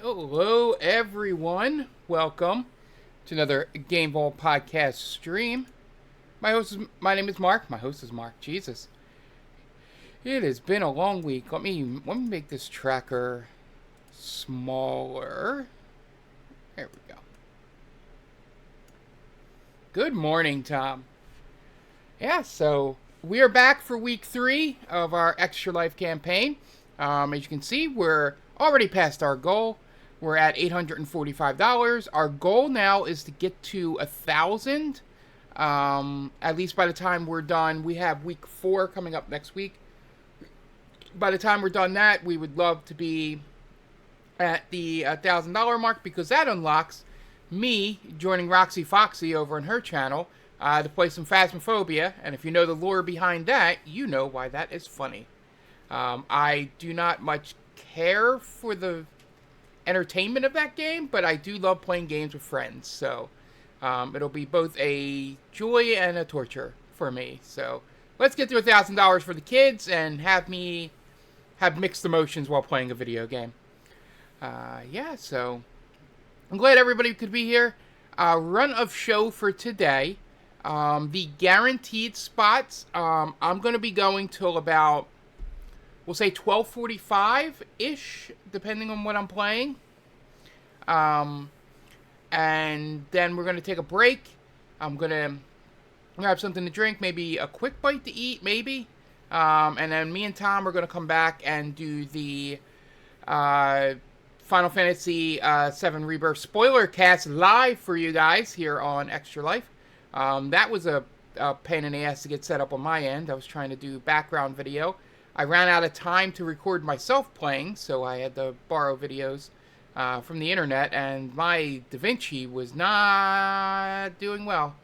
Hello, everyone. Welcome to another Game Vault podcast stream. My name is Mark. My host is Mark. Jesus, it has been a long week. Let me make this tracker smaller. There we go. Good morning, Tom. Yeah, so we are back for week 3 of our Extra Life campaign. As you can see, we're already past our goal. We're at $845. Our goal now is to get to 1,000. At least by the time we're done. We have week 4 coming up next week. By the time we're done that, we would love to be at the $1,000 mark, because that unlocks me joining Roxy Foxy over on her channel to play some Phasmophobia. And if you know the lore behind that, you know why that is funny. I do not much care for the entertainment of that game, but I do love playing games with friends, so it'll be both a joy and a torture for me. So let's get to $1,000 for the kids and have me have mixed emotions while playing a video game. Yeah, so I'm glad everybody could be here. Run of show for today. The guaranteed spots, I'm going to be going till about, we'll say 12:45-ish, depending on what I'm playing. And then we're going to take a break. I'm going to grab something to drink, maybe a quick bite to eat, maybe. And then me and Tom are going to come back and do the Final Fantasy VII Rebirth spoiler cast live for you guys here on Extra Life. That was a pain in the ass to get set up on my end. I was trying to do background video. I ran out of time to record myself playing, so I had to borrow videos from the internet, and my DaVinci was not doing well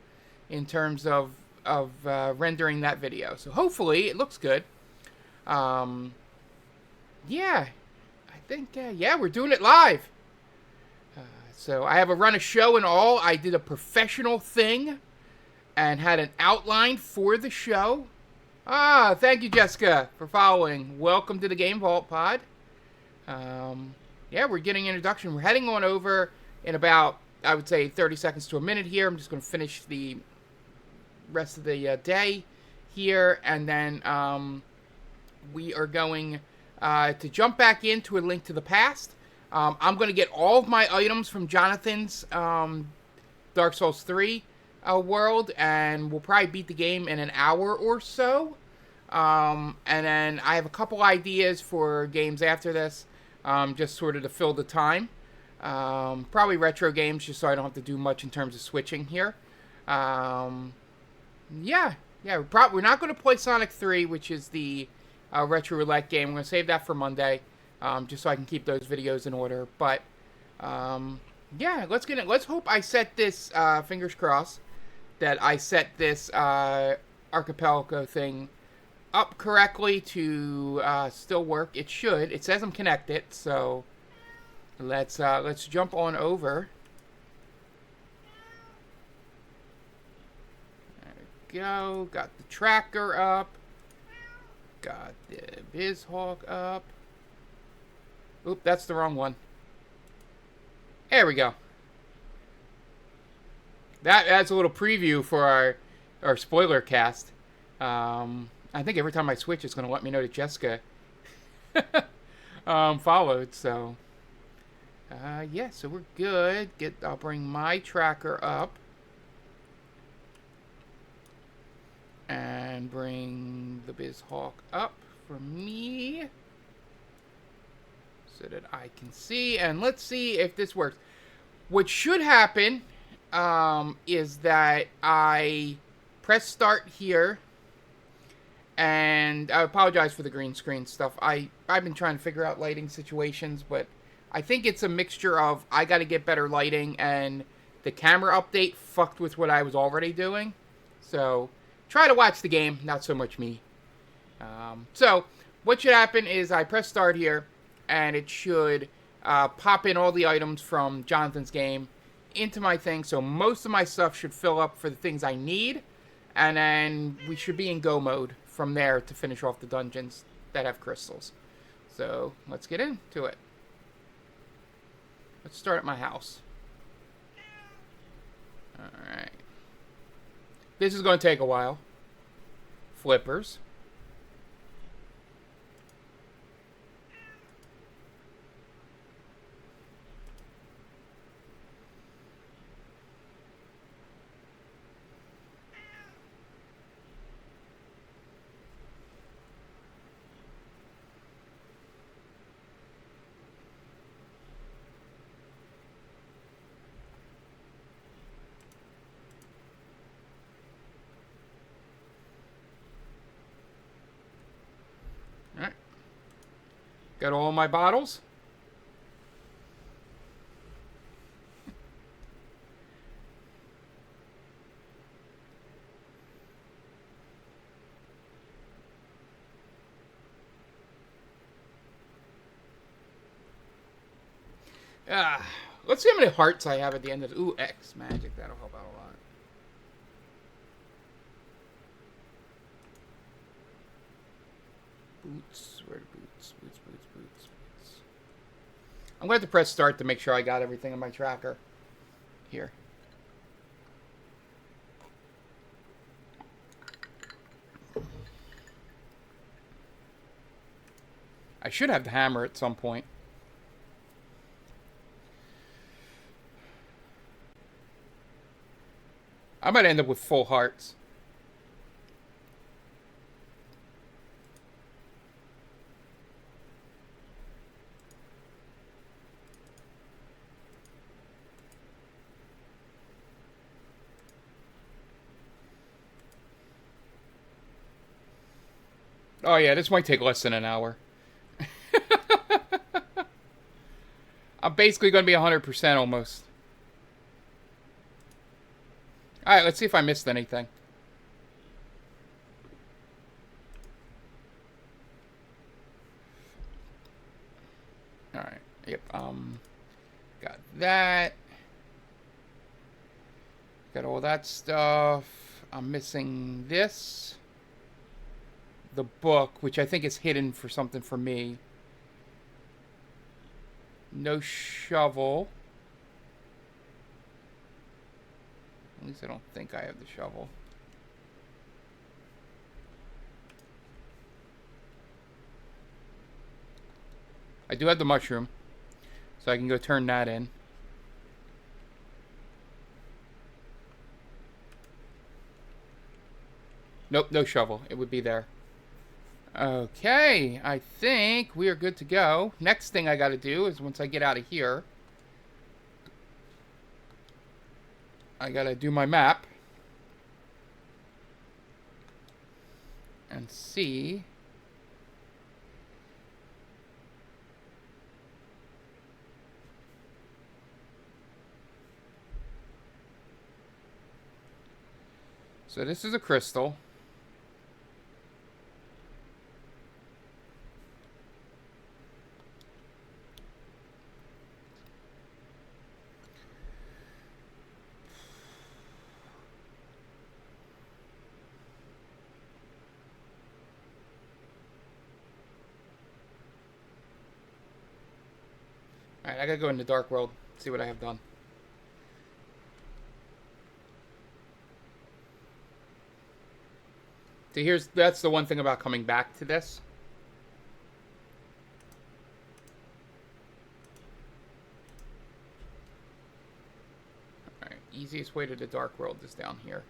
in terms of rendering that video. So hopefully it looks good. Yeah, I think, yeah, we're doing it live. So I have a run of show and all. I did a professional thing and had an outline for the show. Thank you, Jessica, for following. Welcome to the Game Vault pod. Yeah, we're getting an introduction. We're heading on over in about, I would say, 30 seconds to a minute here. I'm just going to finish the rest of the day here, and then we are going to jump back into A Link to the Past. I'm going to get all of my items from Jonathan's Dark Souls 3 world, and we'll probably beat the game in an hour or so. And then I have a couple ideas for games after this, just sort of to fill the time. Probably retro games, just so I don't have to do much in terms of switching here. Yeah, we're not going to play Sonic 3, which is the retro roulette game. I'm going to save that for Monday, just so I can keep those videos in order. But yeah, let's get it. Let's hope I set this, fingers crossed, that I set this archipelago thing up correctly to still work. It should. It says I'm connected, so let's jump on over. There we go. Got the tracker up. Got the BizHawk up. Oop, that's the wrong one. There we go. That's a little preview for our spoiler cast. I think every time I switch, it's going to let me know that Jessica followed. So, yeah, so we're good. I'll bring my tracker up. And bring the BizHawk up for me, so that I can see. And let's see if this works. What should happen is that I press start here. And I apologize for the green screen stuff. I've been trying to figure out lighting situations, but I think it's a mixture of I got to get better lighting, and the camera update fucked with what I was already doing. So try to watch the game, not so much me. So what should happen is I press start here, and it should pop in all the items from Jonathan's game into my thing. So most of my stuff should fill up for the things I need, and then we should be in go mode from there to finish off the dungeons that have crystals. So let's get into it. Let's start at my house. Alright. This is going to take a while. Flippers. Alright. Got all my bottles. Let's see how many hearts I have at the end of it. Ooh, X magic. That'll help out a lot. Boots. Where are the boots? Boots. I'm going to have to press start to make sure I got everything in my tracker. Here. I should have the hammer at some point. I might end up with full hearts. Oh yeah, this might take less than an hour. I'm basically going to be 100% almost. Alright, let's see if I missed anything. Alright, yep, got that. Got all that stuff. I'm missing this. The book, which I think is hidden for something for me. No shovel. At least I don't think I have the shovel. I do have the mushroom, so I can go turn that in. Nope, no shovel. It would be there. Okay, I think we are good to go. Next thing I gotta do is once I get out of here, I gotta do my map and see so this is a crystal. Alright, I gotta go in the dark world, see what I have done. So that's the one thing about coming back to this. Alright, easiest way to the dark world is down here.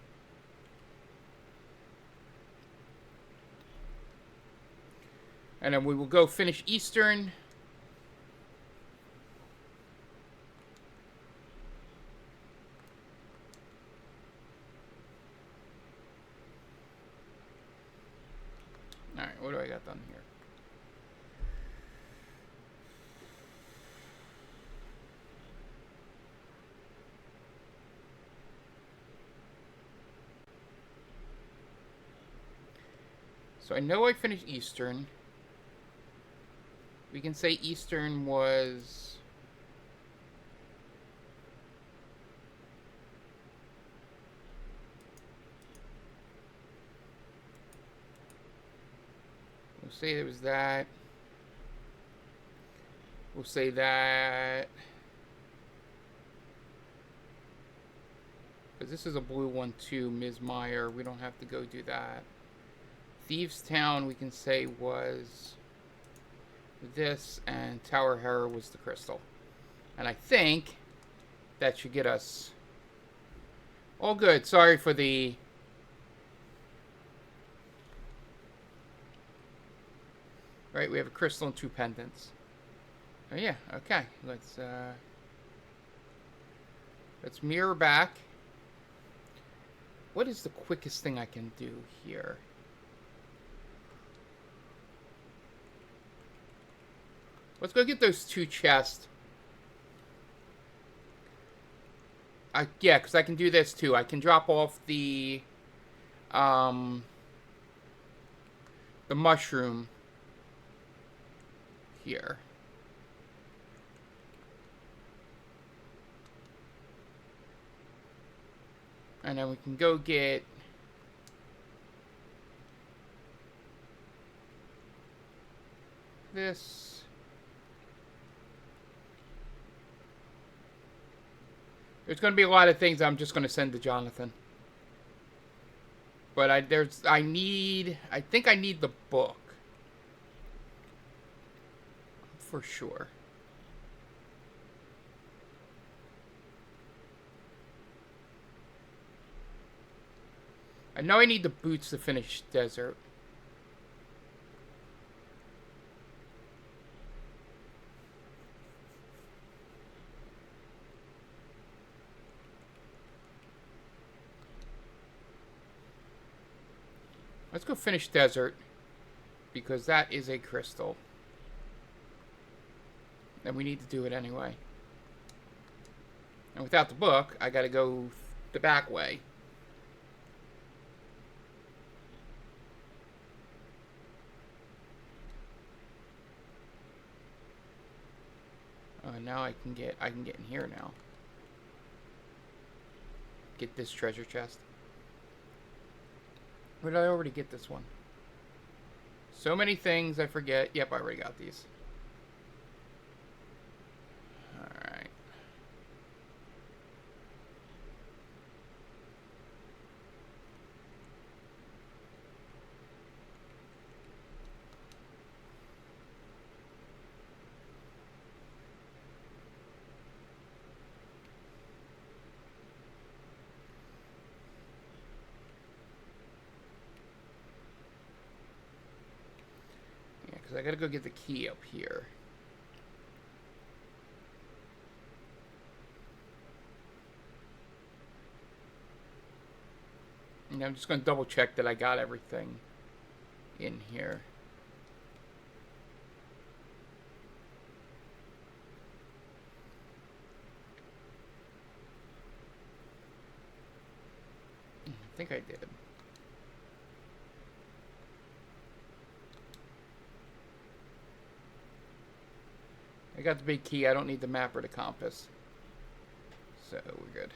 And then we will go finish Eastern. Alright, what do I got done here? So I know I finished Eastern. We can say Eastern was... We'll say it was that. We'll say that. Because this is a blue one too, Ms. Meyer. We don't have to go do that. Thieves Town, we can say, was this, and Tower Hera was the crystal. And I think that should get us all good. Sorry for the... Right, we have a crystal and 2 pendants. Oh yeah, okay. Let's mirror back. What is the quickest thing I can do here? Let's go get those 2 chests. Yeah, because I can do this too. I can drop off the mushroom here. And then we can go get this. There's going to be a lot of things I'm just going to send to Jonathan. But I think I need the book. For sure. I know I need the boots to finish Desert. Let's go finish Desert, because that is a crystal. And we need to do it anyway. And without the book, I gotta go the back way. Oh, now I can get in here now. Get this treasure chest. Where did I already get this one? So many things I forget. Yep, I already got these. Alright. I gotta go get the key up here. And I'm just gonna double check that I got everything in here. I think I did. I got the big key. I don't need the map or the compass. So we're good.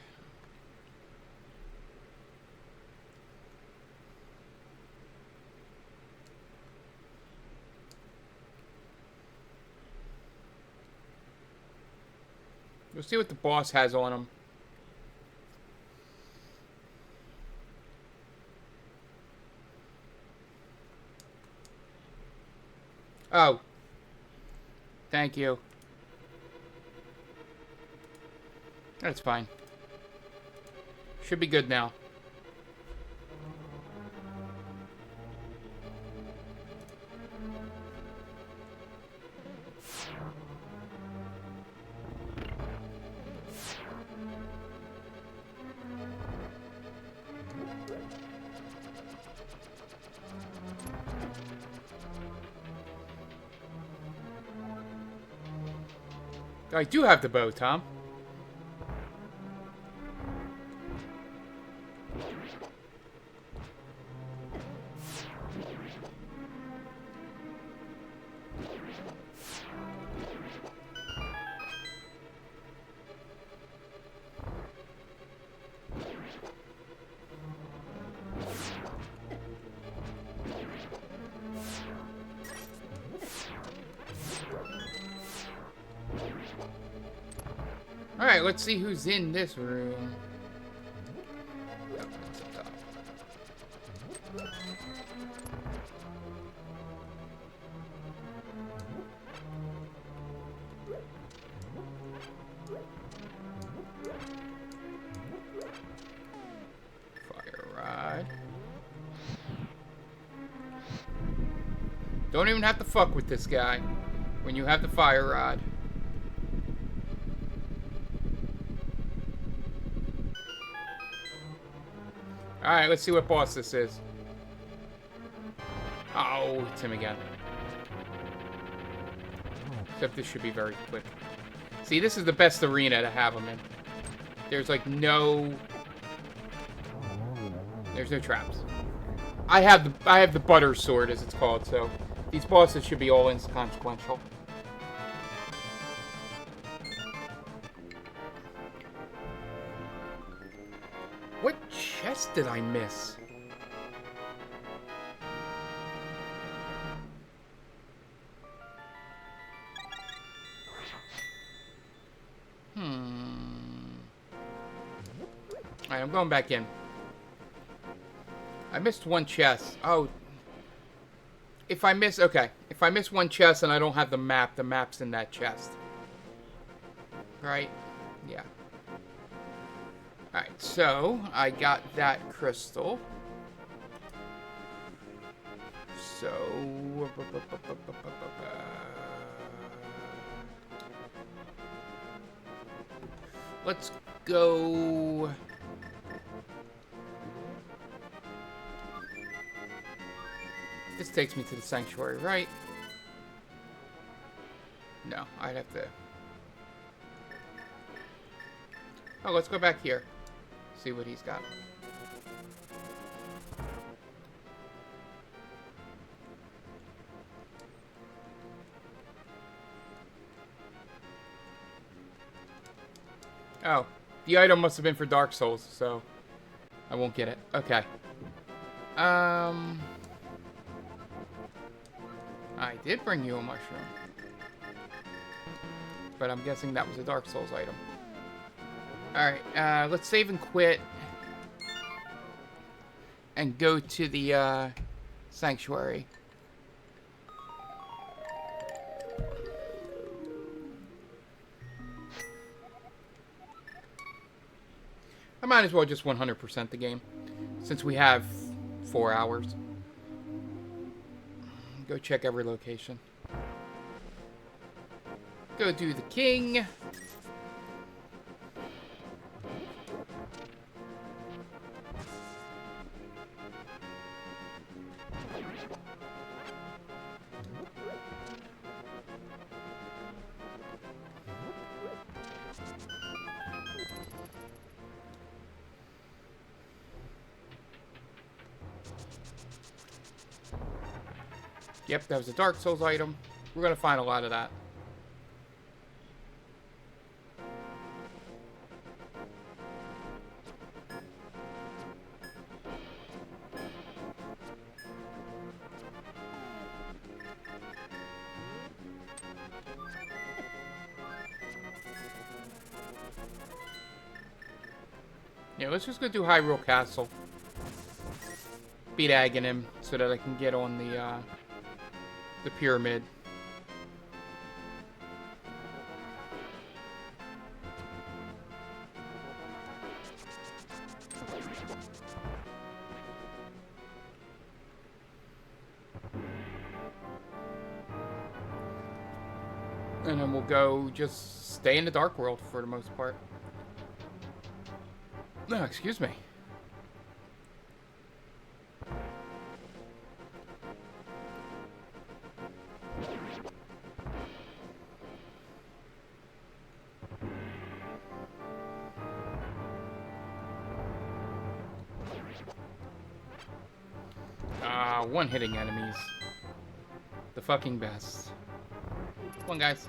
We'll see what the boss has on him. Oh. Thank you. That's fine. Should be good now. I do have the bow, Tom. Alright, let's see who's in this room. Don't even have to fuck with this guy when you have the fire rod. Alright, let's see what boss this is. Oh, it's him again. Except this should be very quick. See, this is the best arena to have him in. There's like no... There's no traps. I have the butter sword, as it's called, so these bosses should be all inconsequential. What chest did I miss? Alright, I'm going back in. I missed one chest. Oh. If I miss one chest and I don't have the map's in that chest. Right? Yeah. Alright, so I got that crystal. So... Let's go... This takes me to the sanctuary, right? No, I'd have to... Oh, let's go back here. See what he's got. Oh, the item must have been for Dark Souls, so I won't get it. Okay. I did bring you a mushroom. But I'm guessing that was a Dark Souls item. Alright, let's save and quit. And go to the, sanctuary. I might as well just 100% the game. Since we have 4 hours. Go check every location. Go do the king. Yep, that was a Dark Souls item. We're gonna find a lot of that. Yeah, let's just go do Hyrule Castle. Beat Aghanim so that I can get on the pyramid. And then we'll go just stay in the Dark World for the most part. No, excuse me. One-hitting enemies. The fucking best. Come on, guys.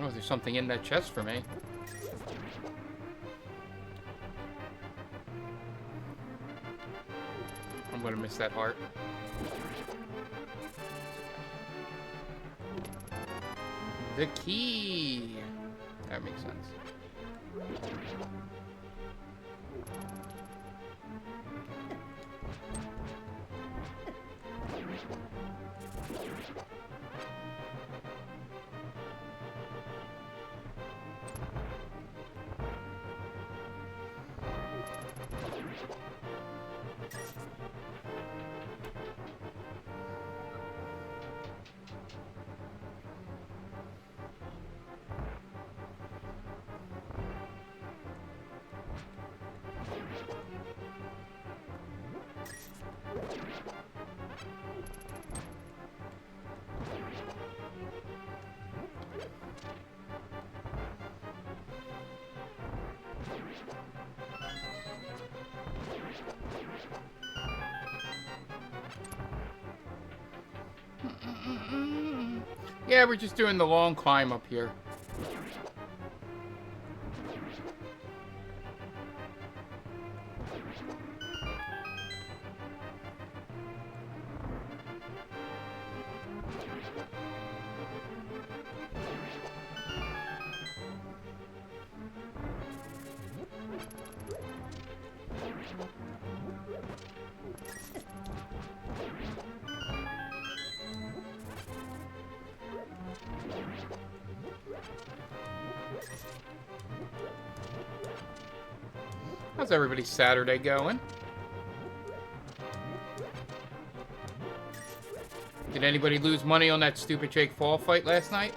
Oh, there's something in that chest for me. I'm gonna miss that heart. The key. That makes sense. Yeah, we're just doing the long climb up here. How's everybody's Saturday going? Did anybody lose money on that stupid Jake Paul fight last night?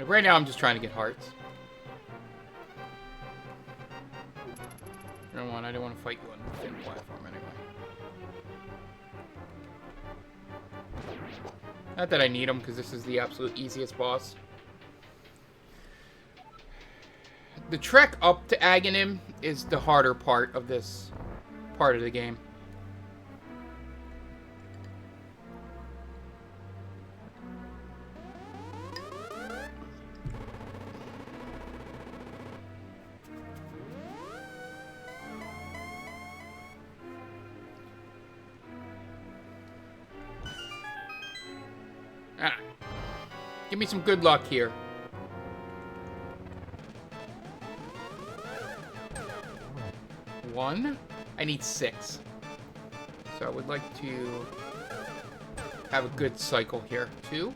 Right now, I'm just trying to get hearts. I didn't want to fight you on the thin platform anyway. Not that I need them, because this is the absolute easiest boss. The trek up to Aghanim is the harder part of this part of the game. Give me some good luck here. One. I need 6. So I would like to have a good cycle here. 2.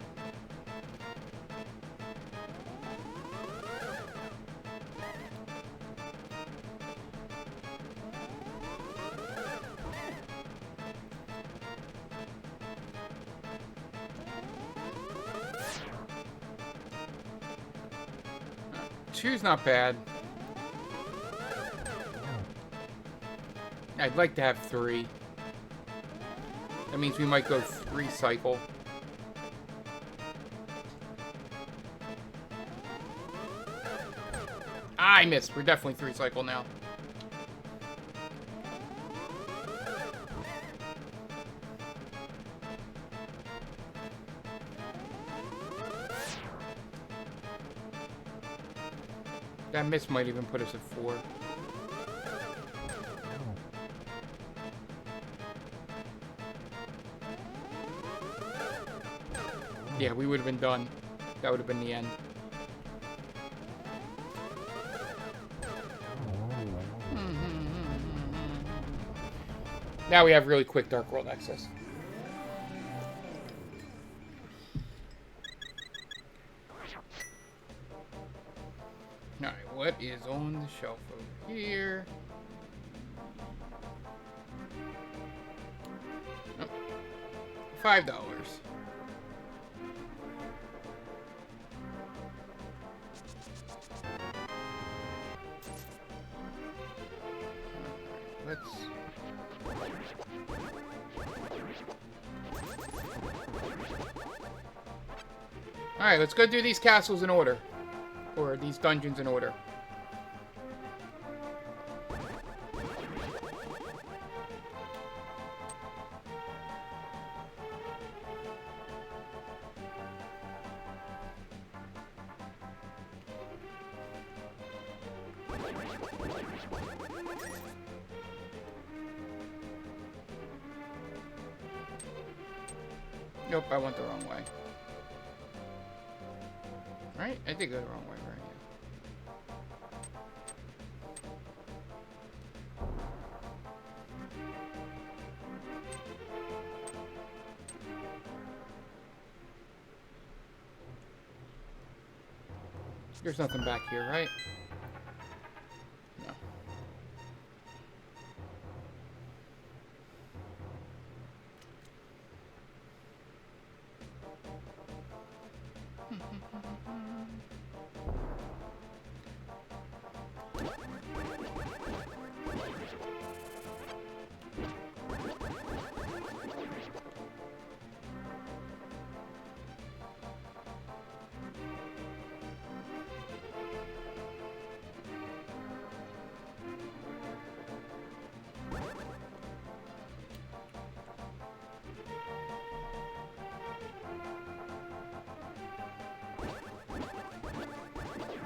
Two's not bad. I'd like to have 3. That means we might go 3 cycle. I missed. We're definitely 3 cycle now. That miss might even put us at 4. Yeah, we would have been done. That would have been the end. Now we have really quick Dark World access. Alright, what is on the shelf over here? Oh, $5. Let's... Alright, let's go do these castles in order. Or these dungeons in order. Nope, I went the wrong way. Right? I did go the wrong way, right? There's nothing back here, right? No.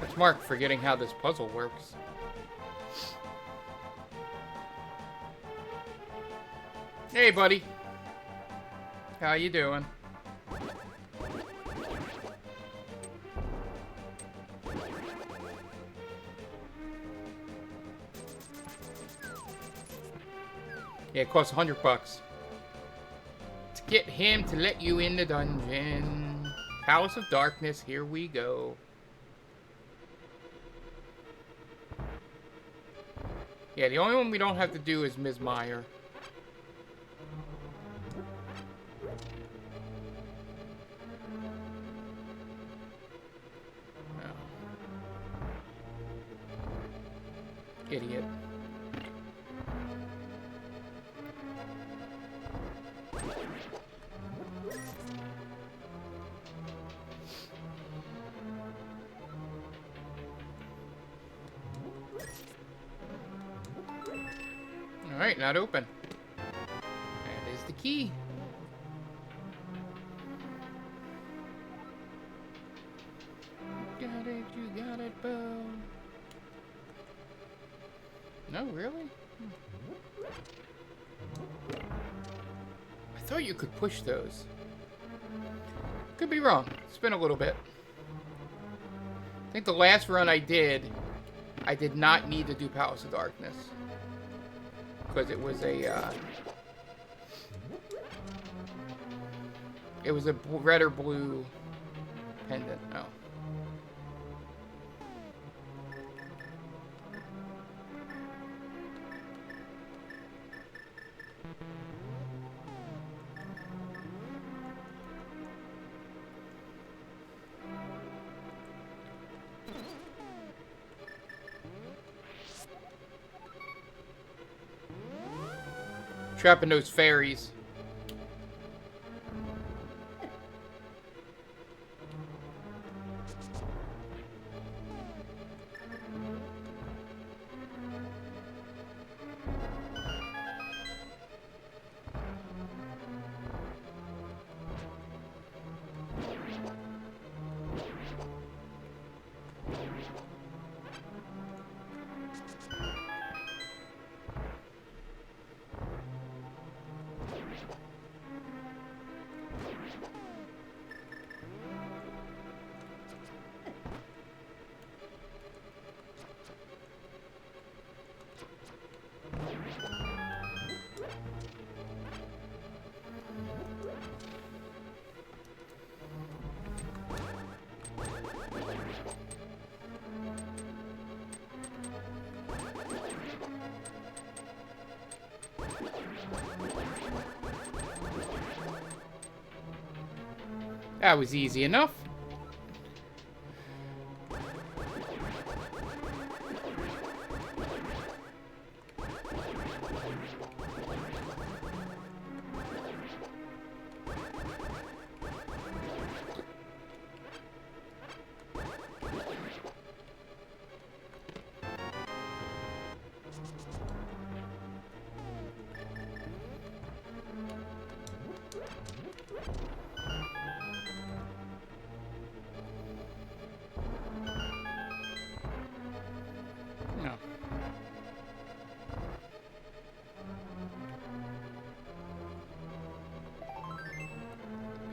That's Mark forgetting how this puzzle works. Hey, buddy. How you doing? Yeah, it costs $100 to get him to let you in the dungeon. Palace of Darkness, here we go. Yeah, the only one we don't have to do is Ms. Meyer. Oh. Idiot. Alright, not open. That is the key. Got it, you got it, Bo. No, really? I thought you could push those. Could be wrong. It's been a little bit. I think the last run I did not need to do Palace of Darkness. Because it was a, it was a red or blue pendant. Oh. Trapping those fairies. That was easy enough.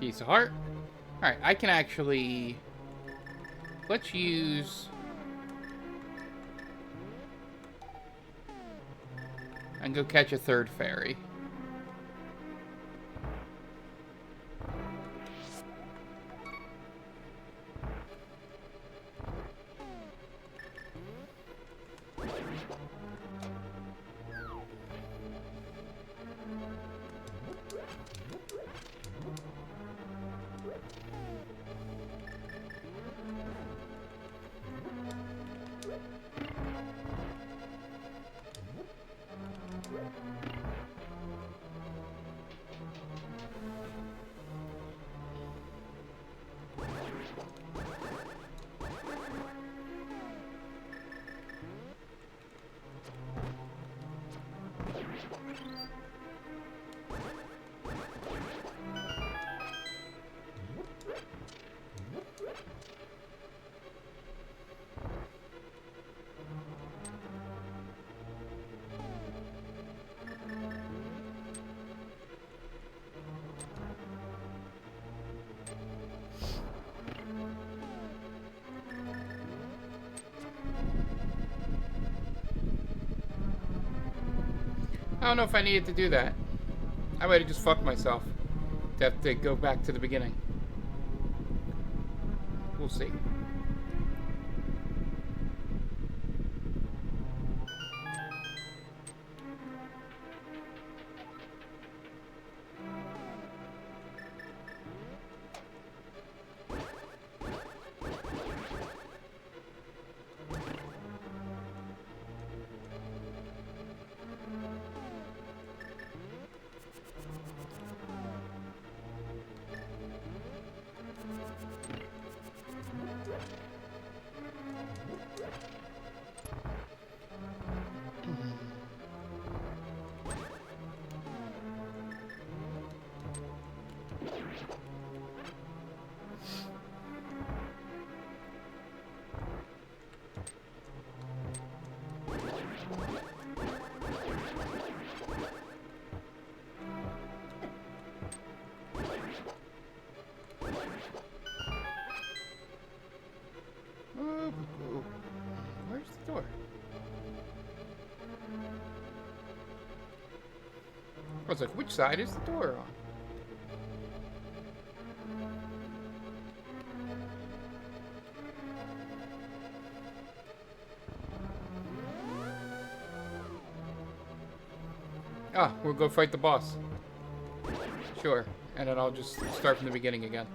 Piece of heart. Alright, I can actually... Let's use... And go catch a third fairy. I don't know if I needed to do that. I might have just fucked myself to have to go back to the beginning. We'll see. Where's the door? I was like, which side is the door on? Ah, we'll go fight the boss. Sure. And then I'll just start from the beginning again.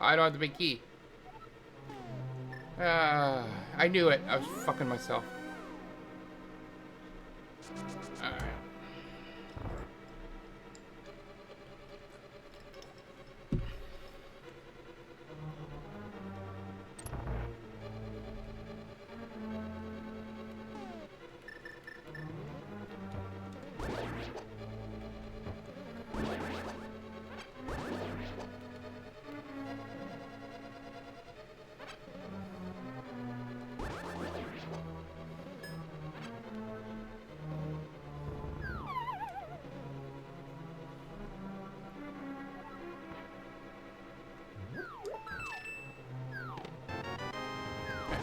I don't have the big key. I knew it. I was fucking myself. Alright.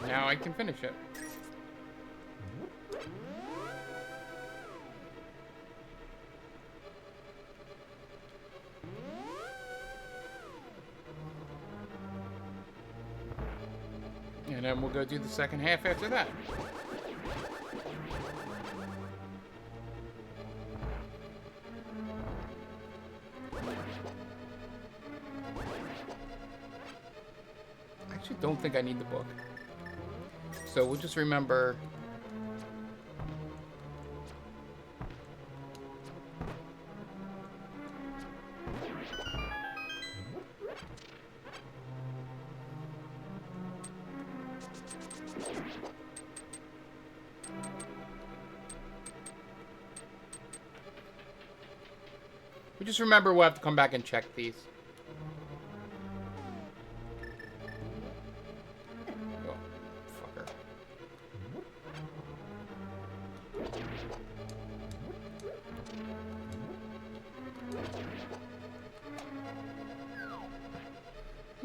Now I can finish it. And then we'll go do the second half after that. I actually don't think I need the book. So we'll just remember... We just remember we'll have to come back and check these.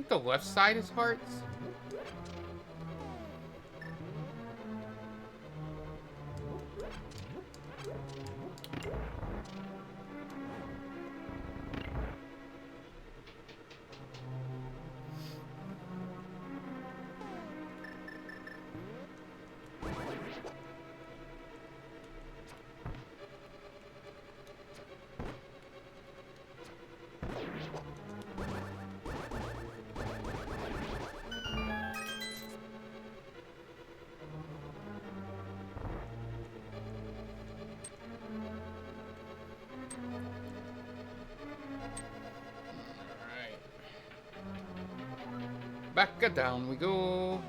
think the left side is hearts. Back down we go.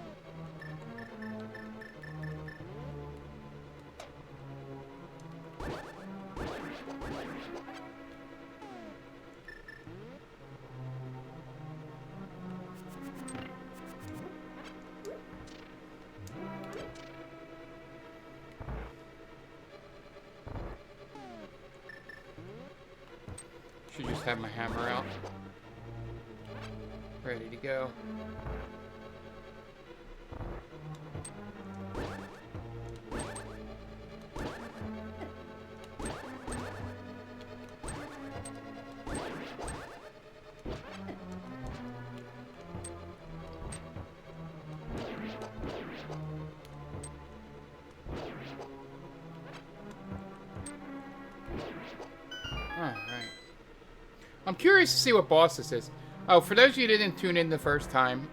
Should just have my hammer out. Ready to go. Alright. I'm curious to see what boss this is. Oh, for those of you who didn't tune in the first time,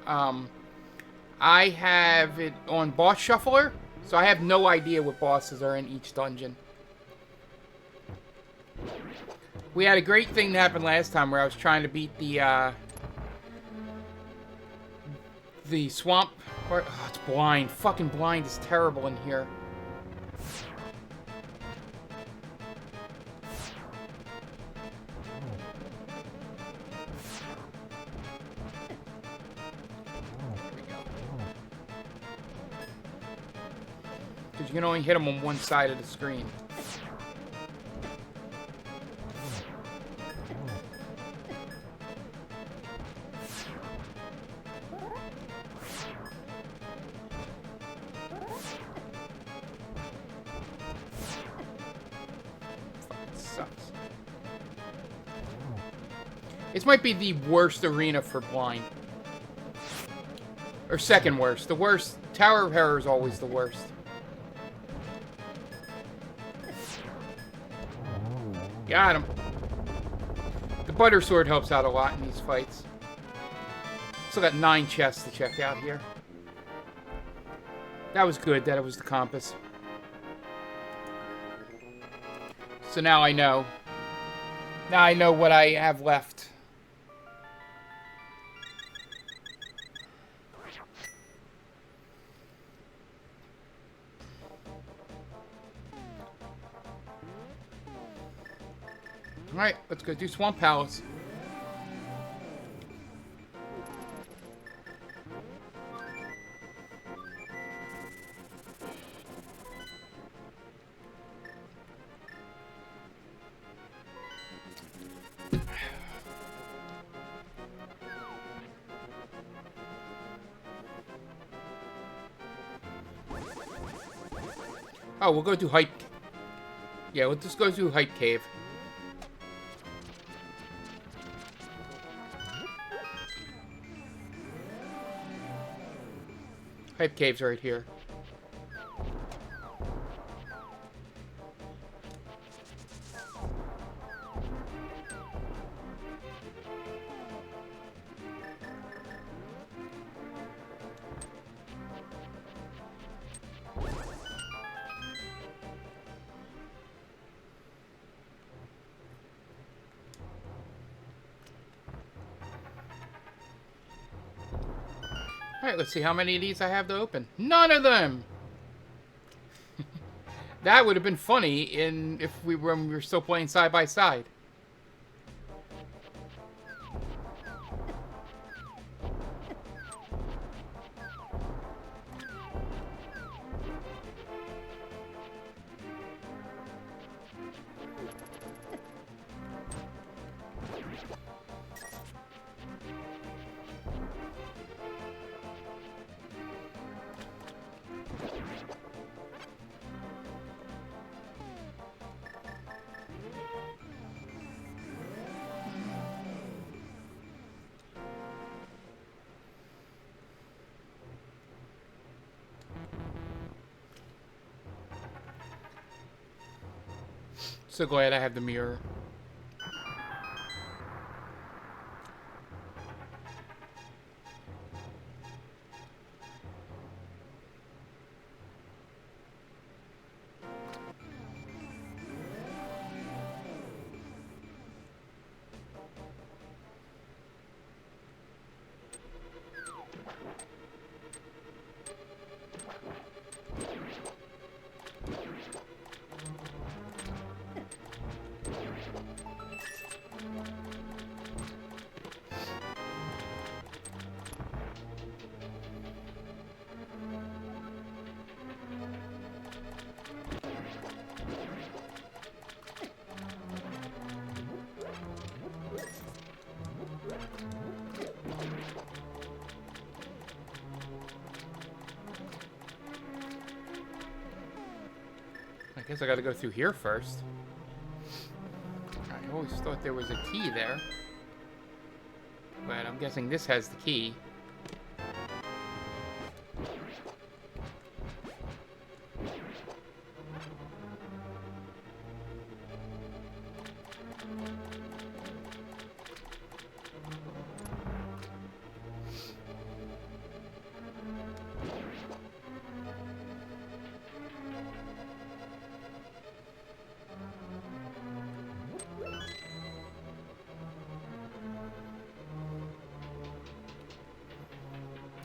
I have it on Boss Shuffler, so I have no idea what bosses are in each dungeon. We had a great thing that happened last time where I was trying to beat the swamp part. Oh, it's blind. Fucking blind is terrible in here. Because you can only hit them on one side of the screen. Sucks. This might be the worst arena for blind. Or second worst. The worst. Tower of Terror is always the worst. Got him. The butter sword helps out a lot in these fights. Still got 9 chests to check out here. That was good that it was the compass. So now I know. Now I know what I have left. Alright, let's go do Swamp Palace. Oh, we'll go do Hype. Yeah, we'll just go do Hype Cave. Hype Cave's right here. Alright, let's see how many of these I have to open. None of them! That would have been funny if we were still playing side by side. So glad I have the mirror. I guess I gotta go through here first. I always thought there was a key there. But I'm guessing this has the key.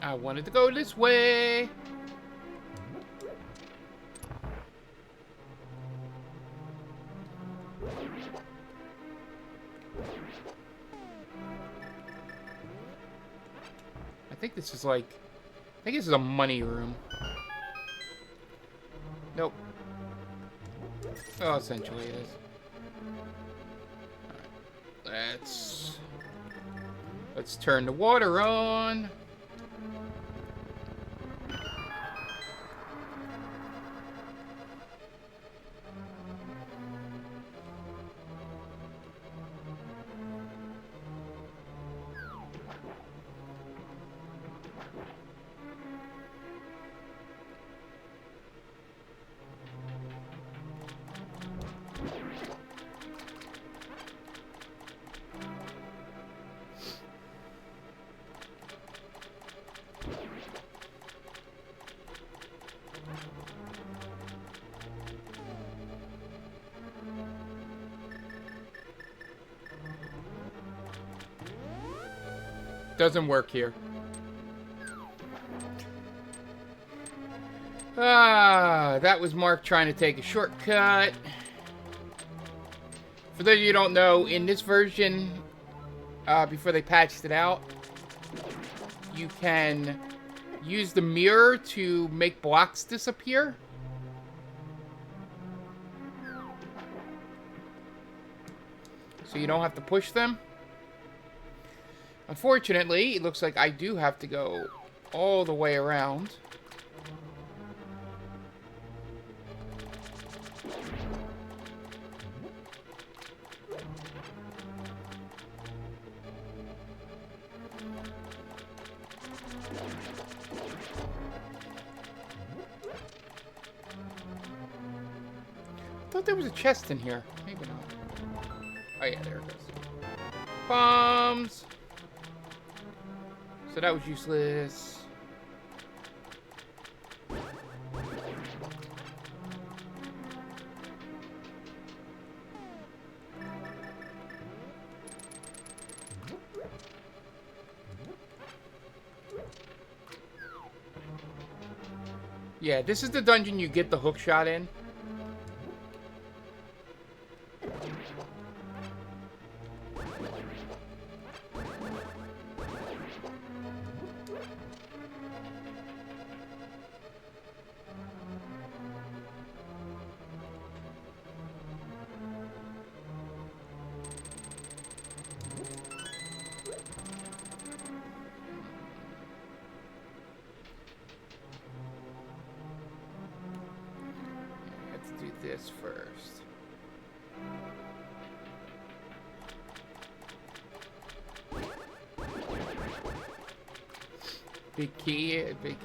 I wanted to go this way. I think this is like... I think this is a money room. Nope. Oh, essentially it is. Alright. Let's turn the water on. Doesn't work here. That was Mark trying to take a shortcut. For those of you who don't know, in this version, before they patched it out, you can use the mirror to make blocks disappear. So you don't have to push them. Unfortunately, it looks like I do have to go all the way around. I thought there was a chest in here. Maybe not. Oh yeah, there it goes. Bombs! So that was useless. Yeah, this is the dungeon you get the hook shot in. This first. Big key, big.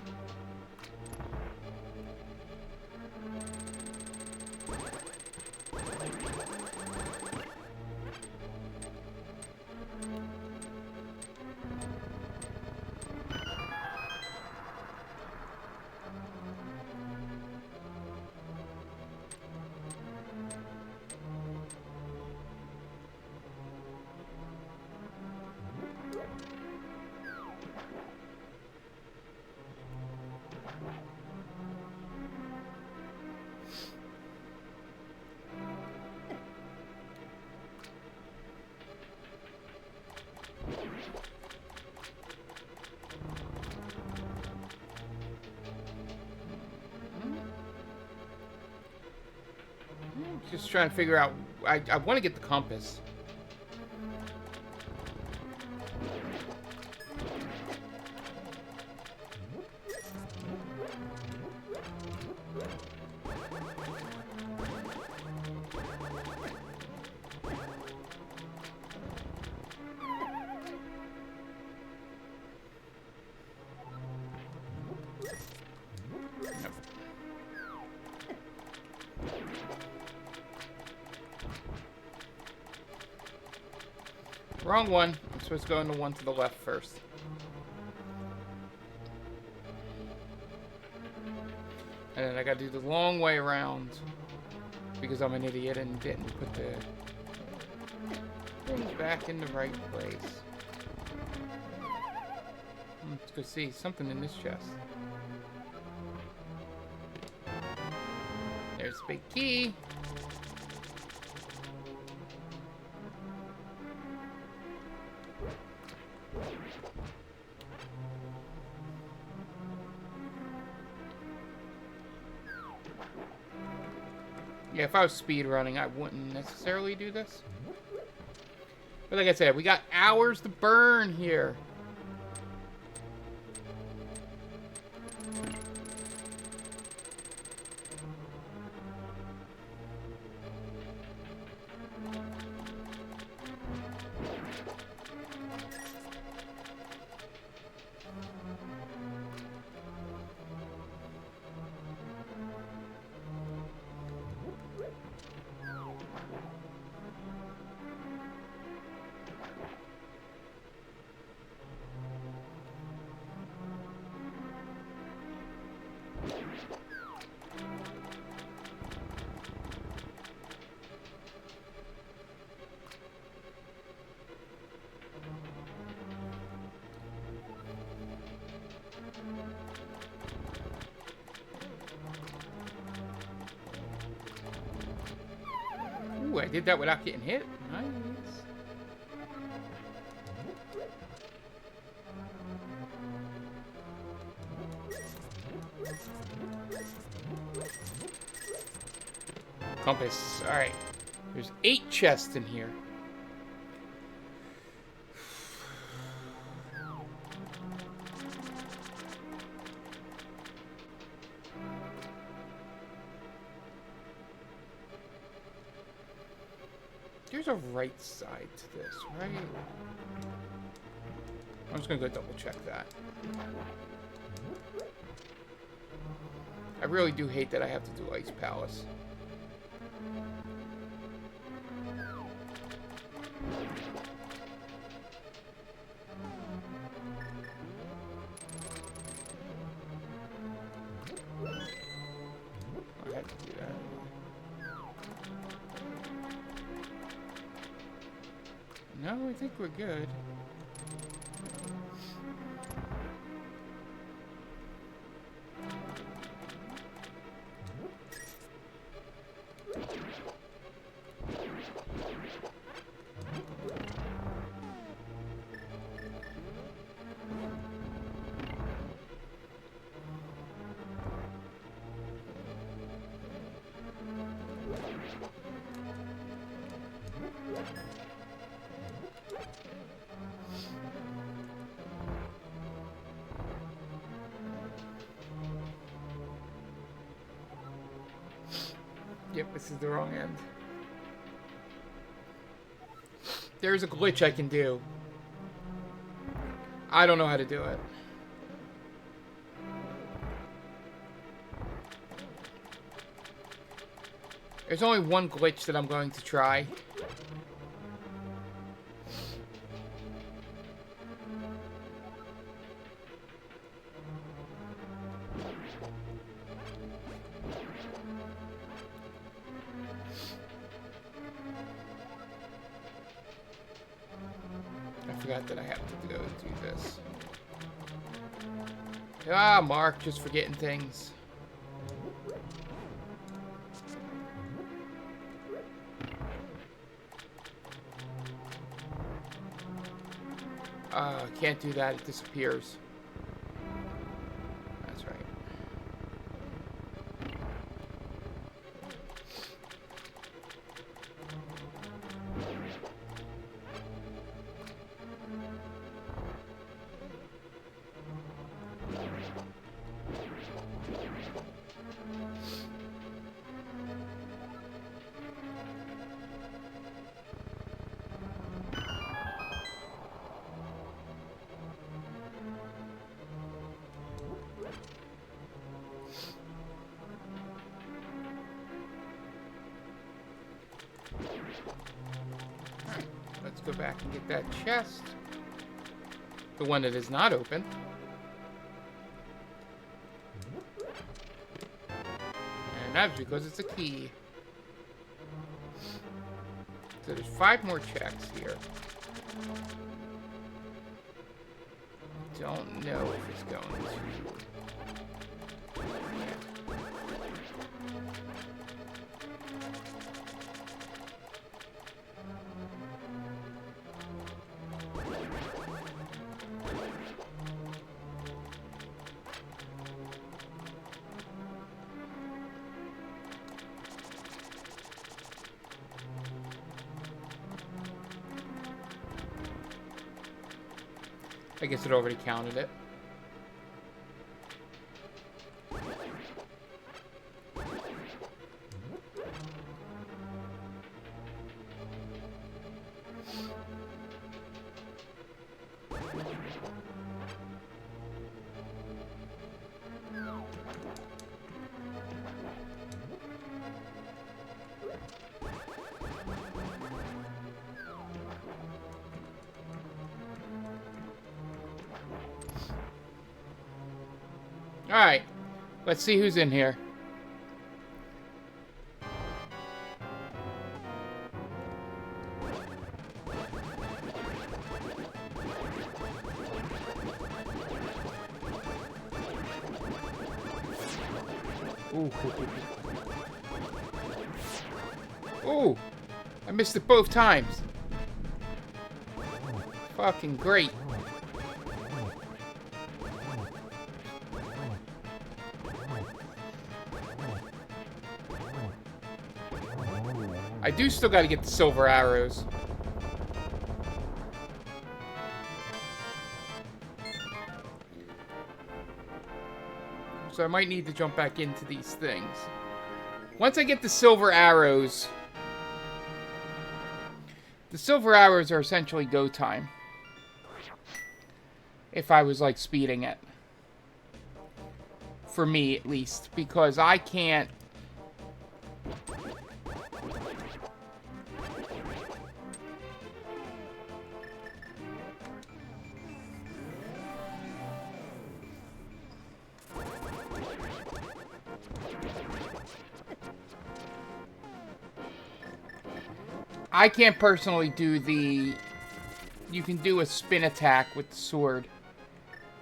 Just trying to figure out... I want to get the compass. Wrong one. I'm supposed to go in the one to the left first. And then I gotta do the long way around because I'm an idiot and didn't put the things back in the right place. Let's go see something in this chest. There's the big key. Yeah, if I was speed running, I wouldn't necessarily do this. But like I said, we got hours to burn here. Ooh, I did that without getting hit. Nice. Compass. Alright. There's 8 chests in here. There's a right side to this, right? I'm just gonna go double check that. I really do hate that I have to do Ice Palace. I had to do that. No, I think we're good. Yep, this is the wrong end. There's a glitch I can do. I don't know how to do it. There's only one glitch that I'm going to try. I forgot that I have to go do this. Ah, Mark, just forgetting things. Can't do that, it disappears. That's right. go back and get that chest. The one that is not open. And that's because it's a key. So there's 5 more checks here. Don't know if it's going to... I guess it already counted it. Alright, let's see who's in here. Ooh. Ooh, I missed it both times. Fucking great. I do still got to get the silver arrows. So I might need to jump back into these things. Once I get the silver arrows are essentially go time. If I was like speeding it. For me at least. Because I can't... I can't personally do the... You can do a spin attack with the sword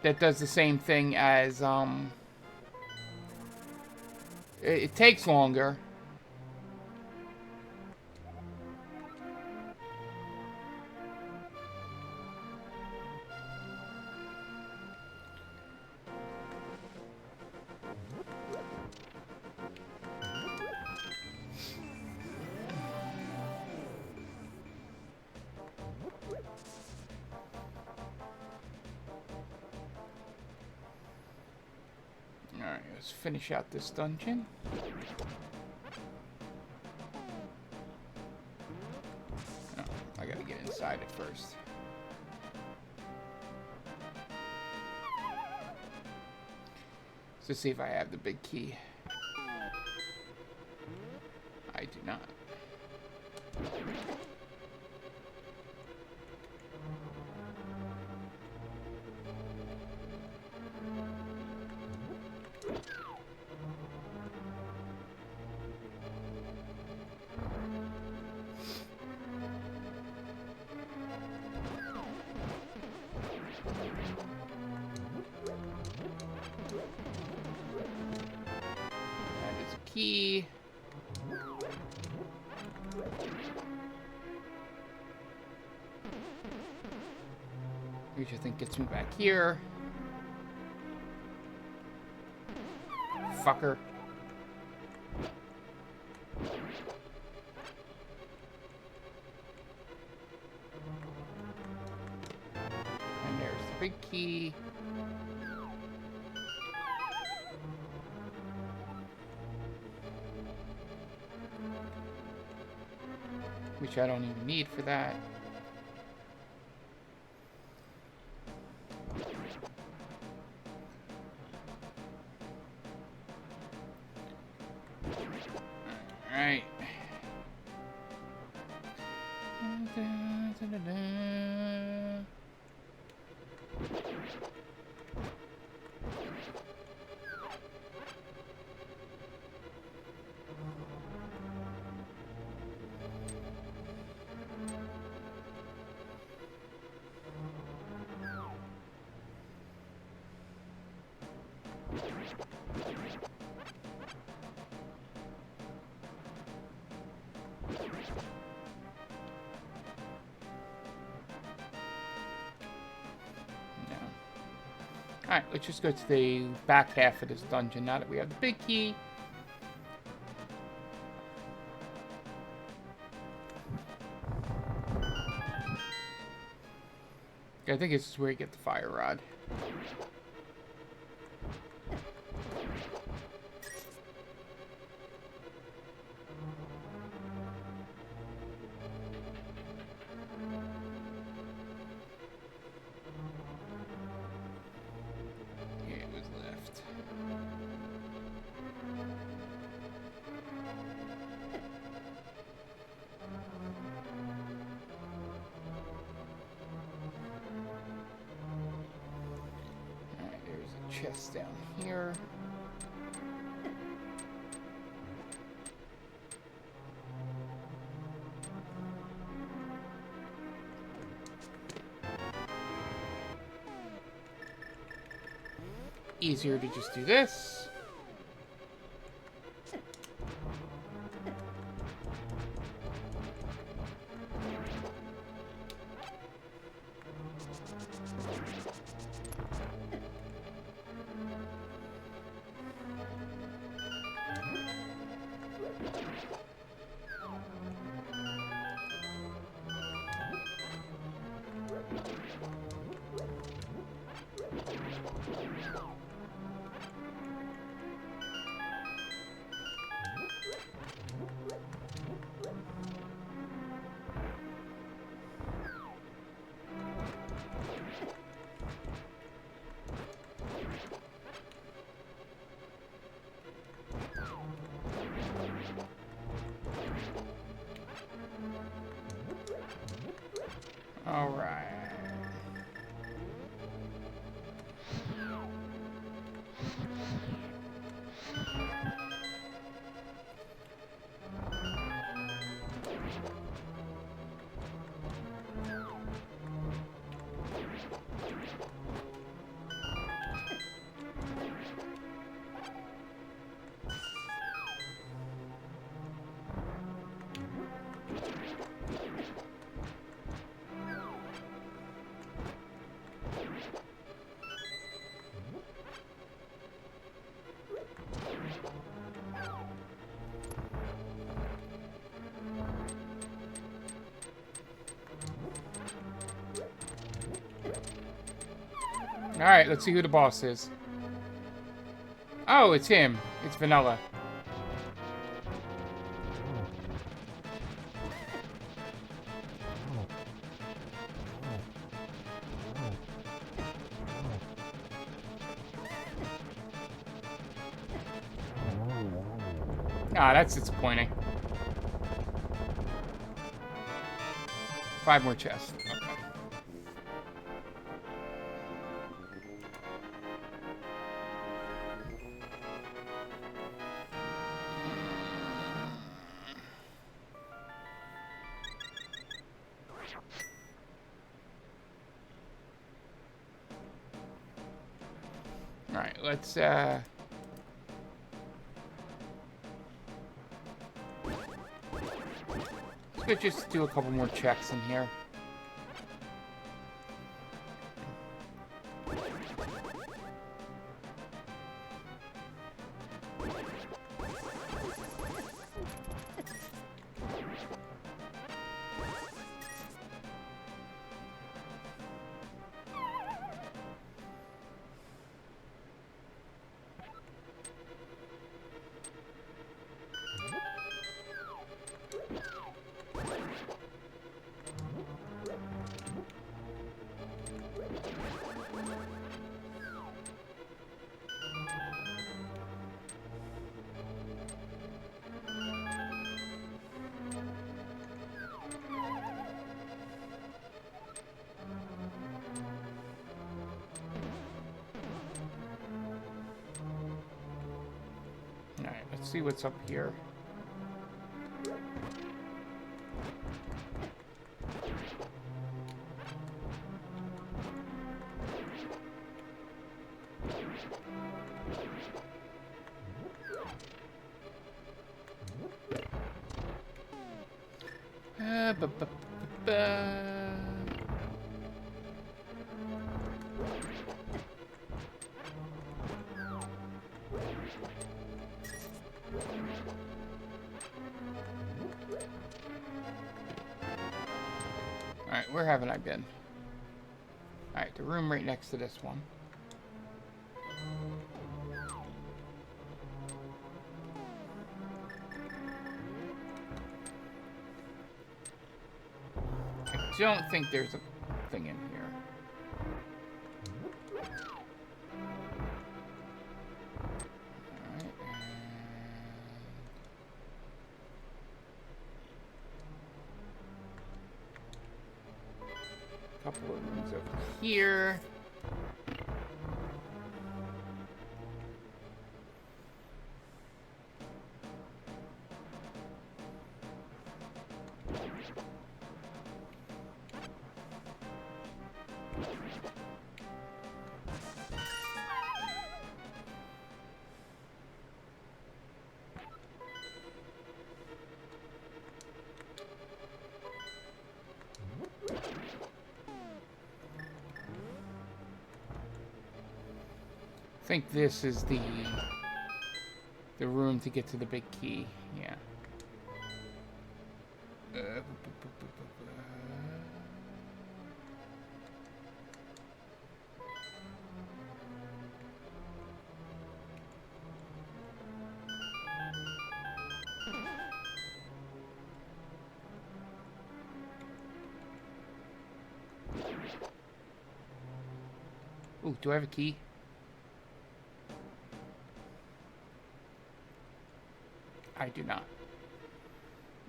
that does the same thing as, It takes longer. Alright, let's finish out this dungeon. Oh, I gotta get inside it first. Let's see if I have the big key. I do not. Key. Which I think gets me back here. Fucker. And there's the big key. Which I don't even need for that. Alright. Alright, let's just go to the back half of this dungeon now that we have the big key. I think this is where you get the fire rod. Chest down here. Easier to just do this. All right. Alright, let's see who the boss is. Oh, it's him. It's Vanilla. Ah, that's disappointing. 5 more chests. Okay. Alright, let's go just do a couple more checks in here. Alright, let's see what's up here. Alright, where haven't I been? Alright, the room right next to this one. I don't think there's a thing in here. Alright, a couple of rooms over here. I think this is the room to get to the big key. Yeah. Ooh, do I have a key? I do not.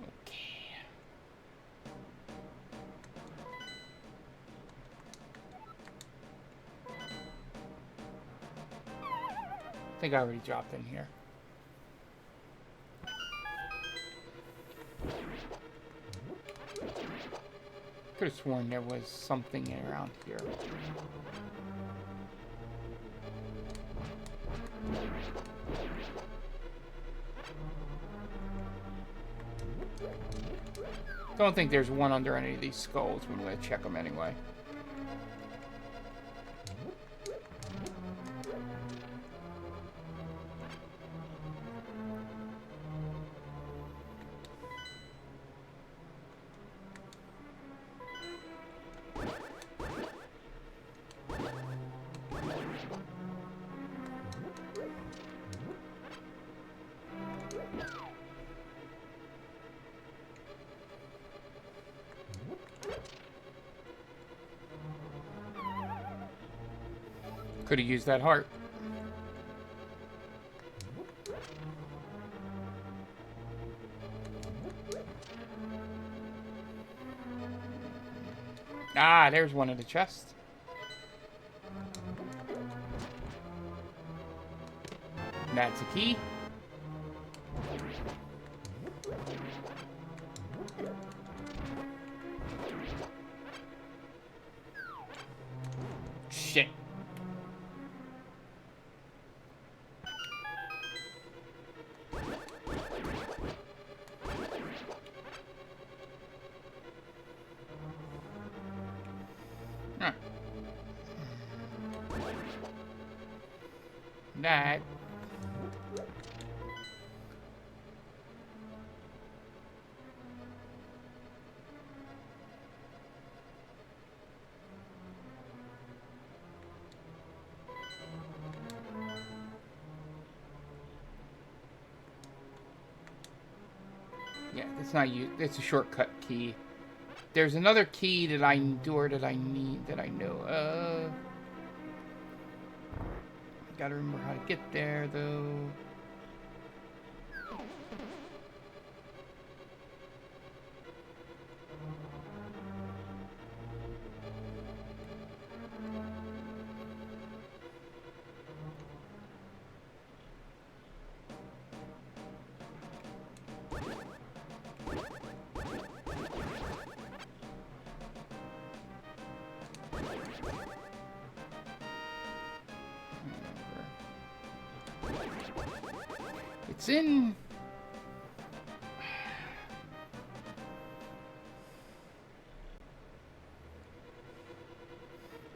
Okay. I think I already dropped in here. Could have sworn there was something around here. Don't think there's one under any of these skulls, but I'm going to check them anyway. Could have used that heart. Ah, there's one in the chest. That's a key. Shit. That. Yeah, it's not you. It's a shortcut key. There's another key that I need that I know of. Gotta remember how to get there, though. It's in...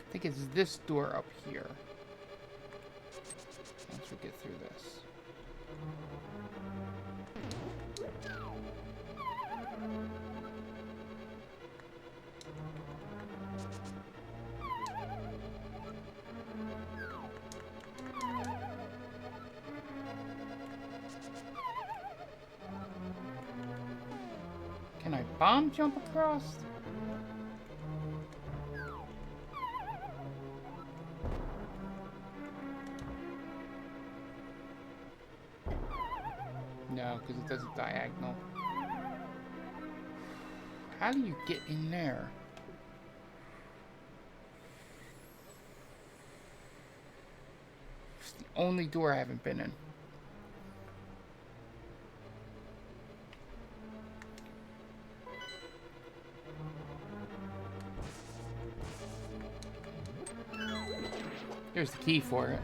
I think it's this door up here. Once we get through this. Can I bomb jump across? No, because it does a diagonal. How do you get in there? It's the only door I haven't been in. Here's the key for it.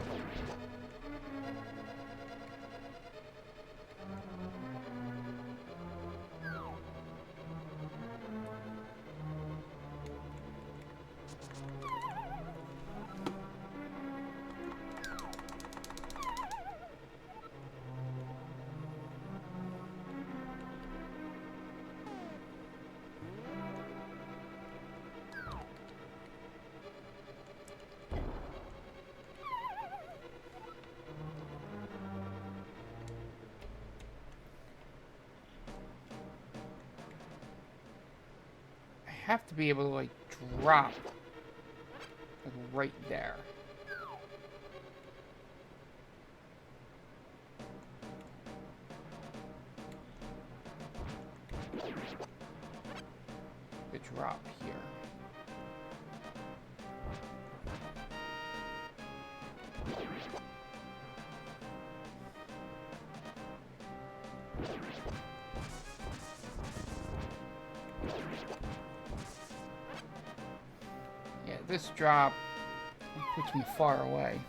Have to be able to like drop like right there. The drop here. This drop puts me far away.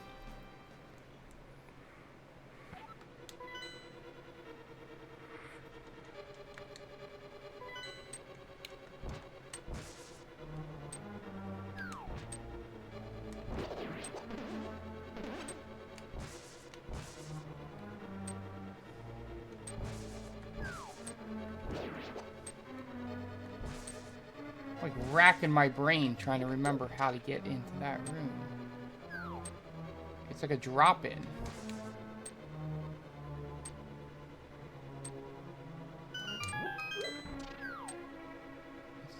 Like racking my brain trying to remember how to get into that room. It's like a drop-in.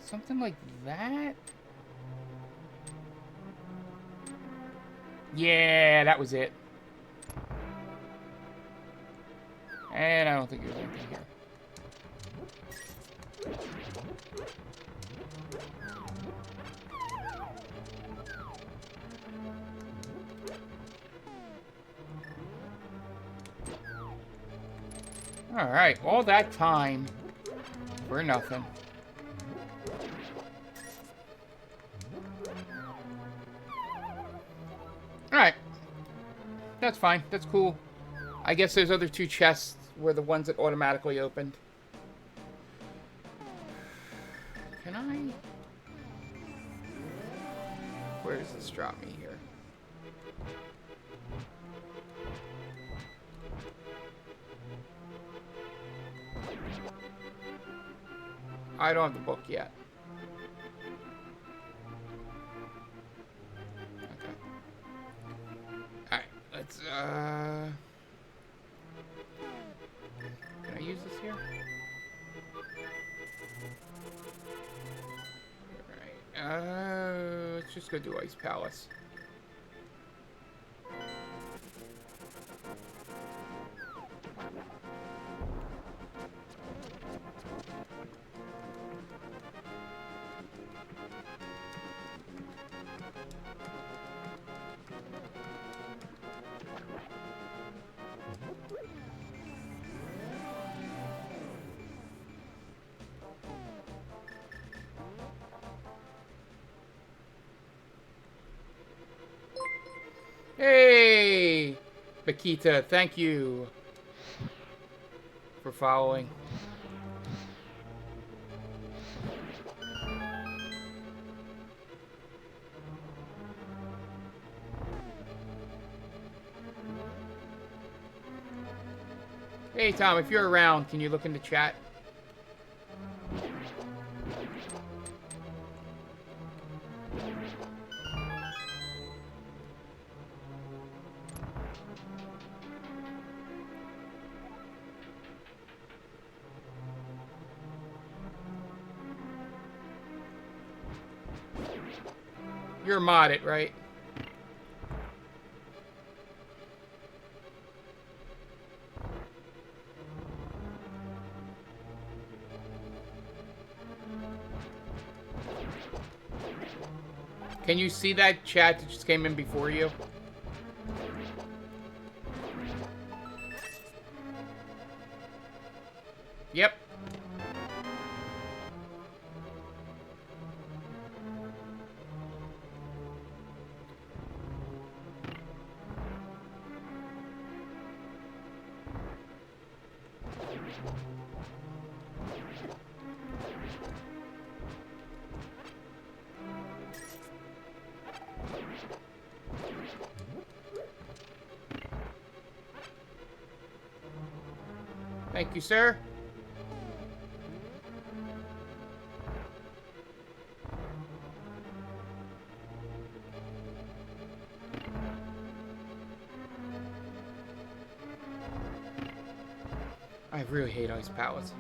Something like that? Yeah, that was it. And I don't think there's anything here. Alright, all that time for nothing. Alright. That's fine. That's cool. I guess those other two chests were the ones that automatically opened. Can I... Where does this drop me here? I don't have the book yet. Okay. Alright, let's, can I use this here? Alright, let's just go do Ice Palace. Hey, Bakita, thank you. We're following. Hey, Tom, if you're around, can you look in the chat? You're modded, right? Can you see that chat that just came in before you? Yep. Thank you, sir. I really hate ice pallets.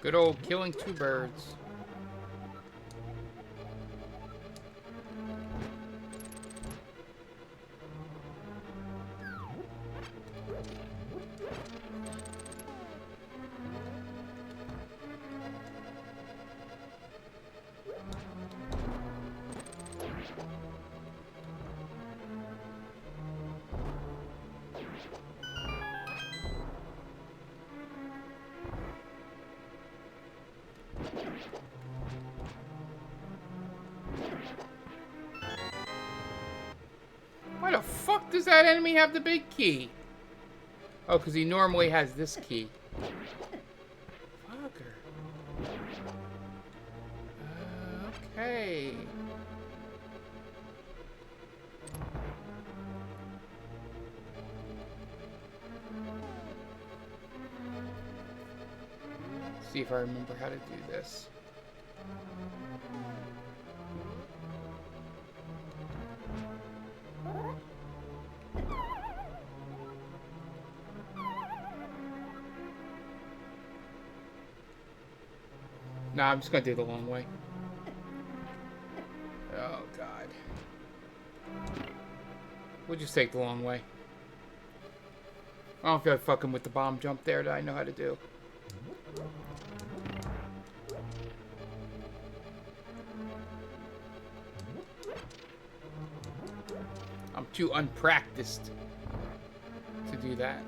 Good old killing two birds. Why the fuck does that enemy have the big key? Oh, because he normally has this key. Fucker. Okay. Let's see if I remember how to do this. Nah, I'm just gonna do the long way. Oh, God. We'll just take the long way. I don't feel like fucking with the bomb jump there that I know how to do. I'm too unpracticed to do that.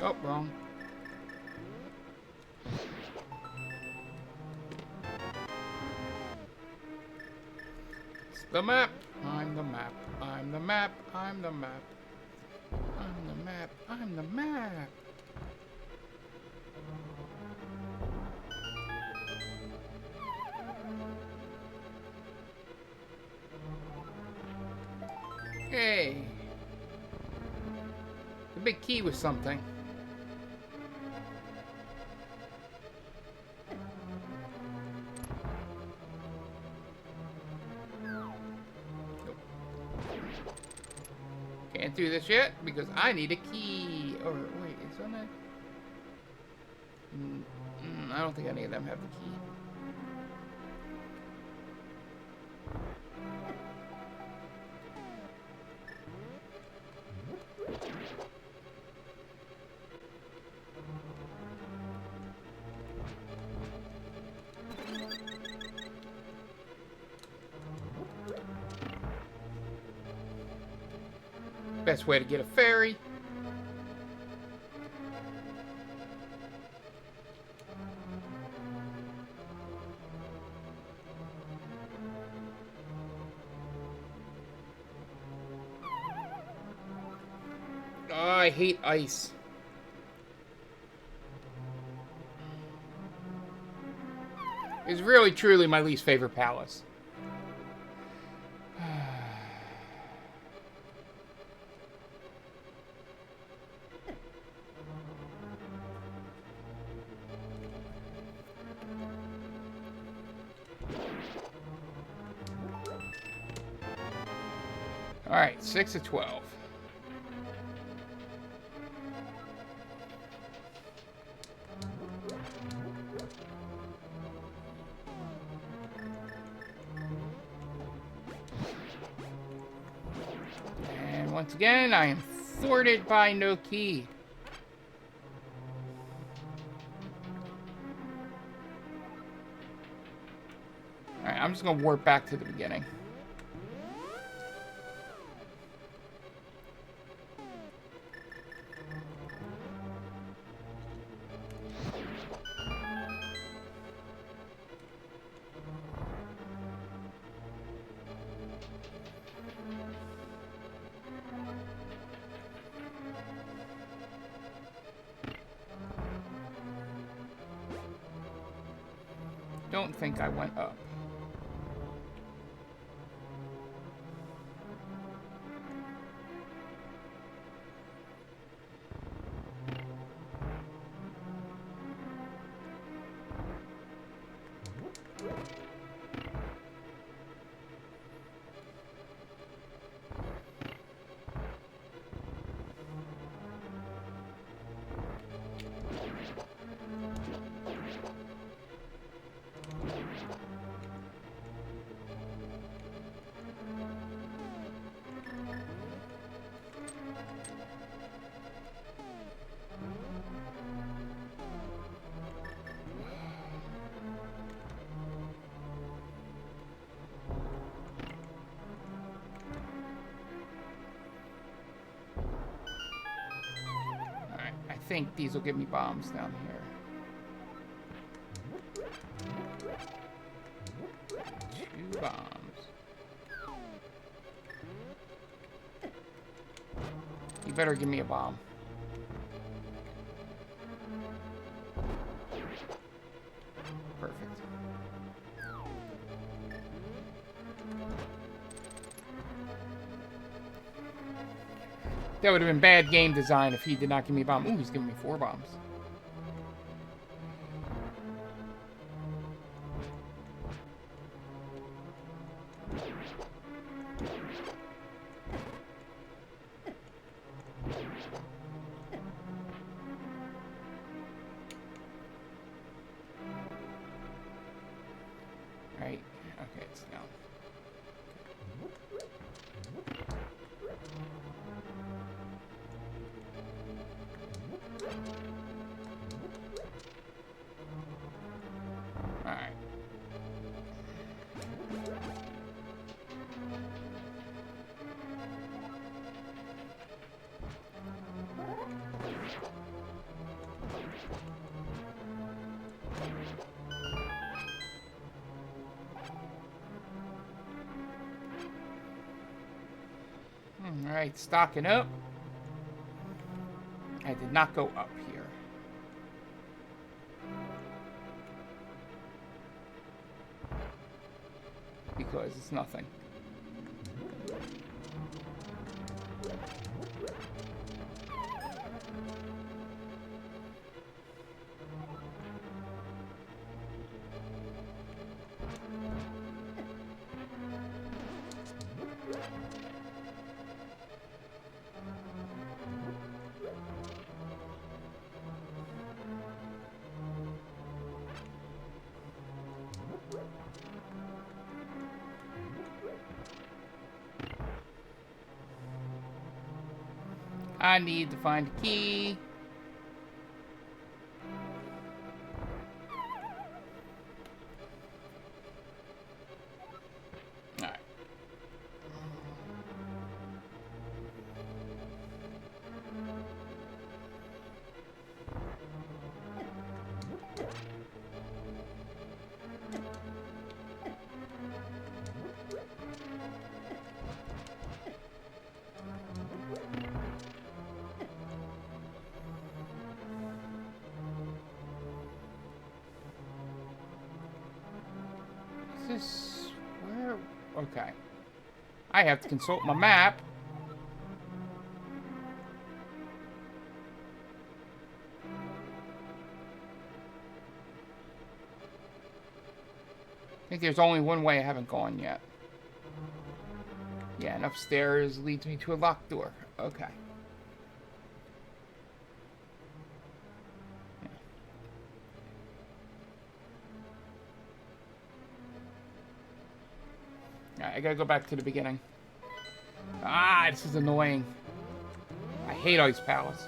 Oh, wrong. It's the map. I'm the map. I'm the map. I'm the map. I'm the map. I'm the map. Hey. The big key was something. Can't do this yet because I need a key. Or wait, is on that? I don't think any of them have the key. Best way to get a ferry. Oh, I hate ice. It's really, truly my least favorite palace. Alright, 6 of 12. And once again, I am thwarted by no key. Alright, I'm just going to warp back to the beginning. Don't think I went up. I think these will give me bombs down here. 2 bombs. You better give me a bomb. Perfect. That would have been bad game design if he did not give me a bomb. Ooh, he's giving me 4 bombs. Right. Okay, it's down. Alright. Alright, stocking up. I did not go up here. Because it's nothing. I need to find a key. Alright. Is this where? Okay. I have to consult my map. I think there's only one way I haven't gone yet. Yeah, and upstairs leads me to a locked door. Okay. Alright, I gotta go back to the beginning. Ah, this is annoying. I hate Ice Palace.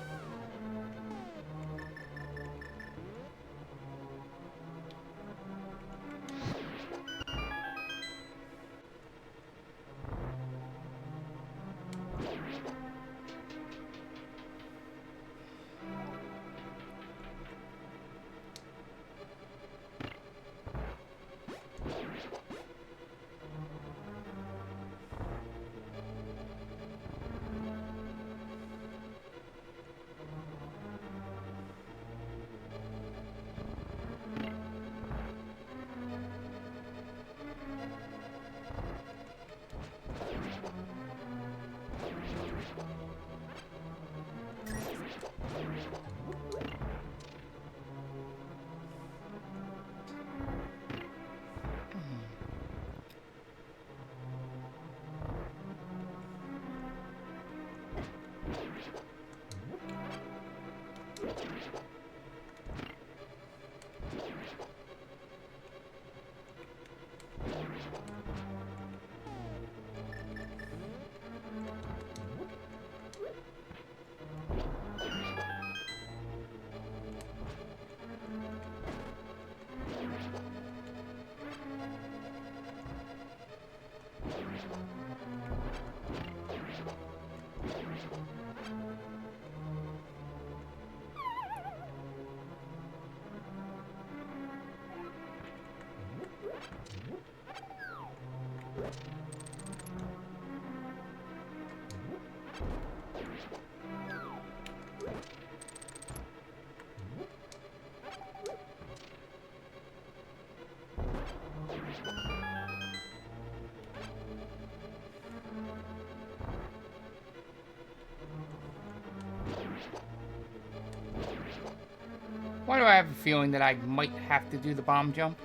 Why do I have a feeling that I might have to do the bomb jump?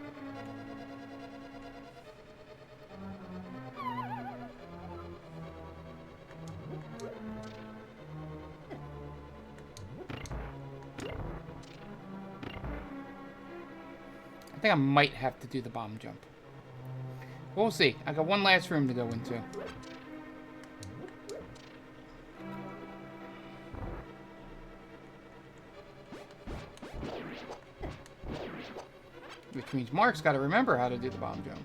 I think I might have to do the bomb jump. We'll see. I got one last room to go into. Which means Mark's got to remember how to do the bomb jump.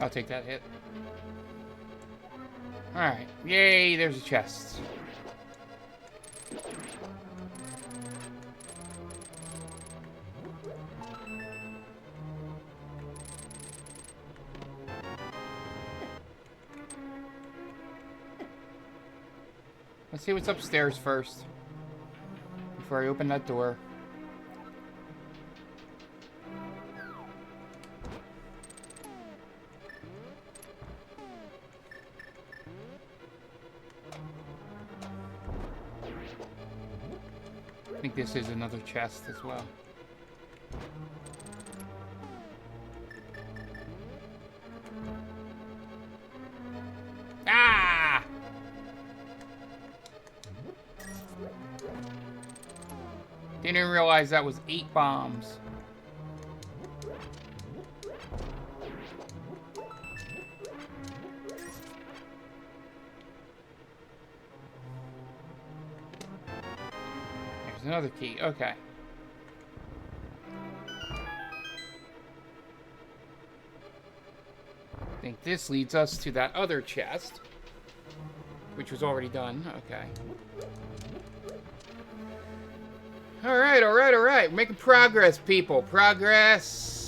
I'll take that hit. Alright. Yay, there's a chest. Let's see what's upstairs first. Before I open that door. I think this is another chest as well. Ah! Didn't realize that was 8 bombs. There's another key. Okay. I think this leads us to that other chest, which was already done. Okay. Alright, alright, alright. We're making progress, people. Progress.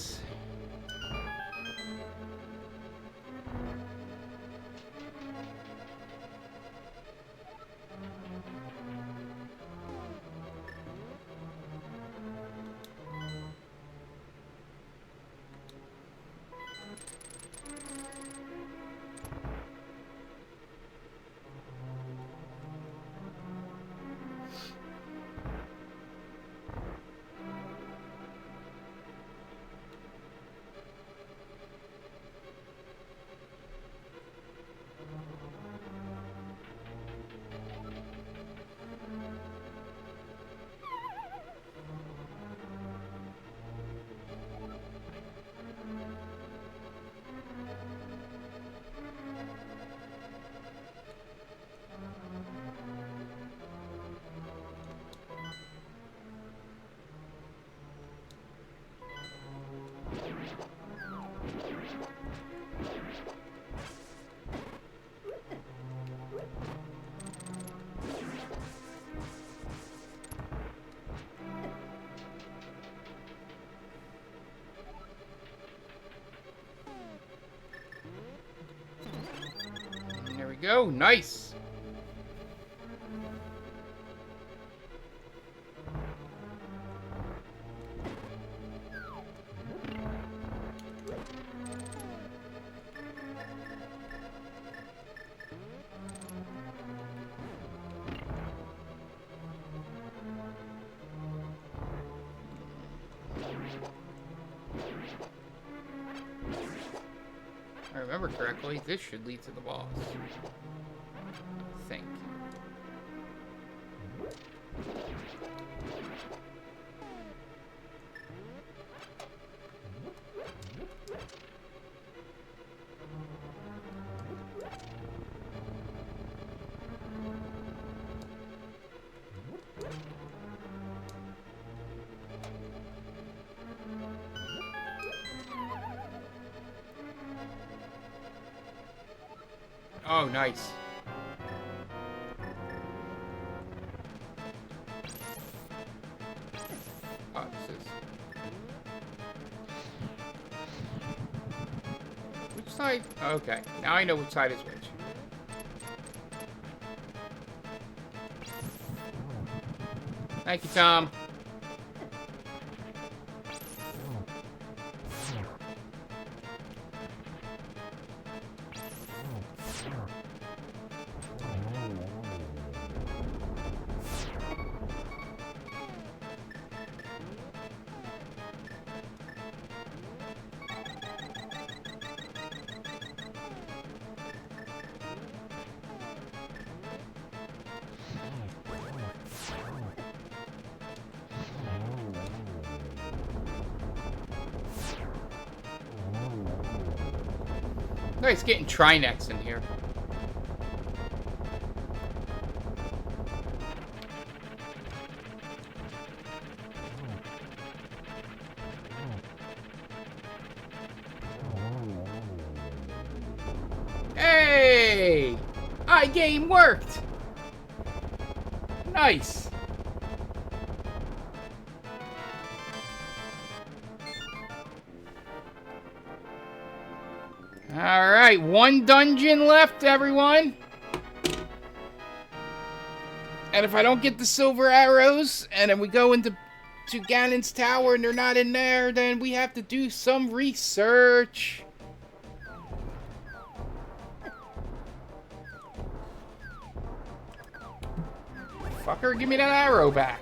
Go. Nice. If I remember correctly, this should lead to the boss. I think. Oh, nice. Oh, this is... Which side? Okay, now I know which side is which. Thank you, Tom. Nice getting Trinex in here. iGame worked! Nice! Alright, one dungeon left, everyone. And if I don't get the silver arrows, and then we go into Ganon's tower and they're not in there, then we have to do some research. Fucker, give me that arrow back.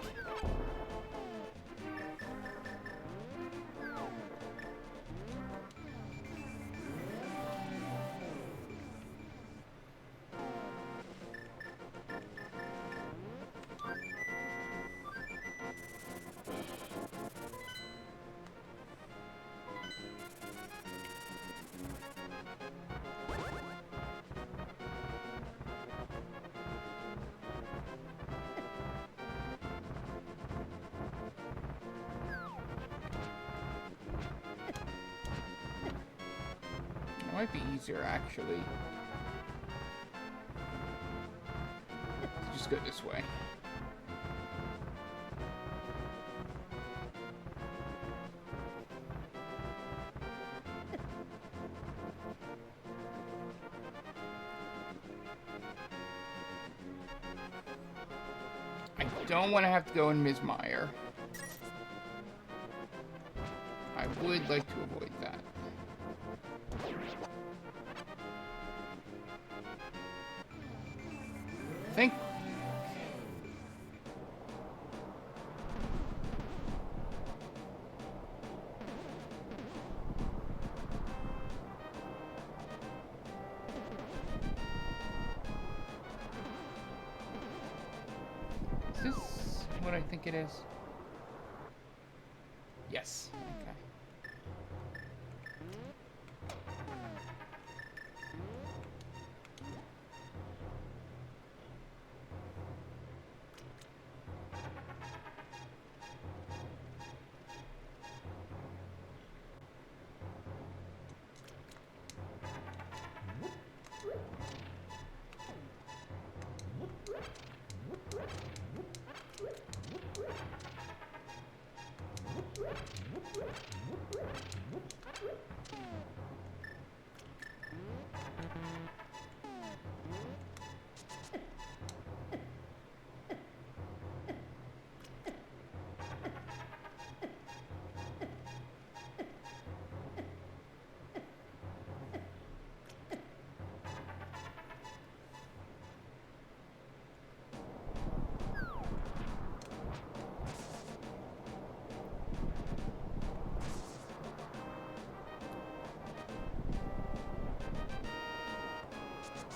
Might be easier, actually. Just go this way. I don't want to have to go in Ms. Meyer. I would like to avoid that. Think. Is this what I think it is? Yes. Okay.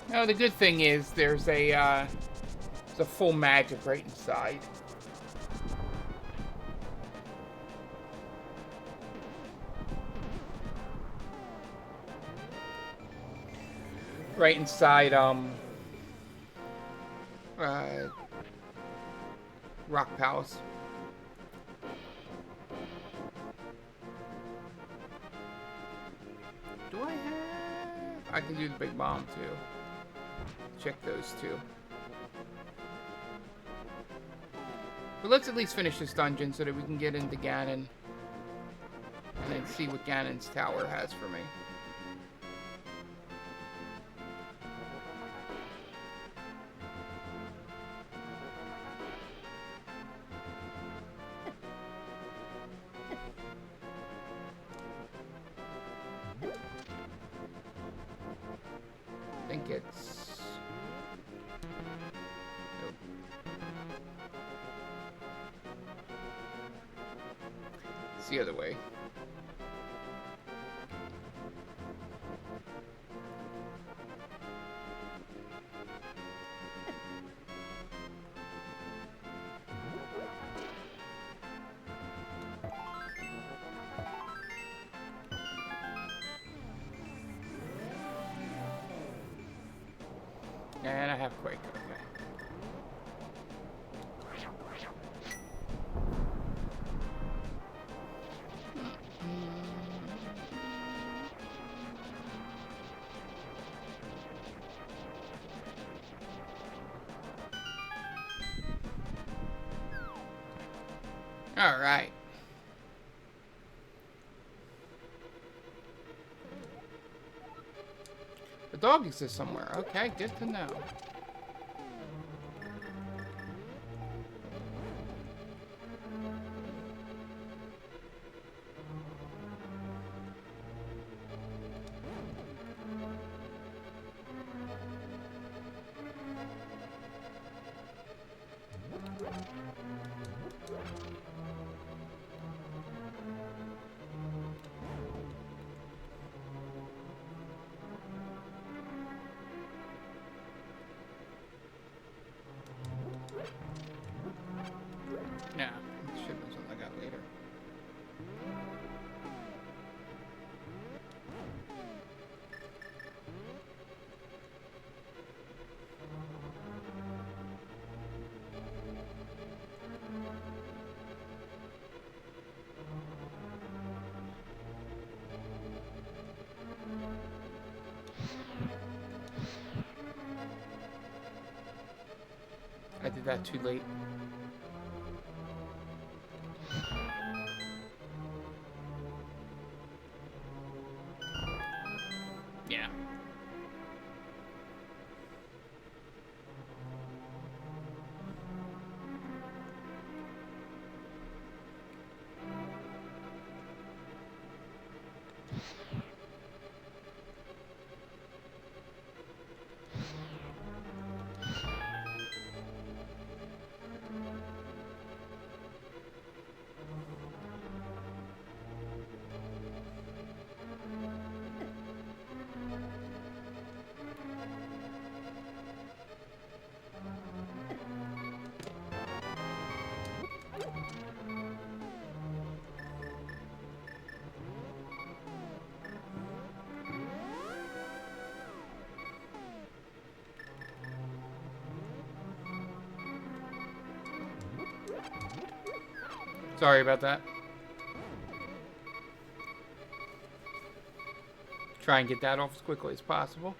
No, the good thing is there's a full magic right inside. Right inside, Rock Palace. Do I have... I can do the big bomb, too. Check those two. But let's at least finish this dungeon so that we can get into Ganon. And then see what Ganon's tower has for me. I think it's... Nope. It's the other way. And I have Quake, okay. All right. The dog exists somewhere. Okay, good to know. Yeah, should have been something I got later. I did that too late. Yeah. Sorry about that. Try and get that off as quickly as possible.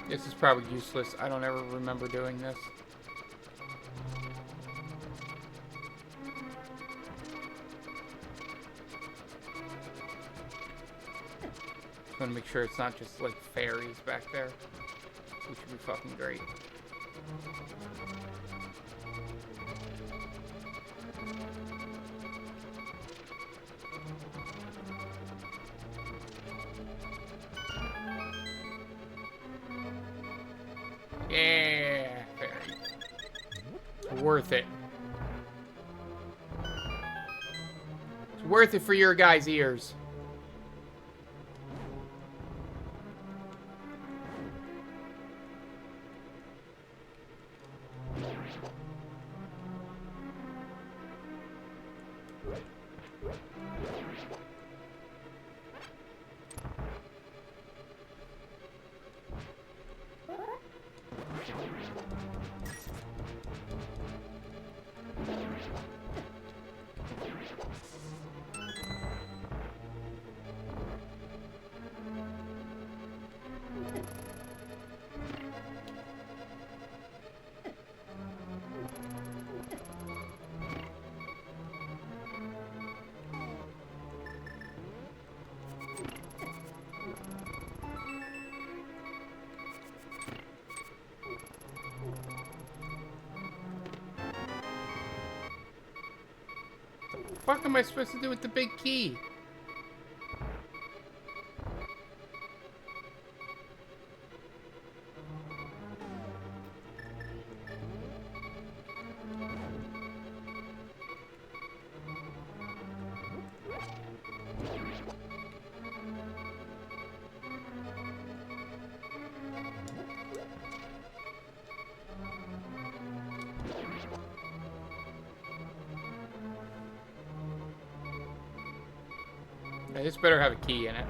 This is probably useless. I don't ever remember doing this. Just want to make sure it's not just like fairies back there, which would be fucking great. Yeah, fairy. Worth it. It's worth it for your guys' ears. What the fuck am I supposed to do with the big key? Yeah, this better have a key in it.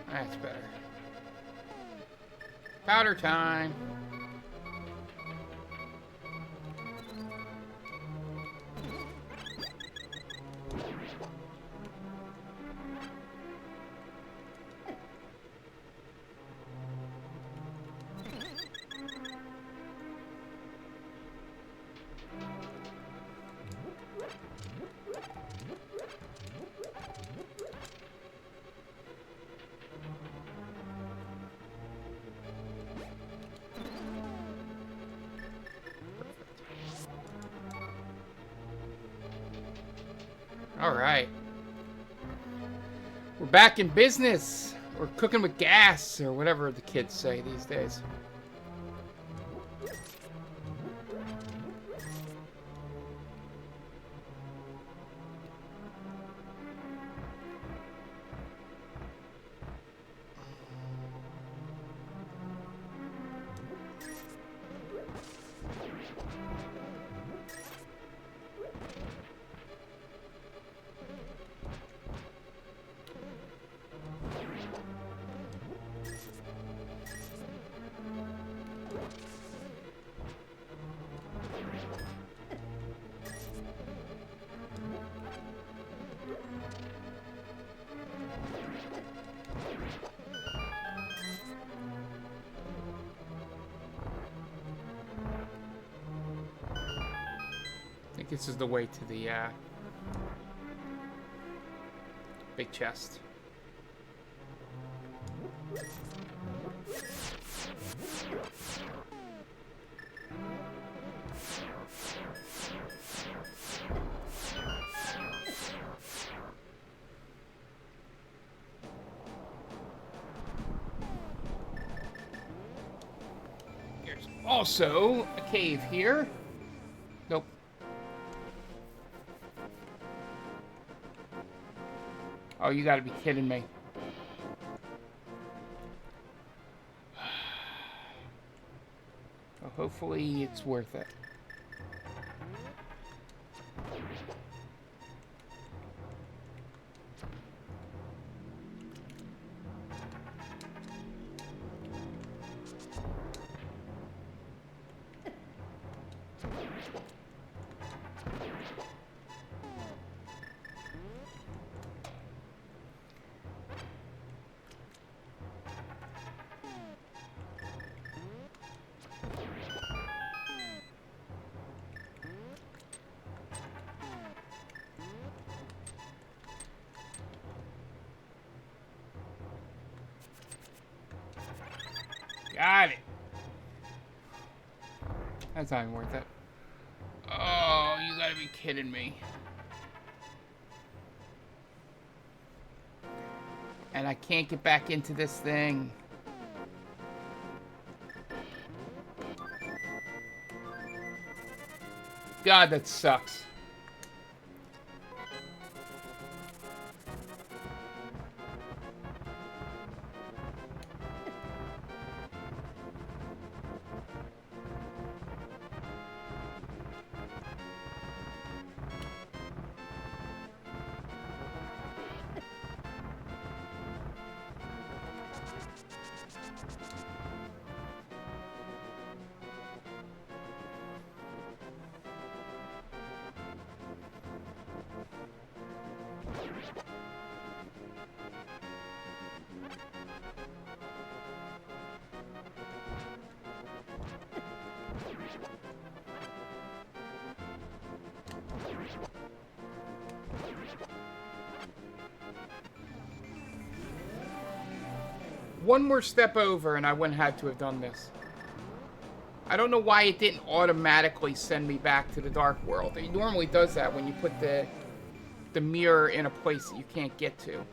That's better. Powder time. All right. We're back in business. We're cooking with gas, or whatever the kids say these days. I think this is the way to the big chest. There's also a cave here. Nope. Oh, you gotta be kidding me. Well, hopefully it's worth it. Got it. That's not even worth it. Oh, you gotta be kidding me. And I can't get back into this thing. God, that sucks. One more step over and I wouldn't have to have done this. I don't know why it didn't automatically send me back to the Dark World. It normally does that when you put the the mirror in a place that you can't get to.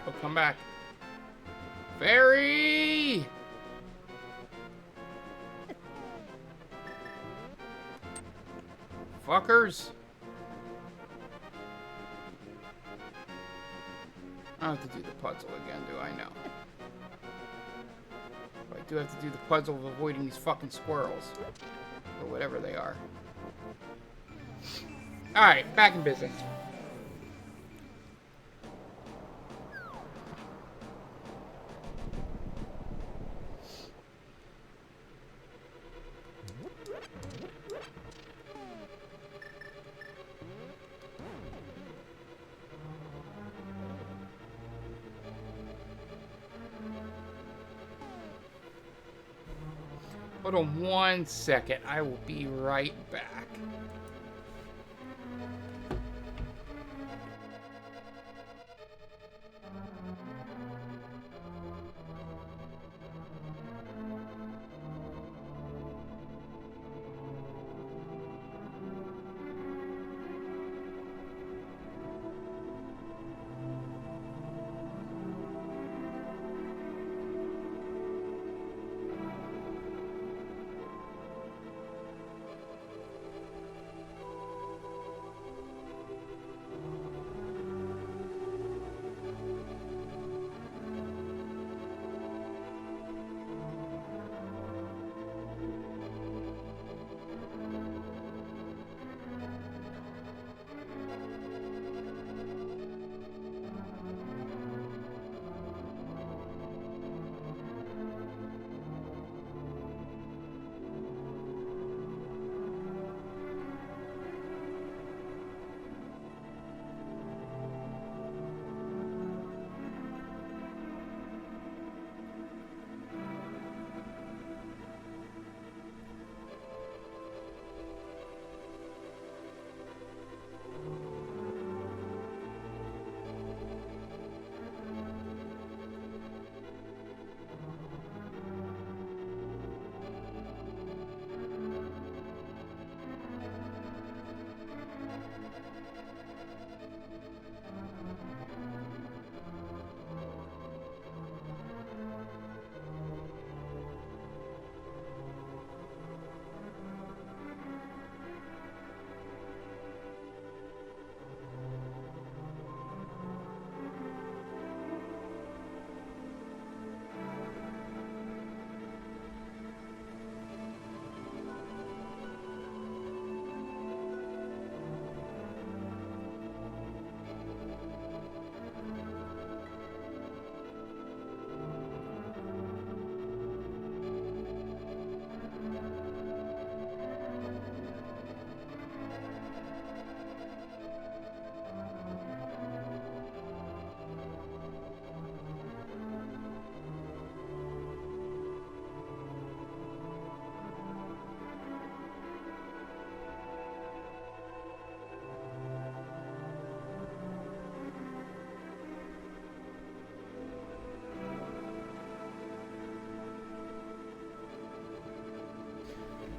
Oh, come back. Fairy! Fuckers. I don't have to do the puzzle again, do I? know? But I do have to do the puzzle of avoiding these fucking squirrels. Or whatever they are. Alright, back in business. Hold on 1 second. I will be right back.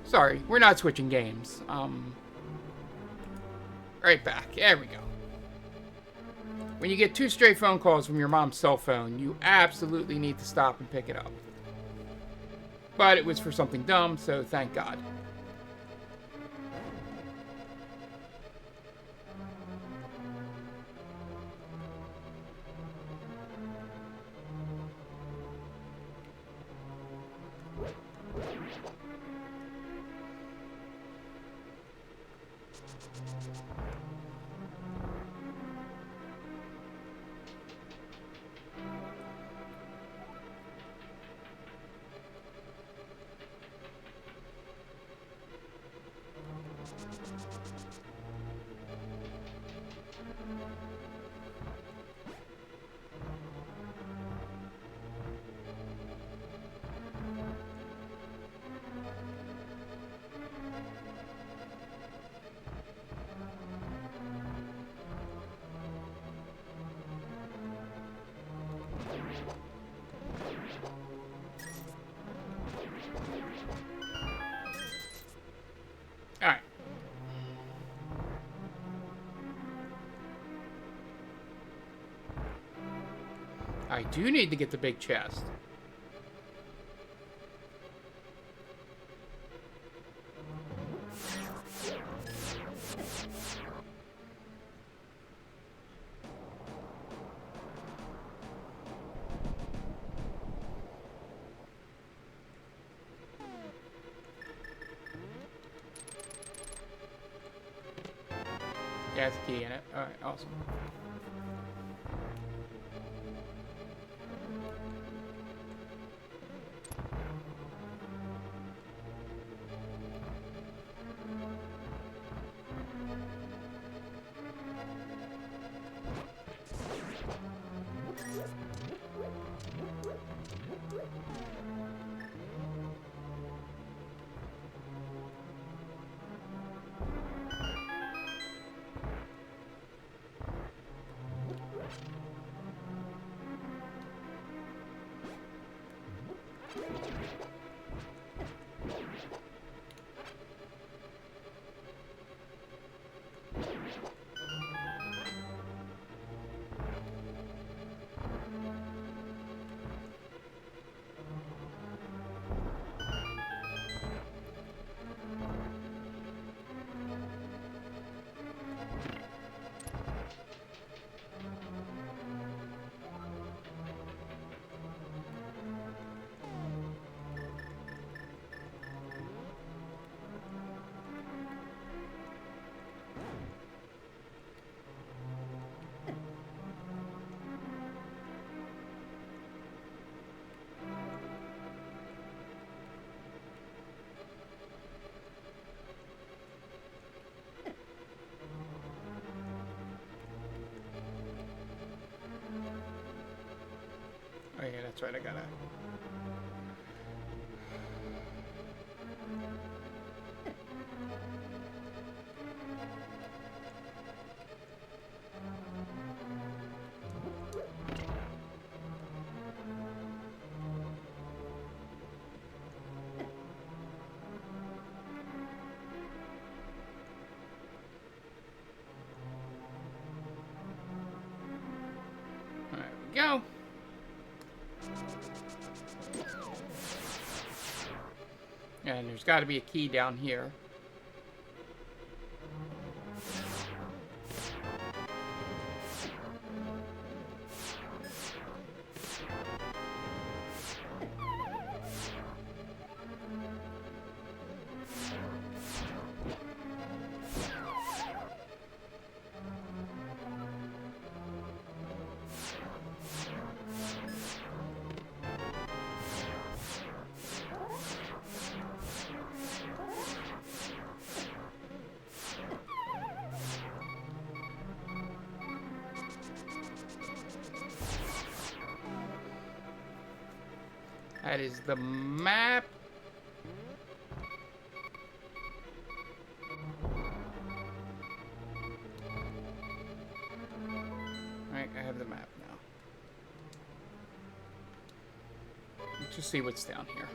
Sorry, we're not switching games. Right back. There we go. When you get 2 stray phone calls from your mom's cell phone, you absolutely need to stop and pick it up. But it was for something dumb, so thank God. I do need to get the big chest. Yeah, there's a key in it. Alright, awesome. Oh yeah, that's right, I gotta... There we go. And there's got to be a key down here. That is the map. Alright, I have the map now. Let's just see what's down here.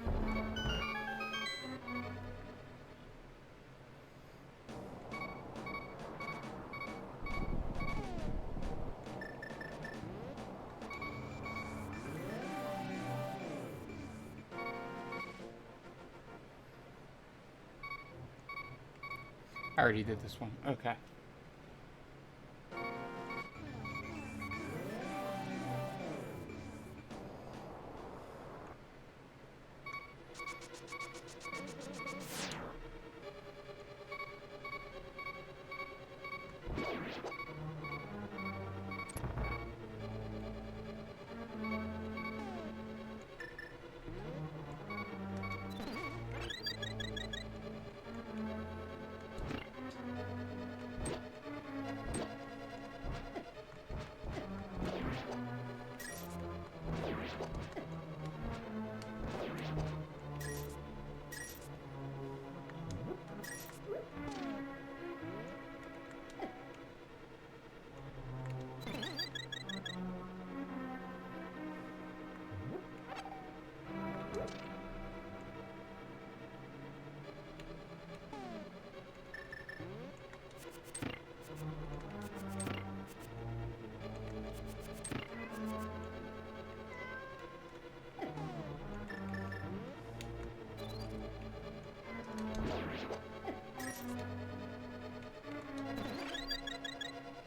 I already did this one. Okay.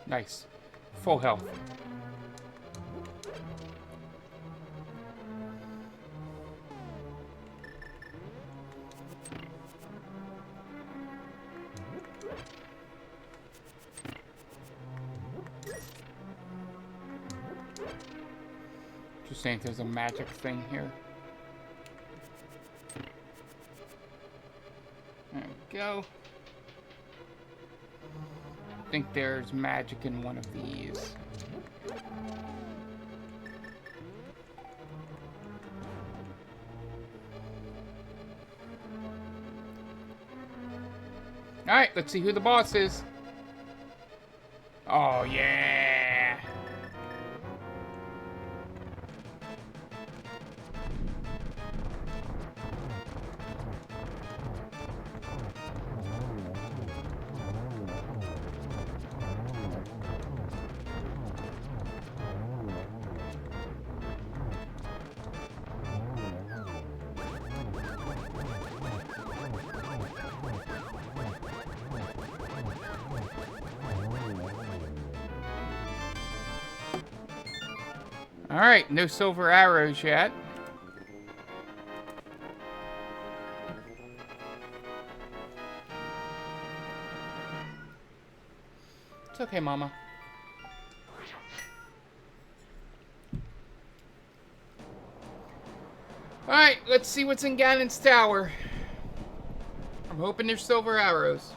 Nice. Full health. Just saying there's a magic thing here. There we go. I think there's magic in one of these. Alright, let's see who the boss is. Oh, yeah! Alright, no silver arrows yet. It's okay, Mama. Alright, let's see what's in Ganon's tower. I'm hoping there's silver arrows.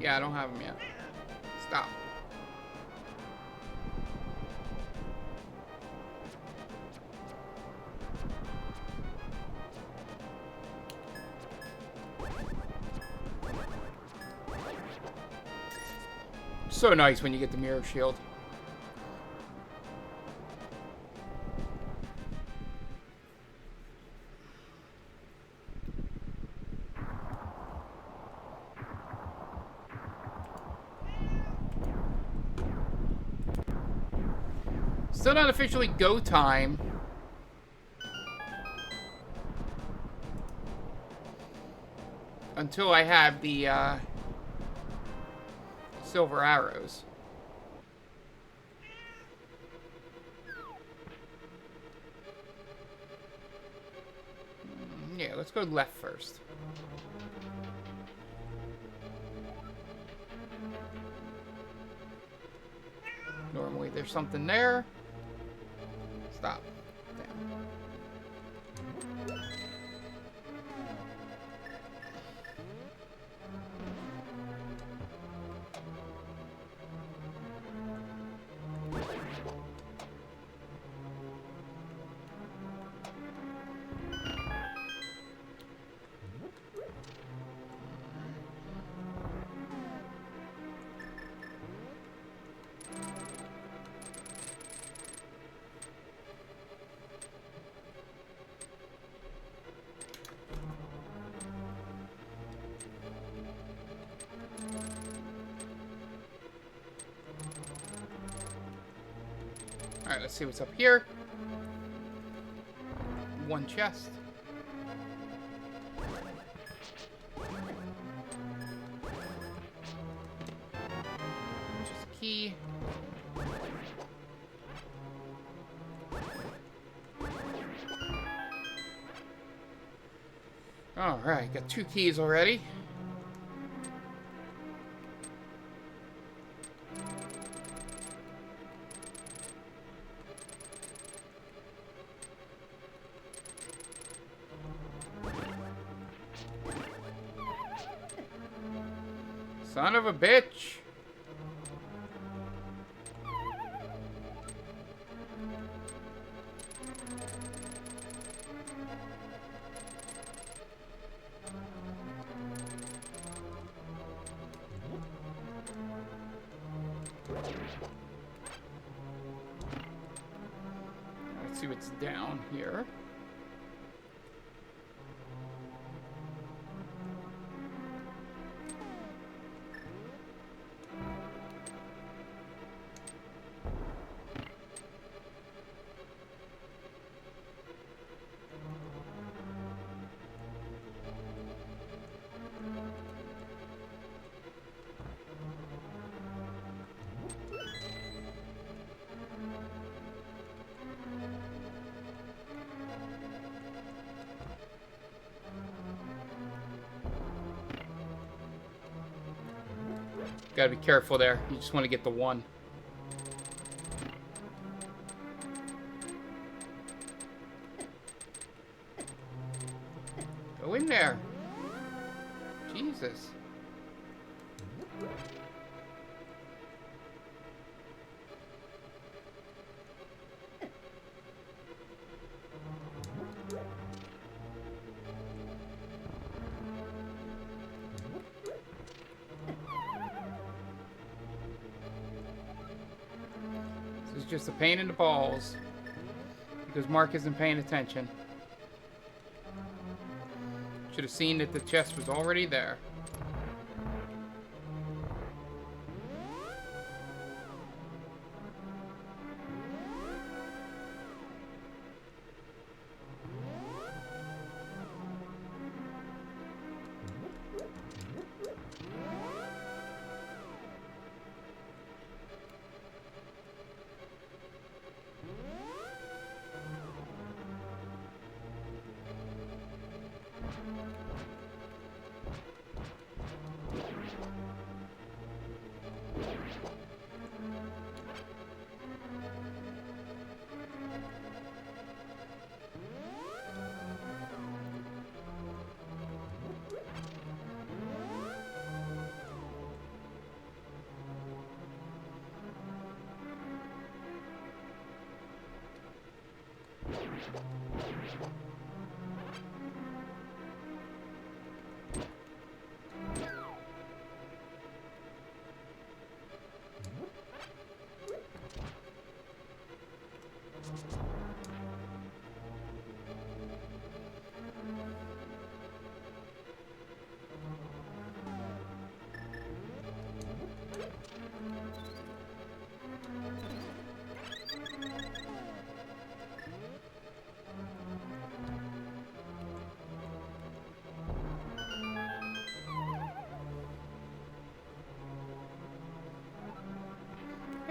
Yeah, I don't have them yet. Stop. So nice when you get the mirror shield. Still not officially go time. Until I have the silver arrows. Yeah, let's go left first. Normally there's something there. Stop. Damn. Alright, let's see what's up here. One chest. Just a key. Alright, got 2 keys already. Son of a bitch. Let's see what's down here. Gotta be careful there. You just want to get the one. Go in there. Jesus. This is just a pain in the balls because Mark isn't paying attention. Should have seen that the chest was already there.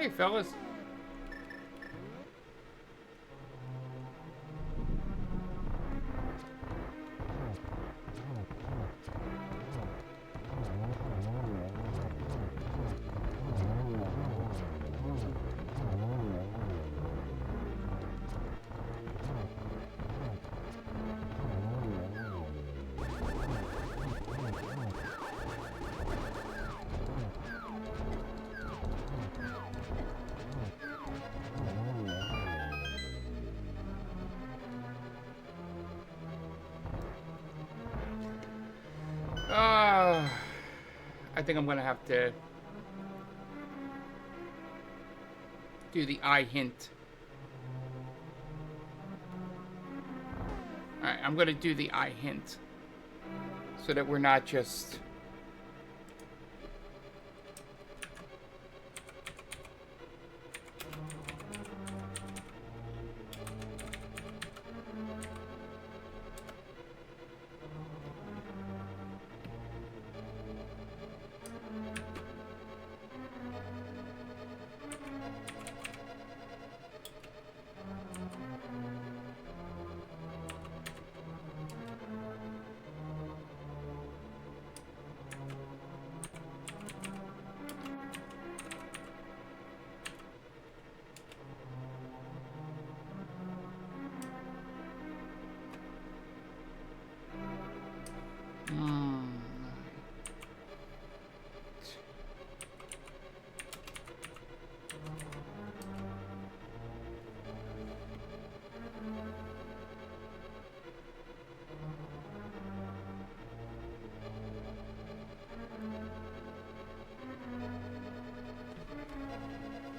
Hey, fellas. I think I'm gonna have to do the eye hint. Alright, I'm gonna do the eye hint so that we're not just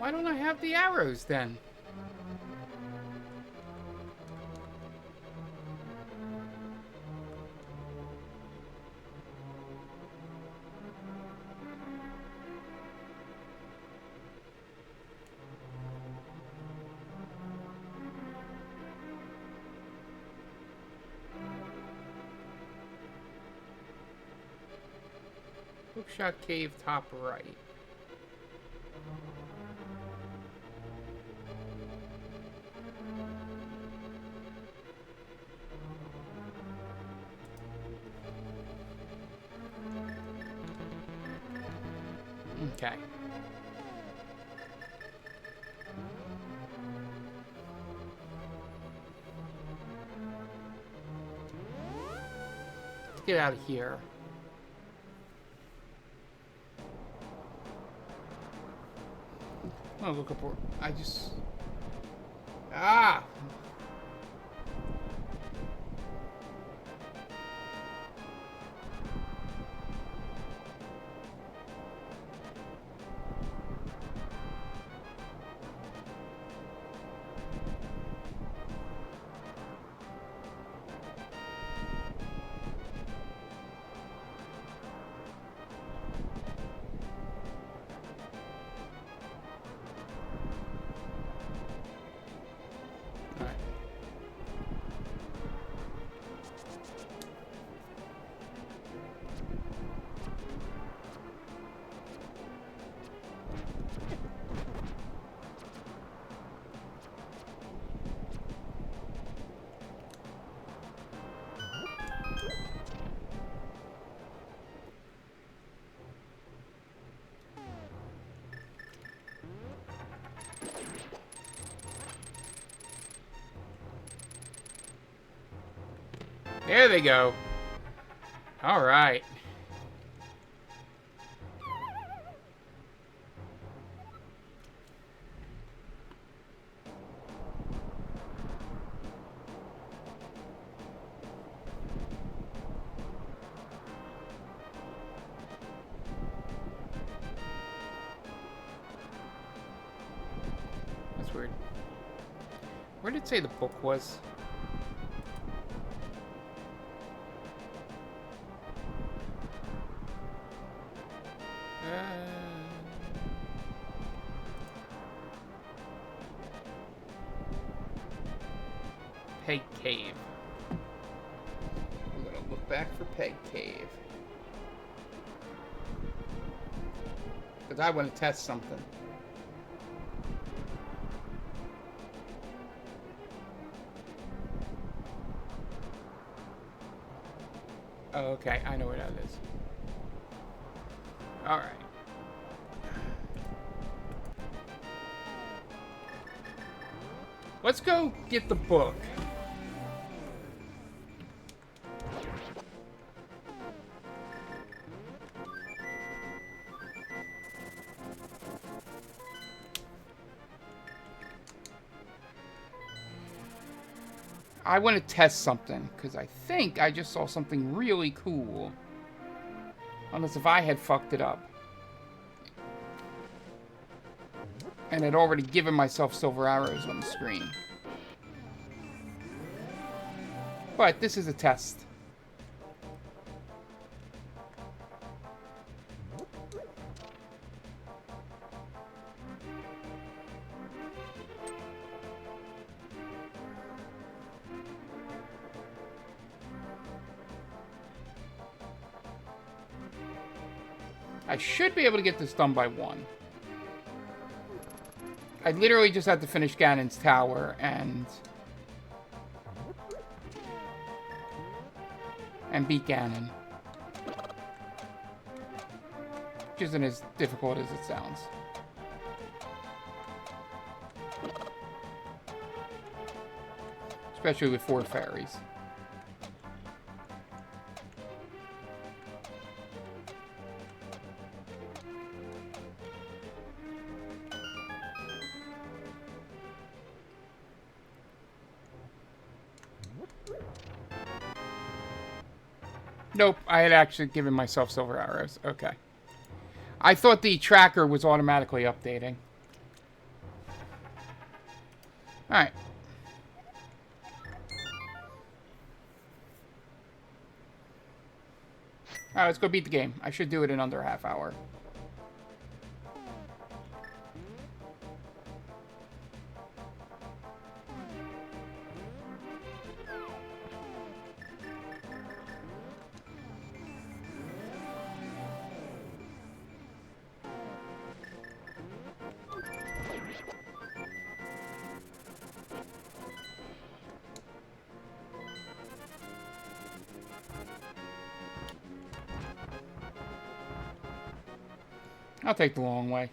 why don't I have the arrows then? Hookshot Cave, top right. Okay. Let's get out of here. I'm gonna look up where I just... Ah! There they go. All right. That's weird. Where did it say the book was? Peg Cave. I'm gonna look back for Peg Cave. Because I want to test something. Oh, okay, I know where that is. Alright. Let's go get the book. I want to test something, because I think I just saw something really cool. Unless if I had fucked it up. And had already given myself silver arrows on the screen. But this is a test. I should be able to get this done by 1. I literally just had to finish Ganon's tower and beat Ganon. Which isn't as difficult as it sounds. Especially with 4 fairies. Nope, I had actually given myself silver arrows. Okay. I thought the tracker was automatically updating. Alright. Alright, let's go beat the game. I should do it in under a half hour. I'll take the long way.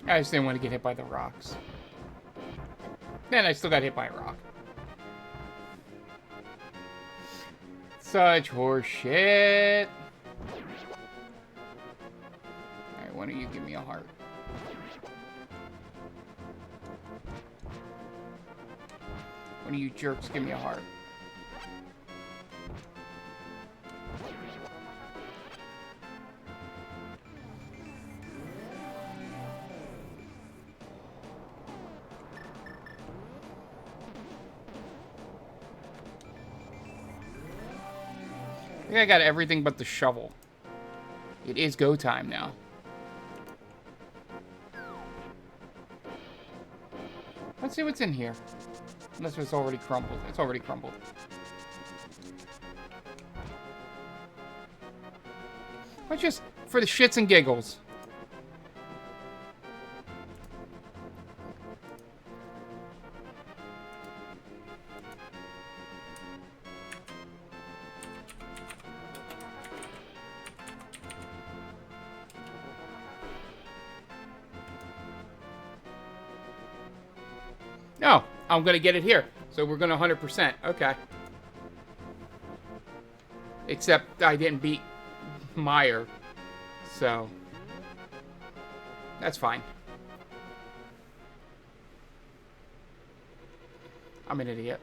I just didn't want to get hit by the rocks. Then I still got hit by a rock. Such horse shit. Alright, why don't you give me a heart? One of you jerks give me a heart. I think I got everything but the shovel. It is go time now. Let's see what's in here. Unless it's already crumbled. It's already crumbled. But just for the shits and giggles. No, I'm going to get it here. So we're going to 100%. Okay. Except I didn't beat Meyer. So that's fine. I'm an idiot.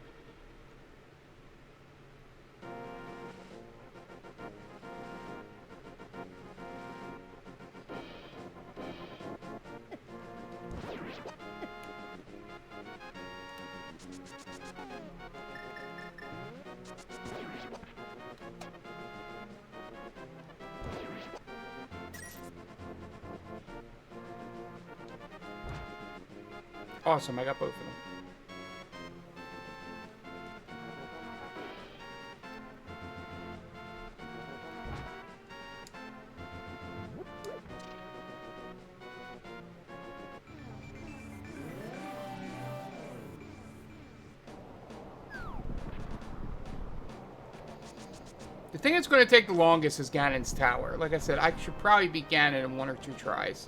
Awesome, I got both of them. The thing that's going to take the longest is Ganon's Tower. Like I said, I should probably beat Ganon in 1 or 2 tries.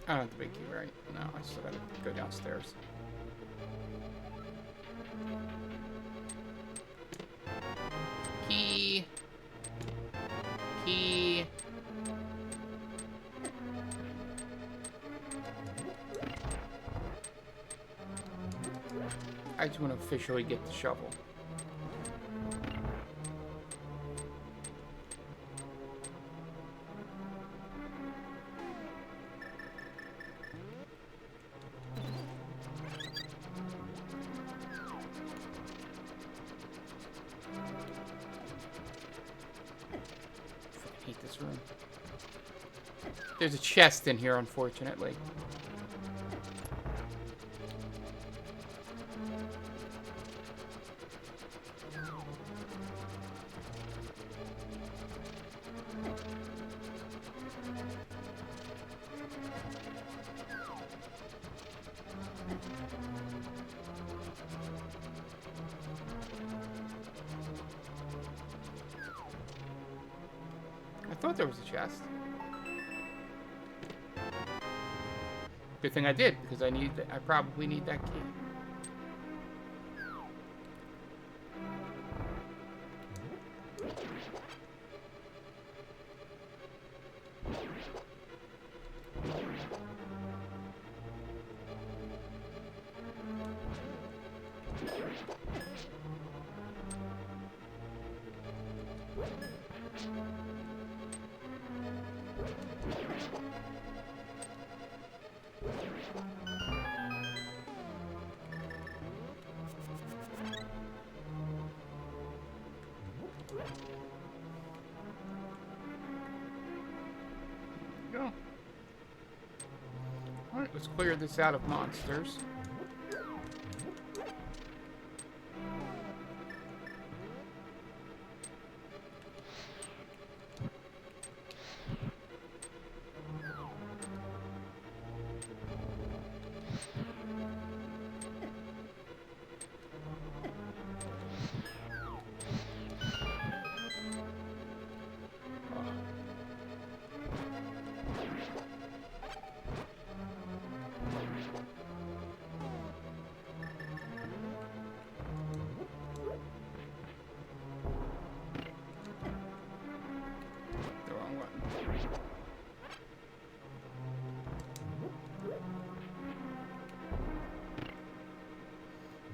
I don't have the big key, right? No, I still gotta go downstairs. Key. Key. I just want to officially get the shovel. Hate this room. There's a chest in here, unfortunately. I thought there was a chest. Good thing I did, because I probably need that key. Go. Alright, let's clear this out of monsters.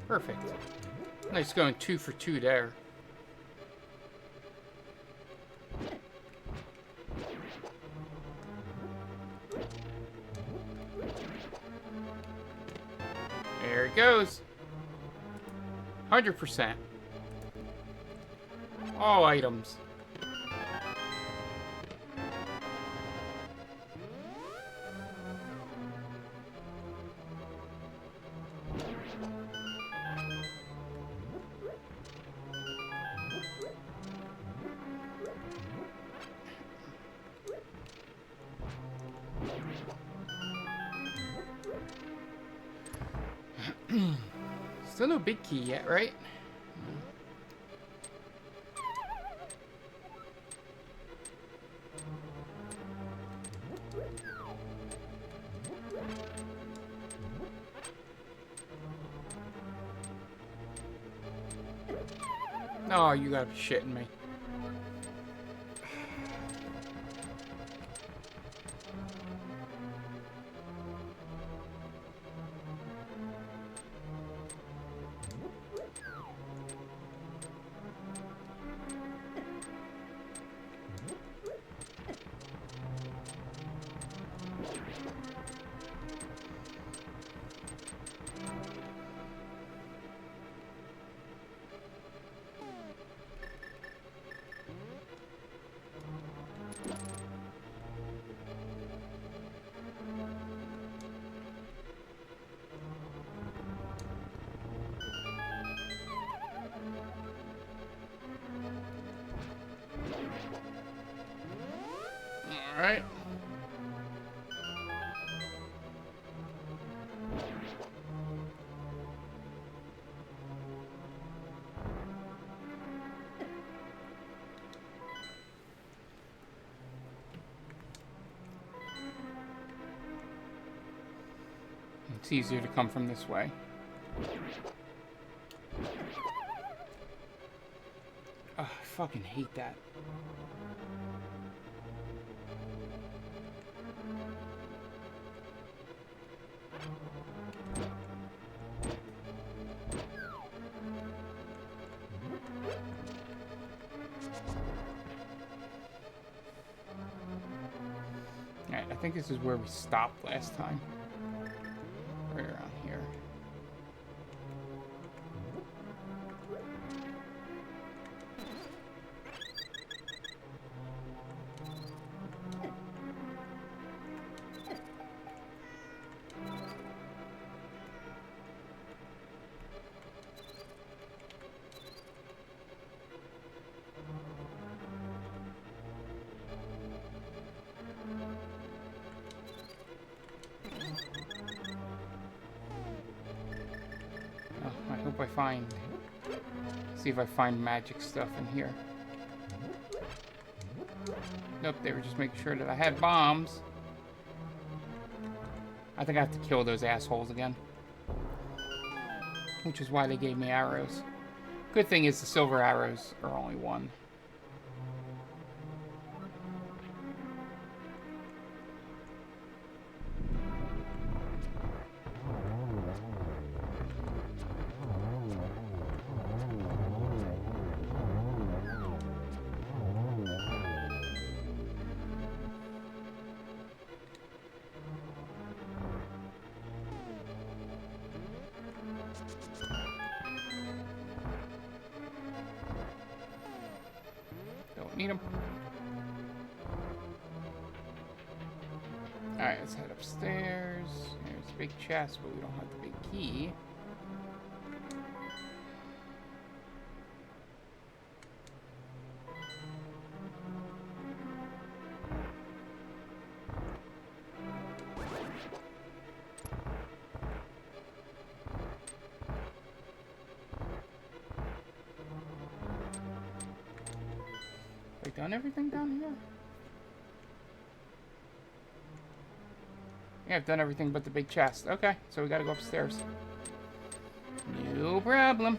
Perfect. Nice going 2 for 2 there. There it goes. 100%. All items. Still no big key yet, right? Oh, you gotta be shitting me. All right. It's easier to come from this way. Oh, I fucking hate that. Alright, I think this is where we stopped last time. Right around here. I find, see if I find magic stuff in here. Nope, they were just making sure that I had bombs. I think I have to kill those assholes again. Which is why they gave me arrows. Good thing is the silver arrows are only 1. need them. Alright, let's head upstairs. There's a big chest, but we don't have the big key. Have I done everything down here? Yeah, I've done everything but the big chest. Okay, so we gotta go upstairs. No problem.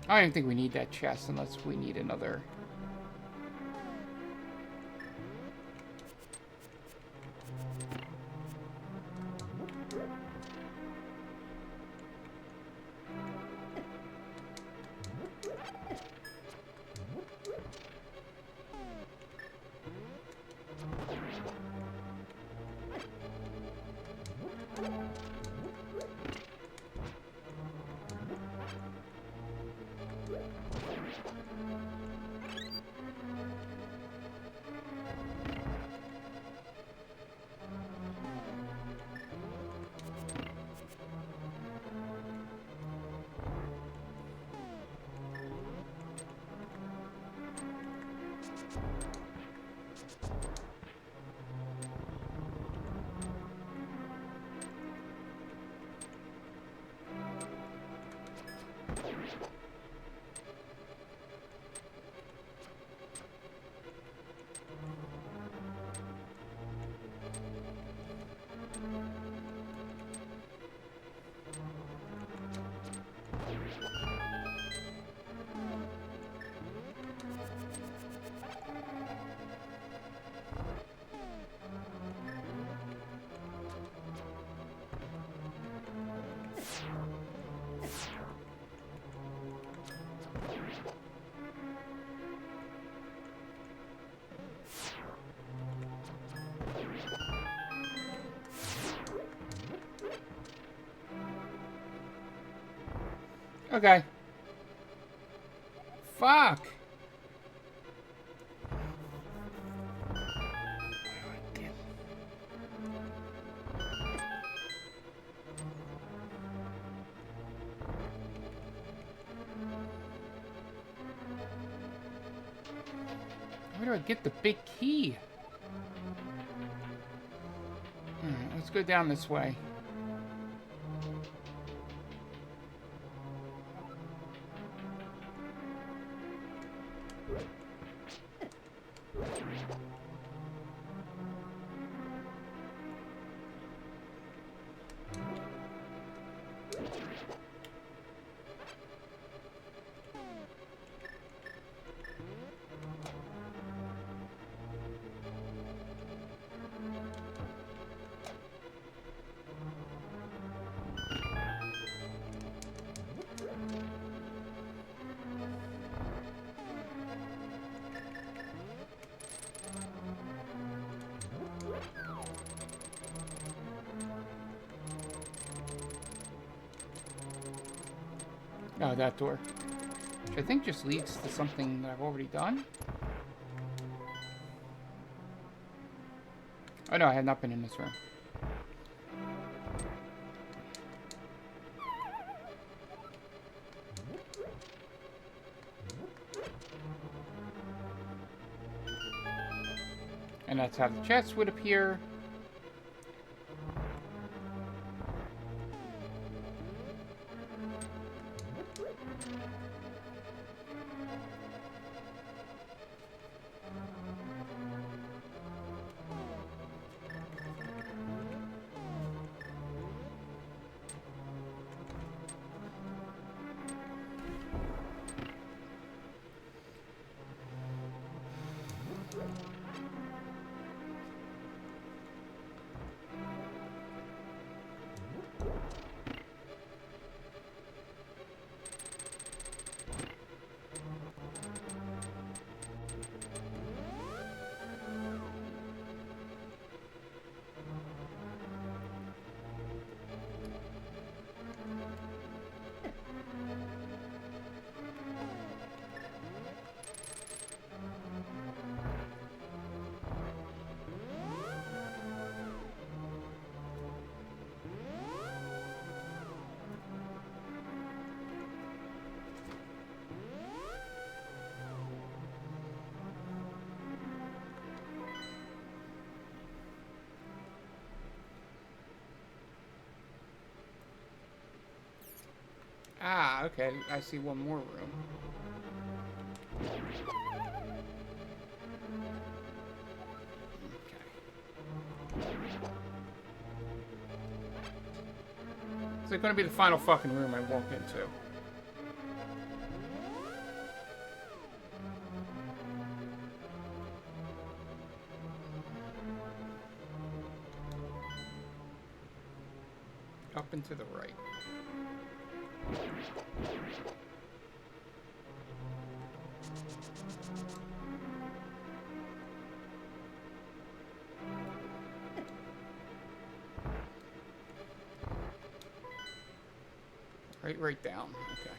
I don't even think we need that chest unless we need another. Okay. Fuck. Where do I get the big key? Alright, let's go down this way. Oh, that door. Which I think just leads to something that I've already done. Oh no, I have not been in this room. And that's how the chest would appear. Ah, okay. I see one more room. Okay. Is it going to be the final fucking room I walk into? Up and to the right. Right down. Okay.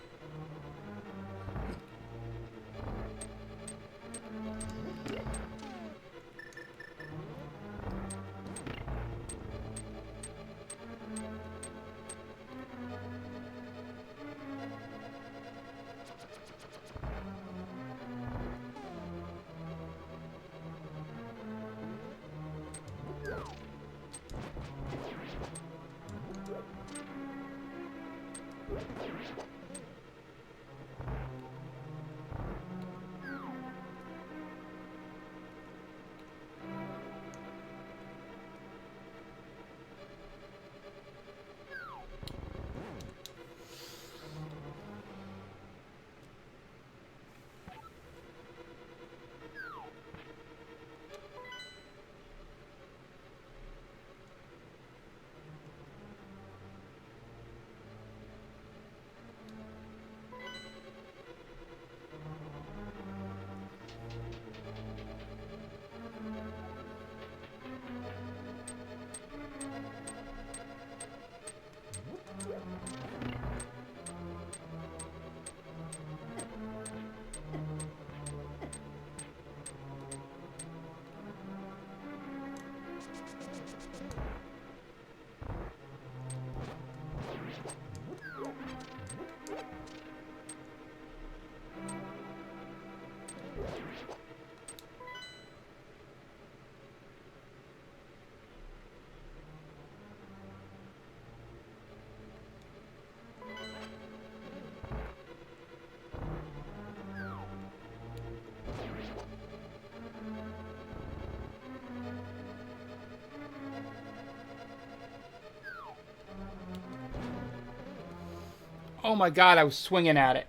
Oh my god, I was swinging at it.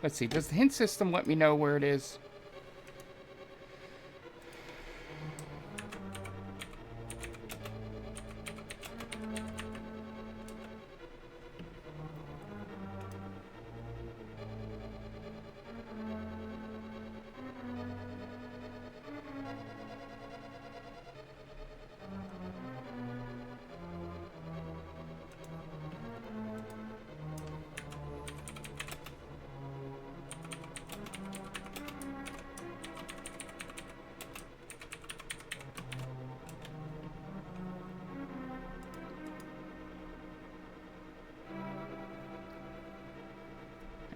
Let's see, does the hint system let me know where it is?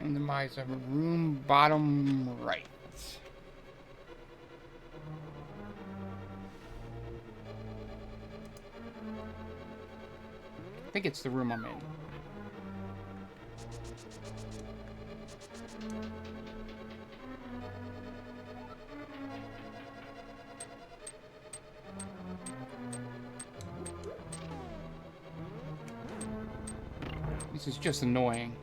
Randomizer room bottom right. I think it's the room I'm in. This is just annoying.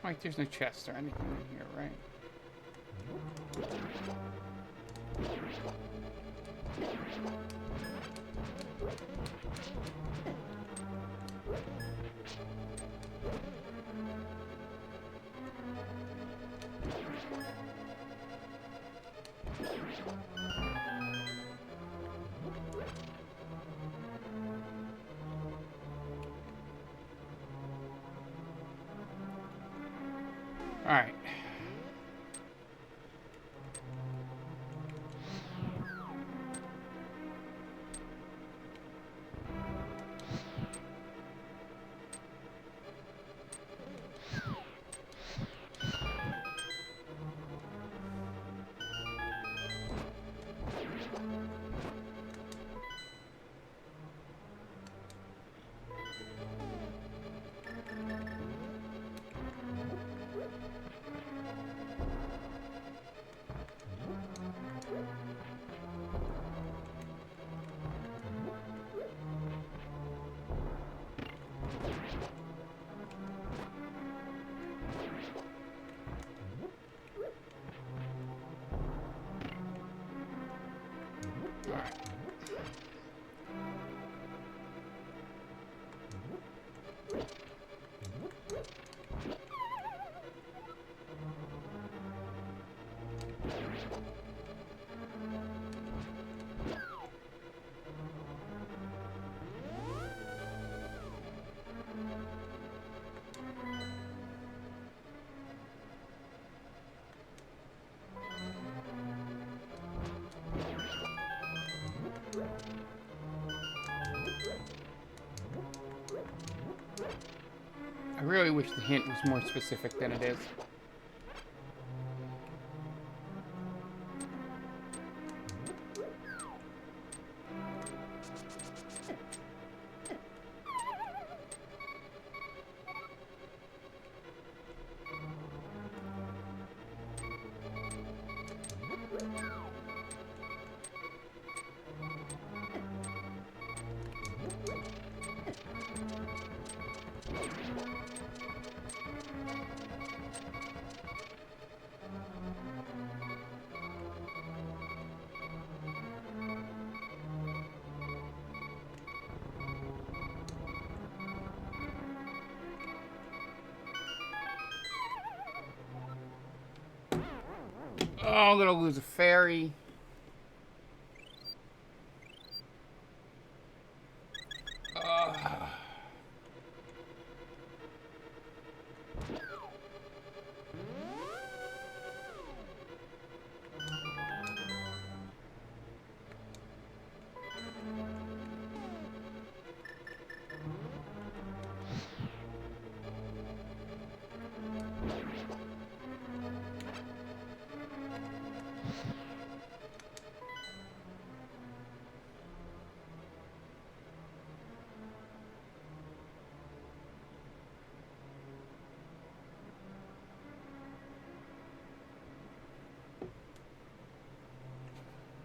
Like, there's no chest or anything in here, right? Alright. I really wish the hint was more specific than it is. Oh, I'm gonna lose a fairy.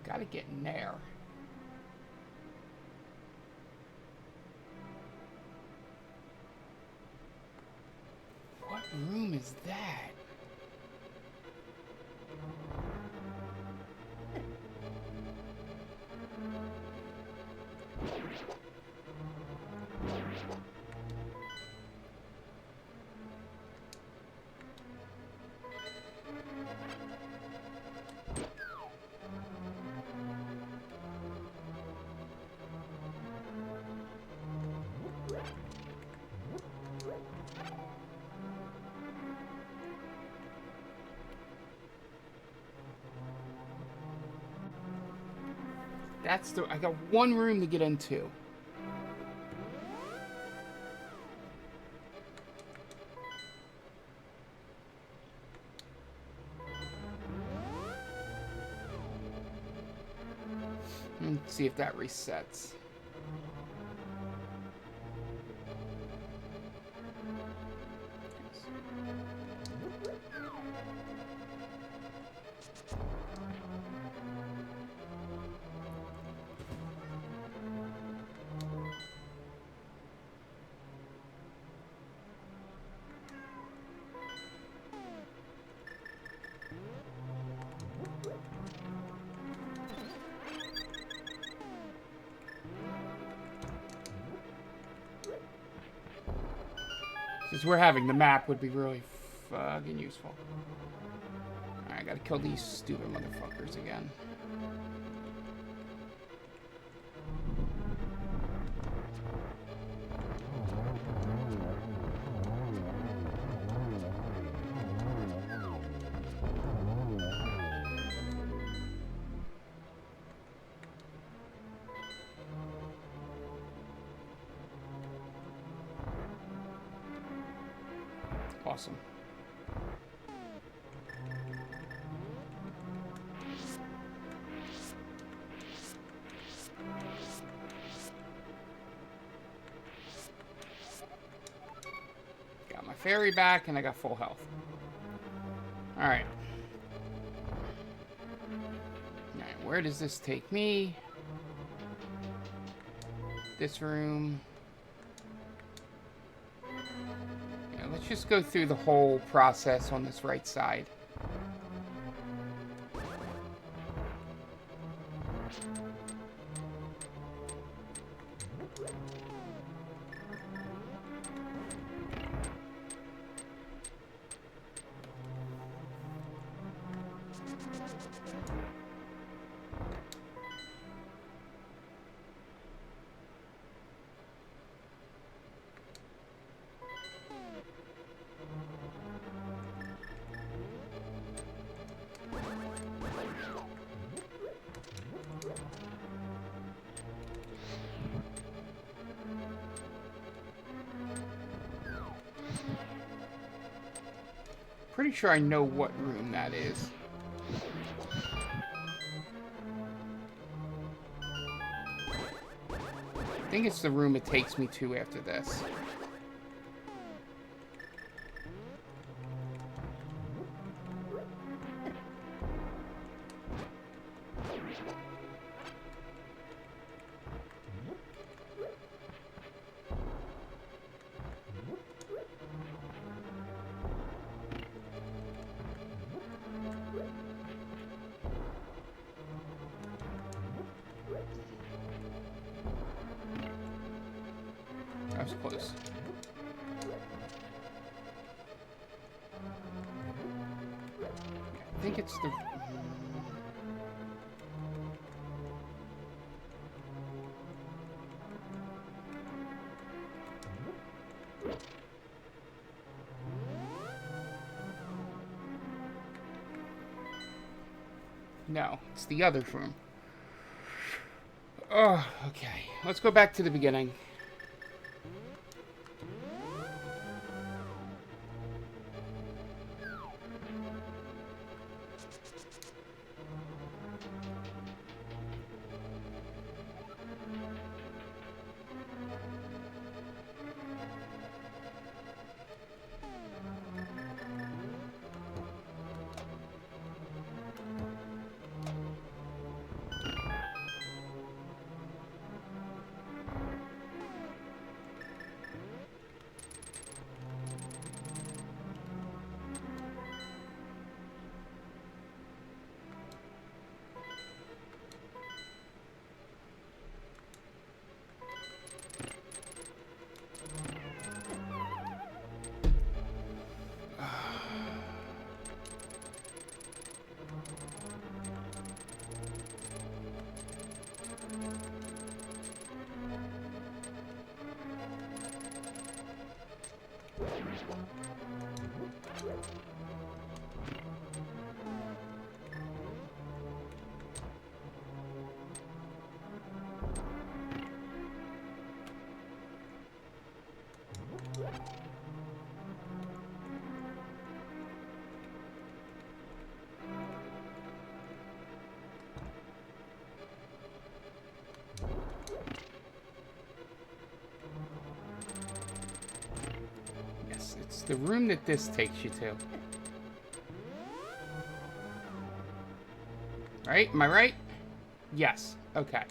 Gotta get in there. What room is that? That's the... I got one room to get into. Let's see if that resets. Since we're having the map would be really fucking useful. Alright, I gotta kill these stupid motherfuckers again. Awesome. Got my fairy back and I got full health. Alright. Alright, where does this take me? This room. Let's just go through the whole process on this right side. Pretty sure I know what room that is. I think it's the room it takes me to after this. That was close. I think it's the... No, it's the other room. Oh, okay. Let's go back to the beginning. It's the room that this takes you to. Right? Am I right? Yes. Okay.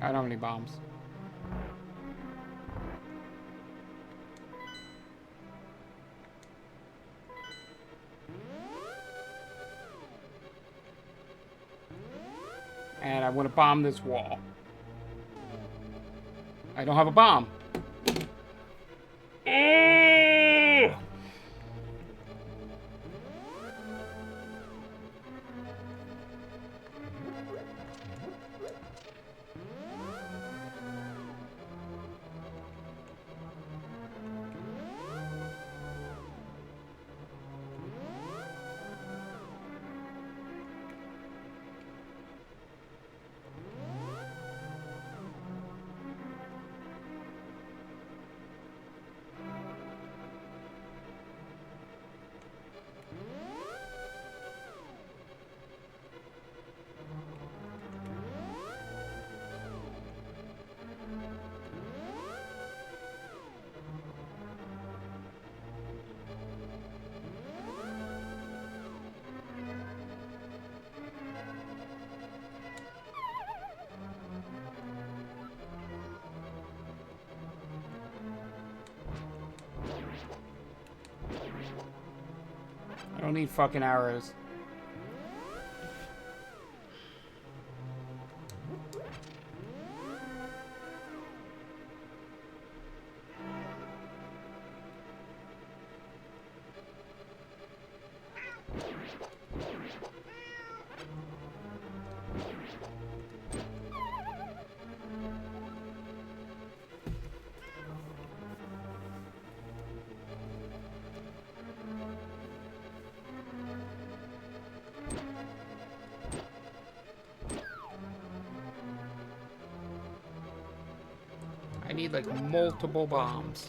I don't have any bombs. And I want to bomb this wall. I don't have a bomb. Oh! I don't need fucking arrows. I need like multiple bombs.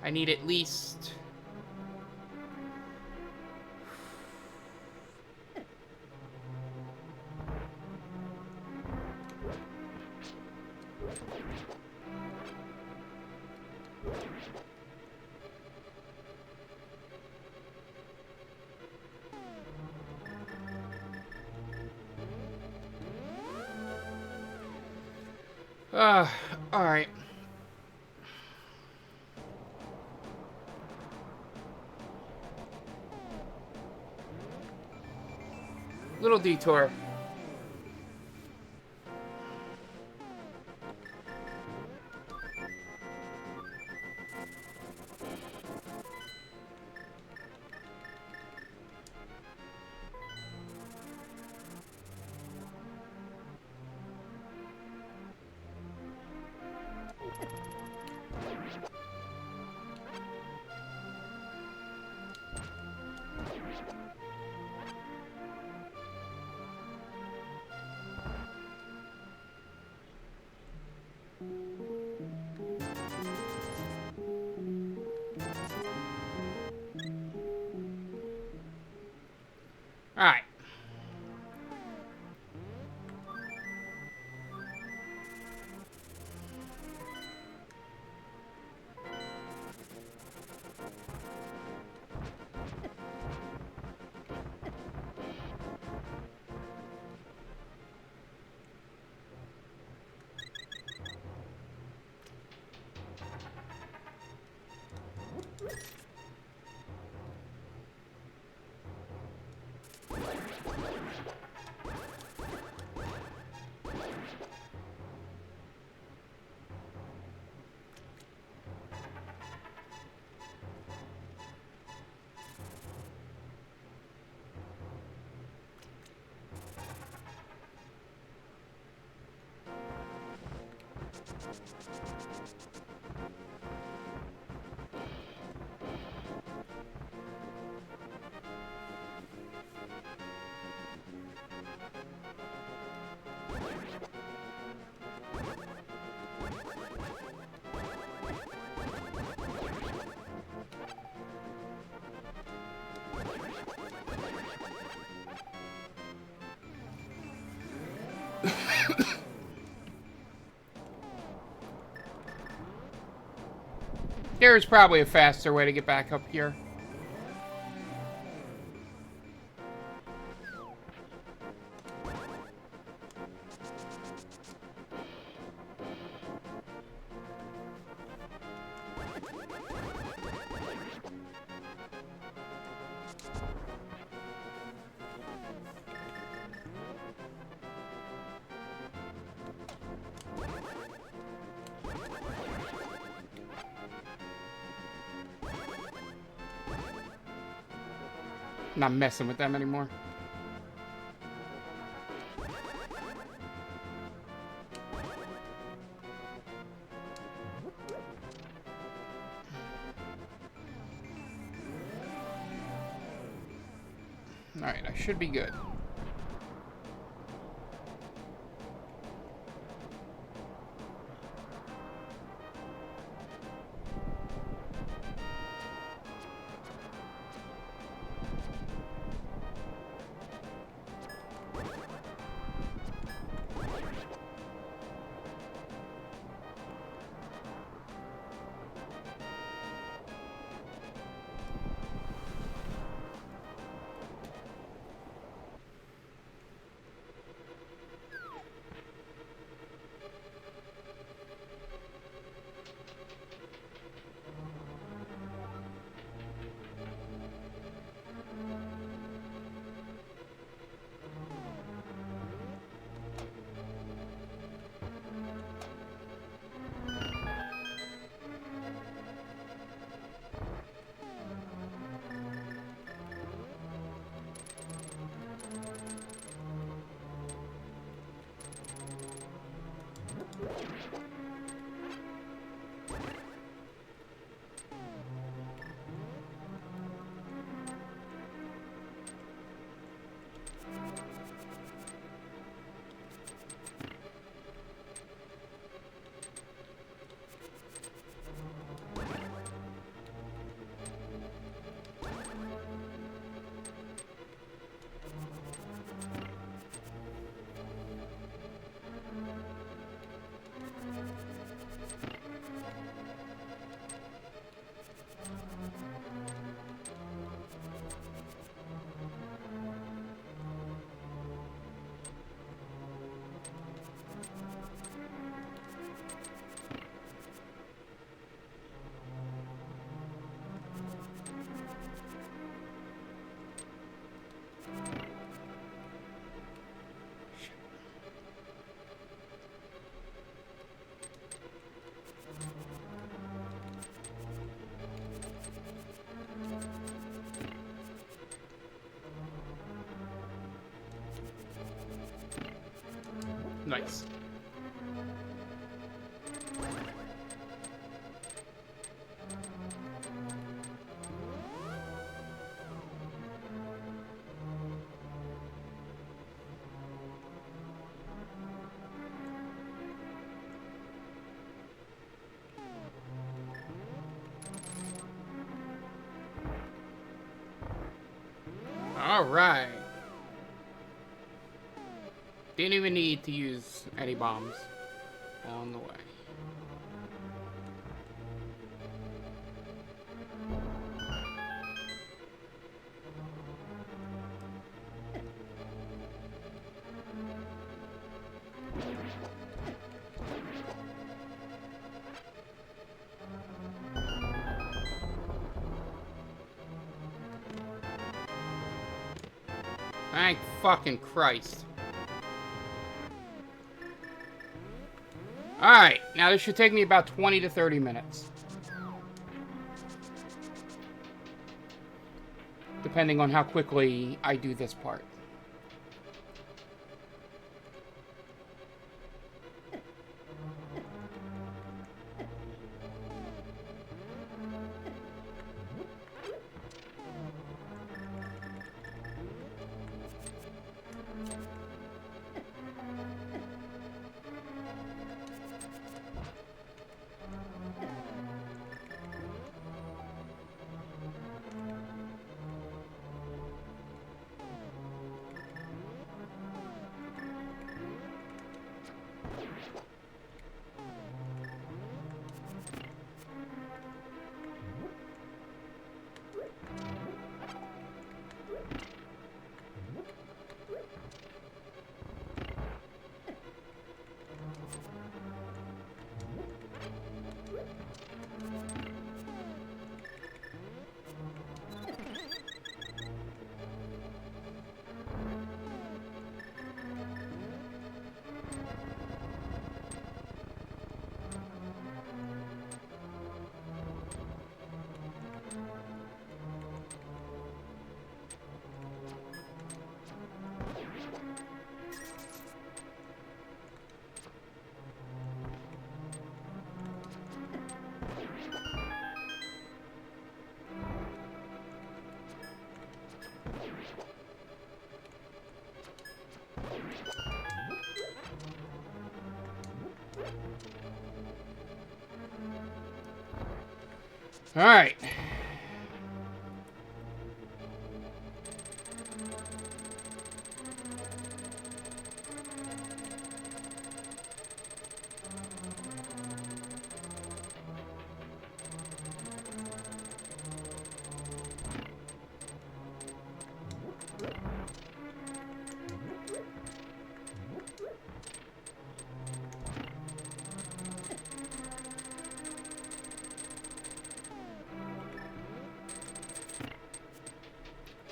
I need at least... Alright. Little detour. Alright. There's probably a faster way to get back up here. Not messing with them anymore. Alright, I should be good. Nice. All right. Didn't even need to use any bombs on the way. Thank fucking Christ. Alright, now this should take me about 20 to 30 minutes. Depending on how quickly I do this part. All right.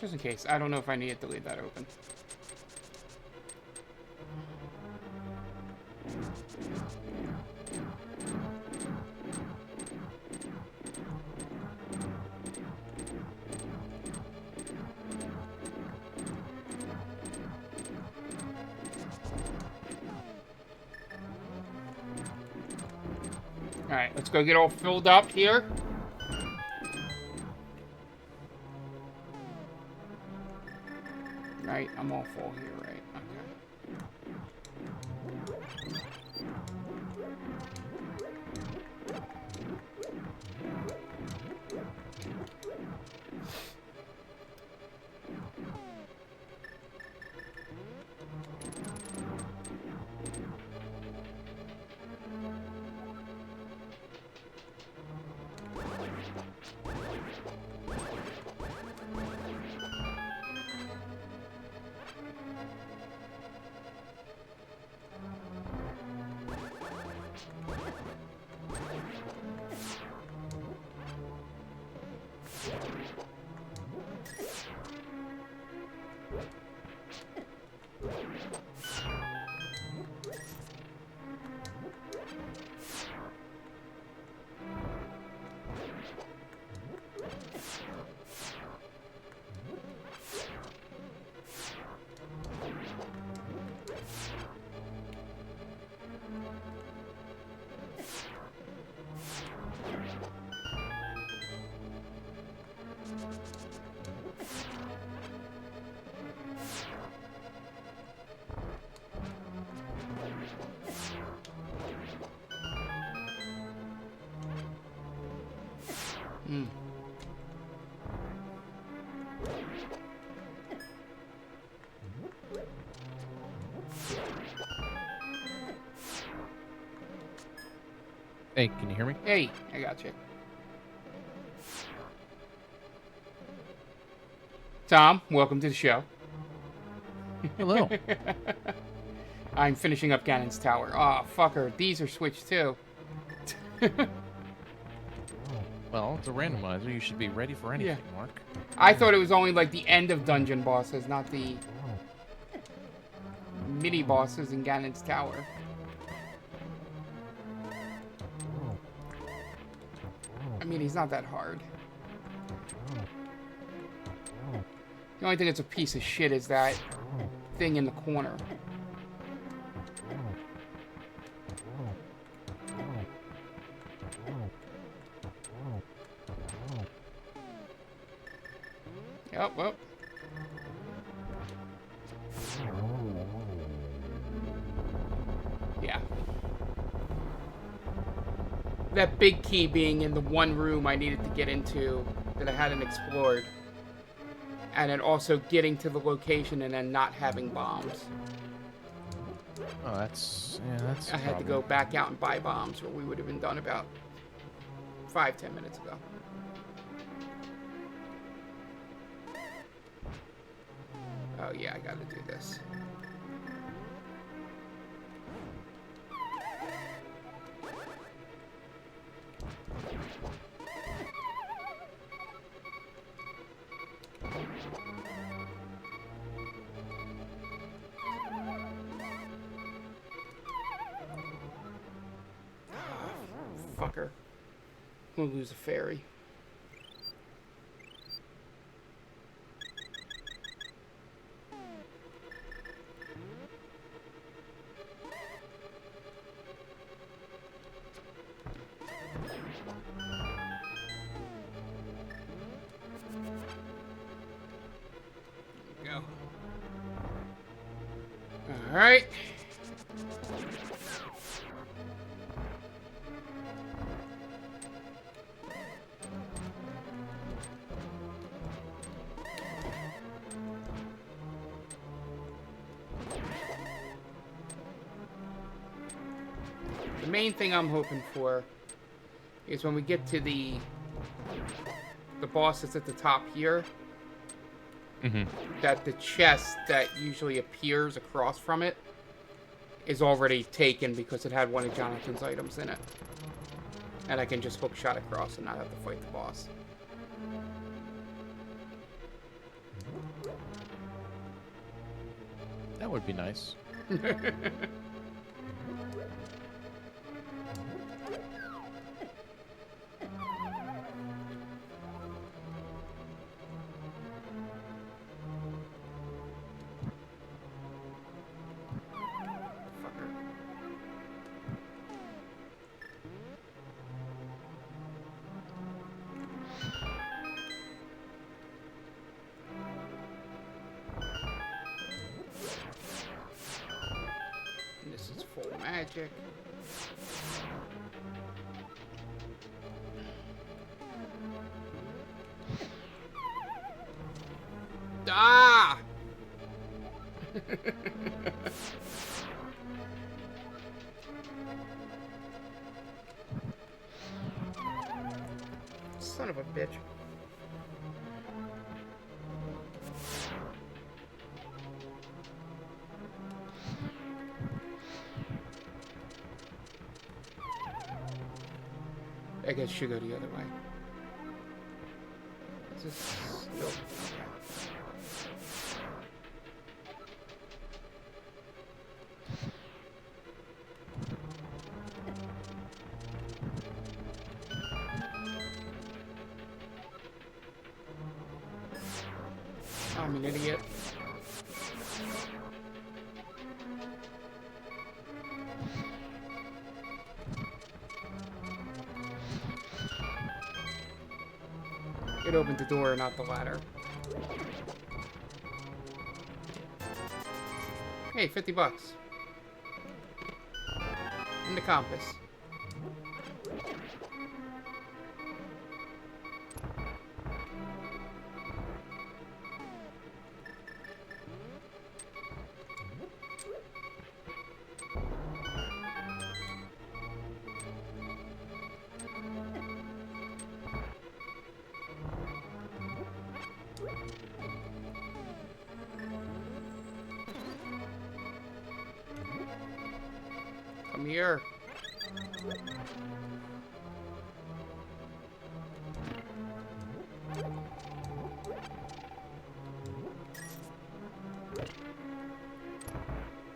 Just in case. I don't know if I needed to leave that open. Alright, let's go get all filled up here. Right, I'm all full here, right? Hmm. Hey, can you hear me? Hey, I got you. Tom, welcome to the show. Hello. I'm finishing up Ganon's Tower. Aw, fucker. These are switched too. Well, it's a randomizer. You should be ready for anything, Mark. I thought it was only like the end of dungeon bosses, not the mini bosses in Ganon's Tower. I mean, he's not that hard. The only thing that's a piece of shit is that thing in the corner. Yep, well. Yeah. That big key being in the one room I needed to get into that I hadn't explored. And then also getting to the location and then not having bombs. Oh, that's I had to go back out and buy bombs, or we would have been done about 5-10 minutes ago. Oh yeah, I gotta do this. Fucker. I'm gonna lose a fairy. Go. All right. main thing I'm hoping for is when we get to the boss that's at the top here, that the chest that usually appears across from it is already taken because it had one of Jonathan's items in it. And I can just hook shot across and not have to fight the boss. That would be nice. This is full magic. Ah! Son of a bitch. I guess should go the other way. Just nope. I'm an idiot. It opened the door, not the ladder. Hey, 50 bucks. And the compass. Come here.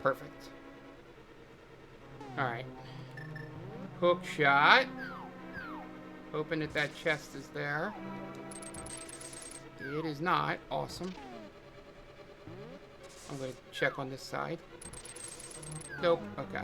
Perfect. Alright. Hook shot. Hoping that chest is there. It is not. Awesome. I'm going to check on this side. Nope. Okay.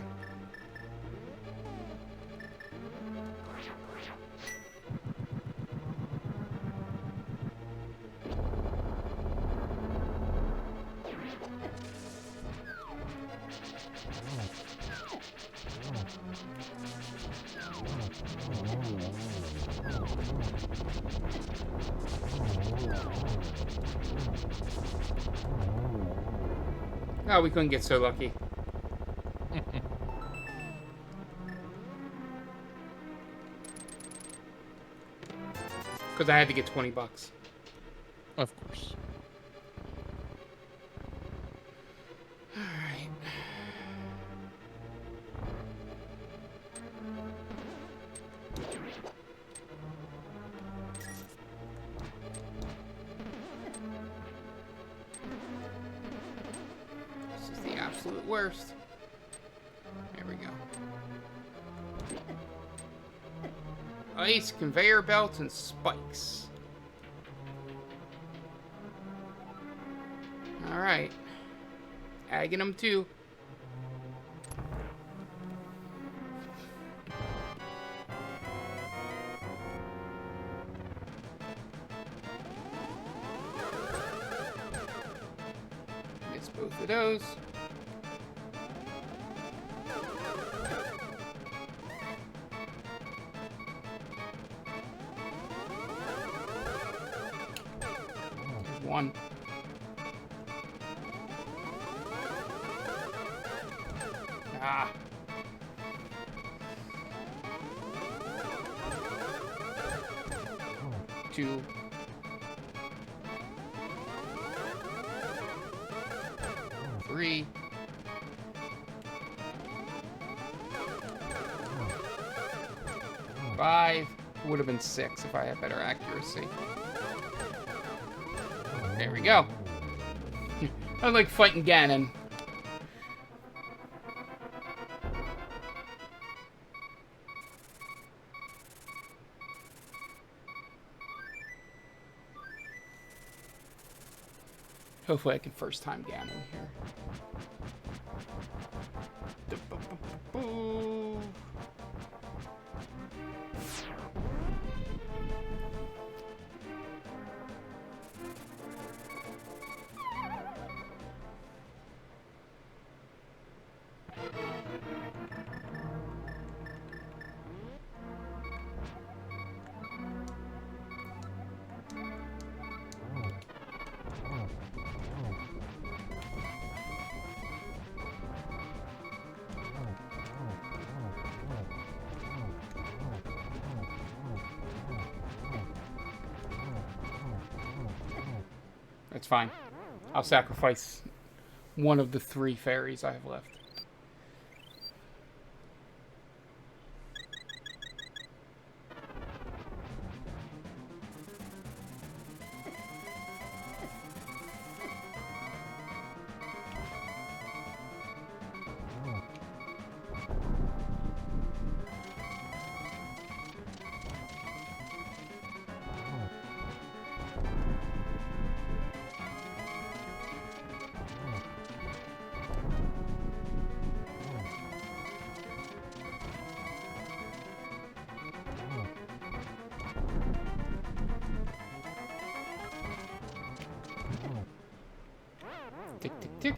Oh, we couldn't get so lucky. Because I had to get 20 bucks. Of course. Alright. This is the absolute worst. There we go. Ice, conveyor belts, and spikes. Alright. Agging them too. Gets both of those. One. Ah. 2. Three. 5. Would have been 6 if I had better accuracy. There we go. I like fighting Ganon. Hopefully I can first time Ganon here. That's fine. I'll sacrifice one of the 3 fairies I have left. Tick, tick, tick.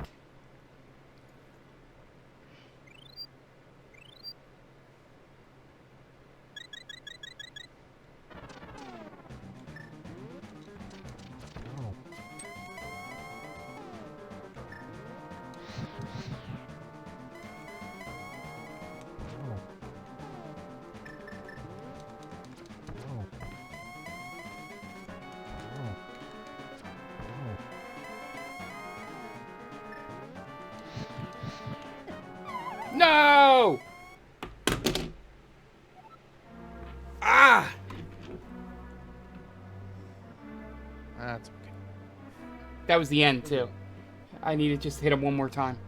No! Ah! That's okay. That was the end, too. I need to just hit him one more time.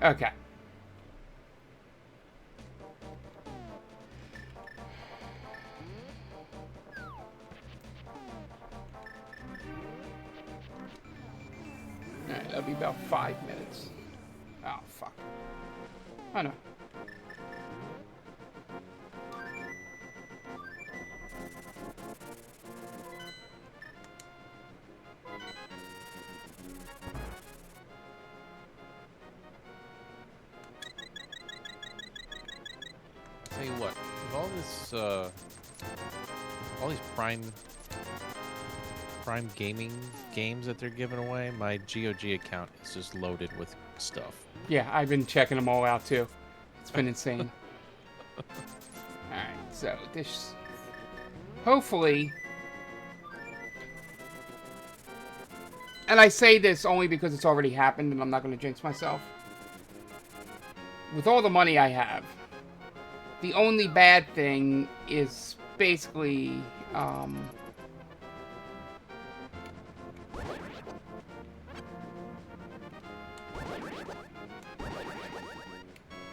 Okay. Alright, that'll be about 5 minutes. Oh, fuck. Oh, no. Tell you what, with all this, all these Prime gaming games that they're giving away, my GOG account is just loaded with stuff. Yeah, I've been checking them all out, too. It's been insane. Alright, so this... Hopefully... And I say this only because it's already happened and I'm not going to jinx myself. With all the money I have, the only bad thing is basically...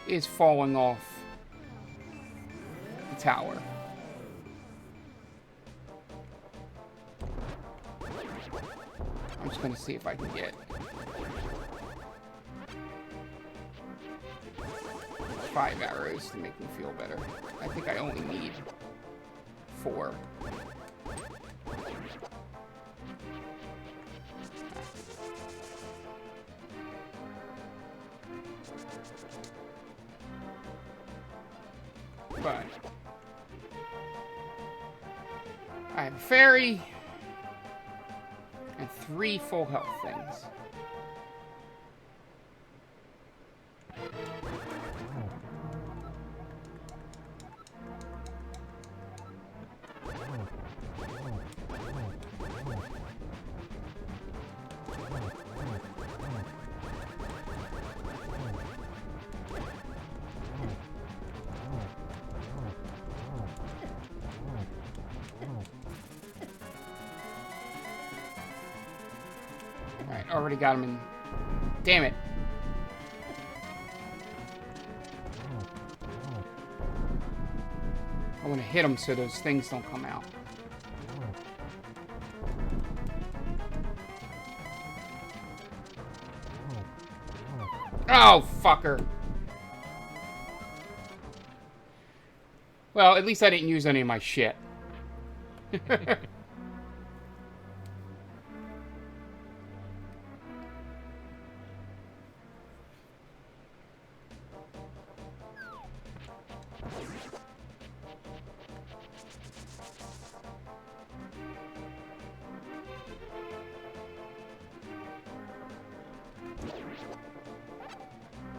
is falling off the tower. I'm just gonna see if I can get 5 arrows to make me feel better. I think I only need 4. But I have a fairy and 3 full health things. Alright, already got him in. Damn it. I want to hit him so those things don't come out. Oh, fucker. Well, at least I didn't use any of my shit.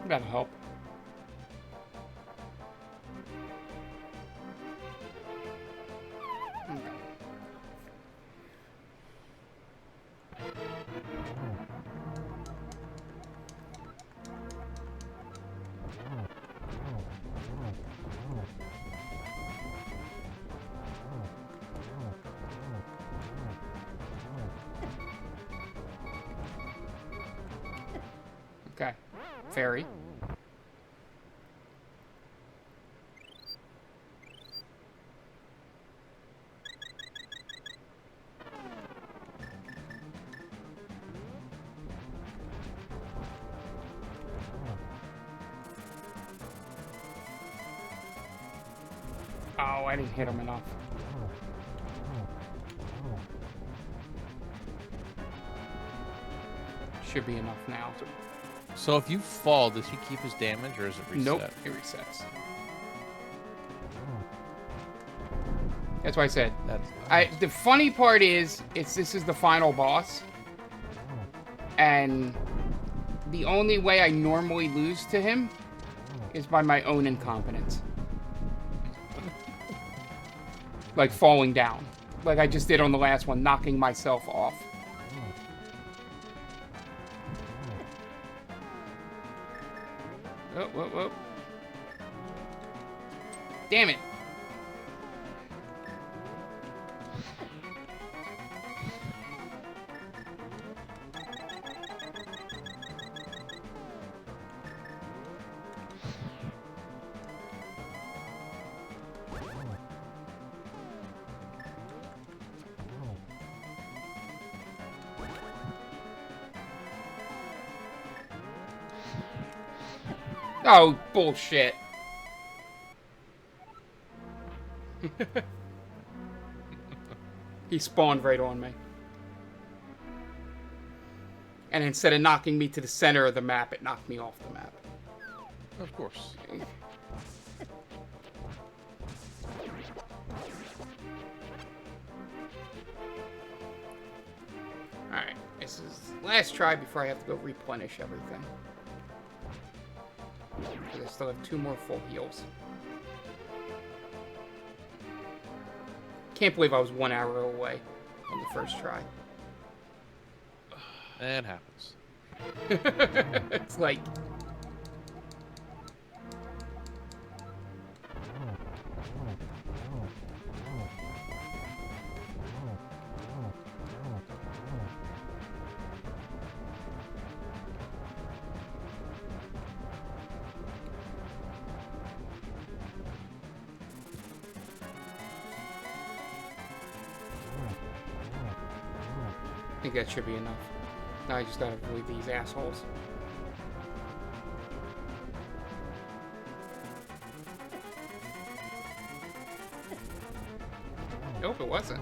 That'll help. Okay. Fairy. Oh, I didn't hit him enough. Should be enough now. So if you fall, does he keep his damage or is it reset? Nope, it resets. That's why I said. The funny part is, this is the final boss, and the only way I normally lose to him is by my own incompetence, like falling down, like I just did on the last one, knocking myself off. Oh, whoa, whoa. Damn it. Oh, bullshit. He spawned right on me. And instead of knocking me to the center of the map, it knocked me off the map. Of course. Alright, this is last try before I have to go replenish everything. Because I still have 2 more full heals. Can't believe I was 1 arrow away on the first try. It happens. It's like... I think that should be enough. Now I just gotta avoid these assholes. Nope, it wasn't.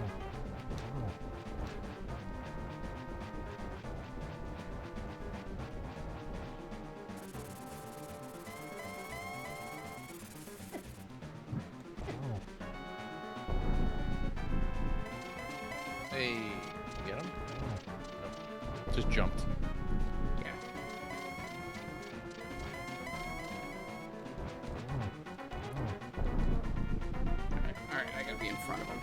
Hey, you get him? Nope. Just jumped. Yeah. Alright, I gotta be in front of him.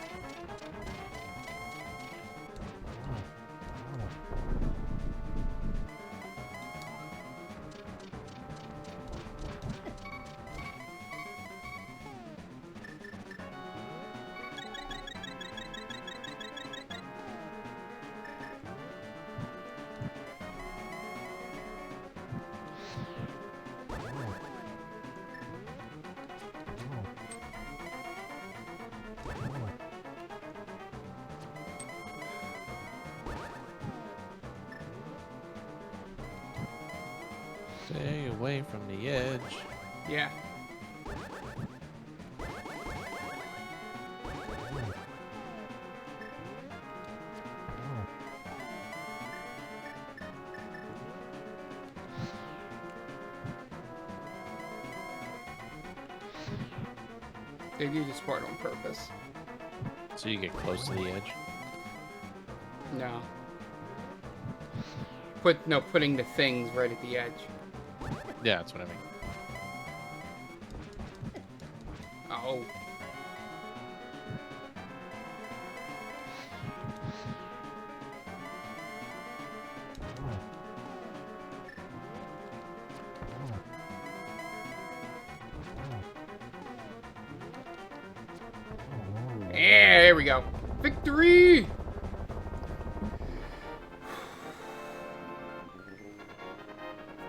Stay away from the edge. Yeah. They do this part on purpose. So you get close to the edge. No. Putting the things right at the edge. Yeah, that's what I mean. Oh. Yeah, there we go. Victory!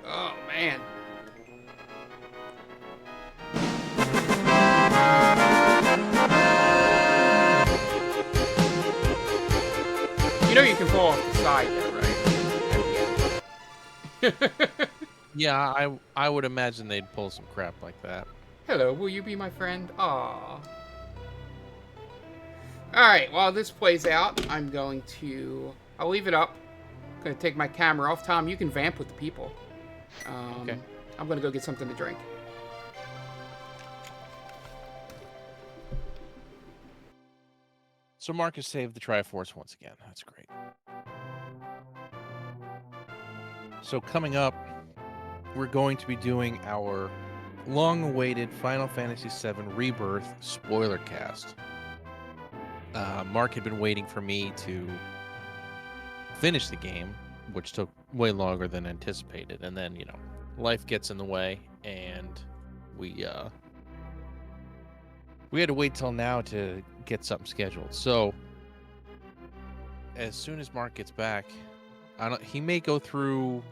Oh, man. You know you can fall off the side there, right? Yeah, I would imagine they'd pull some crap like that. Hello, will you be my friend? Aww. Alright, while this plays out, I'll leave it up. I'm going to take my camera off. Tom, you can vamp with the people. Okay. I'm going to go get something to drink. So Marcus saved the Triforce once again. That's great. So coming up, we're going to be doing our long-awaited Final Fantasy VII Rebirth spoiler cast. Mark had been waiting for me to finish the game, which took way longer than anticipated, and then life gets in the way, and we had to wait till now to get something scheduled. So as soon as Mark gets back, he may go through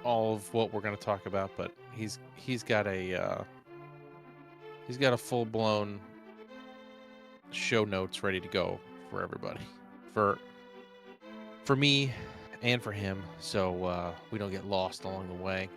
all of what we're going to talk about, but he's got a full-blown show notes ready to go for everybody, for me and for him, so we don't get lost along the way.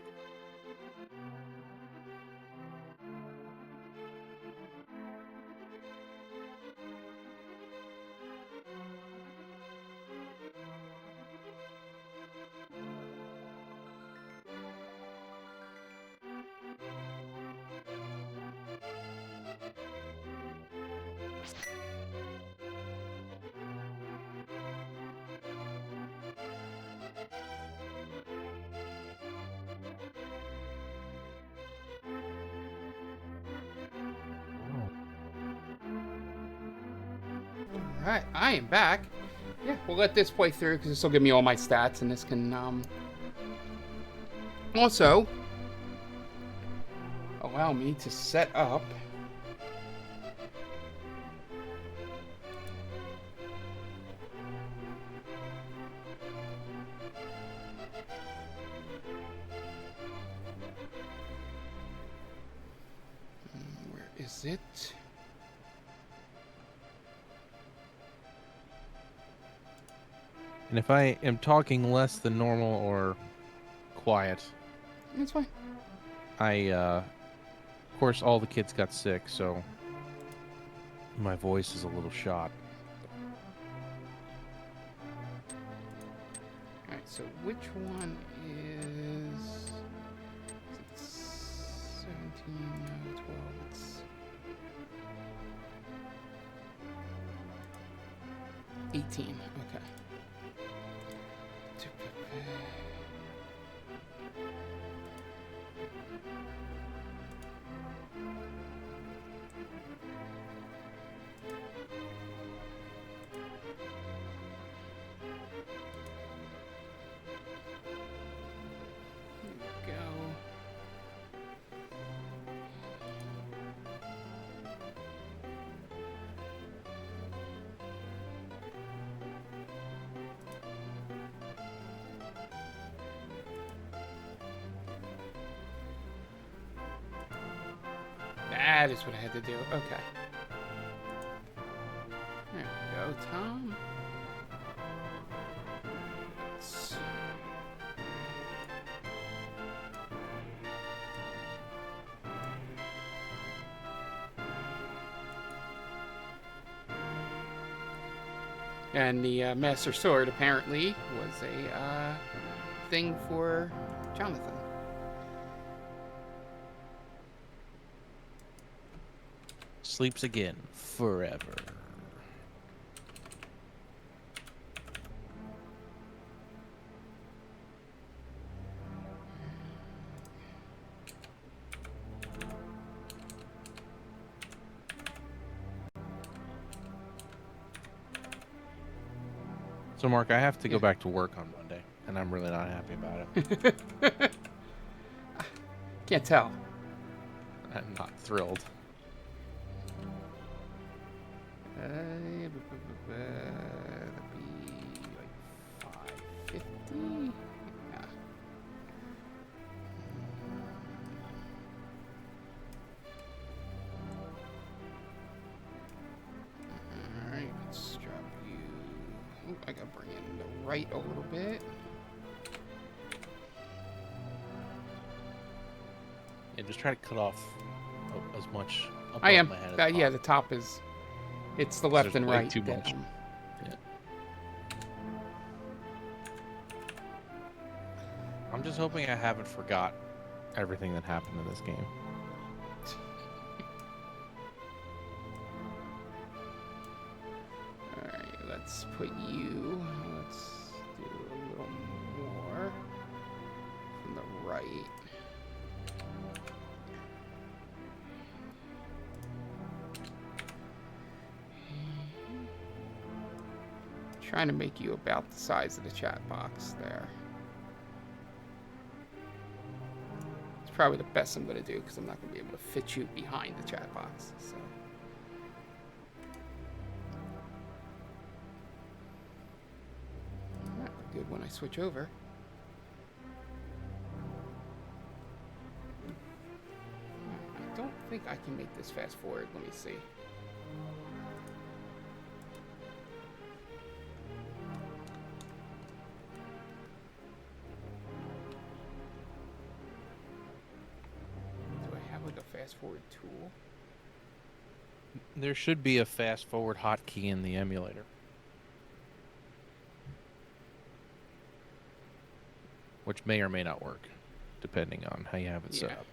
Alright, I am back. Yeah, we'll let this play through because this will give me all my stats, and this can also allow me to set up where is it? And if I am talking less than normal or quiet, That's fine. of course, all the kids got sick, so my voice is a little shot. Alright, so which one is it 17, no, 12, it's 18, okay. That is what I had to do. Okay. There we go, Tom. And the Master Sword apparently was a thing for Jonathan. Sleeps again forever. So, Mark, I have to go back to work on Monday, and I'm really not happy about it. Can't tell. I'm not thrilled. That'd be like 550. Yeah. All right, let's drop you. Ooh, I gotta bring in the right a little bit. And just try to cut off as much above I am. my head as Yeah, the top is. It's the left There's and way right. too that, much. Yeah. I'm just hoping I haven't forgot everything that happened in this game. All right, let's put you. Let's do a little more from the right. Trying to make you about the size of the chat box there. It's probably the best I'm going to do because I'm not going to be able to fit you behind the chat box. So. Alright, we're good when I switch over. I don't think I can make this fast forward. Let me see. Fast forward tool. There should be a fast forward hotkey in the emulator. Which may or may not work, depending on how you have it set up.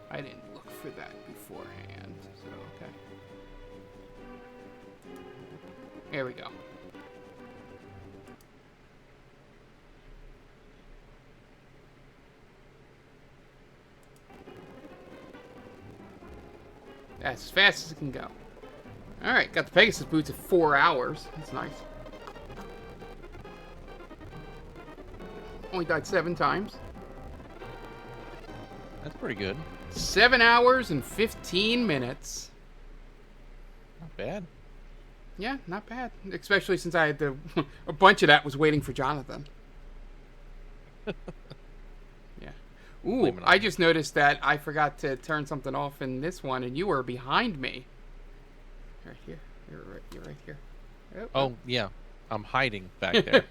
I didn't look for that beforehand, so okay. There we go. That's as fast as it can go. Alright, got the Pegasus boots at 4 hours. That's nice. Only died 7 times. That's pretty good. 7 hours and 15 minutes. Not bad. Yeah, not bad. Especially since I had to... a bunch of that was waiting for Jonathan. Yeah. Ooh, I just noticed that I forgot to turn something off in this one, and you were behind me. Right here. You're right here. Oh, yeah. I'm hiding back there.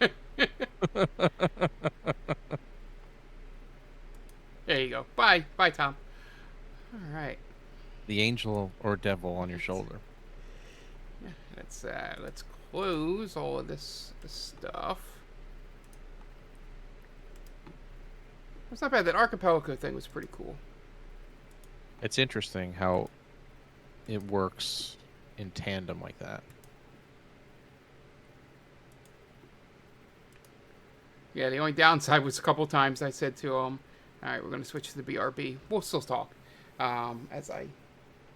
There you go. Bye. Bye, Tom. All right. The angel or devil on your shoulder. Yeah, let's close all of this stuff. It's not bad. That archipelago thing was pretty cool. It's interesting how it works in tandem like that. Yeah, the only downside was a couple times I said to him, all right, we're going to switch to the BRB. We'll still talk as I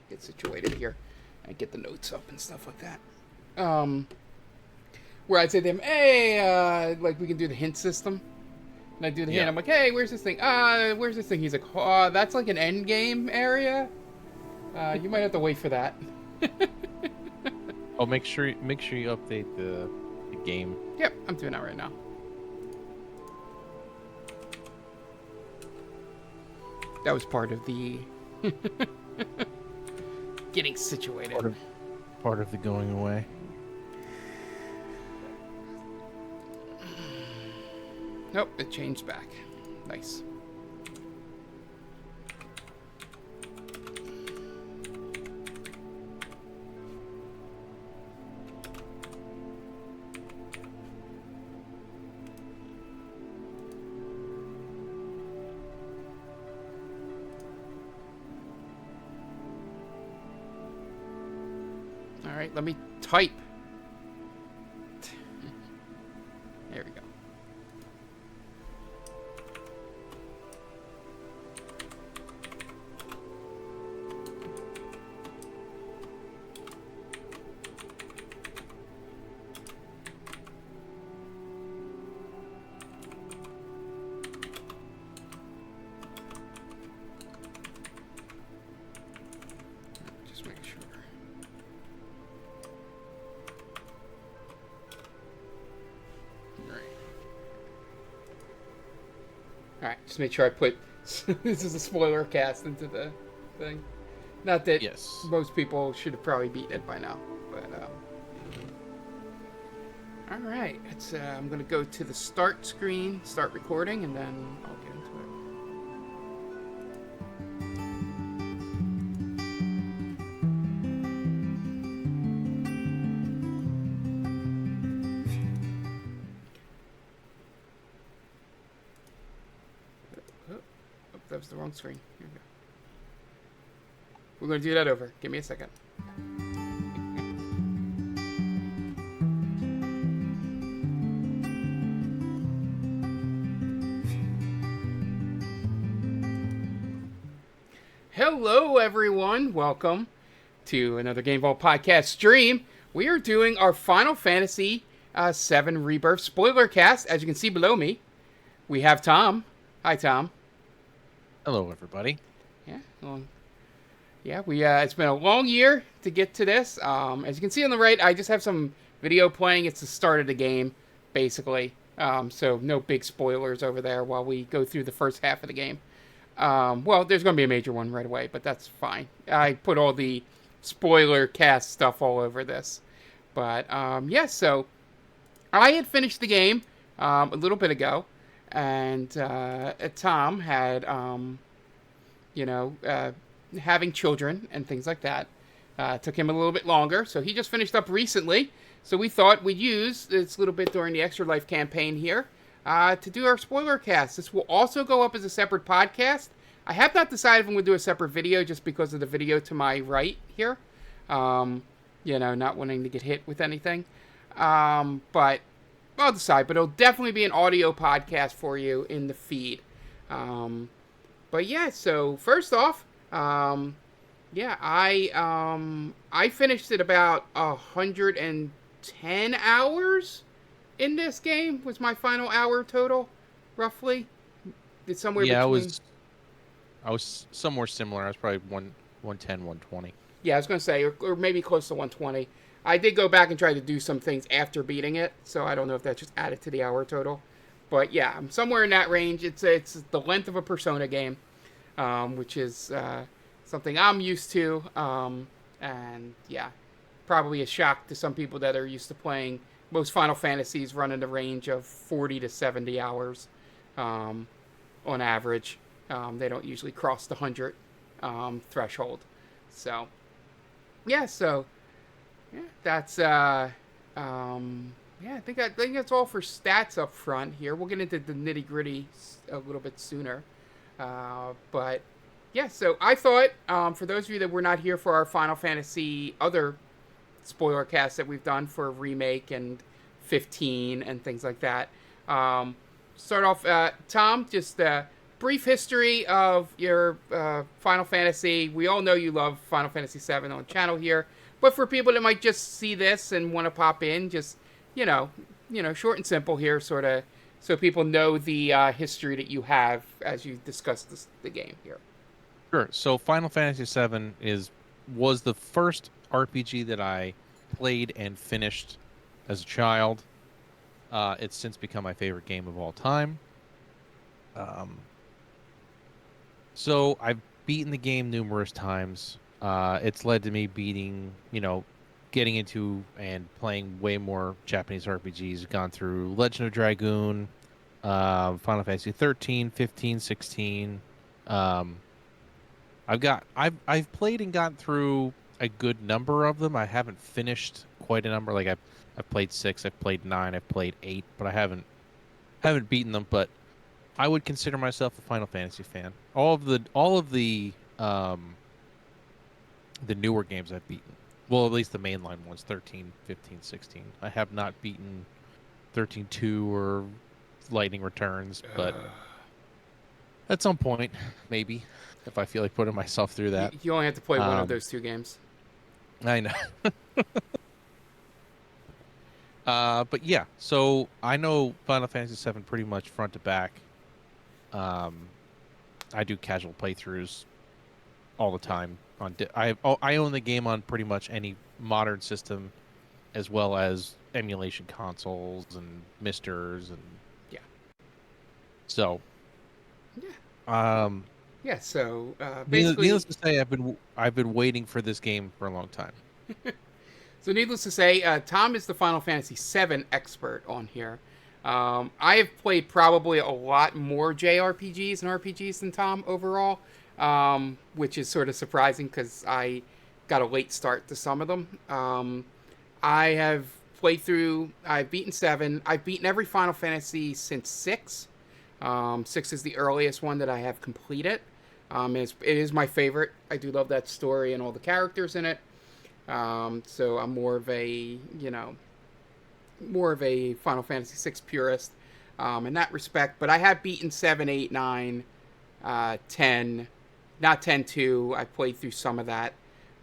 get situated here and get the notes up and stuff like that. Where I'd say to him, hey, like we can do the hint system. And I do the hint. I'm like, hey, where's this thing? Where's this thing? He's like, that's like an end game area. You might have to wait for that. Oh, make sure you update the game? Yep, I'm doing that right now. That was part of the getting situated. Part of the going away. Nope, it changed back. Nice. All right, let me type. There we go. Just make sure. Alright, just make sure I put this is a spoiler cast into the thing. Not that most people should have probably beaten it by now, but alright, it's I'm gonna go to the start screen, start recording, and then I'll get into it. That was the wrong screen. Here we go. We're going to do that over. Give me a second. Hello, everyone. Welcome to another Game Vault podcast stream. We are doing our Final Fantasy VII Rebirth spoiler cast. As you can see below me, we have Tom. Hi, Tom. Hello, everybody. Yeah, well, yeah. It's been a long year to get to this. As you can see on the right, I just have some video playing. It's the start of the game, basically. So no big spoilers over there while we go through the first half of the game. Well, there's going to be a major one right away, but that's fine. I put all the spoiler cast stuff all over this. But yeah, so I had finished the game a little bit ago. And Tom had, having children and things like that. Took him a little bit longer, so he just finished up recently. So we thought we'd use this little bit during the Extra Life campaign here to do our spoiler cast. This will also go up as a separate podcast. I have not decided if I'm going to do a separate video just because of the video to my right here. Not wanting to get hit with anything. But I'll decide, but it'll definitely be an audio podcast for you in the feed. But yeah, so first off, I finished it about 110 hours in this game was my final hour total, roughly. It's somewhere between. I was somewhere similar. I was probably 110, 120. Yeah, I was going to say, or maybe close to 120. I did go back and try to do some things after beating it, so I don't know if that just added to the hour total. But yeah, I'm somewhere in that range. It's the length of a Persona game, which is something I'm used to. And yeah, probably a shock to some people that are used to playing. Most Final Fantasies run in the range of 40 to 70 hours on average. They don't usually cross the 100 threshold. So yeah, yeah, that's I think that's all for stats up front here. We'll get into the nitty gritty a little bit sooner, but yeah. So I thought for those of you that were not here for our Final Fantasy other spoiler casts that we've done for Remake and 15 and things like that. Start off, Tom. Just a brief history of your Final Fantasy. We all know you love Final Fantasy VII on the channel here. But for people that might just see this and want to pop in, just, short and simple here, sort of, so people know the history that you have as you discuss the game here. Sure. So Final Fantasy VII was the first RPG that I played and finished as a child. It's since become my favorite game of all time. Um, so I've beaten the game numerous times. It's led to me getting into and playing way more Japanese RPGs. Gone through Legend of Dragoon, Final Fantasy 13, 15, 16. Um, I've played and gotten through a good number of them. I haven't finished quite a number. Like I've played 6, I've played 9, I've played 8, but I haven't beaten them. But I would consider myself a Final Fantasy fan. All of the newer games I've beaten. Well, at least the mainline ones, 13, 15, 16. I have not beaten 13-2 or Lightning Returns, but at some point, maybe, if I feel like putting myself through that. You only have to play one of Um, those 2 games. I know. But yeah, so I know Final Fantasy VII pretty much front to back. I do casual playthroughs all the time. I own the game on pretty much any modern system, as well as emulation consoles and misters, and Yeah. so Yeah. um, Yeah. So basically, needless to say, I've been waiting for this game for a long time. needless to say, Tom is the Final Fantasy VII expert on here. I have played probably a lot more JRPGs and RPGs than Tom overall, which is sort of surprising because I got a late start to some of them. I have played through, I've beaten 7. I've beaten every Final Fantasy since 6. 6 is the earliest one that I have completed. It is my favorite. I do love that story and all the characters in it. So I'm more of a Final Fantasy VI purist in that respect. But I have beaten 7, 8, 9, 10, not 10-2. I played through some of that.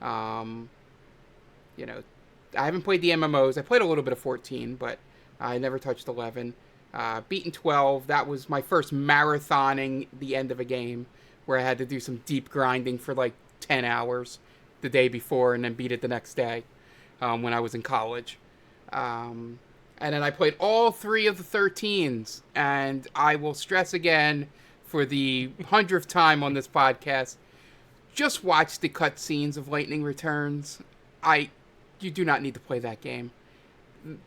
You know, I haven't played the MMOs. I played a little bit of 14, but I never touched 11. Beaten 12. That was my first marathoning the end of a game where I had to do some deep grinding for like 10 hours the day before and then beat it the next day when I was in college. And then I played all 3 of the 13s. And I will stress again for the 100th time on this podcast, just watch the cutscenes of Lightning Returns. You do not need to play that game.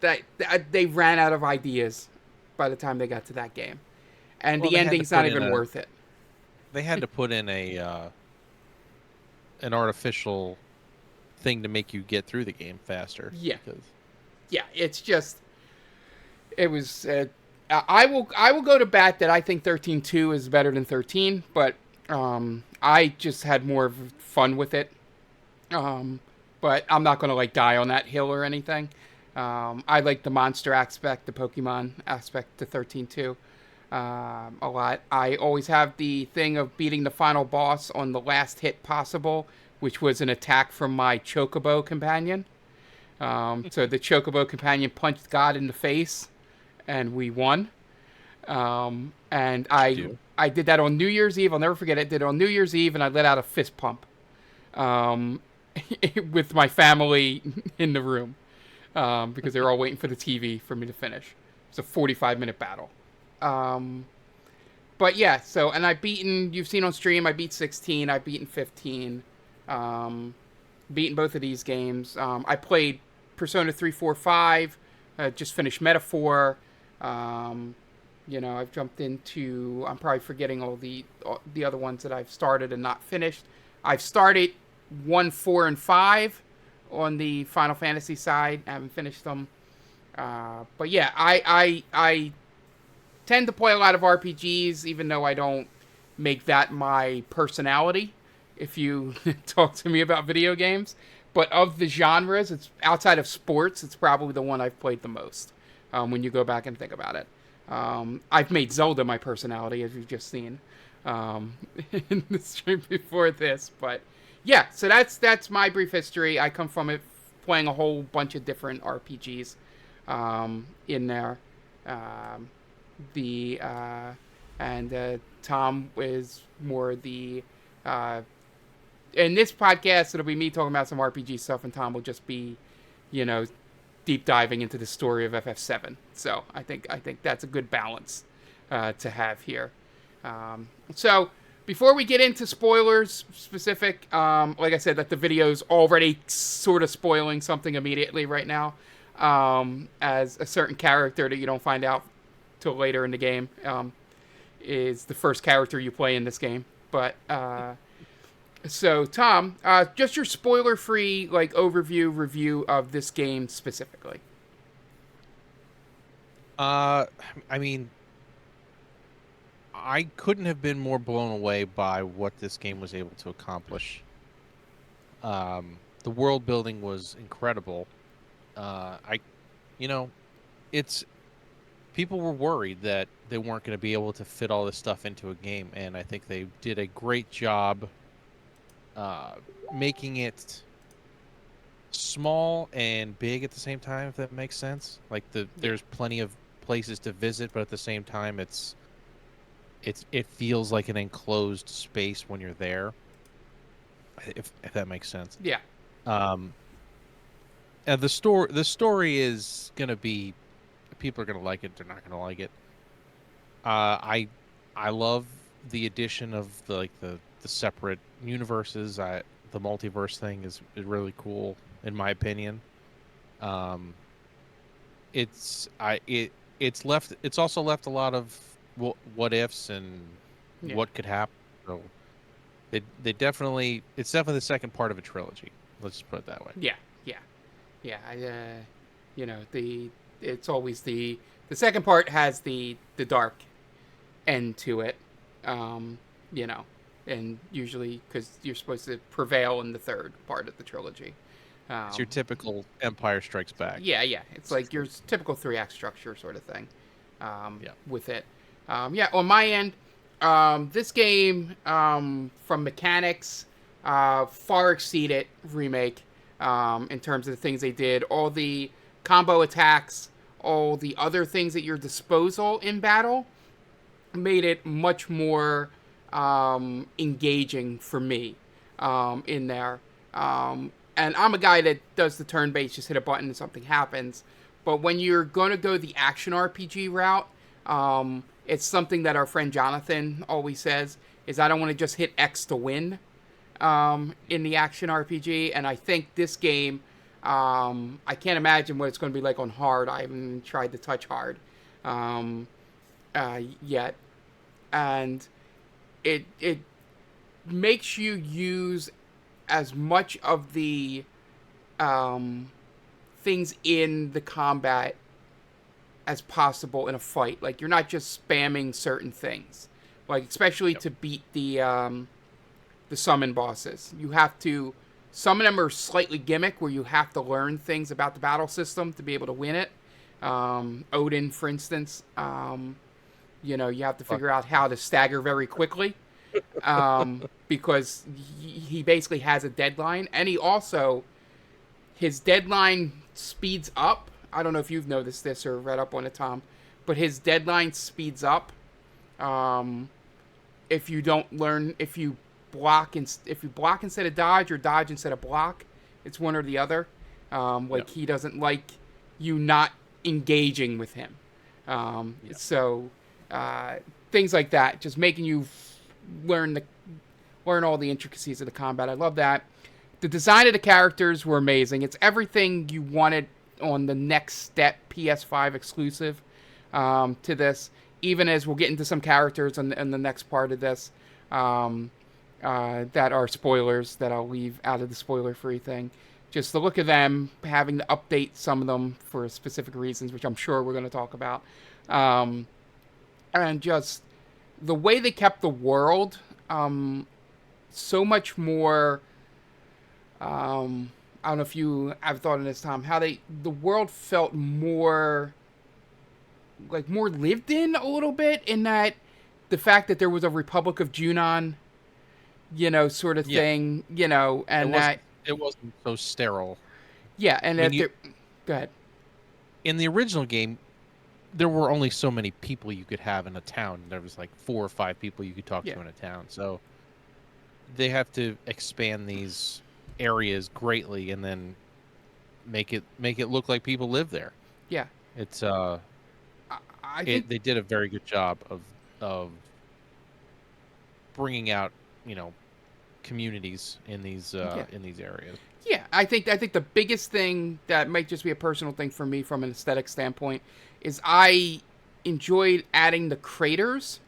They ran out of ideas by the time they got to that game. And Well, the ending's not even worth it. They had to put in an artificial thing to make you get through the game faster. Yeah. Yeah, it's just it was I will go to bat that I think 13-2 is better than 13, but I just had more fun with it. But I'm not going to like die on that hill or anything. I like the monster aspect, the Pokemon aspect to 13-2 a lot. I always have the thing of beating the final boss on the last hit possible, which was an attack from my Chocobo companion. So the Chocobo companion punched God in the face, and we won. And I did that on New Year's Eve. I'll never forget it. I did it on New Year's Eve, and I let out a fist pump with my family in the room because they were all waiting for the TV for me to finish. It's a 45-minute battle. But yeah, so, and you've seen on stream, I beat 16, I've beaten 15, beaten both of these games. I played Persona 3, 4, 5, just finished Metaphor. I've jumped into, I'm probably forgetting all the other ones that I've started and not finished. I've started 1, 4, and 5 on the Final Fantasy side. I haven't finished them. But yeah, I tend to play a lot of RPGs, even though I don't make that my personality. If you talk to me about video games, but of the genres, it's outside of sports, it's probably the one I've played the most. When you go back and think about it, I've made Zelda my personality, as you've just seen in the stream before this. But yeah, so that's my brief history. I come from it playing a whole bunch of different RPGs in there. Tom is more the in this podcast it'll be me talking about some RPG stuff, and Tom will just be deep diving into the story of FF7. So I think that's a good balance to have here. So before we get into spoilers specific, like I said, that the video's already sort of spoiling something immediately right now, as a certain character that you don't find out till later in the game is the first character you play in this game. But so Tom, just your spoiler-free like overview review of this game specifically. I mean, I couldn't have been more blown away by what this game was able to accomplish. The world building was incredible. You know, it's people were worried that they weren't going to be able to fit all this stuff into a game, and I think they did a great job making it small and big at the same time, if that makes sense. Like there's plenty of places to visit, but at the same time, it feels like an enclosed space when you're there. If that makes sense. Yeah. And the story is gonna be, people are gonna like it. They're not gonna like it. I love the addition of the separate universes. The multiverse thing is really cool in my opinion. It's also left a lot of what ifs and what could happen. So it's definitely the second part of a trilogy. Let's just put it that way. Yeah. It's always the second part has the dark end to it. And usually because you're supposed to prevail in the third part of the trilogy. It's your typical Empire Strikes Back. Yeah. It's like your typical 3-act structure sort of thing. With it. On my end, this game, from mechanics, far exceeded Remake in terms of the things they did. All the combo attacks, all the other things at your disposal in battle made it much more engaging for me in there. And I'm a guy that does the turn-based, just hit a button and something happens. But when you're going to go the action RPG route, it's something that our friend Jonathan always says, is I don't want to just hit X to win in the action RPG. And I think this game, I can't imagine what it's going to be like on hard. I haven't tried to touch hard yet. And it makes you use as much of the things in the combat as possible in a fight. Like, you're not just spamming certain things. Like, especially to beat the summon bosses. You have to... Some of them are slightly gimmick, where you have to learn things about the battle system to be able to win it. Odin, for instance. You have to figure out how to stagger very quickly. Because he basically has a deadline. And he also... His deadline speeds up. I don't know if you've noticed this or read up on it, Tom. But his deadline speeds up. If you don't learn... If you block instead of dodge, or dodge instead of block, it's one or the other. He doesn't like you not engaging with him. So things like that, just making you learn all the intricacies of the combat. I love that. The design of the characters were amazing. It's everything you wanted on the next step PS5 exclusive to this. Even as we'll get into some characters in the next part of this. That are spoilers that I'll leave out of the spoiler-free thing. Just the look of them, having to update some of them for specific reasons, which I'm sure we're going to talk about. And just the way they kept the world so much more... I don't know if you have thought of this, Tom, how the world felt more lived in a little bit, in that the fact that there was a Republic of Junon, sort of thing, and it wasn't so sterile. Yeah, and go ahead. In the original game, there were only so many people you could have in a town. There was like 4 or 5 people you could talk to in a town. So they have to expand these areas greatly, and then make it look like people live there. Yeah. It's I think they did a very good job of bringing out, communities yeah. in these areas. Yeah, I think the biggest thing that might just be a personal thing for me from an aesthetic standpoint is I enjoyed adding the craters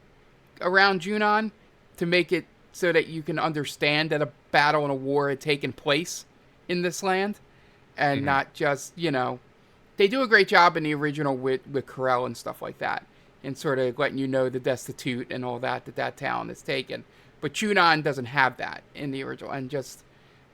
around Junon to make it so that you can understand that a battle and a war had taken place in this land and Hmm. not just, they do a great job in the original with Corel and stuff like that, and sort of letting you know the destitute and all that town is taken. But Junon doesn't have that in the original, and just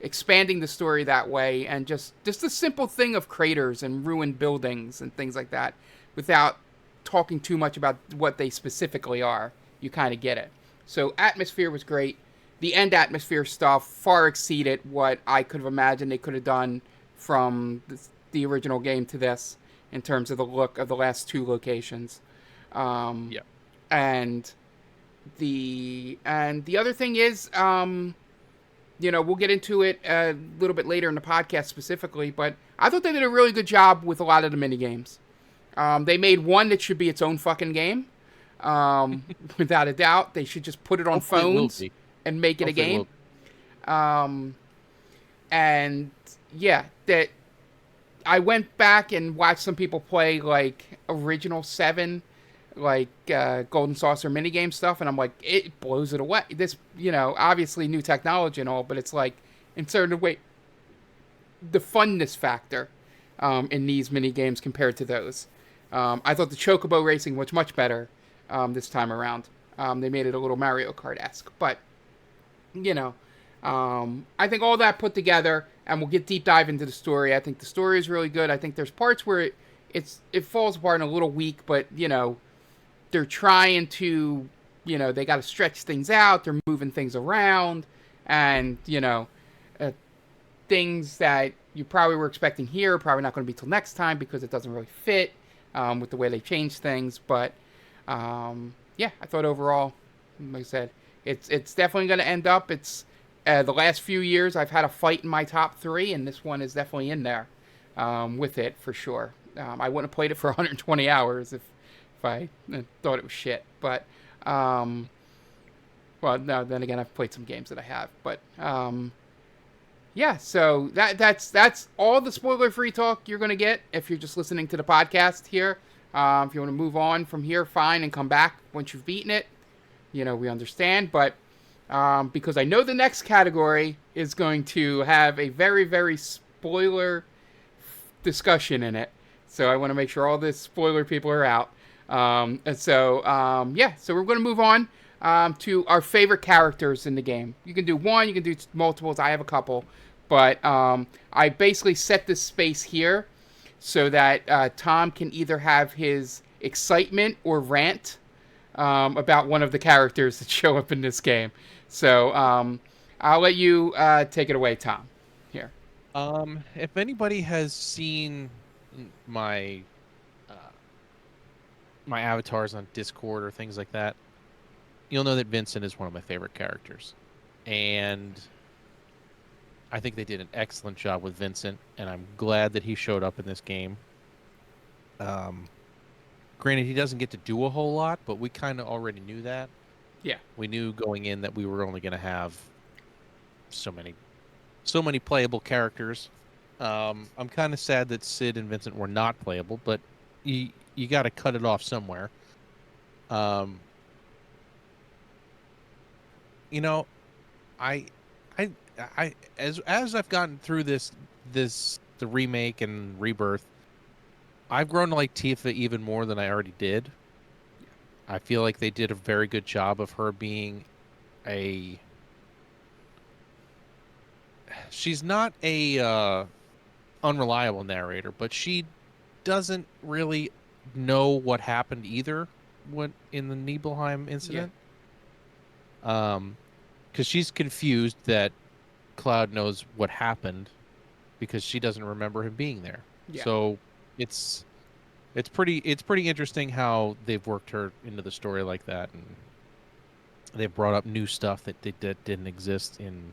expanding the story that way, and just the simple thing of craters and ruined buildings and things like that, without talking too much about what they specifically are, you kind of get it. So atmosphere was great. The end atmosphere stuff far exceeded what I could have imagined they could have done from the original game to this in terms of the look of the last two locations. Um, Yeah. and the other thing is, we'll get into it a little bit later in the podcast specifically, but I thought they did a really good job with a lot of the mini games. They made one that should be its own fucking game, without a doubt. They should just put it on Hopefully it will phones be. and make it a Hopefully it will game. be. Um, and yeah, that I went back and watched some people play like original 7, like Golden Saucer minigame stuff, and I'm like, it blows it away. This, obviously new technology and all, but it's like, in certain way, the funness factor in these mini games compared to those. I thought the Chocobo racing was much better this time around. They made it a little Mario Kart-esque, but you know, I think all that put together, and we'll get deep dive into the story. I think the story is really good. I think there's parts where it falls apart and a little weak, but they're trying to, they got to stretch things out. They're moving things around, and uh, things that you probably were expecting here are probably not going to be till next time because it doesn't really fit with the way they change things. But yeah, I thought overall, like I said, it's definitely going to end up. It's the last few years I've had a fight in my top 3, and this one is definitely in there with it for sure. I wouldn't have played it for 120 hours if I thought it was shit. But well, no. Then again, I've played some games that I have. But yeah. So that's all the spoiler-free talk you're gonna get if you're just listening to the podcast here. If you want to move on from here, fine, and come back once you've beaten it. We understand. But because I know the next category is going to have a very, very spoiler discussion in it. So I want to make sure all the spoiler people are out. Yeah, so we're going to move on to our favorite characters in the game. You can do one, you can do multiples. I have a couple. But I basically set this space here so that Tom can either have his excitement or rant about one of the characters that show up in this game. So I'll let you take it away, Tom. Here. If anybody has seen my uh, my avatars on Discord or things like that, you'll know that Vincent is one of my favorite characters, and I think they did an excellent job with Vincent, and I'm glad that he showed up in this game. Granted, he doesn't get to do a whole lot, but we kind of already knew that. Yeah. We knew going in that we were only going to have so many playable characters. I'm kind of sad that Sid and Vincent were not playable, but you got to cut it off somewhere. Um, you know, I as I've gotten through the remake and Rebirth, I've grown to like Tifa even more than I already did. I feel like they did a very good job of her being a. She's not a unreliable narrator, but she doesn't really know what happened either when in the Nibelheim incident. Because she's confused that Cloud knows what happened because she doesn't remember him being there. Yeah. So it's pretty interesting how they've worked her into the story like that, and they've brought up new stuff that didn't exist in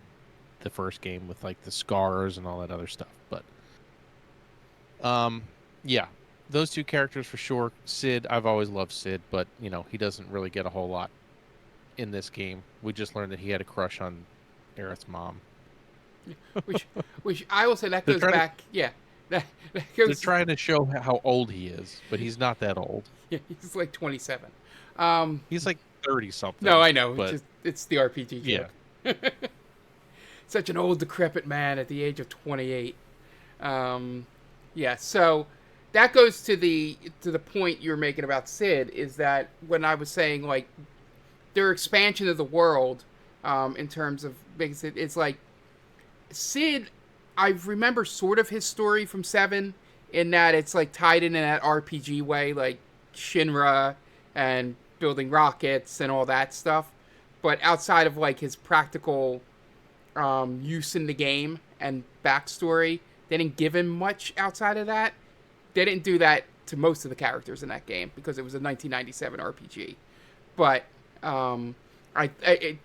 the first game with like the scars and all that other stuff. But Yeah, those two characters for sure. Sid, I've always loved Sid, but he doesn't really get a whole lot in this game. We just learned that he had a crush on Aerith's mom. which which I will say that They're goes trying to back. Yeah, that they're goes. trying to show how old he is, but he's not that old. Yeah, he's like 27. He's like 30 No, something. I know. But It's the RPG yeah, joke. Such an old, decrepit man at the age of 28. Yeah, so that goes to the point you're making about Sid, is that when I was saying like their expansion of the world, in terms of making Sid, it's like Sid. I remember sort of his story from Seven, in that it's like tied in that RPG way, like Shinra and building rockets and all that stuff. But outside of like his practical use in the game and backstory, they didn't give him much outside of that. They didn't do that to most of the characters in that game because it was a 1997 RPG. But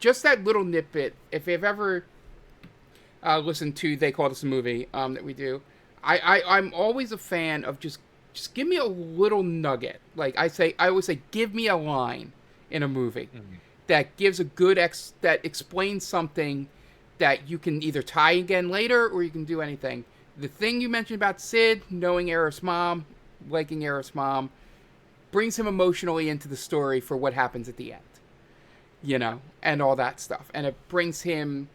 just that little nitbit. If you've ever listened to They Call This a Movie that we do, I'm always a fan of just give me a little nugget. Like I always say, give me a line in a movie that gives a good that explains something that you can either tie again later or you can do anything. The thing you mentioned about Sid knowing Aerith's mom, liking Aerith's mom, brings him emotionally into the story for what happens at the end, and all that stuff. And it brings him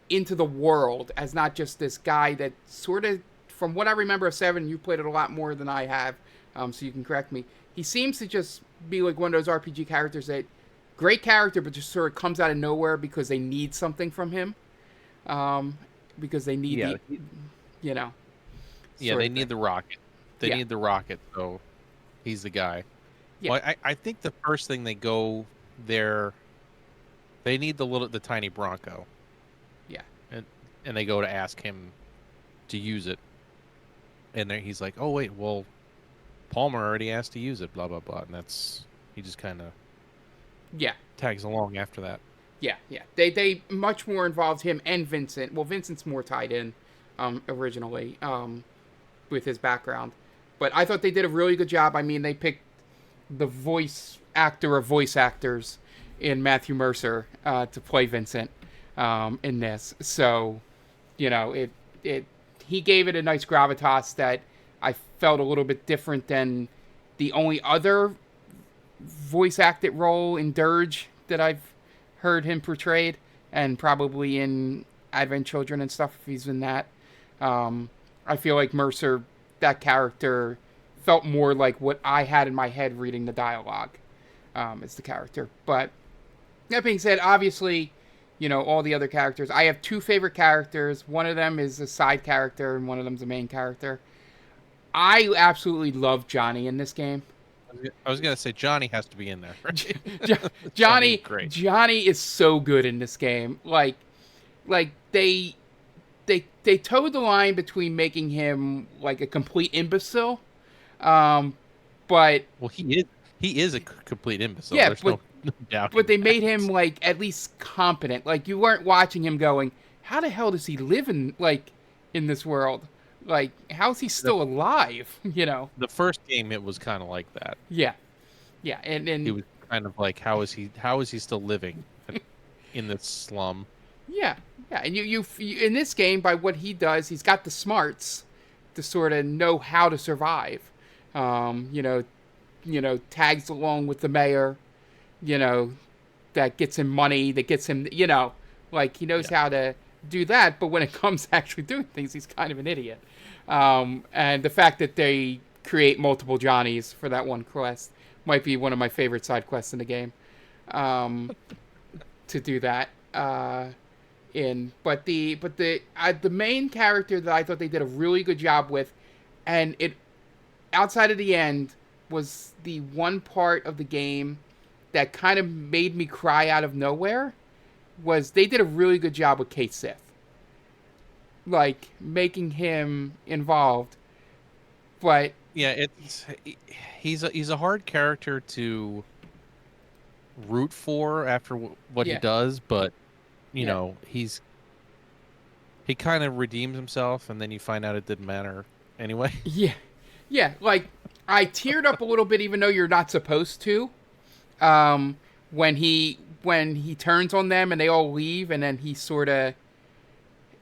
into the world as not just this guy that sort of, from what I remember of Seven, you played it a lot more than I have, so you can correct me. He seems to just be like one of those RPG characters that, great character, but just sort of comes out of nowhere because they need something from him. Because they need yeah, yeah, they need the rocket. They need the rocket, so he's the guy. Yeah. Well, I think the first thing they go there, they need the tiny Bronco. Yeah, and they go to ask him to use it, and he's like, "Oh wait, well, Palmer already asked to use it." Blah blah blah, and he just kind of tags along after that. Yeah. They much more involved him and Vincent. Well, Vincent's more tied in originally with his background. But I thought they did a really good job. I mean, they picked the voice actor of voice actors in Matthew Mercer to play Vincent in this. So, he gave it a nice gravitas that I felt a little bit different than the only other voice acted role in Dirge that I've heard him portrayed, and probably in Advent Children and stuff if he's in that. I feel like Mercer, that character, felt more like what I had in my head reading the dialogue as the character. But that being said, obviously, all the other characters. I have two favorite characters. One of them is a side character, and one of them's a main character. I absolutely love Johnny in this game. I was gonna say Johnny has to be in there. Right? Johnny is so good in this game. Like they towed the line between making him like a complete imbecile, but he is a complete imbecile. Yeah, There's no doubt. But they made him like at least competent. Like you weren't watching him going, "How the hell does he live in this world? Like, how's he still alive?" The first game, it was kind of like that. Yeah, and he was kind of like, how is he still living in this slum? Yeah, and you in this game, by what he does, he's got the smarts to sort of know how to survive. Tags along with the mayor. That gets him money. That gets him. He knows how to do that. But when it comes to actually doing things, he's kind of an idiot. And the fact that they create multiple Johnnies for that one quest might be one of my favorite side quests in the game. To do that. But the main character that I thought they did a really good job with, and it outside of the end, was the one part of the game that kind of made me cry out of nowhere, was they did a really good job with Kate Sith. Like, making him involved. But yeah, he's a hard character to root for after what he does, but he kind of redeems himself, and then you find out it didn't matter anyway. Yeah, like I teared up a little bit, even though you're not supposed to. Um, when he turns on them and they all leave, and then he sort of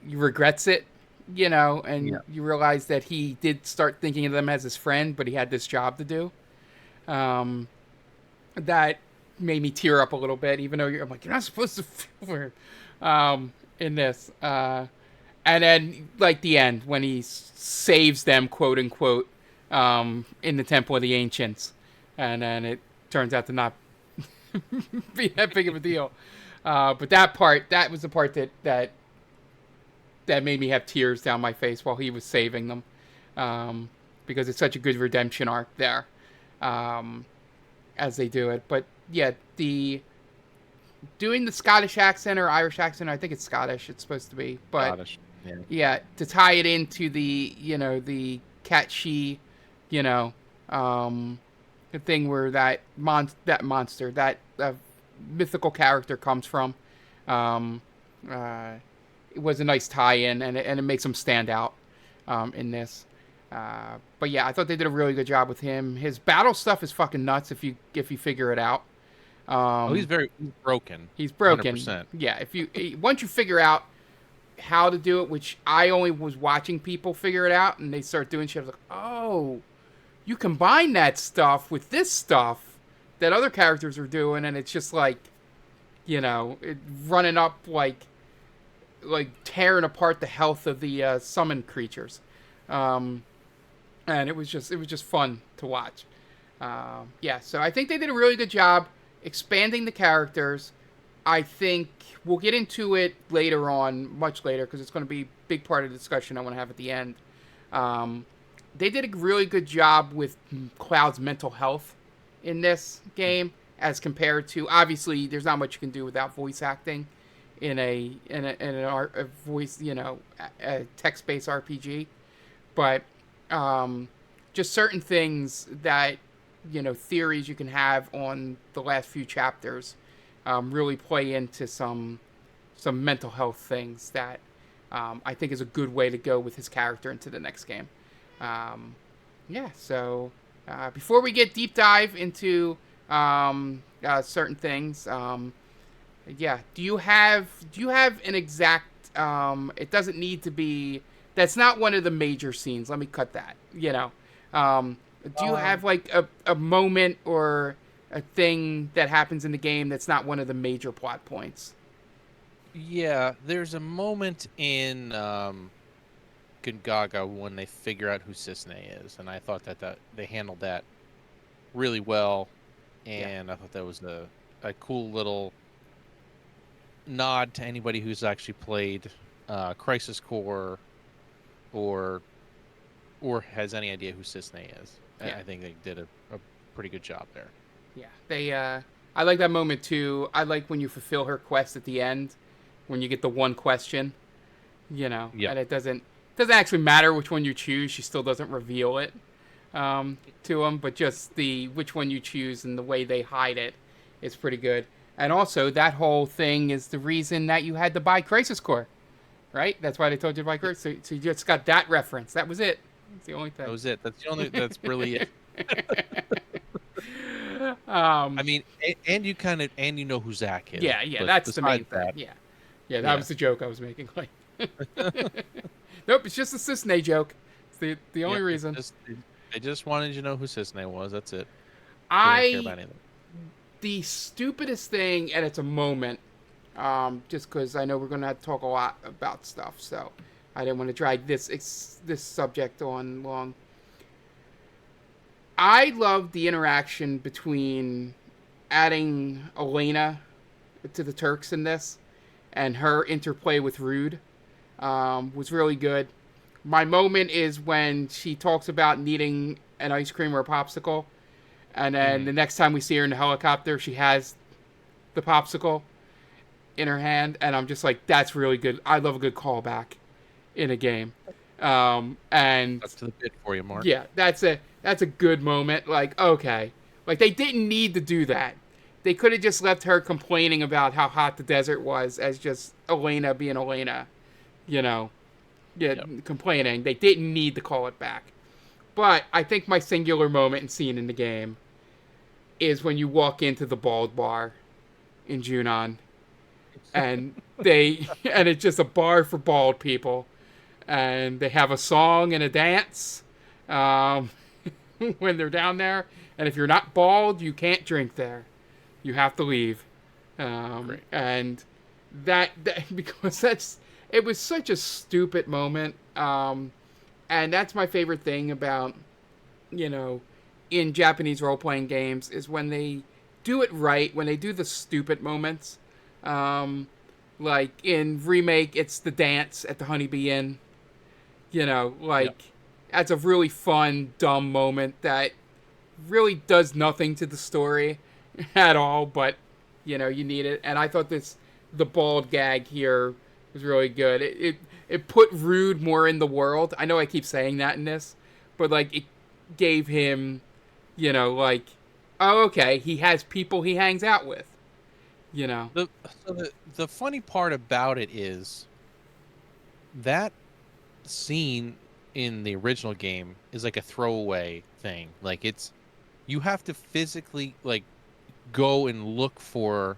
regrets it, you know, Yeah. and you realize that he did start thinking of them as his friend, but he had this job to do. Um, that made me tear up a little bit, even though I'm like, you're not supposed to feel for him, in this. And then, like, the end, when he saves them, quote unquote, in the Temple of the Ancients. And then it turns out to not be that big of a deal. But that was the part that made me have tears down my face while he was saving them. Because it's such a good redemption arc there. As they do it. But yeah, doing the Scottish accent or Irish accent, I think it's Scottish, it's supposed to be. But Scottish. Yeah. yeah, to tie it into the cat she, you know, the thing where that monster, that mythical character comes from. It was a nice tie-in, and it makes him stand out in this. But yeah, I thought they did a really good job with him. His battle stuff is fucking nuts if you figure it out. He's broken. He's broken. 100%. Yeah, once you figure out how to do it, which I only was watching people figure it out, and they start doing shit. I was like, oh, you combine that stuff with this stuff that other characters are doing, and it's just like, running up like tearing apart the health of the summoned creatures, and it was just fun to watch. Yeah, so I think they did a really good job expanding the characters. I think we'll get into it later on, much later, because it's going to be a big part of the discussion I want to have at the end. They did a really good job with Cloud's mental health in this game, as compared to, obviously, there's not much you can do without voice acting in a voice, a text-based RPG, but just certain things that, theories you can have on the last few chapters really play into some mental health things that I think is a good way to go with his character into the next game. Yeah, so before we get deep dive into certain things, yeah, do you have an exact? It doesn't need to be. That's not one of the major scenes. Let me cut that. Do you have like a moment or a thing that happens in the game that's not one of the major plot points? Yeah, there's a moment in Gungaga when they figure out who Cisne is, and I thought that they handled that really well, and I thought that was a cool little nod to anybody who's actually played Crisis Core or has any idea who Cisne is. Yeah. I think they did a pretty good job there. Yeah, they. I like that moment too. I like when you fulfill her quest at the end, when you get the one question, and it doesn't actually matter which one you choose. She still doesn't reveal it to him, but just which one you choose and the way they hide it is pretty good. And also, that whole thing is the reason that you had to buy Crisis Core, right? That's why they told you to buy Crisis. So you just got that reference. That was it. That's the only thing. That was it. That's really it. I mean, and you know who Zach is. Yeah, that's the main thing. Yeah, that was the joke I was making. Like, nope, it's just a Cisne joke. It's the only reason. I just wanted you to know who Cisne was. That's it. I don't care about anything. The stupidest thing, and it's a moment, just because I know we're going to have to talk a lot about stuff, so I didn't want to drag this subject on long. I love the interaction between adding Elena to the Turks in this, and her interplay with Rude was really good. My moment is when she talks about needing an ice cream or a popsicle, and then the next time we see her in the helicopter, she has the popsicle in her hand, and I'm just like, that's really good. I love a good callback in a game. And that's to the bit for you, Mark. Yeah, that's a good moment. Like, okay. Like, they didn't need to do that. They could have just left her complaining about how hot the desert was as just Elena being Elena, complaining. They didn't need to call it back. But I think my singular moment and scene in the game is when you walk into the bald bar in Junon, and and it's just a bar for bald people, and they have a song and a dance um, when they're down there. And if you're not bald, you can't drink there. You have to leave. And that because it was such a stupid moment. And that's my favorite thing about, in Japanese role-playing games is when they do it right, when they do the stupid moments. Like in Remake, it's the dance at the Honeybee Inn. That's a really fun, dumb moment that really does nothing to the story at all, but, you need it. And I thought the bald gag here was really good. It put Rude more in the world. I know I keep saying that in this, but, it gave him, oh, okay, he has people he hangs out with, The funny part about it is that scene in the original game is like a throwaway thing. You have to physically, go and look for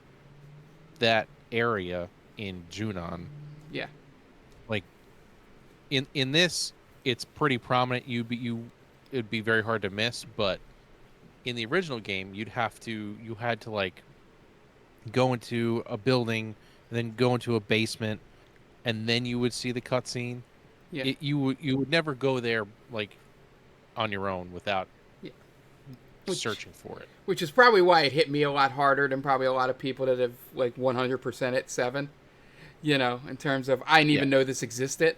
that area in Junon. Yeah. In this, it's pretty prominent. It'd be very hard to miss, but in the original game, you had to go into a building and then go into a basement, and then you would see the cutscene. Yeah. You would never go there on your own without searching for it. Which is probably why it hit me a lot harder than probably a lot of people that have 100% at 7. In terms of I didn't even know this existed.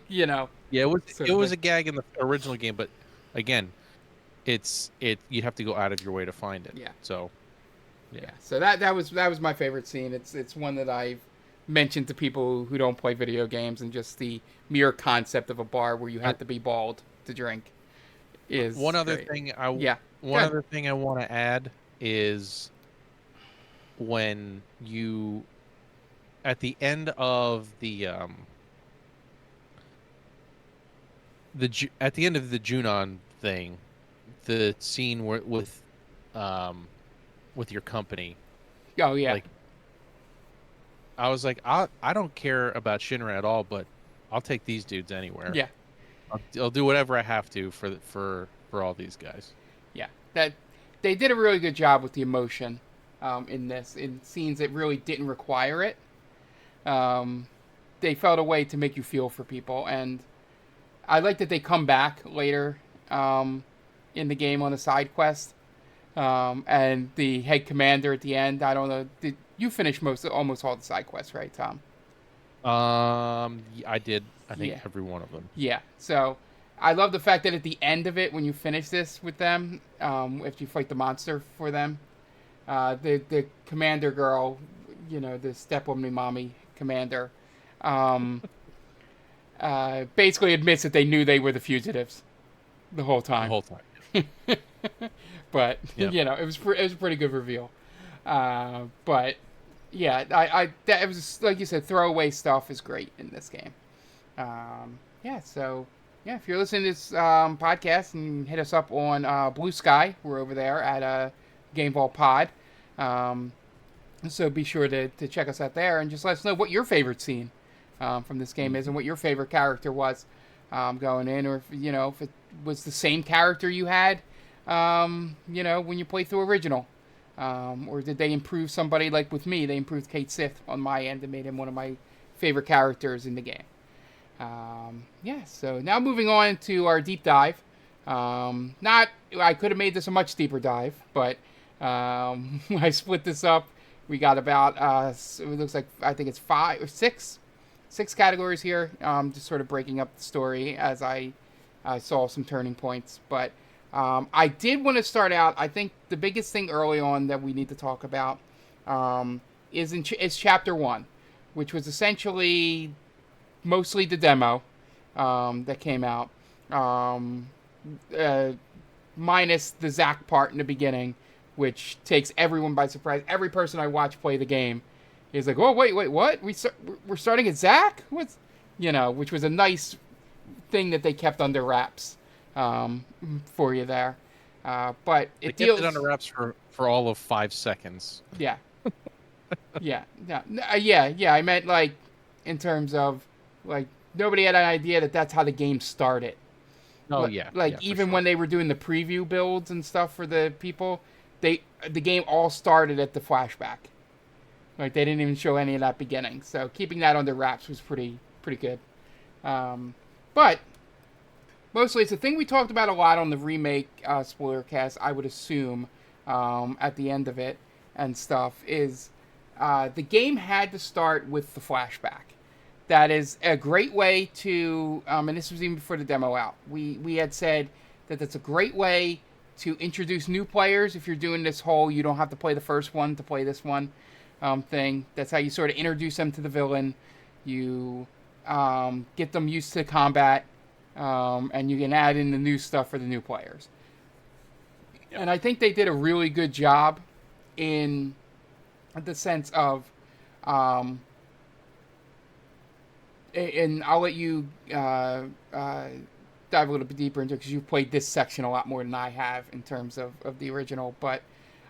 Yeah, it was a gag in the original game, but again, you have to go out of your way to find it. Yeah. So yeah. So that was my favorite scene. It's one that I've mentioned to people who don't play video games, and just the mere concept of a bar where you have to be bald to drink is one other great. thing other thing I want to add is when you at the end of the Junon thing, the scene with your company. Oh yeah. I was like, I don't care about Shinra at all, but I'll take these dudes anywhere. Yeah. I'll do whatever I have to for all these guys. Yeah. That they did a really good job with the emotion in this, in scenes that really didn't require it. They felt a way to make you feel for people, and I like that they come back later in the game on a side quest. And the head commander at the end, I don't know, did you finish almost all the side quests, right, Tom? I did. I think every one of them. Yeah. So I love the fact that at the end of it, when you finish this with them, if you fight the monster for them, the commander girl, the stepwoman mommy commander, basically admits that they knew they were the fugitives the whole time. But it was a pretty good reveal. But yeah, it was, like you said, throwaway stuff is great in this game. So if you're listening to this podcast, and hit us up on Blue Sky, we're over there at Game Vault Pod. So be sure to check us out there, and just let us know what your favorite scene from this game is, and what your favorite character was going in, or if it was the same character you had when you played through original, or did they improve somebody? Like with me, they improved Kate Sith on my end and made him one of my favorite characters in the game. So now moving on to our deep dive. I could have made this a much deeper dive, but I split this up. We got about it looks like, I think it's 5 or 6 categories here. Just sort of breaking up the story as I saw some turning points, but I did want to start out. I think the biggest thing early on that we need to talk about is Chapter 1, which was essentially mostly the demo that came out, minus the Zack part in the beginning, which takes everyone by surprise. Every person I watch play the game is like, oh, wait, what? We're starting at Zack? Which was a nice thing that they kept under wraps. um, for you there. But They it kept it under deals. wraps for all of 5 seconds. Yeah, yeah. I meant like in terms of like nobody had an idea that that's how the game started. Oh yeah, Like yeah, for even sure. when they were doing the preview builds and stuff for the people, the game all started at the flashback. Like they didn't even show any of that beginning. So keeping that under wraps was pretty good. But mostly it's a thing we talked about a lot on the remake spoiler cast. I would assume at the end of it and stuff is the game had to start with the flashback. That is a great way to, and this was even before the demo out. We had said that that's a great way to introduce new players. If you're doing this whole, you don't have to play the first one to play this one thing. That's how you sort of introduce them to the villain. You get them used to combat, and you can add in the new stuff for the new players. Yep. And I think they did a really good job in the sense of, um, and I'll let you dive a little bit deeper into it because you've played this section a lot more than I have in terms of the original. But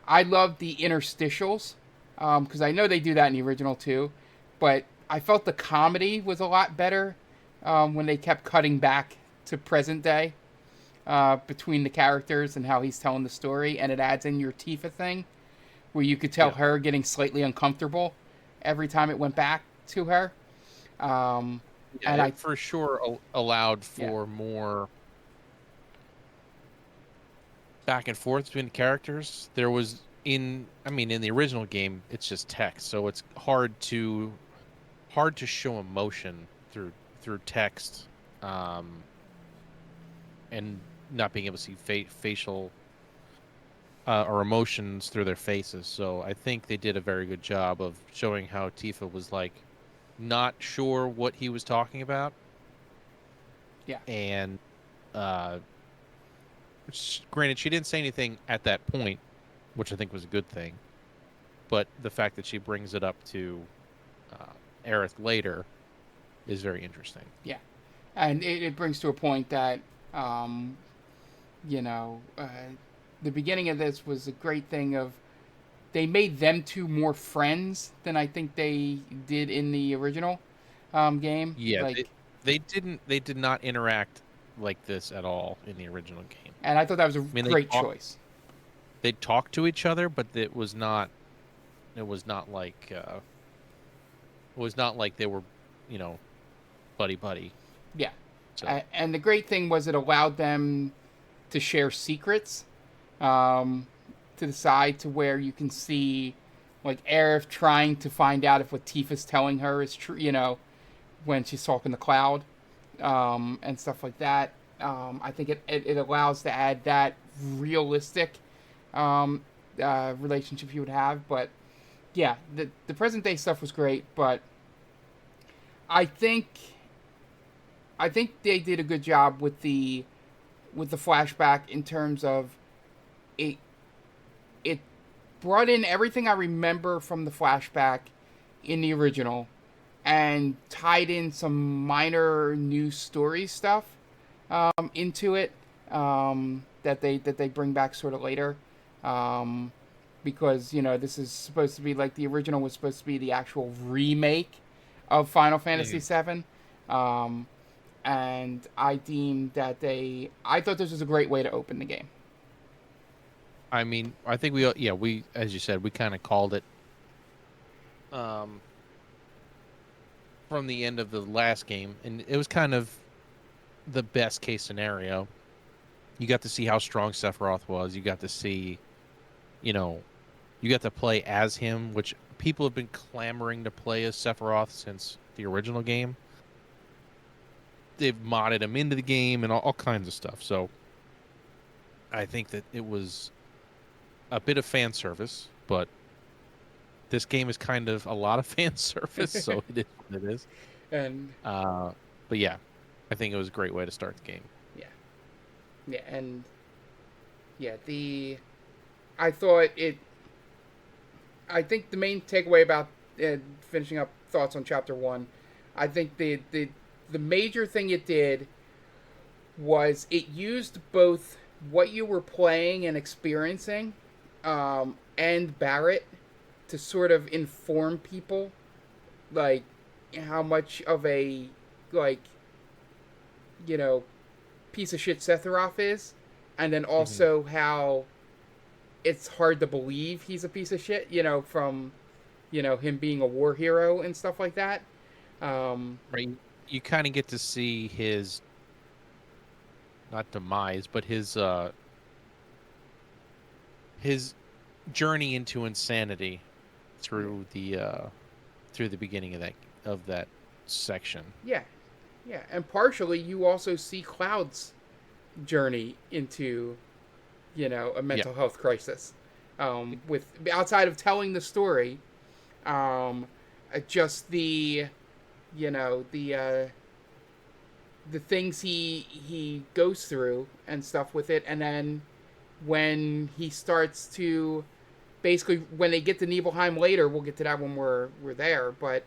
I love the interstitials because I know they do that in the original too. But I felt the comedy was a lot better when they kept cutting back to present day between the characters and how he's telling the story, and it adds in your Tifa thing where you could tell Yeah. her getting slightly uncomfortable every time it went back to her. Um, Yeah, and I, it for sure allowed yeah, for more back and forth between the characters. There was I mean, in the original game, it's just text, so it's hard to show emotion through text, um, and not being able to see facial or emotions through their faces. So I think they did a very good job of showing how Tifa was like not sure what he was talking about, yeah, and granted, she didn't say anything at that point, which I think was a good thing. But the fact that she brings it up to uh, Aerith later is very interesting. yeah. And it brings to a point that, um, you know, the beginning of this was a great thing of they made them two more friends than I think they did in the original game. Yeah, Like, they did not interact like this at all in the original game. and I thought that was a I mean, great choice. they talked to each other, but it was not like they were, you know, buddy buddy. Yeah. So And the great thing was it allowed them to share secrets um, to the side to where you can see like Aerith trying to find out if what Tifa's telling her is true, you know, when she's talking to Cloud and stuff like that. I think it allows to add that realistic relationship you would have. But yeah, the present day stuff was great, but I think I think they did a good job with the flashback in terms of it it brought in everything I remember from the flashback in the original and tied in some minor new story stuff into it that they bring back sort of later because you know this is supposed to be like the original was supposed to be the actual remake of Final Fantasy Mhm. VII. Um, and I deemed that I thought this was a great way to open the game. I mean, I think we as you said, we kind of called it um, from the end of the last game, and it was kind of the best case scenario. You got to see how strong Sephiroth was. You got to see, you know, you got to play as him, which people have been clamoring to play as Sephiroth since the original game. They've modded him into the game and all kinds of stuff. So I think that it was a bit of fan service, but this game is kind of a lot of fan service, so it is what it is. And Uh, but yeah, I think it was a great way to start the game. yeah, yeah, and yeah, the I thought it. I think the main takeaway about finishing up thoughts on chapter one, I think the major thing it did was it used both what you were playing and experiencing, and Barrett to sort of inform people, like how much of a like you know piece of shit Sephiroth is, and then Hmm. also how it's hard to believe he's a piece of shit. From him being a war hero and stuff like that. Um, Right. You kind of get to see his not demise, but his journey into insanity yeah, through the beginning of that section. yeah, yeah, and partially you also see Cloud's journey into a Yeah. mental health crisis. With outside of telling the story, um, just the things he goes through and stuff with it, and then when he starts to basically when they get to Nibelheim later, we'll get to that when we're there, but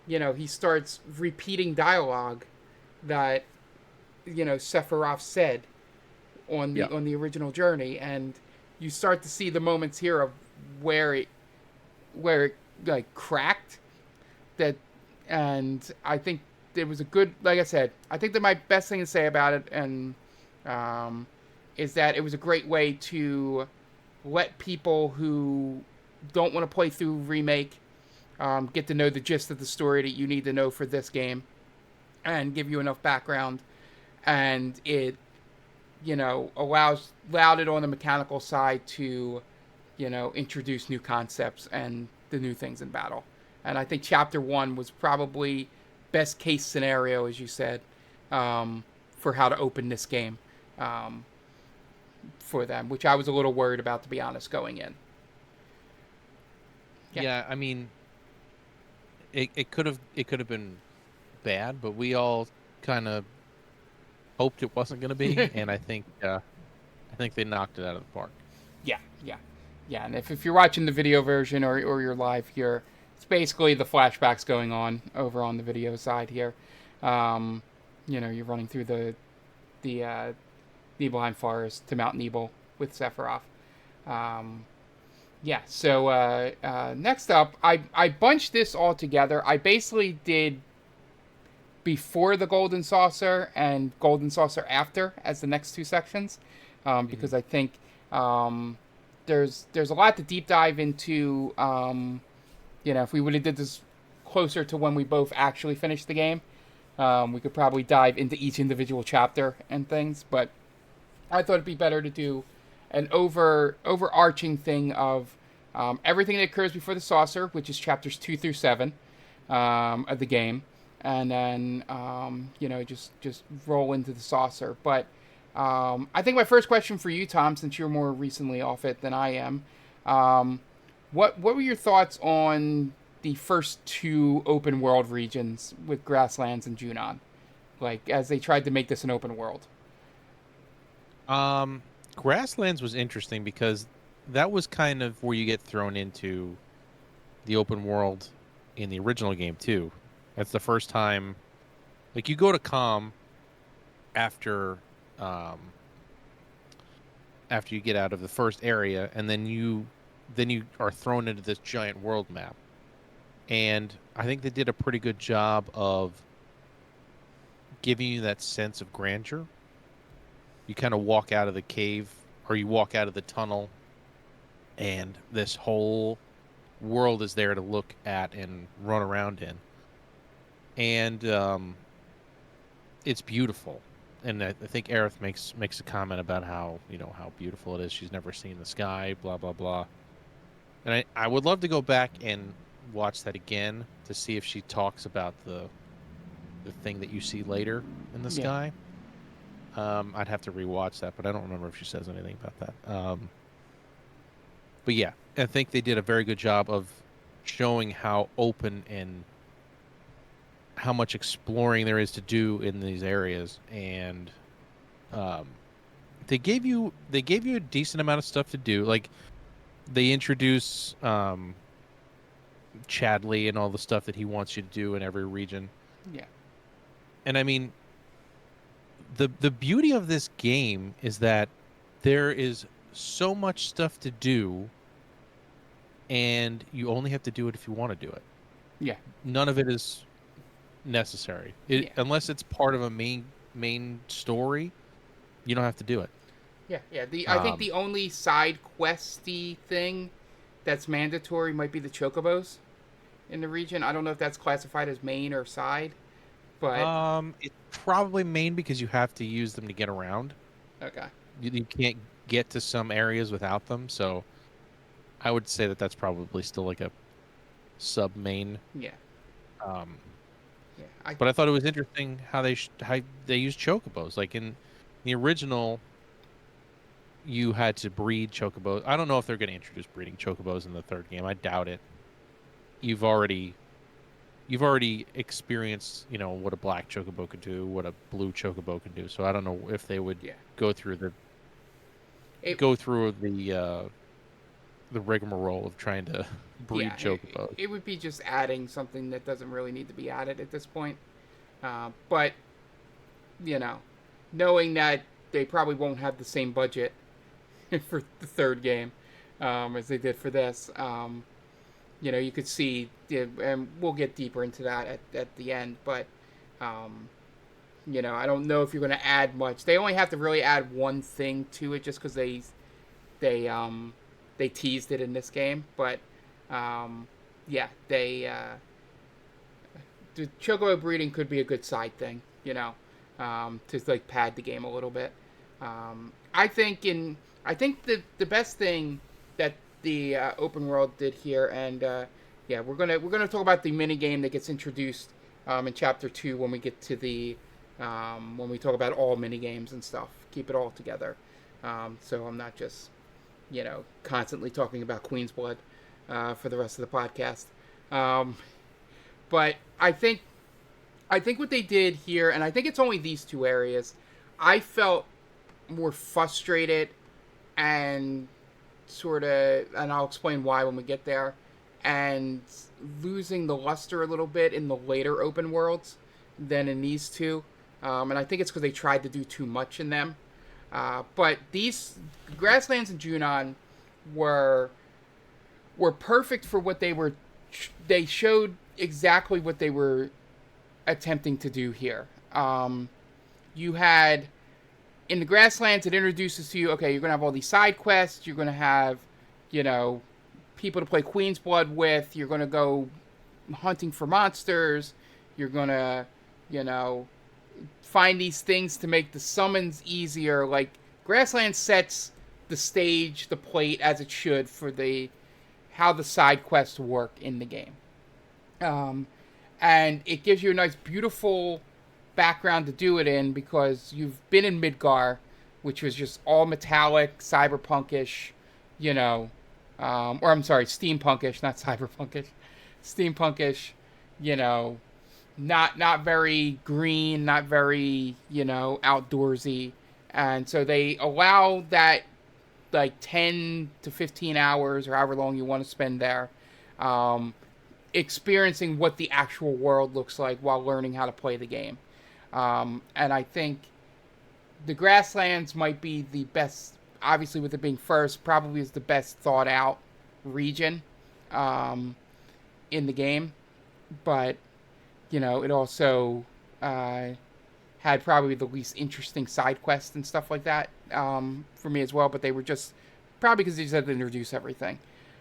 he starts repeating dialogue that Sephiroth said on Yeah. the original journey, and you start to see the moments here of where it like cracked that, and I think it was a good, like I said, I think that my best thing to say about it and um, is that it was a great way to let people who don't want to play through remake get to know the gist of the story that you need to know for this game and give you enough background, and it allowed it on the mechanical side to introduce new concepts and the new things in battle. And I think chapter one was probably best case scenario, as you said, for how to open this game, um, for them, which I was a little worried about, to be honest, going in. Yeah. Yeah, I mean, it could have been bad, but we all kind of hoped it wasn't going to be, and I think they knocked it out of the park. Yeah, yeah, yeah. And if you're watching the video version or you're live here, it's basically the flashbacks going on over on the video side here. Um, you're running through the Nibelheim Forest to Mount Nibel with Sephiroth. Um, yeah. So next up, I bunched this all together. I basically did before the Golden Saucer and Golden Saucer after as the next two sections, Hmm. because I think um, there's a lot to deep dive into. If we would have did this closer to when we both actually finished the game, we could probably dive into each individual chapter and things. But I thought it'd be better to do an overarching thing of everything that occurs before the saucer, which is chapters 2 through 7 of the game, and then just roll into the saucer. But I think my first question for you, Tom, since you're more recently off it than I am, um, what were your thoughts on the first two open world regions with Grasslands and Junon? Like as they tried to make this an open world. Um, Grasslands was interesting because that was kind of where you get thrown into the open world in the original game too. That's the first time, like you go to Com after um after you get out of the first area, and then you are thrown into this giant world map. And I think they did a pretty good job of giving you that sense of grandeur. You kind of walk out of the cave or you walk out of the tunnel, and this whole world is there to look at and run around in. And it's beautiful. And I think Aerith makes a comment about how how beautiful it is. She's never seen the sky, blah blah blah. And I would love to go back and watch that again to see if she talks about the thing that you see later in the Yeah. sky. I'd have to rewatch that, but I don't remember if she says anything about that. But yeah, I think they did a very good job of showing how open and how much exploring there is to do in these areas, and um, they gave you a decent amount of stuff to do. Like they introduce Chadley and all the stuff that he wants you to do in every region. Yeah. And I mean, the beauty of this game is that there is so much stuff to do, and you only have to do it if you want to do it. Yeah. None of it is necessary. Yeah. Unless it's part of a main story, you don't have to do it. Yeah. Yeah. I think the only side questy thing that's mandatory might be the chocobos in the region. I don't know if that's classified as main or side, but It's probably main because you have to use them to get around. okay. You can't get to some areas without them, so I would say that that's probably still like a sub main. Yeah. Um, Yeah. but I thought it was interesting how how they use chocobos. Like in the original, you had to breed chocobos. I don't know if they're going to introduce breeding chocobos in the third game. I doubt it. You've already experienced, what a black chocobo could do, what a blue chocobo can do. So I don't know if they would go through the rigmarole of trying to breed chocobos. It would be just adding something that doesn't really need to be added at this point. But knowing that they probably won't have the same budget for the third game as they did for this. You could see, and we'll get deeper into that at the end, but, I don't know if you're going to add much. They only have to really add one thing to it just because they teased it in this game, but, the chocobo breeding could be a good side thing, to like pad the game a little bit. I think the best thing that the open world did here, and we're gonna talk about the mini game that gets introduced in chapter 2 when we get to the when we talk about all mini games and stuff. Keep it all together, so I'm not just constantly talking about Queen's Blood for the rest of the podcast. But I think what they did here, and I think it's only these two areas, I felt more frustrated and and I'll explain why when we get there, and losing the luster a little bit in the later open worlds than in these two. And I think it's because they tried to do too much in them. But these Grasslands and Junon were perfect for what they were. They showed exactly what they were attempting to do here. You had, in the Grasslands, it introduces to you, okay, you're going to have all these side quests, you're going to have, people to play Queen's Blood with, you're going to go hunting for monsters, you're going to, find these things to make the summons easier. Like, Grasslands sets the stage, the plate, as it should, for how the side quests work in the game. And it gives you a nice, beautiful background to do it in, because you've been in Midgar, which was just all metallic, cyberpunkish, or I'm sorry, steampunkish, not cyberpunkish, steampunkish, not very green, not very, outdoorsy. And so they allow that, like, 10 to 15 hours, or however long you want to spend there, experiencing what the actual world looks like while learning how to play the game. And I think the Grasslands might be the best, obviously with it being first, probably is the best thought out region in the game. But, it also had probably the least interesting side quests and stuff like that for me as well. But they were just, probably because they just had to introduce everything.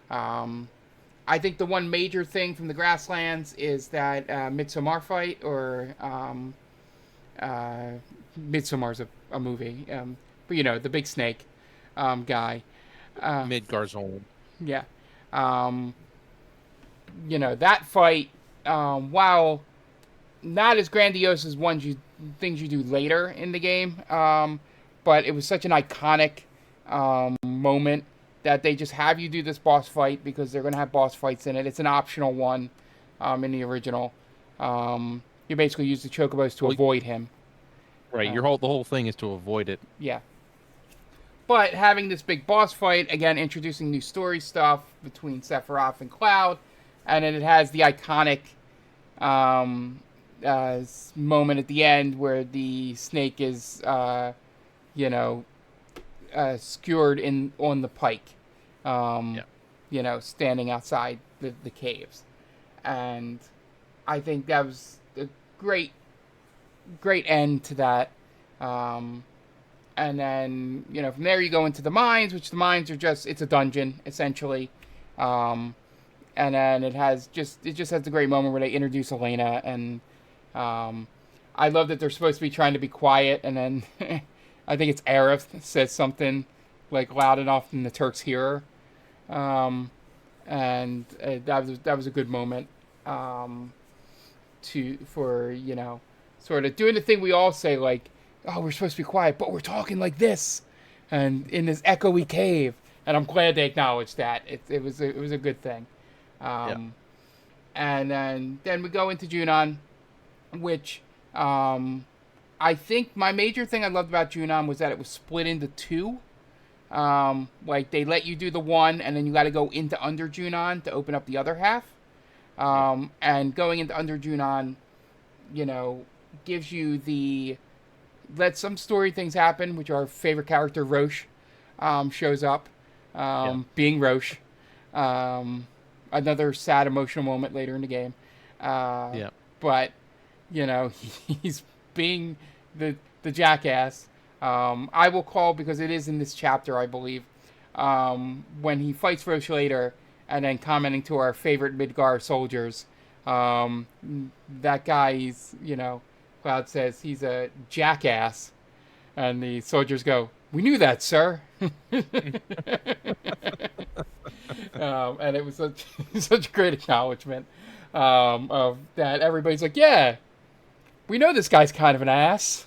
I think the one major thing from the Grasslands is that Midsommar fight, or Midsommar's a movie, but the big snake guy. Midgar's old. Yeah. That fight, while not as grandiose as things you do later in the game, but it was such an iconic moment that they just have you do this boss fight, because they're going to have boss fights in it. It's an optional one in the original. You basically use the chocobos to avoid him. Right, the whole thing is to avoid it. Yeah. But having this big boss fight, again, introducing new story stuff between Sephiroth and Cloud, and then it has the iconic, moment at the end where the snake is, you know, skewered in on the pike, Yeah. you know, standing outside the caves, and I think that was a great end to that. Um, and then you know from there you go into the mines, which the mines are just it's a dungeon essentially. Um, and then it just has a great moment where they introduce Elena, and um, I love that they're supposed to be trying to be quiet, and then I think it's Aerith says something like loud enough and the Turks hear her, and that was a good moment, to for you know sort of doing the thing we all say like, oh, we're supposed to be quiet, but we're talking like this, and in this echoey cave, and I'm glad they acknowledged that. It was a good thing. Yeah. And then we go into Junon, which I think my major thing I loved about Junon was that it was split into two. Like they let you do the one, and then you got to go into Under Junon to open up the other half. And going into Under Junon, you know, gives you the let some story things happen, which our favorite character Roche shows up, being Roche. Another sad emotional moment later in the game. Yeah. But you know he's being the jackass. I will call because it is in this chapter, I believe, when he fights Roche later, and then commenting to our favorite Midgar soldiers. That guy, you know, Cloud says he's a jackass, and the soldiers go, "We knew that, sir." And it was such a great acknowledgement of that. Everybody's like, "Yeah, we know this guy's kind of an ass,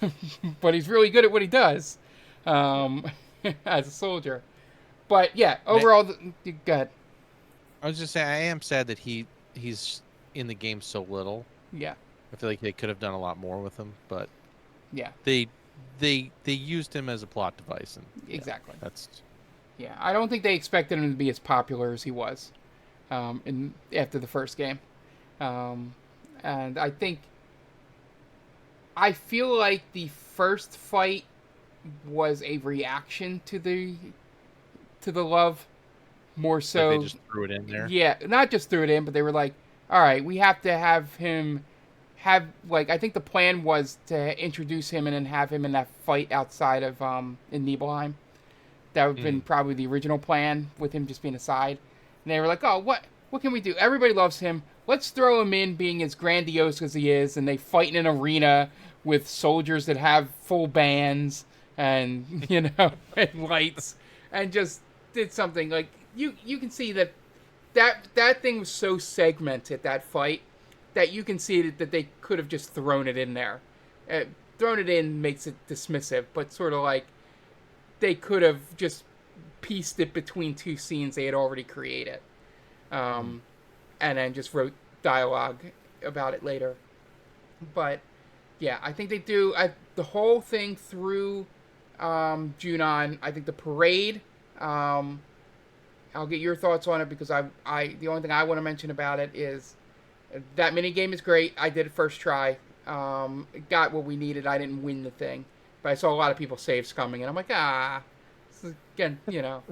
but he's really good at what he does as a soldier." But yeah, overall, go ahead. I was just saying, I am sad that he's in the game so little. Yeah. I feel like they could have done a lot more with him, but yeah, they used him as a plot device, and exactly. That's I don't think they expected him to be as popular as he was after the first game, and I feel like the first fight was a reaction to the love more so. like they just threw it in there. Yeah, not just threw it in, but they were like, all right, we have to have him have like I think the plan was to introduce him and then have him in that fight outside of in Nibelheim. That would have been probably the original plan with him just being a side. And they were like, oh, what can we do? Everybody loves him. Let's throw him in being as grandiose as he is. And they fight in an arena with soldiers that have full bands and, you know, and lights. And just did something. Like, you can see that thing was so segmented, that fight, that you can see that they could have just thrown it in there. Thrown it in makes it dismissive, but sort of like, they could have just pieced it between two scenes they had already created, and then just wrote dialogue about it later. But yeah, I think they do the whole thing through Junon. I think the parade. I'll get your thoughts on it because I the only thing I want to mention about it is that mini game is great. I did it first try. Got what we needed. I didn't win the thing. But I saw a lot of people save scumming, and I'm like, this is, again, you know.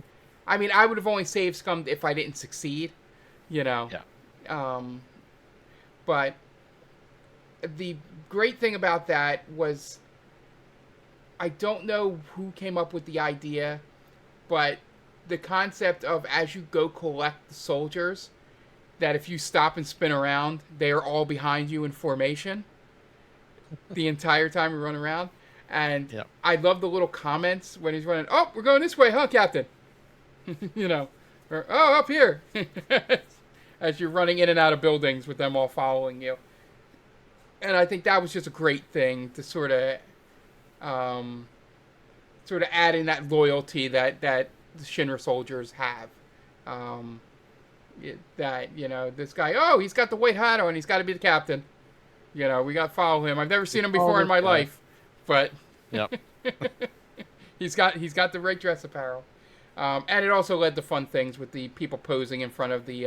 I mean, I would have only save scummed if I didn't succeed, you know. Yeah. But the great thing about that was, I don't know who came up with the idea, but the concept of as you go collect the soldiers, that if you stop and spin around, they are all behind you in formation the entire time you run around. And I love the little comments when he's running. Oh, we're going this way, huh, Captain? You know, or oh, up here. As you're running in and out of buildings with them all following you. And I think that was just a great thing to sort of add in that loyalty that the Shinra soldiers have. That, you know, this guy, oh, he's got the white hat on. He's got to be the captain. You know, we got to follow him. I've never seen him before in my life. But he's got the right dress apparel, and it also led to fun things with the people posing in front of the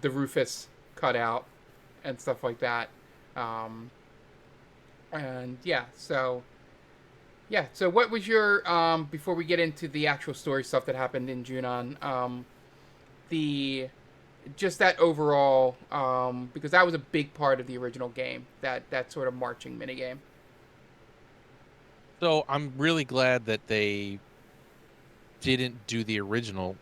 Rufus cutout, and stuff like that. Um, and so what was your before we get into the actual story stuff that happened in Junon, the just that overall because that was a big part of the original game, that sort of marching minigame. So I'm really glad that they didn't do the original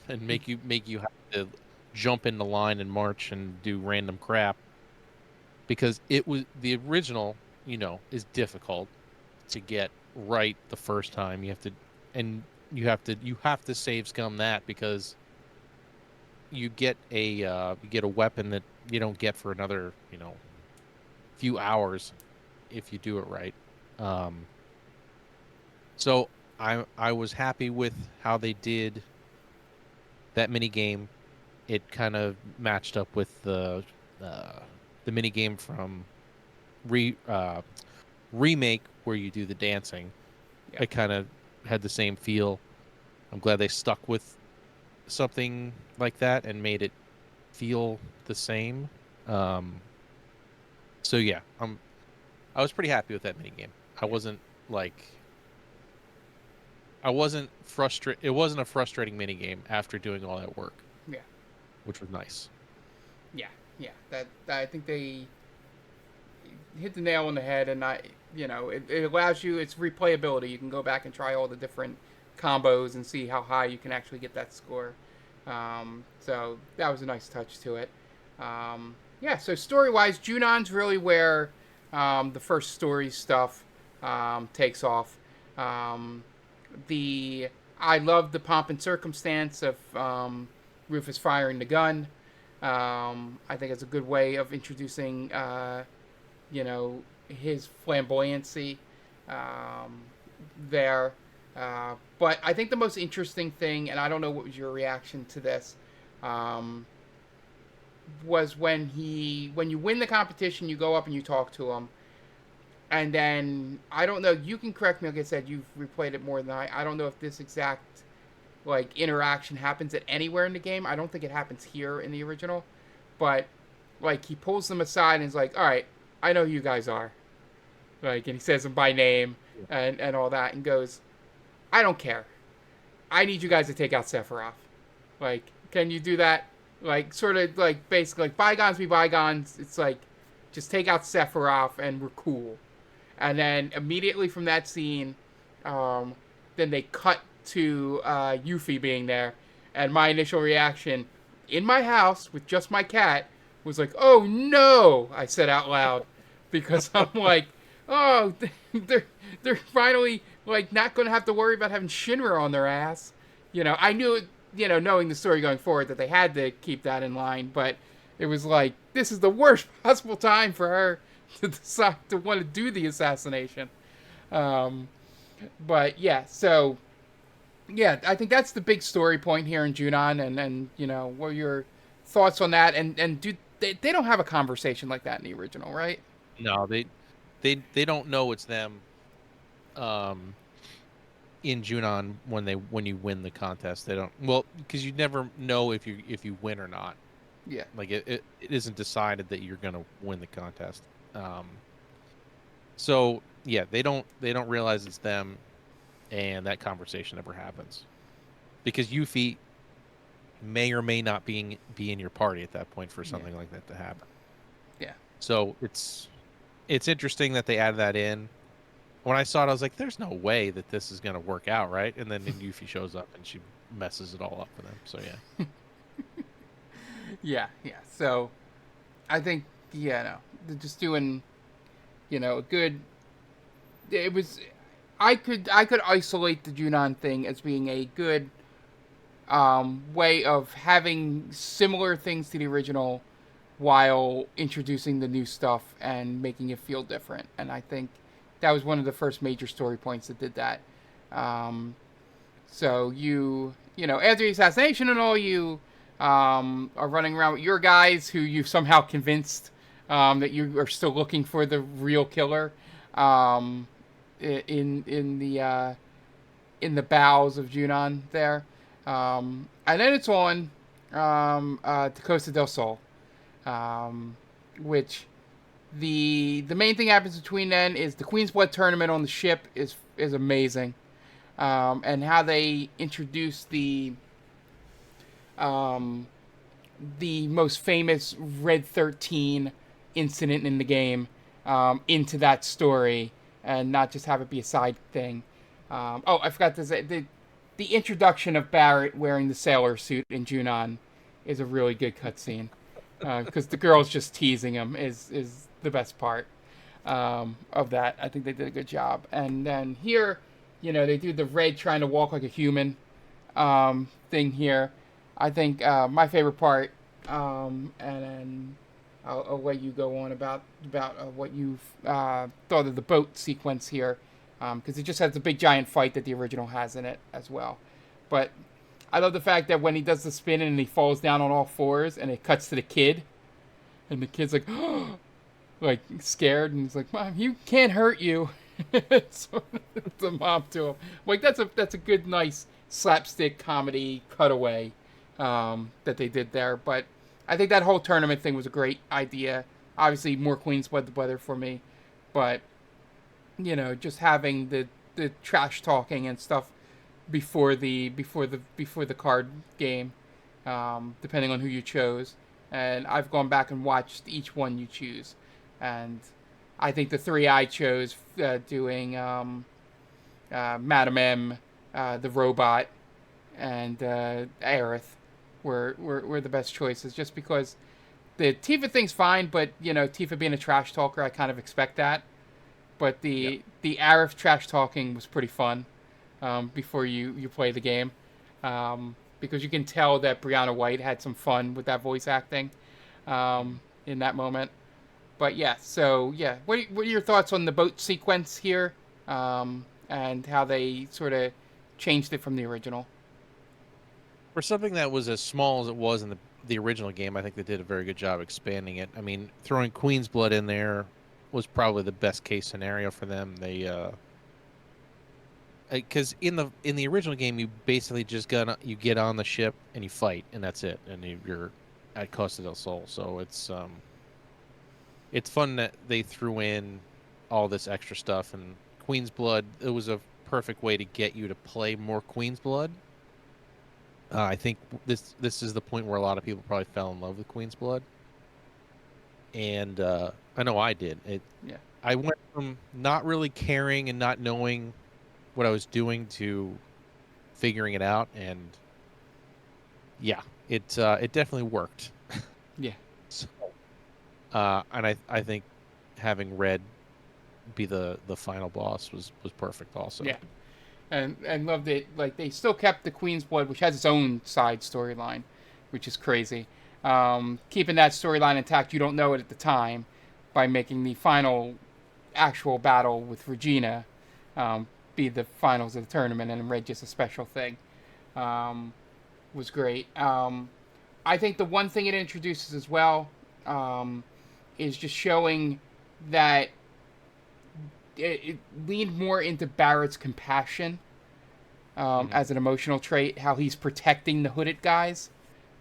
and make you have to jump in the line and march and do random crap because it was the original, is difficult to get right the first time. And you have to save scum that because you get a weapon that you don't get for another, few hours if you do it right. Um, so I was happy with how they did that mini game. It kind of matched up with uh, the mini game from re remake where you do the dancing. Yeah, It kind of had the same feel. I'm glad they stuck with something like that and made it feel the same. Um, so yeah, I was pretty happy with that mini game. I yeah, wasn't like I wasn't frustrated. It wasn't a frustrating mini game after doing all that work, yeah, which was nice. yeah, yeah. That I think they hit the nail on the head, and it allows you, it's replayability. You can go back and try all the different combos and see how high you can actually get that score. So that was a nice touch to it. Yeah, so story wise, Junon's really where the first story stuff takes off. Um, the I love the pomp and circumstance of Rufus firing the gun. I think it's a good way of introducing his flamboyancy um, there. But I think the most interesting thing, and I don't know what was your reaction to this, um, was when you win the competition, you go up and you talk to him, and then I don't know. You can correct me. Like I said, you've replayed it more than I. I don't know if this exact like interaction happens at anywhere in the game. I don't think it happens here in the original, but like he pulls them aside and is like, "All right, I know who you guys are." Like, and he says them by name Yeah. and all that, and goes, "I don't care. I need you guys to take out Sephiroth. Like, can you do that? Like, sort of like basically like bygones be bygones. It's like just take out Sephiroth and we're cool." And then immediately from that scene, um, then they cut to Yuffie being there, and my initial reaction in my house with just my cat was like, "Oh no!" I said out loud because I'm like, "Oh, they're finally like not going to have to worry about having Shinra on their ass." I knew it, knowing the story going forward that they had to keep that in line, but it was like this is the worst possible time for her to decide to want to do the assassination. Um, but yeah, so yeah, I think that's the big story point here in Junon, and what are your thoughts on that? And do they don't have a conversation like that in the original, right? No, they don't know it's them. Um, in Junon when you win the contest, they don't. Well, because you never know if you win or not. Yeah, Like it isn't decided that you're gonna win the contest. Um, so yeah, they don't realize it's them, and that conversation never happens because Yuffie may or may not be in your party at that point for yeah, something like that to happen. yeah, So it's interesting that they added that in. When I saw it, I was like, "There's no way that this is gonna work out, right?" And then Yuffie shows up and she messes it all up for them. So yeah, yeah. So I think no, they're just doing a good. It was I could isolate the Junon thing as being a good way of having similar things to the original while introducing the new stuff and making it feel different. And I think that was one of the first major story points that did that. Um, so after the assassination and all, you are running around with your guys who you've somehow convinced that you are still looking for the real killer um, in the bowels of Junon there. And then it's on to Costa del Sol. Um, which the main thing happens between then is the Queen's Blood tournament on the ship is amazing, and how they introduce um, the most famous Red 13 incident in the game into that story, and not just have it be a side thing. I forgot to say the introduction of Barrett wearing the sailor suit in Junon is a really good cutscene, because the girl's just teasing him is the best part of that. I think they did a good job. And then here, they do the Red trying to walk like a human thing here. I think my favorite part, and then I'll let you go on about what you thought of the boat sequence here, because it just has a big giant fight that the original has in it as well. But I love the fact that when he does the spin and he falls down on all fours and it cuts to the kid, and the kid's like, like scared, and he's like, "Mom, he can't hurt you." It's the mom to him. Like that's a good, nice slapstick comedy cutaway that they did there. But I think that whole tournament thing was a great idea. Obviously, more Queen's Blood the better for me, but just having the trash talking and stuff before the card game, depending on who you chose. And I've gone back and watched each one you choose, and I think the three I chose, doing Madam M, the robot, and Aerith, were the best choices. Just because the Tifa thing's fine, but Tifa being a trash talker, I kind of expect that. But the Aerith trash talking was pretty fun before you play the game, because you can tell that Brianna White had some fun with that voice acting in that moment. But yeah, so yeah, what are your thoughts on the boat sequence here, and how they sort of changed it from the original? For something that was as small as it was in the original game, I think they did a very good job expanding it. I mean, throwing Queen's Blood in there was probably the best case scenario for them. They because in the original game, you basically just get on the ship and you fight, and that's it, and you're at Costa del Sol. So it's fun that they threw in all this extra stuff. And Queen's Blood, it was a perfect way to get you to play more Queen's Blood. I think this is the point where a lot of people probably fell in love with Queen's Blood, and I know I did. Yeah. I went from not really caring and not knowing what I was doing to figuring it out, and yeah, it definitely worked. Yeah. So, and I think having Red be the final boss was perfect also. Yeah. And loved it. Like, they still kept the Queen's Blood, which has its own side storyline, which is crazy. Keeping that storyline intact, you don't know it at the time, by making the final actual battle with Regina be the finals of the tournament, and Red just a special thing. Was great. I think the one thing it introduces as well is just showing that it leaned more into Barrett's compassion as an emotional trait, how he's protecting the hooded guys,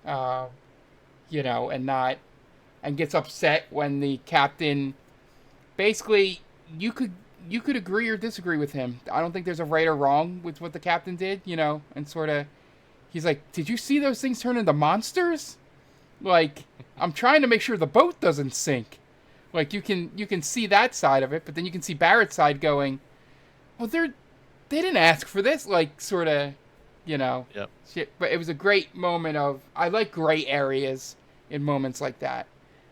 and gets upset when the captain, basically, you could agree or disagree with him. I don't think there's a right or wrong with what the captain did, and sort of, he's like, did you see those things turn into monsters? Like, I'm trying to make sure the boat doesn't sink. Like, you can see that side of it, but then you can see Barrett's side going, well, they didn't ask for this, like, sort of, Yep. shit. But it was a great moment of, I like gray areas in moments like that.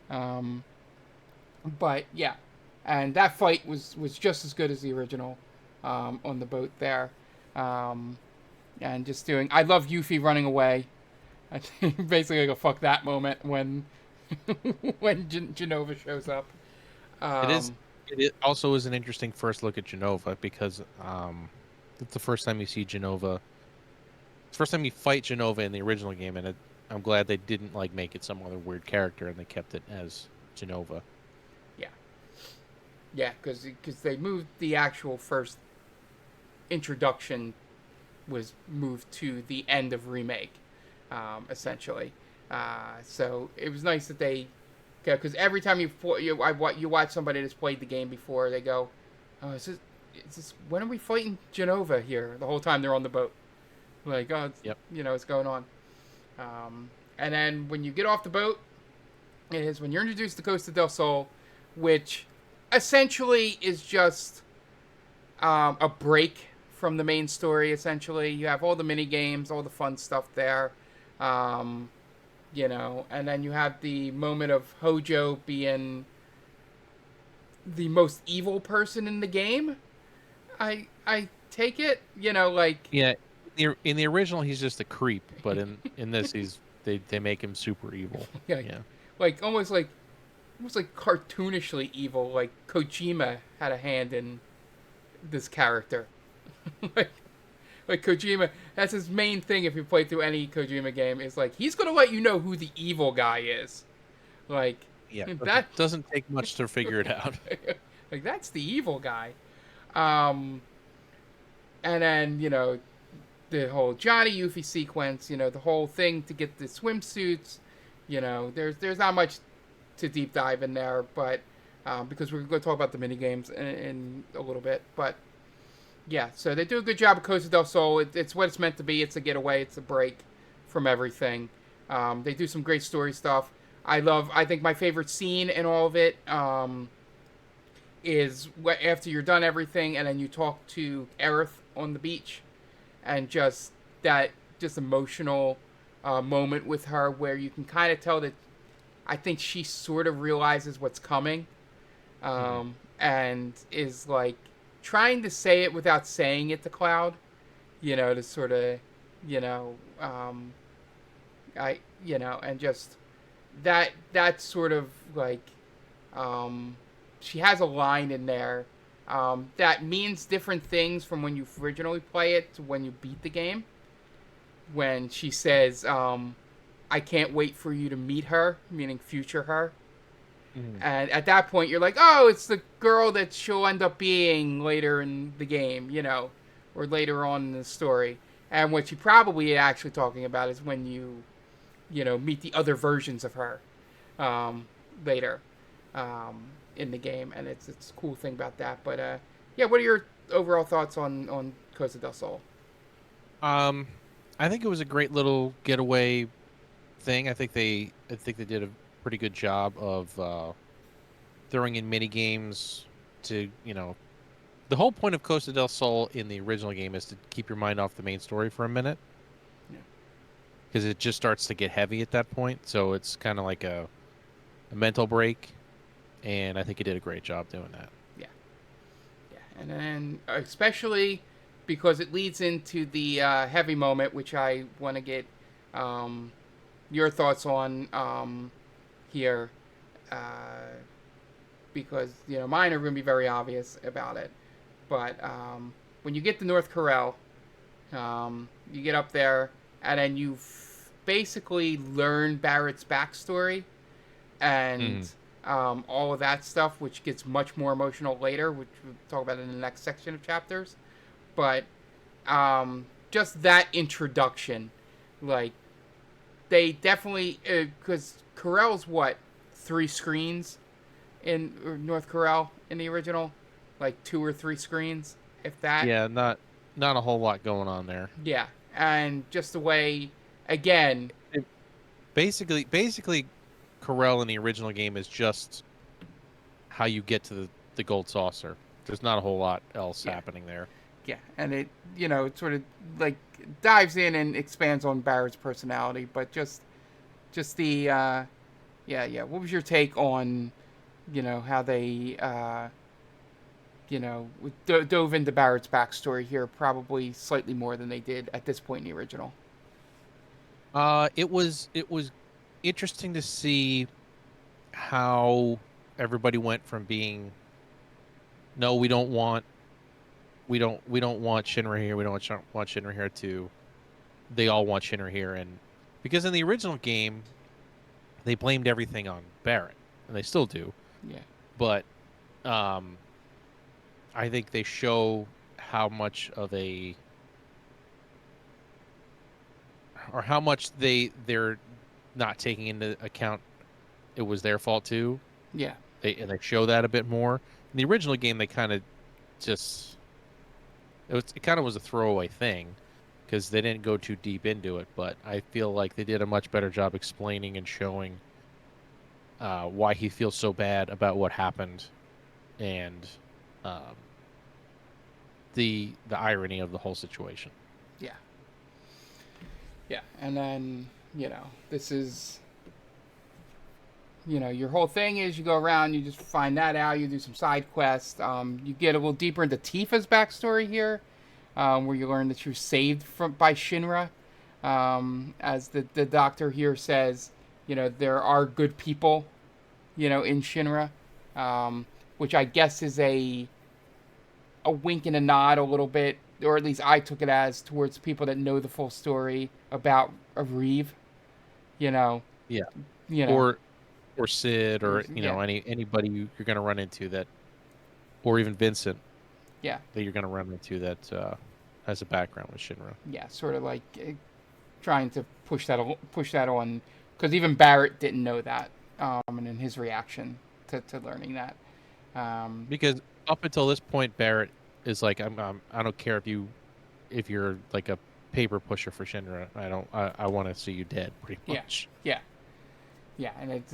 But yeah, and that fight was just as good as the original on the boat there. And just doing, I love Yuffie running away. I think basically like a fuck that moment when when Genova shows up. It also is an interesting first look at Genova, because it's the first time you see Genova. First time you fight Genova in the original game, and I'm glad they didn't make it some other weird character, and they kept it as Genova. Yeah, because they moved the actual first introduction was moved to the end of Remake, essentially. So it was nice that they Okay, because every time you watch somebody that's played the game before, they go, "Oh, is this when are we fighting Genova here?" The whole time they're on the boat, like, "Oh, Yep. it's going on." And then when you get off the boat, it is when you're introduced to Costa del Sol, which essentially is just a break from the main story. Essentially, you have all the mini games, all the fun stuff there. Um, and then you have the moment of Hojo being the most evil person in the game. I take it, like Yeah. In the original, he's just a creep, but in this, they make him super evil. yeah, Yeah. like almost like cartoonishly evil. Like Kojima had a hand in this character. like like Kojima, that's his main thing. If you play through any Kojima game, is like he's gonna let you know who the evil guy is. Like Yeah. that Doesn't take much to figure it out. like that's the evil guy. Um, and then the whole Johnny Yuffie sequence. The whole thing to get the swimsuits. There's not much to deep dive in there, but because we're going to talk about the mini games in a little bit, but yeah, so they do a good job of Costa del Sol. It's what it's meant to be. It's a getaway. It's a break from everything. They do some great story stuff. I think my favorite scene in all of it is after you're done everything and then you talk to Aerith on the beach and just that just emotional moment with her where you can kind of tell that I think she sort of realizes what's coming and is like trying to say it without saying it to Cloud, to sort of, and just that sort of like, she has a line in there that means different things from when you originally play it to when you beat the game. When she says, I can't wait for you to meet her, meaning future her. And at that point, you're like, oh, it's the girl that she'll end up being later in the game, or later on in the story. And what you're probably actually talking about is when you, meet the other versions of her later in the game. And it's a cool thing about that. But, yeah, what are your overall thoughts on Costa del Sol? I think it was a great little getaway thing. I think they did a pretty good job of throwing in mini games to, the whole point of Costa del Sol in the original game is to keep your mind off the main story for a minute. Yeah. Because it just starts to get heavy at that point. So it's kind of like a mental break. And I think it did a great job doing that. Yeah. Yeah. And then, especially because it leads into the heavy moment, which I want to get your thoughts on here, because mine are going to be very obvious about it. But when you get to North Corel, you get up there, and then you basically learn Barrett's backstory and all of that stuff, which gets much more emotional later, which we'll talk about in the next section of chapters. But just that introduction, like, they definitely, because Corel's 3 screens in North Corel in the original, like 2 or 3 screens, if that. Yeah, not a whole lot going on there. Yeah, and just the way, again, basically, Corel in the original game is just how you get to the gold saucer. There's not a whole lot else happening there. Yeah, and it it sort of like dives in and expands on Barrett's personality, but just the What was your take on how they dove into Barrett's backstory here, probably slightly more than they did at this point in the original? It was interesting to see how everybody went from being, no, we don't want Shinra here, we don't want Shinra here, to they all want Shinra here. And because in the original game they blamed everything on Barrett, and they still do. Yeah. But I think they show how much of how much they're not taking into account it was their fault too. Yeah. They show that a bit more. In the original game, they kind of just it kind of was a throwaway thing because they didn't go too deep into it. But I feel like they did a much better job explaining and showing why he feels so bad about what happened, and um, the irony of the whole situation. Yeah. Yeah. And then, this is, your whole thing is you go around, you just find that out, you do some side quests. You get a little deeper into Tifa's backstory here, where you learn that she was saved by Shinra. As the doctor here says, there are good people, in Shinra, which I guess is a wink and a nod a little bit, or at least I took it as, towards people that know the full story about Reeve, you know. Yeah. You know. Or Sid, or Yeah. anybody you're going to run into that, or even Vincent. Yeah. That you're going to run into that has a background with Shinra. Yeah, sort of like trying to push that on, because even Barrett didn't know that, and in his reaction to learning that. Because up until this point, Barrett is like, I don't care if you're like a paper pusher for Shinra. I want to see you dead, pretty much. Yeah, and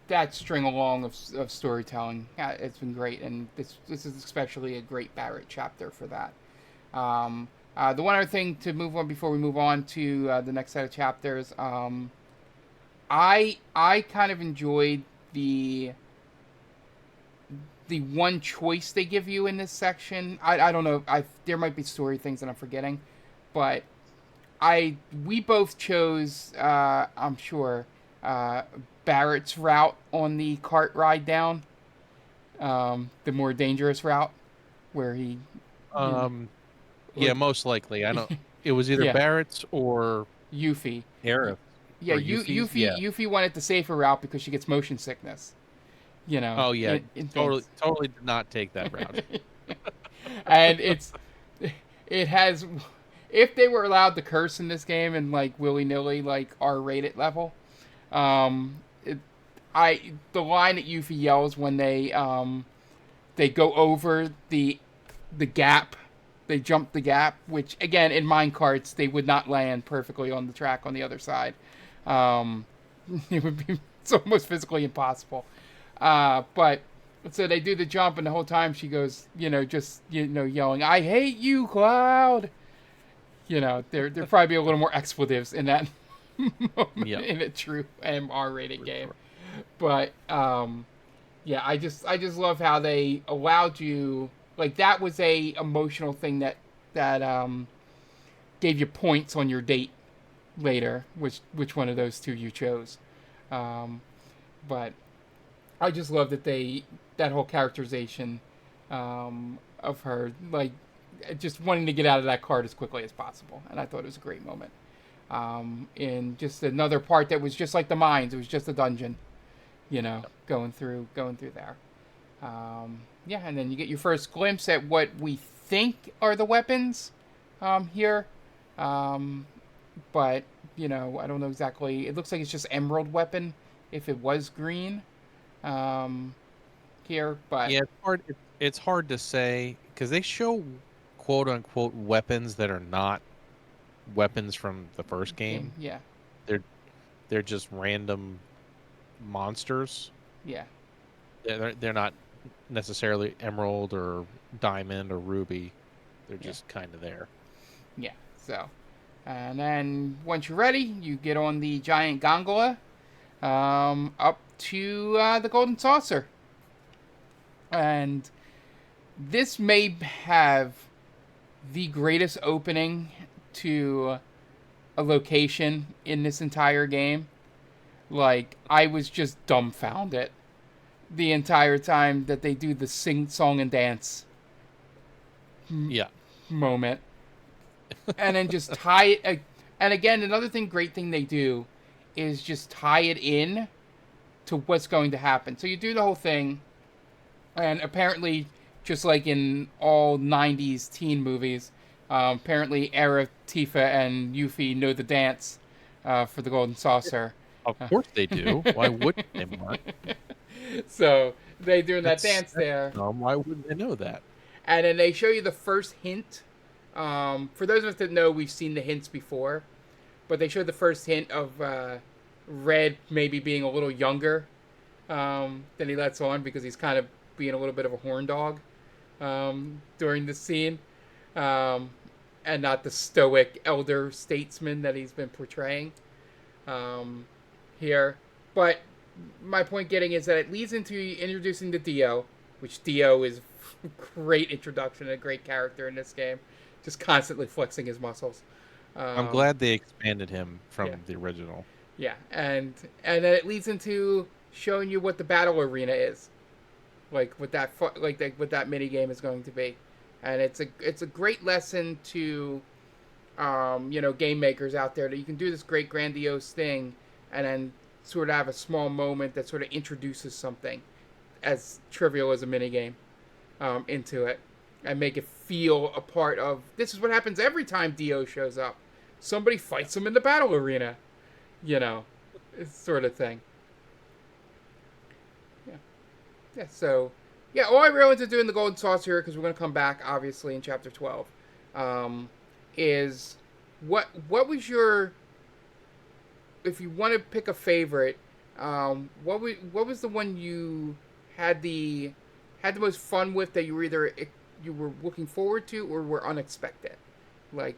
that string along of storytelling, it's been great, and this is especially a great Barrett chapter for that. The one other thing to move on before we move on to the next set of chapters, I kind of enjoyed the one choice they give you in this section. I don't know. There might be story things that I'm forgetting, but we both chose, I'm sure, Barrett's route on the cart ride down, the more dangerous route, where he. Yeah, most likely. I don't. It was either Barrett's or Yuffie. Aerith. Yeah, Yuffie wanted the safer route because she gets motion sickness. Oh yeah, totally did not take that route. And it has, if they were allowed to curse in this game and like willy nilly like R-rated level, the line that Yuffie yells when they go over the gap, they jump the gap, which again in minecarts they would not land perfectly on the track on the other side. It's almost physically impossible. But so they do the jump, and the whole time she goes, yelling, "I hate you, Cloud." There probably be a little more expletives in that moment in a true R-rated game. But I just love how they allowed you, like, that was a emotional thing that gave you points on your date later, which one of those two you chose. But I just love that whole characterization of her, like, just wanting to get out of that cart as quickly as possible, and I thought it was a great moment. In just another part that was just like the mines, it was just a dungeon, going through there. And then you get your first glimpse at what we think are the weapons here, but I don't know exactly. It looks like it's just emerald weapon if it was green. Here, but yeah, it's hard to say because they show quote unquote weapons that are not weapons from the first game. Yeah, they're just random monsters. Yeah, they're not necessarily emerald or diamond or ruby. They're just kind of there. Yeah. So, and then once you're ready, you get on the giant gondola up to the Golden Saucer. And this may have the greatest opening to a location in this entire game. Like, I was just dumbfounded the entire time that they do the sing, song, and dance moment. And then just tie it. And again, another great thing they do is just tie it in to what's going to happen. So you do the whole thing, and apparently, just like in all 90s teen movies, apparently Aerith, Tifa, and Yuffie know the dance for the Golden Saucer. Of course they do. Why wouldn't they, Mark? So they doing that That's dance there, why wouldn't they know that? and then they show you the first hint. For those of us that know, we've seen the hints before, but they showed the first hint of Red maybe being a little younger than he lets on because he's kind of being a little bit of a horn dog during this scene, um, and not the stoic elder statesman that he's been portraying here. But my point getting is that it leads into introducing the Dio, which Dio is a great introduction, a great character in this game, just constantly flexing his muscles. I'm glad they expanded him from Yeah. the original. Yeah, and then it leads into showing you what the battle arena is, like what what that mini game is going to be, and it's a great lesson to, game makers out there that you can do this great grandiose thing, and then sort of have a small moment that sort of introduces something as trivial as a mini game into it, and make it feel a part of. This is what happens every time Dio shows up. Somebody fights him in the battle arena. Sort of thing. Yeah. Yeah, so, yeah, all I really want to do in the Golden Saucer, because we're going to come back, obviously, in Chapter 12, is what was your, if you want to pick a favorite, what was the one you had the most fun with that you were looking forward to or were unexpected? Like,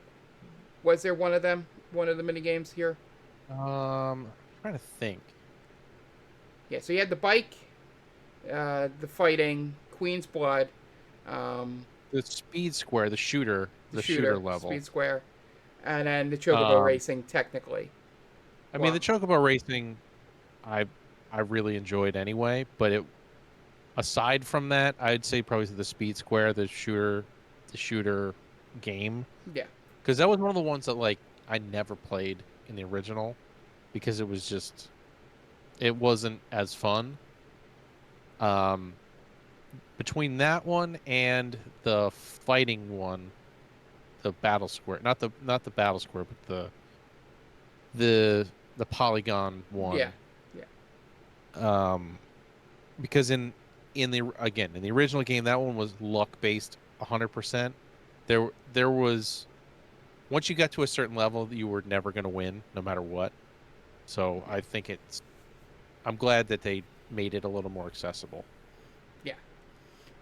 was there one of the mini games here? I'm trying to think. Yeah, so you had the bike, the fighting, Queen's Blood, The speed square, the shooter level. Speed Square, and then the Chocobo racing. Technically, I mean, the Chocobo racing, I really enjoyed anyway. But aside from that, I'd say probably the speed square, the shooter game. Yeah, because that was one of the ones that like I never played in the original because it wasn't as fun. Between that one and the fighting one, the battle square, not the battle square, but the polygon one. yeah, yeah. Because in the original game, that one was luck based 100%. There was, once you got to a certain level, you were never going to win, no matter what. So I think I'm glad that they made it a little more accessible. Yeah,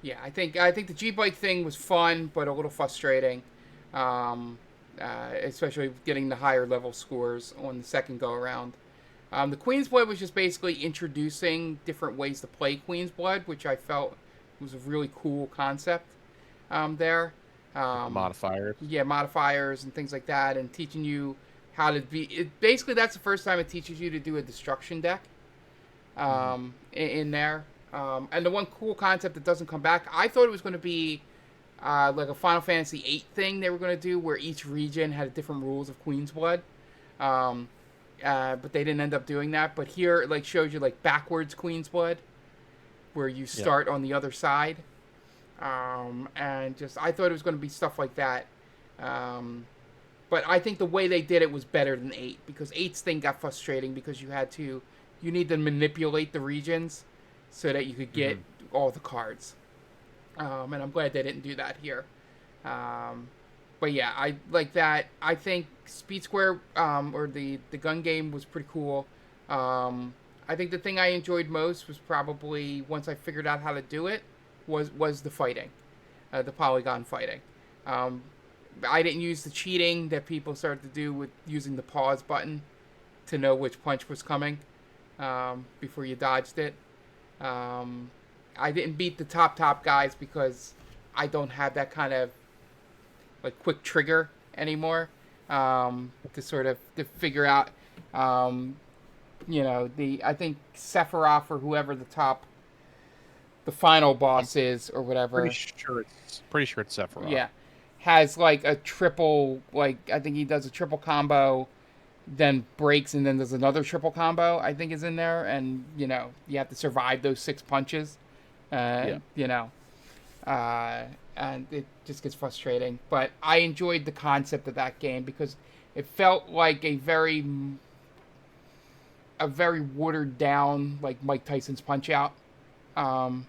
yeah. I think the G-Bike thing was fun, but a little frustrating, especially getting the higher level scores on the second go around. The Queen's Blood was just basically introducing different ways to play Queen's Blood, which I felt was a really cool concept there. Modifiers. Yeah, modifiers and things like that, and teaching you how to be. Basically, that's the first time it teaches you to do a destruction deck in there. And the one cool concept that doesn't come back, I thought it was going to be like a Final Fantasy VIII thing they were going to do, where each region had different rules of Queen's Blood. But they didn't end up doing that. But here, it like shows you like backwards Queen's Blood, where you start on the other side. And just I thought it was going to be stuff like that. But I think the way they did it was better than 8, because 8's thing got frustrating because you need to manipulate the regions so that you could get all the cards. And I'm glad they didn't do that here. But yeah, I like that. I think Speed Square or the gun game was pretty cool. I think the thing I enjoyed most was probably, once I figured out how to do it, was the fighting, the polygon fighting. I didn't use the cheating that people started to do with using the pause button to know which punch was coming before you dodged it. I didn't beat the top guys because I don't have that kind of like quick trigger anymore to sort of to figure out. I think Sephiroth or whoever the final boss is or whatever. Pretty sure it's Sephiroth. Yeah, has like a triple, like I think he does a triple combo, then breaks and then there's another triple combo I think is in there, and you have to survive those 6 punches. And it just gets frustrating. But I enjoyed the concept of that game because it felt like a very a very watered down like Mike Tyson's Punch Out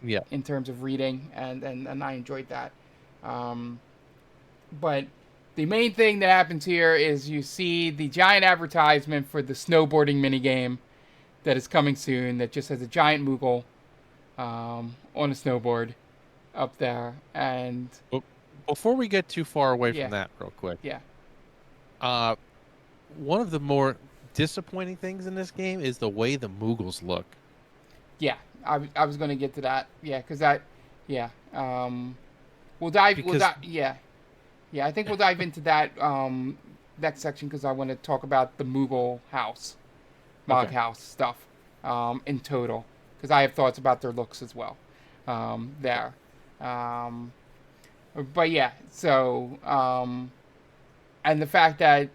Yeah. in terms of reading, and I enjoyed that. Um, but the main thing that happens here is you see the giant advertisement for the snowboarding minigame that is coming soon. That just has a giant Moogle on a snowboard up there, and But before we get too far away from yeah, that, real quick, yeah, uh, one of the more disappointing things in this game is the way the Moogles look. yeah. I was going to get to that. Yeah, because that, yeah. We'll dive. We'll Because dive. Yeah, yeah. I think we'll dive into that next section because I want to talk about the Moogle house, Mog okay, house stuff in total because I have thoughts about their looks as well. okay. There. But yeah, so and the fact that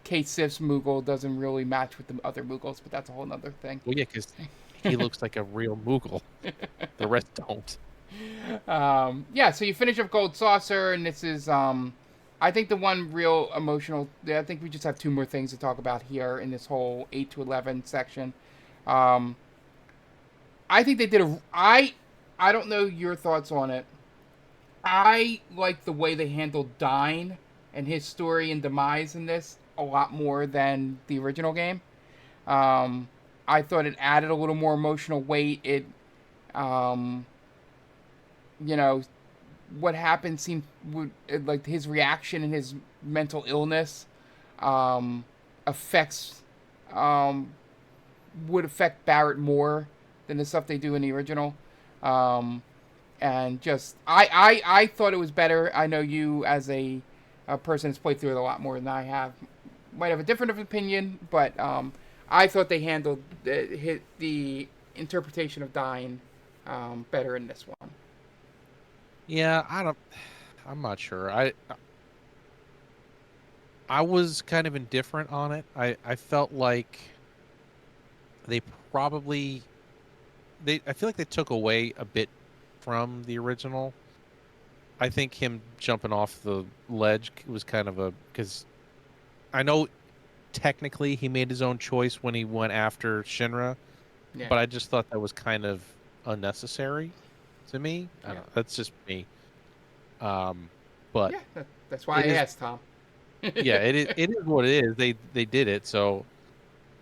Kate Sif's Moogle doesn't really match with the other Moogles, but that's a whole other thing. Well, yeah, because he looks like a real Moogle. The rest don't. Yeah, so you finish up Gold Saucer, and this is, I think the one real emotional. I think we just have two more things to talk about here in this whole 8 to 11 section. Um, I think they did a. I don't know your thoughts on it. I like the way they handled Dine and his story and demise in this a lot more than the original game. Um, I thought it added a little more emotional weight. Um, you know, what happened seemed would like his reaction and his mental illness um, affects um, would affect Barrett more than the stuff they do in the original. Um, and just I thought it was better. I know you as a person that's played through it a lot more than I have might have a different opinion, but I thought they handled the interpretation of dying better in this one. Yeah, I'm not sure. I was kind of indifferent on it. I felt like they probably I feel like they took away a bit from the original. I think him jumping off the ledge was kind of a because I know technically he made his own choice when he went after Shinra, Yeah, but I just thought that was kind of unnecessary to me. I don't yeah, know. That's just me. Um, but yeah. That's why I it is, asked Tom. yeah, it is what it is. They did it, so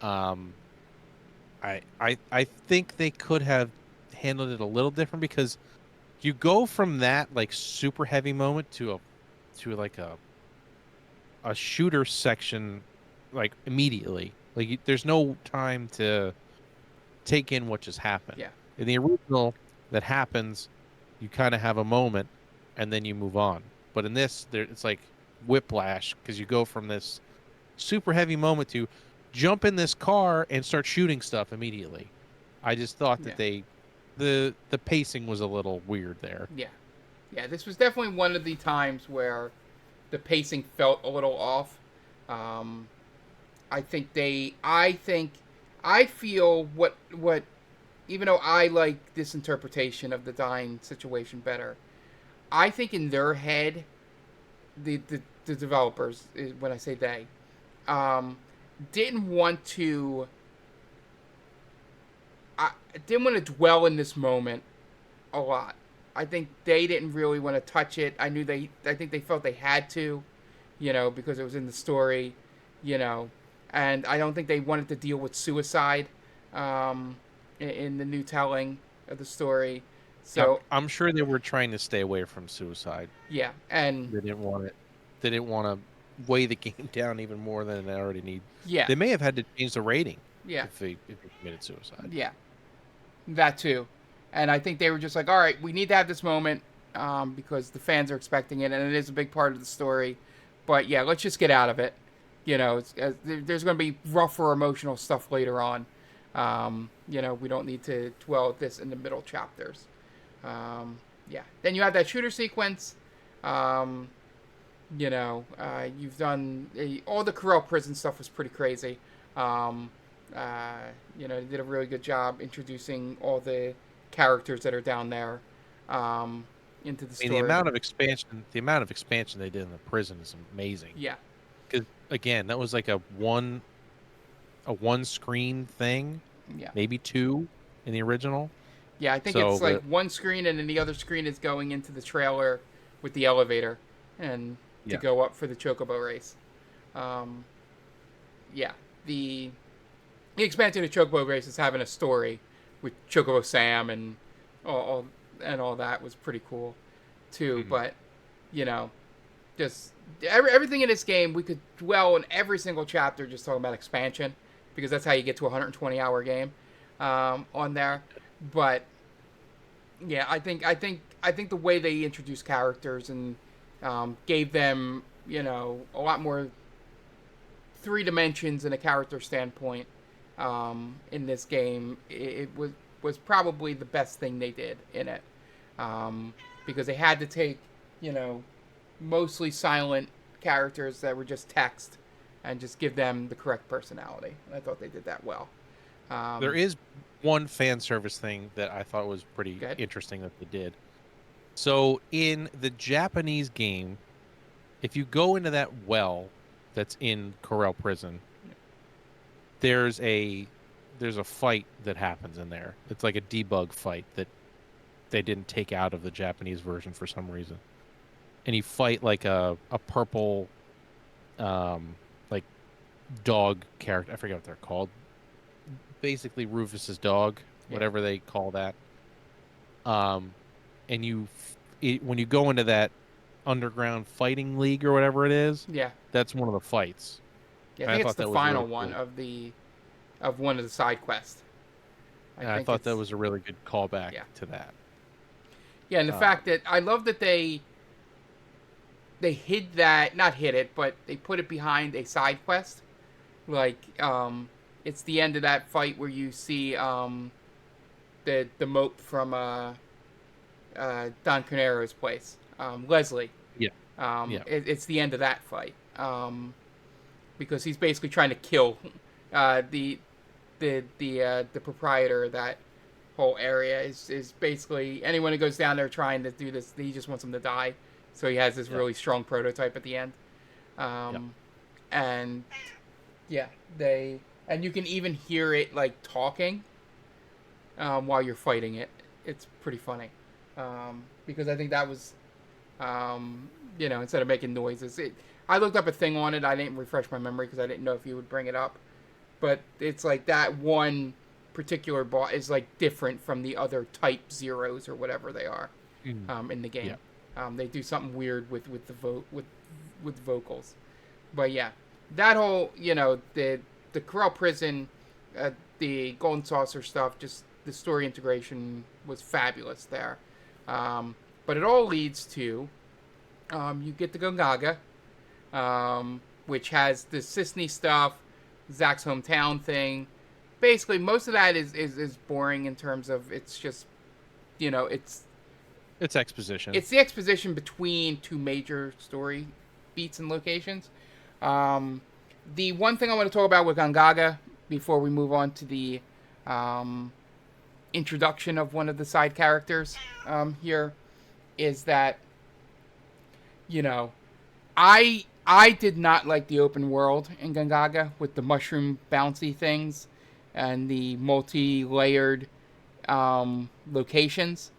um, I think they could have handled it a little different because you go from that like super heavy moment to like a shooter section like immediately. Like there's no time to take in what just happened. Yeah, In the original, that happens, you kind of have a moment, and then you move on. But in this, it's like whiplash because you go from this super heavy moment to jump in this car and start shooting stuff immediately. I just thought yeah, that the pacing was a little weird there. yeah, yeah. This was definitely one of the times where the pacing felt a little off. Um, I think they. I think. I feel what. Even though I like this interpretation of the dying situation better, I think in their head, the developers, when I say they, um, didn't want to. I didn't want to dwell in this moment a lot. I think they didn't really want to touch it. I knew they. I think they felt they had to, because it was in the story, you know, and I don't think they wanted to deal with suicide, in the new telling of the story. So I'm sure they were trying to stay away from suicide. yeah, and They didn't want it. They didn't want to weigh the game down even more than they already need. yeah, They may have had to change the rating yeah, if they committed suicide. yeah, that too. And I think they were just like, all right, we need to have this moment because the fans are expecting it, and it is a big part of the story. But yeah, let's just get out of it. There's going to be rougher emotional stuff later on. We don't need to dwell at this in the middle chapters. Yeah. Then you have that shooter sequence. Um, you've done all the Corel prison stuff was pretty crazy. They did a really good job introducing all the characters that are down there into the I mean, the story. amount of expansion they did in the prison is amazing. Yeah, Because again, that was like a one a one screen thing, Yeah. maybe two in the original. Yeah, I think So it's like one screen and then the other screen is going into the trailer with the elevator and to yeah. go up for the chocobo race. Um, yeah, the the expansion of chocobo race is having a story with Chocobo Sam and all and all that was pretty cool too. Mhm. But you know, just everything in this game, we could dwell in every single chapter just talking about expansion because that's how you get to a 120-hour game on there. But yeah, I think the way they introduced characters and gave them a lot more three dimensions in a character standpoint in this game, it was probably the best thing they did in it because they had to take you know mostly silent characters that were just text and just give them the correct personality. I thought they did that well. There Um, is one fan service thing that I thought was pretty good. interesting that they did. So in the Japanese game, if you go into that well that's in Corel Prison, there's a there's a fight that happens in there. It's like a debug fight that they didn't take out of the Japanese version for some reason. And you fight like a purple like dog character. I forget what they're called. Basically Rufus's dog, Yeah. whatever they call that. And when you go into that underground fighting league or whatever it is, Yeah. that's one of the fights. Yeah, I And I think it's thought the that was final really one cool. of one of the side quests. I And I think thought that it's was a really good callback yeah. to that. Yeah, and the Um, fact that I love that they hid that, not hid it, but they put it behind a side quest. Like it's the end of that fight where you see the moat from Don Carnero's place. Leslie. yeah, yeah, It's the end of that fight. Because he's basically trying to kill the the proprietor of that whole area is basically anyone who goes down there trying to do this, he just wants them to die. So he has this yeah, really strong prototype at the end. yeah. Um, and yeah, they and you can even hear it like talking while you're fighting it. It's pretty funny because I think that was instead of making noises. I looked up a thing on it. I didn't refresh my memory because I didn't know if you would bring it up. But it's like that one particular boss is like different from the other type zeros or whatever they are Mm, in the yeah. game. They do something weird with with vocals. But yeah, that whole the Corel Prison, the Golden Saucer stuff, just the story integration was fabulous there. But it all leads to you get the Gongaga, which has the Sisney stuff, Zach's hometown thing. Basically, most of that is boring in terms of it's just, you know, It's exposition. it's the exposition between two major story beats and locations. Um, the one thing I want to talk about with Gongaga before we move on to the introduction of one of the side characters here is that you know I did not like the open world in Gongaga with the mushroom bouncy things and the multi-layered locations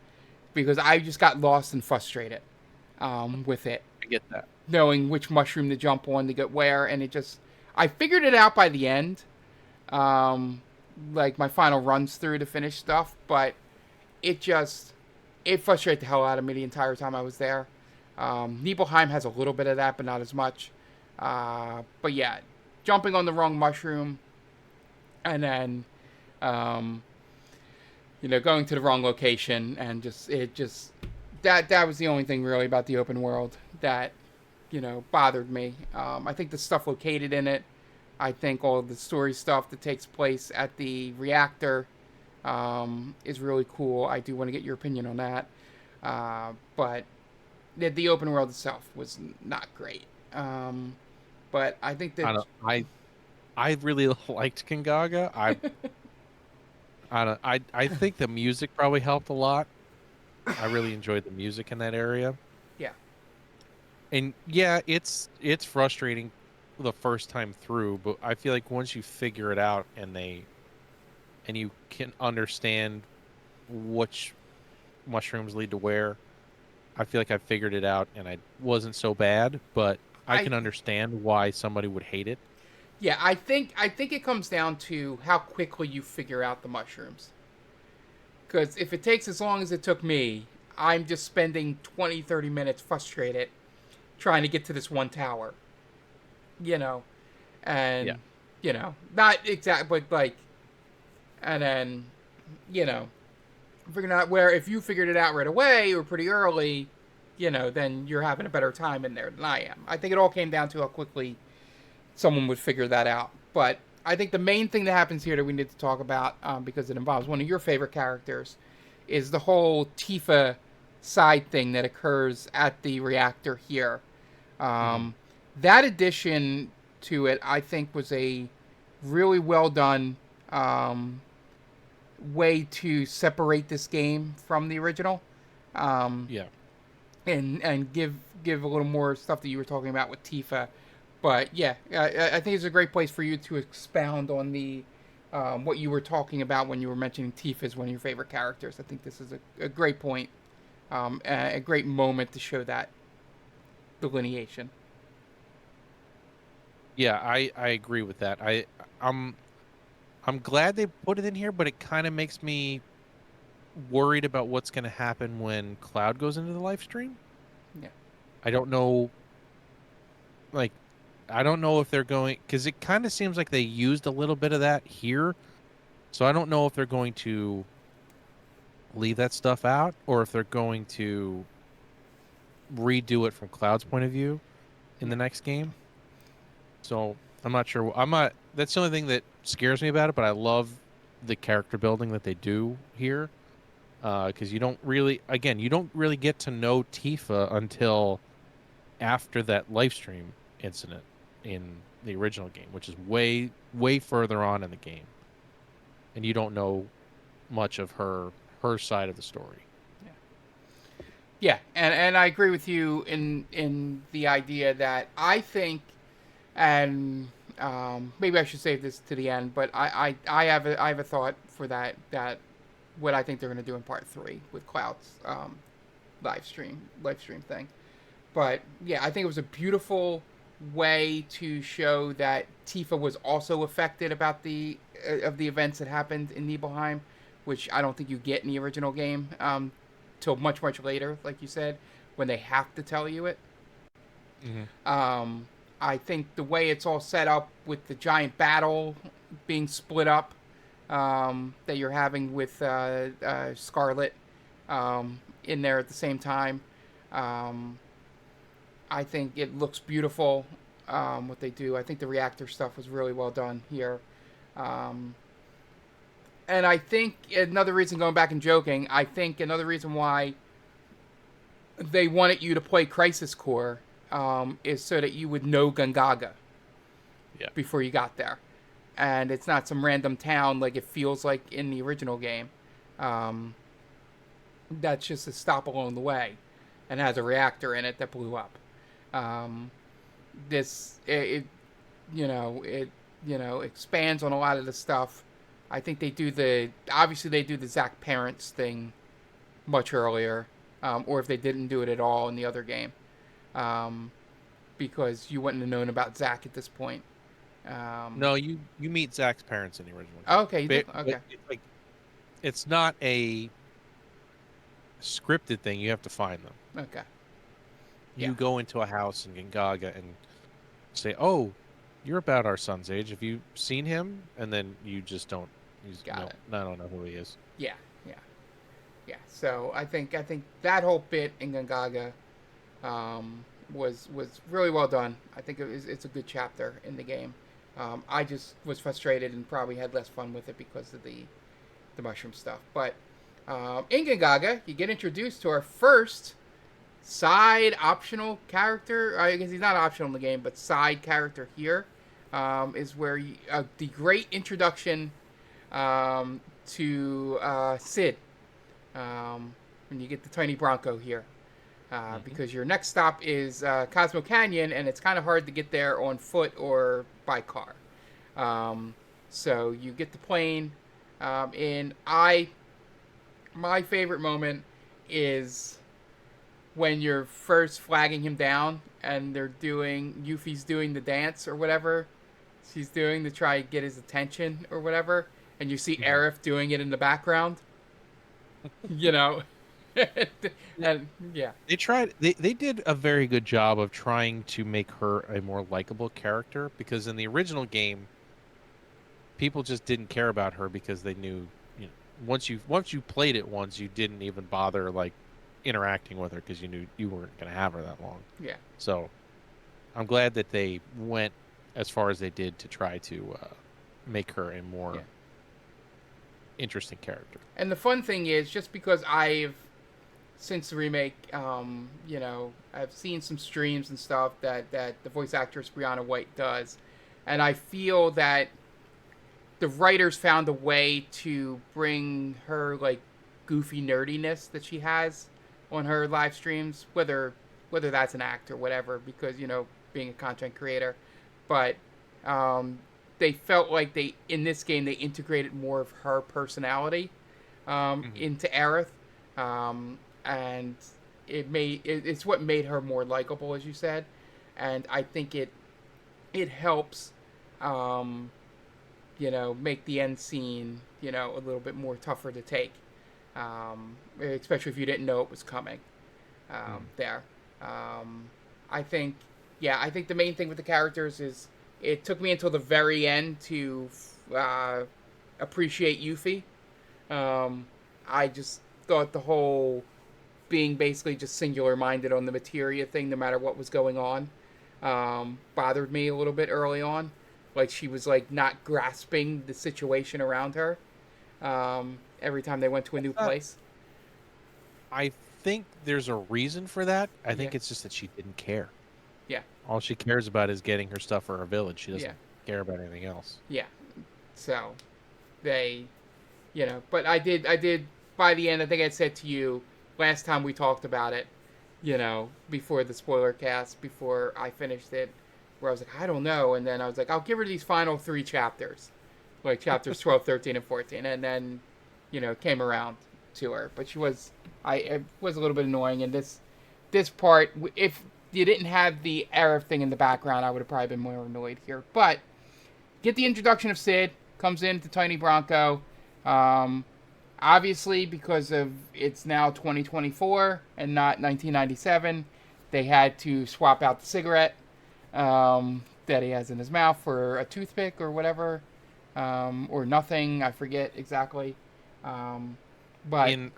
because I just got lost and frustrated with it, I get that. knowing which mushroom to jump on to get where, and I figured it out by the end, like my final runs through to finish stuff, but it frustrated the hell out of me the entire time I was there. Nibelheim has a little bit of that, but not as much. But yeah, jumping on the wrong mushroom, and then, going to the wrong location, and that was the only thing really about the open world that, bothered me. I think the stuff located in it, I think all the story stuff that takes place at the reactor is really cool. I do want to get your opinion on that. But the open world itself was not great. But I think that I really liked Kangaga. I think the music probably helped a lot. I really enjoyed the music in that area. yeah, And yeah, it's frustrating the first time through, but I feel like once you figure it out and you can understand which mushrooms lead to where, I feel like I figured it out and I wasn't so bad, but I I can understand why somebody would hate it. Yeah, I think it comes down to how quickly you figure out the mushrooms. Because if it takes as long as it took me, I'm just spending 20, 30 minutes frustrated trying to get to this one tower. You know, Yeah. and not exactly, but like, and then you know, figuring out where if you figured it out right away or pretty early, then you're having a better time in there than I am. I think it all came down to how quickly someone would figure that out. But I think the main thing that happens here that we need to talk about, because it involves one of your favorite characters, is the whole Tifa side thing that occurs at the reactor here. Hmm. Um, that addition to it, I think, was a really well done way to separate this game from the original, um, Yeah. and give a little more stuff that you were talking about with Tifa. But yeah, I think it's a great place for you to expound on the what you were talking about when you were mentioning Tifa as one of your favorite characters. I think this is a great point, a great moment to show that delineation. Yeah, I agree with that. I'm I'm glad they put it in here, but it kind of makes me worried about what's going to happen when Cloud goes into the live stream. Yeah, I don't know, like, I don't know if they're going, because it kind of seems like they used a little bit of that here. So I don't know if they're going to leave that stuff out or if they're going to redo it from Cloud's point of view in yeah, the next game. So I'm not sure. I'm not, that's the only thing that scares me about it, but I love the character building that they do here. Because you don't really, again, you don't really get to know Tifa until after that live stream incident in the original game, which is way further on in the game, and you don't know much of her side of the story. yeah. Yeah, and I agree with you in the idea that I think, and maybe I should save this to the end, but I have a thought for that what I think they're going to do in part three with Cloud's live stream thing. But yeah, I think it was a beautiful way to show that Tifa was also affected about the of the events that happened in Nibelheim, which I don't think you get in the original game till much later, like you said, when they have to tell you it. Hmm. Um, I think the way it's all set up with the giant battle being split up that you're having with Scarlet in there at the same time. Um, I think it looks beautiful. What they do, I think the reactor stuff was really well done here. Um, and I think another reason, going back and joking, I think another reason why they wanted you to play Crisis Core is so that you would know Gungaga Yeah. before you got there. And it's not some random town like it feels like in the original game. Um, that's just a stop along the way and has a reactor in it that blew up. Um, this it it expands on a lot of the stuff. I think they do the obviously they do the Zach parents thing much earlier, or if they didn't do it at all in the other game, um, because you wouldn't have known about Zach at this point. Um, No, you meet Zach's parents in the original game, okay, you do. but Okay, it's like it's not a scripted thing. You have to find them. okay, yeah, You go into a house in Gingaga and say, "Oh, you're about our son's age. Have you seen him?" And then you just don't. He's got no, it. I don't know who he is. Yeah, yeah, yeah. So I think that whole bit in Gungaga was really well done. I think it's a good chapter in the game. I just was frustrated and probably had less fun with it because of the mushroom stuff. But in Gungaga, you get introduced to our first side optional character. I guess he's not optional in the game, but side character here is where the great introduction to Sid. When you get the tiny Bronco here. because your next stop is Cosmo Canyon, and it's kind of hard to get there on foot or by car. So you get the plane, and my favorite moment is when you're first flagging him down, and Yuffie's doing the dance or whatever she's doing to try to get his attention or whatever, and you see Aerith doing it in the background. You know, and yeah, they did a very good job of trying to make her a more likable character, because in the original game people just didn't care about her because they knew, you know, once you played it once, you didn't even bother like interacting with her because you knew you weren't going to have her that long. yeah. So I'm glad that they went as far as they did to try to make her a more interesting character. And the fun thing is, just because since the remake, you know, I've seen some streams and stuff that the voice actress Brianna White does, and I feel that the writers found a way to bring her like goofy nerdiness that she has on her live streams, whether that's an act or whatever, because, you know, being a content creator, but they felt like in this game they integrated more of her personality into Aerith, and it's what made her more likable, as you said, and I think it helps, you know, make the end scene, you know, a little bit more tougher to take, especially if you didn't know it was coming there. I think the main thing with the characters is it took me until the very end to appreciate Yuffie. I just thought the whole being basically just singular-minded on the materia thing, no matter what was going on, bothered me a little bit early on. Like, she was like not grasping the situation around her every time they went to a new place. I think there's a reason for that. I think it's just that she didn't care. Yeah. All she cares about is getting her stuff for her village. She doesn't care about anything else. Yeah. So they, you know, but I did by the end, I think I said to you last time we talked about it, you know, before the spoiler cast, before I finished it, where I was like, I don't know. And then I was like, I'll give her these final 3 chapters, like chapters 12, 13, and 14. And then, you know, came around to her. But it was a little bit annoying. And this part, if you didn't have the Aerith thing in the background, I would have probably been more annoyed here. But get the introduction of Cid, comes into Tiny Bronco. Obviously, because of it's now 2024 and not 1997, they had to swap out the cigarette that he has in his mouth for a toothpick or whatever, or nothing. I forget exactly. But in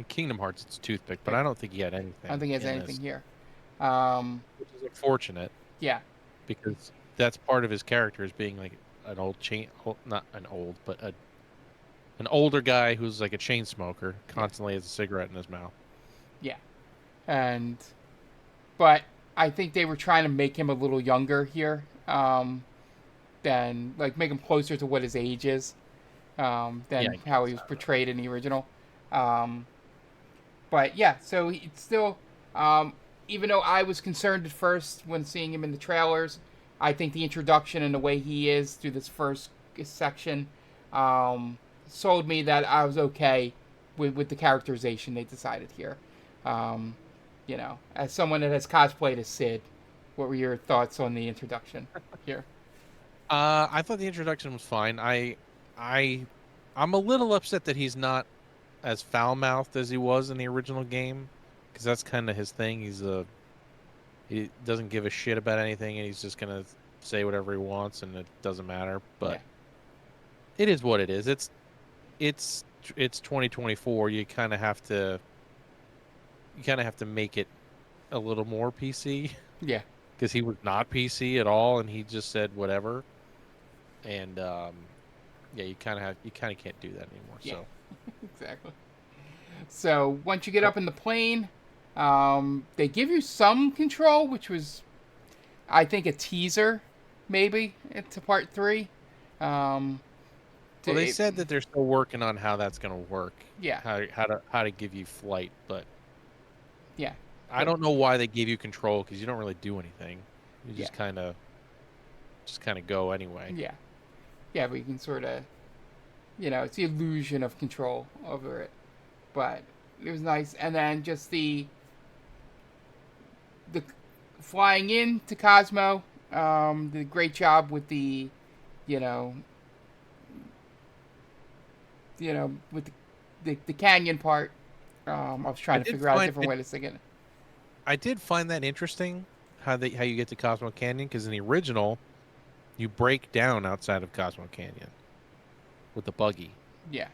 Kingdom Hearts, it's a toothpick, but I don't think he had anything. I don't think he has anything here. Which is unfortunate. Yeah. Because that's part of his character, is being like an not an old, but an older guy who's like a chain smoker, constantly has a cigarette in his mouth. Yeah. But I think they were trying to make him a little younger here, than, like, make him closer to what his age is, than how he was portrayed in the original. But yeah, so it's still, even though I was concerned at first when seeing him in the trailers, I think the introduction and the way he is through this first section sold me that I was okay with the characterization they decided here. You know, as someone that has cosplayed as Cid, what were your thoughts on the introduction here? I thought the introduction was fine. I'm a little upset that he's not as foul-mouthed as he was in the original game, because that's kind of his thing. He doesn't give a shit about anything, and he's just gonna say whatever he wants, and it doesn't matter. But it is what it is. It's 2024. You kind of have to make it a little more PC. Yeah. Because he was not PC at all, and he just said whatever. And you kind of can't do that anymore. Yeah. So exactly. So once you get up in the plane, they give you some control, which was, I think, a teaser, maybe, to part 3. Well, they said that they're still working on how that's going to work. Yeah. How to give you flight, but Yeah. I But don't know why they gave you control because you don't really do anything. You yeah. just kind of go anyway. Yeah. Yeah, but you can sort of, it's the illusion of control over it. But it was nice, and then just the flying in to Cosmo, did a great job with you know, with the canyon part. I was I trying to did figure out a find different way to sing it. I did find that interesting how you get to Cosmo Canyon because in the original you break down outside of Cosmo Canyon with the buggy, Yeah.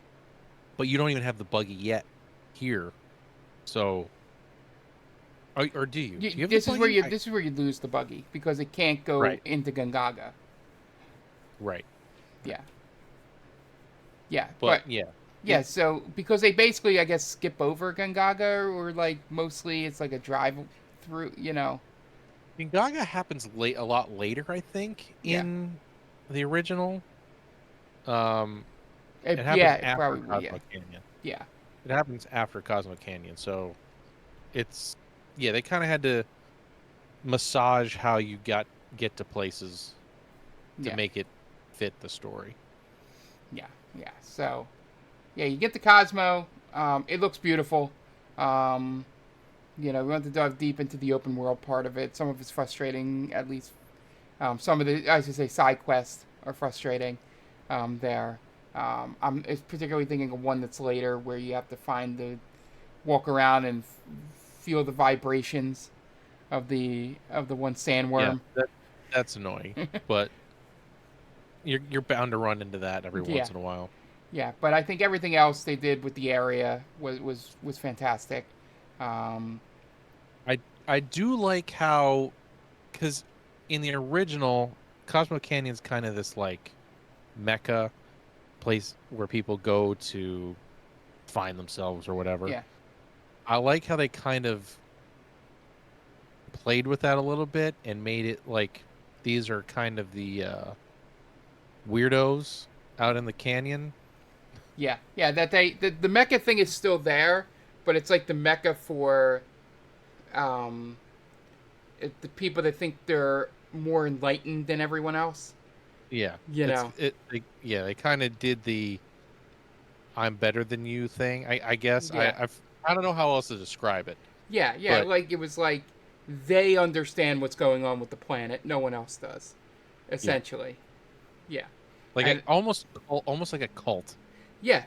but you don't even have the buggy yet here. So, or do you? Do you have the buggy? This is where you lose the buggy because it can't go Right, into Gungaga. right, right. Yeah. Yeah. But But yeah, yeah, so because they basically, I guess, skip over Gungaga, or like mostly it's like a drive through. Gingaga happens a lot later, I think, Yeah. in the original. Um, it Yeah, happens it after probably, yeah. Cosmo Canyon. Yeah. It happens after Cosmo Canyon, so it's yeah, they kind of had to massage how you get to places to Yeah. make it fit the story. Yeah. Yeah. So, yeah, you get the Cosmo. It looks beautiful. Um, we want to dive deep into the open world part of it. Some of it's frustrating, at least. Some of the, I should say, side quests are frustrating there. I'm particularly thinking of one that's later where you have to walk around and feel the vibrations of the one Yeah, sandworm. that's annoying, but you're bound to run into that every Yeah, once in a while. yeah. But I think everything else they did with the area was fantastic. Um, I do like how because in the original Cosmo Canyon's kind of this like mecca place where people go to find themselves or whatever. yeah, I like how they kind of played with that a little bit and made it like these are kind of the weirdos out in the canyon. yeah, yeah. That the mecha thing is still there, but it's like the mecha for um, the people that think they're more enlightened than everyone else. Yeah, You know. yeah, they kind of did the I'm better than you thing. I guess Yeah. I don't know how else to describe it, Yeah, yeah. but Like it was like they understand what's going on with the planet. No one else does. yeah, Essentially. Yeah. like And almost like a cult. yeah.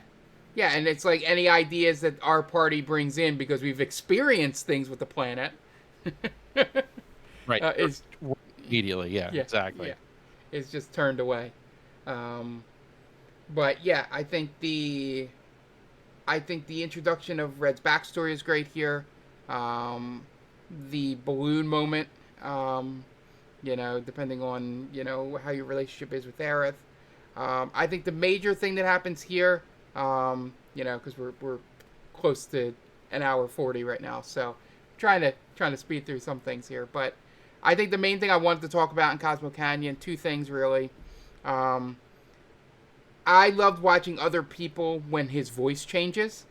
Yeah, and it's like any ideas that our party brings in because we've experienced things with the planet Right. is Immediately, yeah, yeah, yeah, exactly. is just turned away. But yeah, I think the introduction of Red's backstory is great here. Um, the balloon moment, depending on how your relationship is with Aerith. I think the major thing that happens here, because we're close to an hour 40 right now, so trying to speed through some things here. But I think the main thing I wanted to talk about in Cosmo Canyon, two things really. Um, I loved watching other people when his voice changes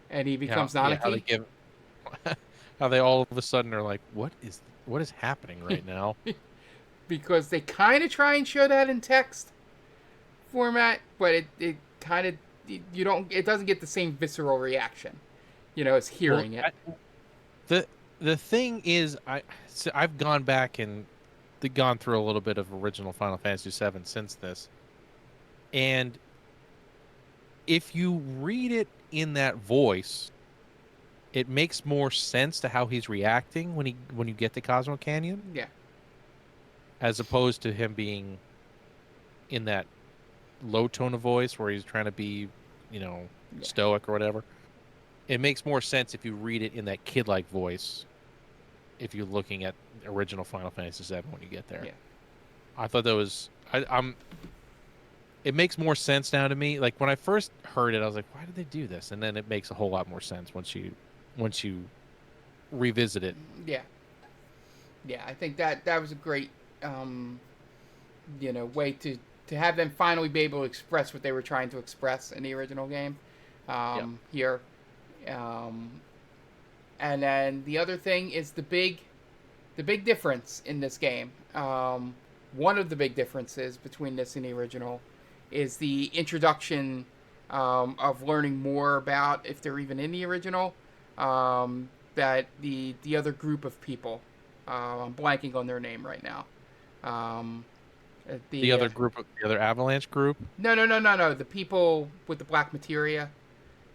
and he becomes Yeah, how they Nanaki. give how they all of a sudden are like, what is happening right now? Because they kind of try and show that in text format, but it kind of you don't it doesn't get the same visceral reaction, as Well, hearing it. the the thing is, I've gone back and gone through a little bit of original Final Fantasy VII since this, and if you read it in that voice, it makes more sense to how he's reacting when you get to Cosmo Canyon, Yeah, as opposed to him being in that low tone of voice where he's trying to be, yeah, stoic or whatever. It makes more sense if you read it in that kid-like voice if you're looking at original Final Fantasy VII when you get there. yeah, I thought that was I'm it makes more sense now to me. Like when I first heard it, I was like, why did they do this? And then it makes a whole lot more sense once you revisit it. yeah, yeah. I think that was a great way to to have them finally be able to express what they were trying to express in the original game here. And then the other thing is the big difference in this game. One of the big differences between this and the original is the introduction of learning more about, if they're even in the original, that the other group of people. I'm blanking on their name right now. The other group, the other Avalanche group. No. The people with the black materia.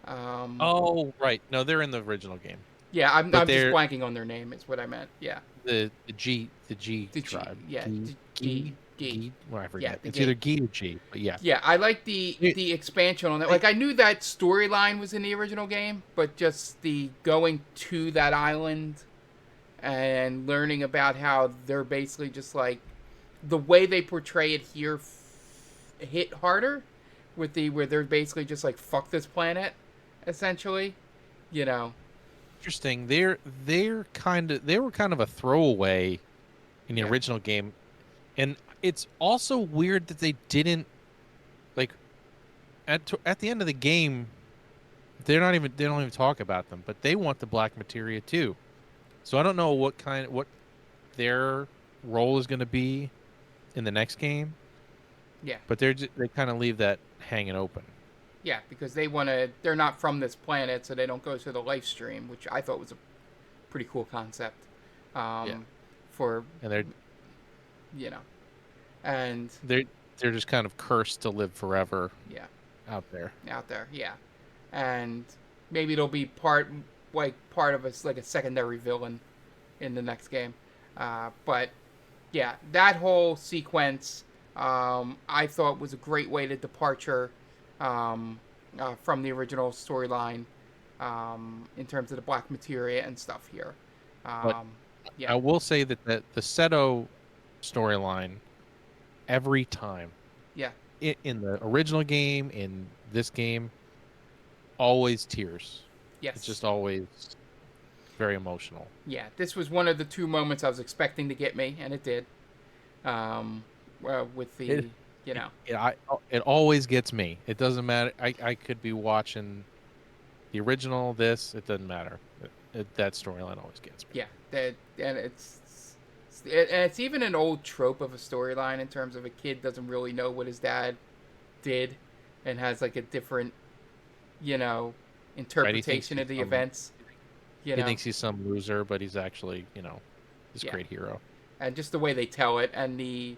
Oh, right. No, they're in the original game. Yeah, I'm just they're blanking on their name. Is what I meant. Yeah. the G tribe. Yeah. G. Well, I forget. Yeah, it's either G or G, but yeah. Yeah, I like the expansion on that. Like, I knew that storyline was in the original game, but just the going to that island and learning about how they're basically just like the way they portray it here hit harder with where they're basically just like fuck this planet, essentially, you know. Interesting. They were kind of a throwaway in the original game, and it's also weird that they didn't like at the end of the game. They don't even talk about them, but they want the black materia too. So I don't know what their role is going to be in the next game. Yeah. But they kind of leave that hanging open. Yeah, because they're not from this planet, so they don't go through the life stream, which I thought was a pretty cool concept. For and they're, and they're just kind of cursed to live forever. Yeah. Out there, yeah, and maybe it'll be part of us, like a secondary villain in the next game. But yeah, that whole sequence I thought was a great way to departure from the original storyline in terms of the black materia and stuff here. I will say that the Seto storyline every time, in the original game, in this game, always tears. Yes, it's just always very emotional. Yeah, this was one of the two moments I was expecting to get me, and it did. With the it always gets me. It doesn't matter. I could be watching the original, it doesn't matter. That storyline always gets me. Yeah, and it's even an old trope of a storyline in terms of a kid doesn't really know what his dad did and has like a different, interpretation of the events. He thinks he's some loser, but he's actually, this great hero. And just the way they tell it, and the,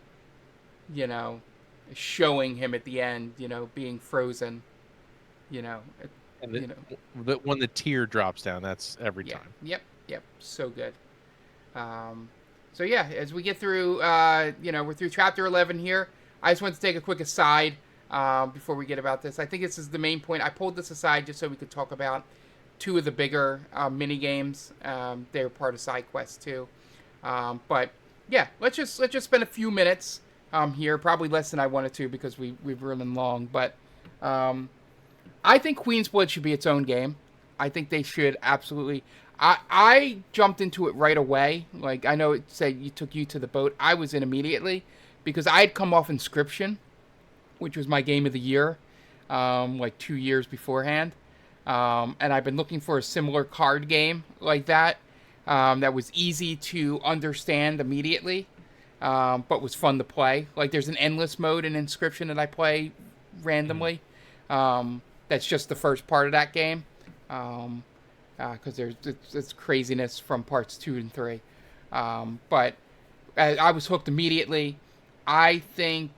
showing him at the end, being frozen, and when the tear drops down, that's every time. Yep, so good. So yeah, as we get through, we're through chapter 11 here. I just want to take a quick aside before we get about this. I think this is the main point. I pulled this aside just so we could talk about two of the bigger mini games. They're part of side quests too. But yeah, let's just spend a few minutes here, probably less than I wanted to because we've running long. But I think Queen's Blood should be its own game. I think they should absolutely. I jumped into it right away. Like, I know it said you took you to the boat. I was in immediately because I had come off Inscription, which was my game of the year, like 2 years beforehand. And I've been looking for a similar card game like that that was easy to understand immediately, but was fun to play. Like, there's an endless mode in Inscription that I play randomly. That's just the first part of that game. Because it's craziness from parts 2 and 3. But I was hooked immediately. I think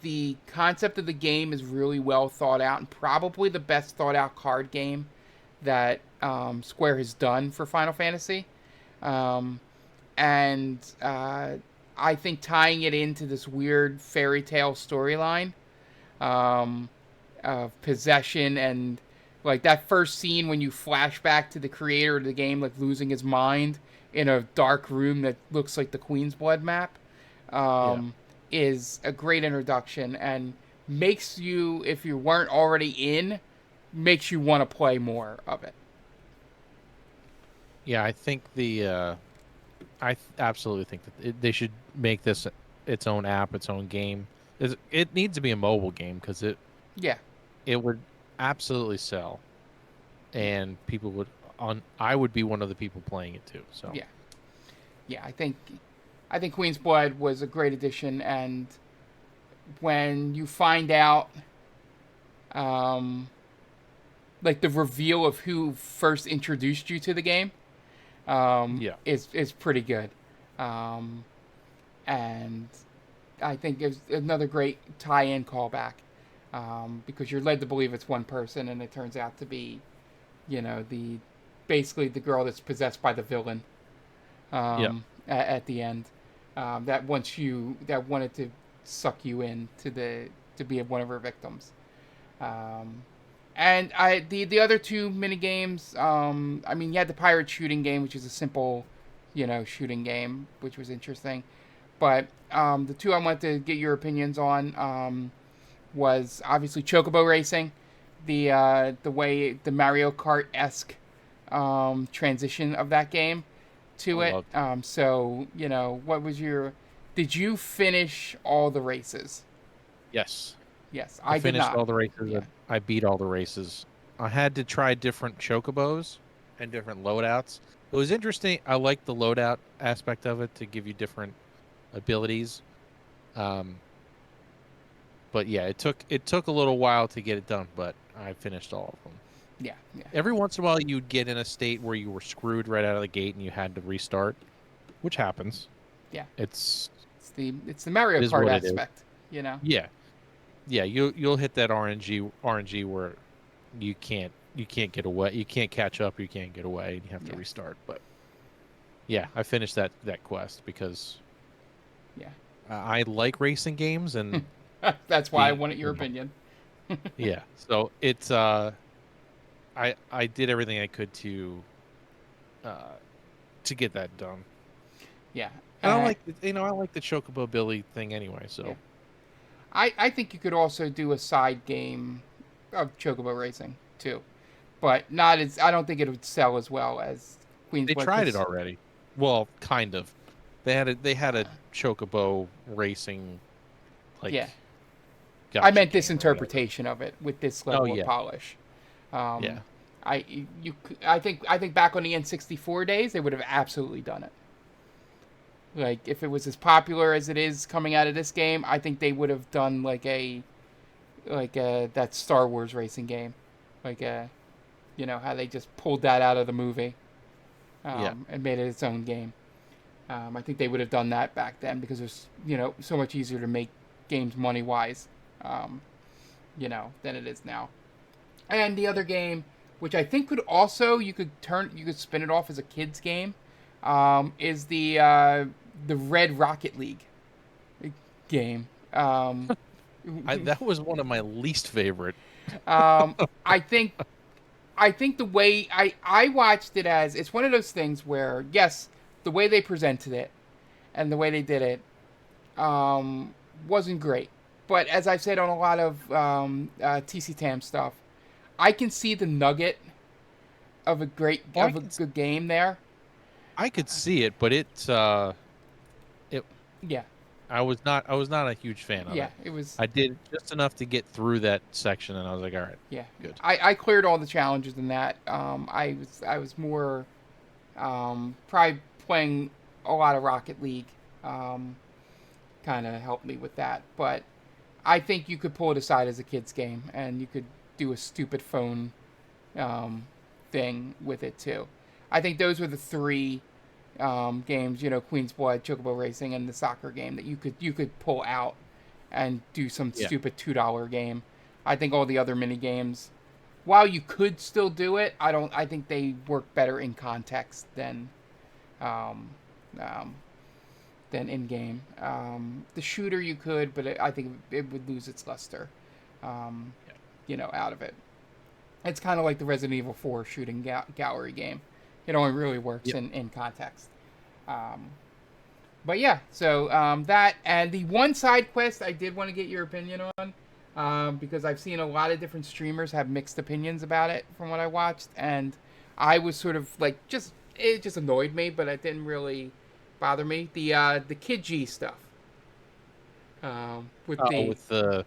the concept of the game is really well thought out and probably the best thought out card game that Square has done for Final Fantasy. And I think tying it into this weird fairy tale storyline of possession and like that first scene when you flash back to the creator of the game, like losing his mind in a dark room that looks like the Queen's Blood map, is a great introduction and makes you, if you weren't already in, makes you want to play more of it. Yeah, I think I absolutely think that they should make this its own app, its own game. It needs to be a mobile game because Yeah, it would absolutely sell, and people would I would be one of the people playing it too. So yeah, yeah. I think Queen's Blood was a great addition, and when you find out, um, like the reveal of who first introduced you to the game, yeah, is pretty good, um, and I think it's another great tie-in callback, because you're led to believe it's one person, and it turns out to be, the basically the girl that's possessed by the villain, yeah, at the end, that wanted to suck you in to be one of her victims. Um, and the other two mini games, I mean, you had the pirate shooting game, which is a simple, shooting game, which was interesting. But the two I wanted to get your opinions on, was obviously Chocobo Racing, the way the Mario Kart esque, transition of that game I to it. loved. So what was your? Did you finish all the races? Yes, Yes, I I did finished not. all the races. Yeah, I beat all the races. I had to try different chocobos and different loadouts. It was interesting. I liked the loadout aspect of it to give you different abilities. Um, but yeah, it took a little while to get it done, but I finished all of them. yeah, yeah, Every once in a while, you'd get in a state where you were screwed right out of the gate and you had to restart, which happens. yeah. It's It's the Mario it is Kart what it is. aspect. You know. Yeah, yeah. You'll hit that RNG where you can't get away, you can't catch up, you can't get away, and you have to Yeah, restart. But yeah, I finished that quest because yeah. I like racing games and That's why I being wanted your opinion. yeah. So it's I did everything I could uh to get that done. Yeah. And Uh, I like the Chocobo Billy thing anyway, yeah. so I think you could also do a side game of Chocobo Racing too, but not as I don't think it would sell as well as Queen's they Blood. tried it 'Cause, already. Well, kind of. They had a Chocobo racing yeah, like I gotcha meant this game or whatever. interpretation of it with this Oh level of yeah. polish. Um, Yeah. I think back on the N64 days they would have absolutely done it. Like if it was as popular as it is coming out of this game, I think they would have done like that Star Wars racing game, like how they just pulled that out of the movie, Yeah. and made it its own game. I think they would have done that back then because it was so much easier to make games money wise, um, than it is now. And the other game, which I think you could spin it off as a kids game, is the Red Rocket League game. That was one of my least favorite. Um, I think the way I watched it as it's one of those things where yes, the way they presented it and the way they did it, wasn't great. But as I've said on a lot of TC Tam stuff, I can see the nugget of Well, a good game there. I could see it, but it Yeah, I was not a huge fan of yeah, it. it was. I did just enough to get through that section, and I was like, all right, Yeah, good. I cleared all the challenges in that. I was more, probably playing a lot of Rocket League. Um, Kind of helped me with that, but I think you could pull it aside as a kids game, and you could do a stupid phone, um, thing with it too. I think those were the three, games. Queen's Blood, Chocobo Racing, and the soccer game that you could pull out and do some Yeah, stupid $2 game. I think all the other mini games, while you could still do it, I don't. I think they work better in context um, um, than in game. The shooter you could, but I think it would lose its luster, um, yeah, out of it. It's kind of like the Resident Evil 4 shooting gallery game. It only really works yep, in context. Um, but yeah, so that and the one side quest I did want to get your opinion on, because I've seen a lot of different streamers have mixed opinions about it from what I watched, and I was sort of like it just annoyed me, but it didn't really bother me. The Kid G stuff. With Oh, the with the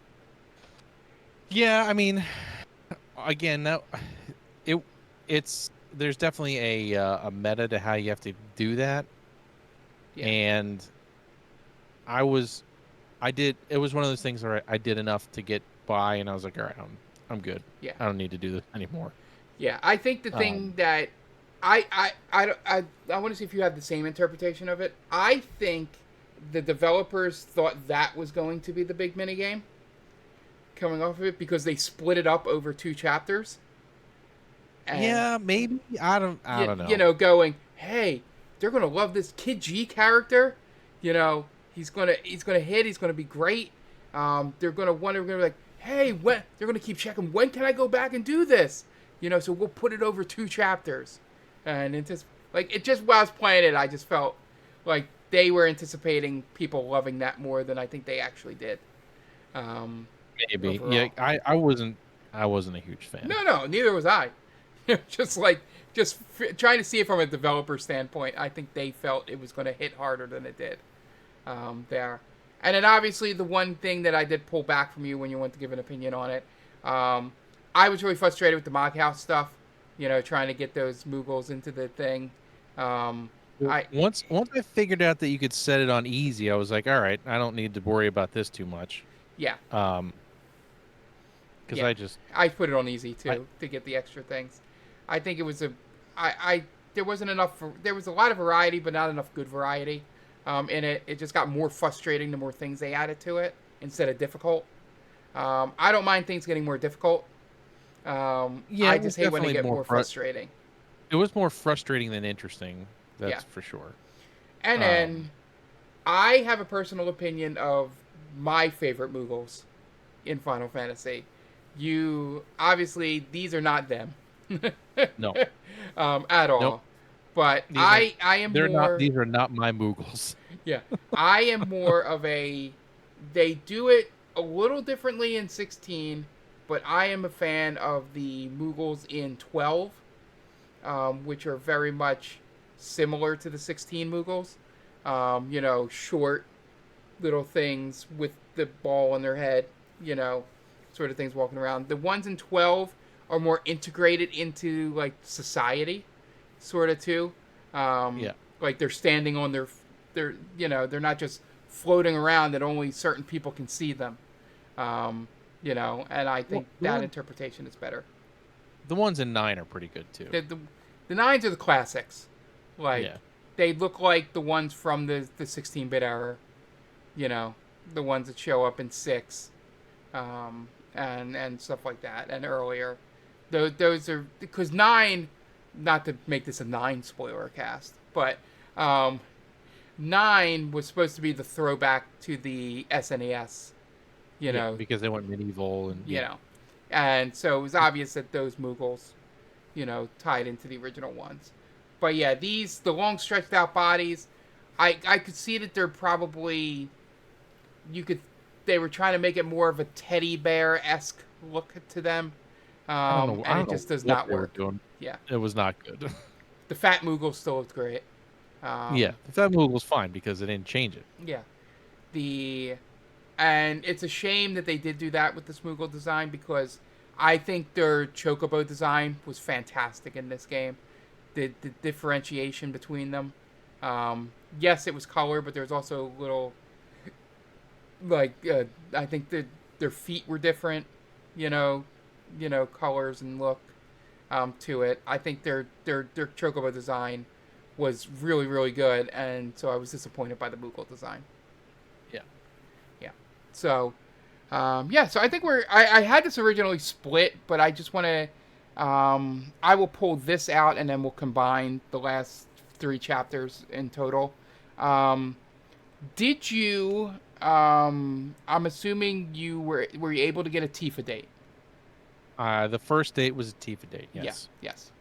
yeah, I mean, again, that it it's there's definitely a meta to how you have to do that, yeah, and I was I did it was one of those things where I did enough to get by, and I was like, all right, I'm good. yeah, I don't need to do this anymore. yeah. I think the thing Um, that I want to see if you have the same interpretation of it. I think the developers thought that was going to be the big mini game coming off of it because they split it up over two chapters and yeah, maybe I don't you know. know, going, hey, they're gonna love this Kid G character. You know, he's gonna hit. He's gonna be great. They're gonna wonder. They're gonna be like, hey, when they're gonna keep checking. When can I go back and do this? You know, so we'll put it over two chapters. And it just like it just while I was playing it, I just felt like they were anticipating people loving that more than I think they actually did. Um, Maybe, yeah. Overall, I wasn't a huge fan. no, neither was I. just like trying to see it from a developer standpoint, I think they felt it was going to hit harder than it did there. And then obviously the one thing that I did pull back from you when you went to give an opinion on it, I was really frustrated with the Mog House stuff. You know, trying to get those Moogles into the thing. Well, I once I figured out that you could set it on easy, I was like, all right, I don't need to worry about this too much. yeah Um, because yeah I put it on easy I too to get the extra things. I think it was I there wasn't enough. There was a lot of variety, but not enough good variety in it. It just got more frustrating the more things they added to it instead of difficult. I don't mind things getting more difficult. yeah, I it was just hate when they definitely get more frustrating. it was more frustrating than interesting. Yeah, That's for sure. and Um, then I have a personal opinion of my favorite Moogles in Final Fantasy. You obviously these are not them no, at nope. all, but These are I am they're not. more These are not my Moogles. yeah I am more of a they do it a little differently in 16, but I am a fan of the Moogles in 12, which are very much similar to the 16 Moogles. You know, short little things with the ball on their head, you know, sort of things walking around. The ones in 12 are more integrated into like society, sort of too. Yeah. Like they're standing on their, you know, they're not just floating around that only certain people can see them. Um, you know, and I Well, think that interpretation is better. the ones in 9 are pretty good too. The nines are the classics. Like Yeah. they look like the ones from the 16-bit era. You know, the ones that show up in 6, and stuff like that, and earlier. Those are because 9. Not to make this a 9 spoiler cast, but 9 was supposed to be the throwback to the SNES. You Yeah, know, because they went medieval and you yeah. know, and so it was obvious that those Moogles, you know, tied into the original ones. But yeah, the long stretched out bodies, I could see that they're probably you could they were trying to make it more of a teddy bear esque look to them, I don't know. I and it don't know just does what not they were work. doing. Yeah, It was not good. the fat Moogle still looked great. Yeah, the Fat Move was fine because they didn't change it. Yeah, the and it's a shame that they did do that with the Smoogle design because I think their Chocobo design was fantastic in this game. The differentiation between them. Yes, it was color, but there was also little like I think their feet were different, you know, colors and look to it. I think their Chocobo design was really really good, and so I was disappointed by the Moogle design. Yeah. Yeah, so yeah, so I think I had this originally split, but I just want to. I will pull this out and then we'll combine the last 3 chapters in total. Um, did you? I'm assuming you were you able to get a Tifa date? The first date was a Tifa date. Yeah. Yes. Yes.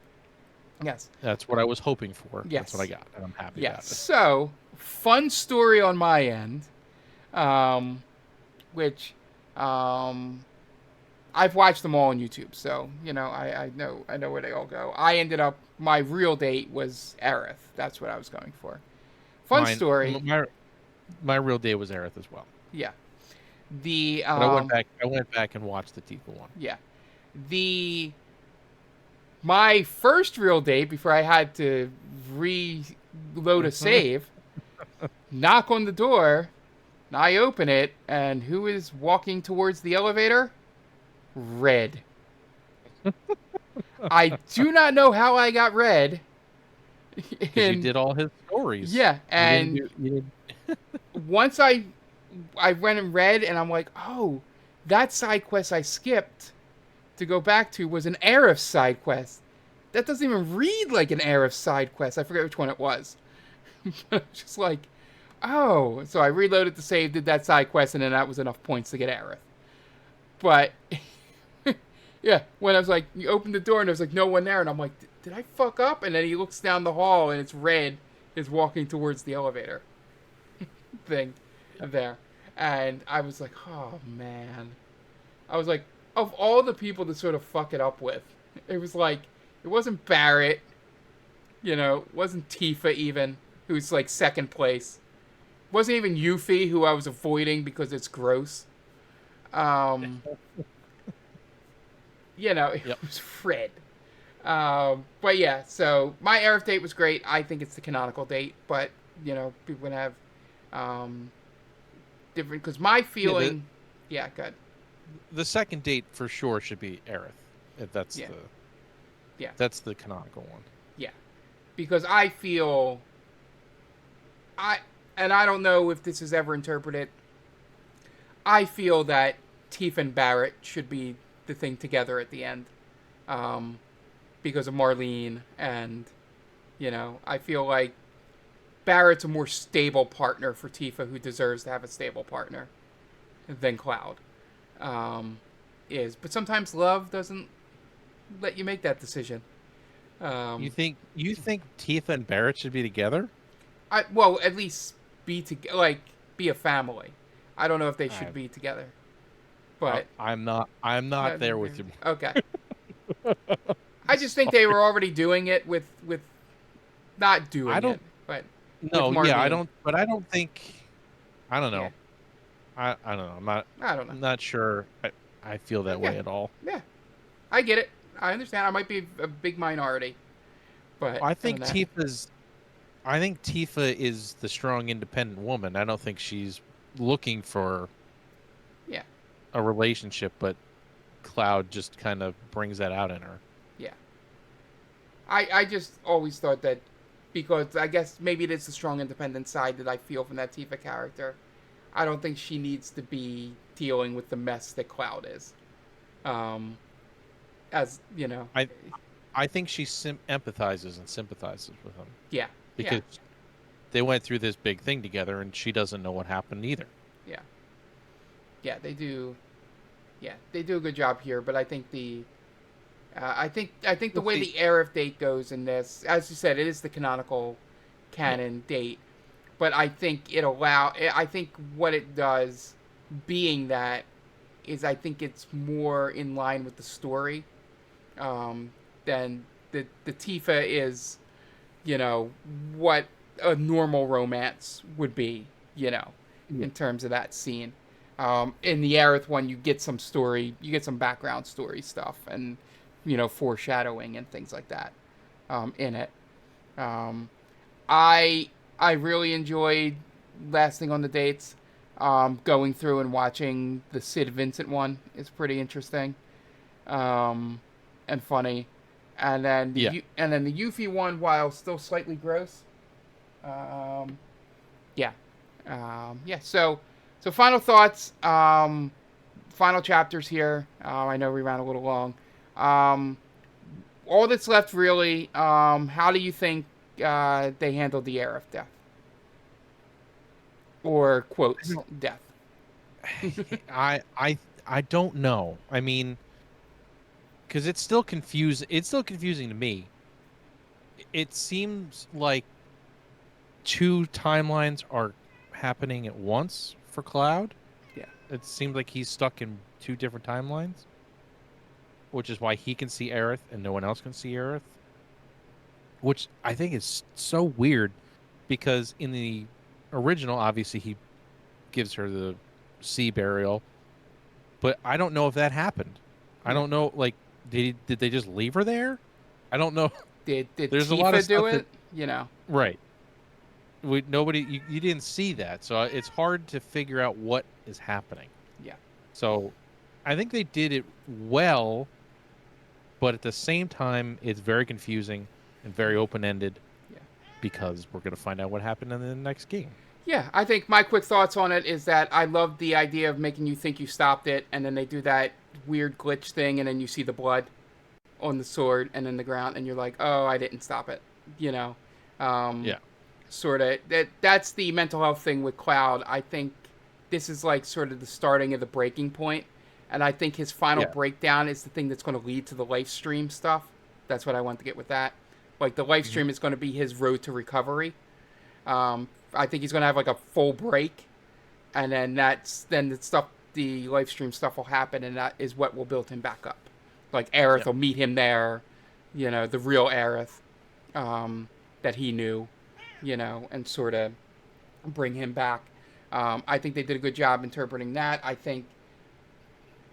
Yes. That's what I was hoping for. That's what I Yes. got, and I'm happy Yes. about it. So fun story on my end, which I've watched them all on YouTube, so you know I know where they all go. I ended up my real date was Aerith. That's what I was going for. Fun Mine, story. my real date was Aerith as well. Yeah. The But I went back and watched the Tifa one. yeah, the my first real date before I had to reload a save. Knock on the door. I open it, and who is walking towards the elevator? Red. I do not know how I got red. Because you And did all his stories. yeah, You didn't and do. You didn't. once I went and read, and I'm like, oh, that side quest I skipped to go back to was an Aerith side quest. That doesn't even read like an Aerith side quest. I forget which one it was. Just like, oh, so I reloaded the save, did that side quest, and then that was enough points to get Aerith. But yeah, when I was like, you opened the door and there's like no one there, and I'm like, did I fuck up? And then he looks down the hall and it's Red is walking towards the elevator thing there, and I was like, oh man, I was like, of all the people to sort of fuck it up with, it was like, it wasn't Barrett, it wasn't Tifa even, who's like second place. It wasn't even Yuffie, who I was avoiding because it's gross. Um, it Yep. was Fred. But yeah, so my Aerith date was great. I think it's the canonical date, but people can have different. Because my feeling, good. The second date for sure should be Aerith. If that's Yeah. the. Yeah. That's the canonical one. Yeah, because I feel, and I don't know if this is ever interpreted. I feel that Tifa and Barrett should be the thing together at the end, because of Marlene, and I feel like Barrett's a more stable partner for Tifa, who deserves to have a stable partner than Cloud is. But sometimes love doesn't let you make that decision. You think Tifa and Barrett should be together? Well, at least be be a family. I don't know if they should I- be together, but I'm not there with you. Okay. I just think they were already doing it with not doing I don't- it, but No, with yeah, I Marlene. don't. But I don't think. I don't know. Yeah. I don't know. I don't know. I'm not sure. I feel that way Yeah. at all. Yeah, I get it. I understand. I might be a big minority, but I think other than Tifa is the strong, independent woman. I don't think she's looking for Yeah. a relationship, but Cloud just kind of brings that out in her. Yeah. I just always thought that, because I guess maybe it is the strong independent side that I feel from that Tifa character. I don't think she needs to be dealing with the mess that Cloud is. As I think she empathizes and sympathizes with him yeah, because they went through this big thing together, and she doesn't know what happened either. yeah, they do. Yeah, they do a good job here, but I think I think the We'll way see. the Aerith date goes in this, as you said, it is the canonical canon date, but I think I think what it does, being that, is I think it's more in line with the story, than the Tifa is, what a normal romance would be, in terms of that scene. In the Aerith one, you get some story, you get some background story stuff, and foreshadowing and things like that in it. I really enjoyed lasting on the dates. Going through and watching the Sid Vincent one is pretty interesting, and funny, and then the Yuffie one, while still slightly gross. Yeah. So final thoughts. Final chapters here. I know we ran a little long. All that's left really. How do you think they handled the Aerith death? Or quotes death. I don't know. I mean, because it's still confusing. It's still confusing to me. It seems like two timelines are happening at once for Cloud. Yeah. It seems like he's stuck in two different timelines, which is why he can see Aerith and no one else can see Aerith. Which I think is so weird, because in the original, obviously he gives her the sea burial. But I don't know if that happened. I Yeah. don't know. Like, did they just leave her there? I don't know. Did There's a lot of Tifa do stuff that it? You know. right. Nobody you didn't see that, so it's hard to figure out what is happening. Yeah. So I think they did it well, but at the same time, it's very confusing and very open ended Yeah. because we're going to find out what happened in the next game. Yeah, I think my quick thoughts on it is that I love the idea of making you think you stopped it, and then they do that weird glitch thing, and then you see the blood on the sword and in the ground, and you're like, oh, I didn't stop it. You know, um, Yeah. sort of. That's the mental health thing with Cloud. I think this is like sort of the starting of the breaking point, and I think his final Yeah. breakdown is the thing that's going to lead to the life stream stuff. That's what I want to get with that. Like the life Hmm. stream is going to be his road to recovery. I think he's going to have like a full break, and then the stuff, the live stream stuff will happen, and that is what will build him back up. Like Aerith Yep. will meet him there, you know, the real Aerith that he knew, you know, and sort of bring him back. I think they did a good job interpreting that. I think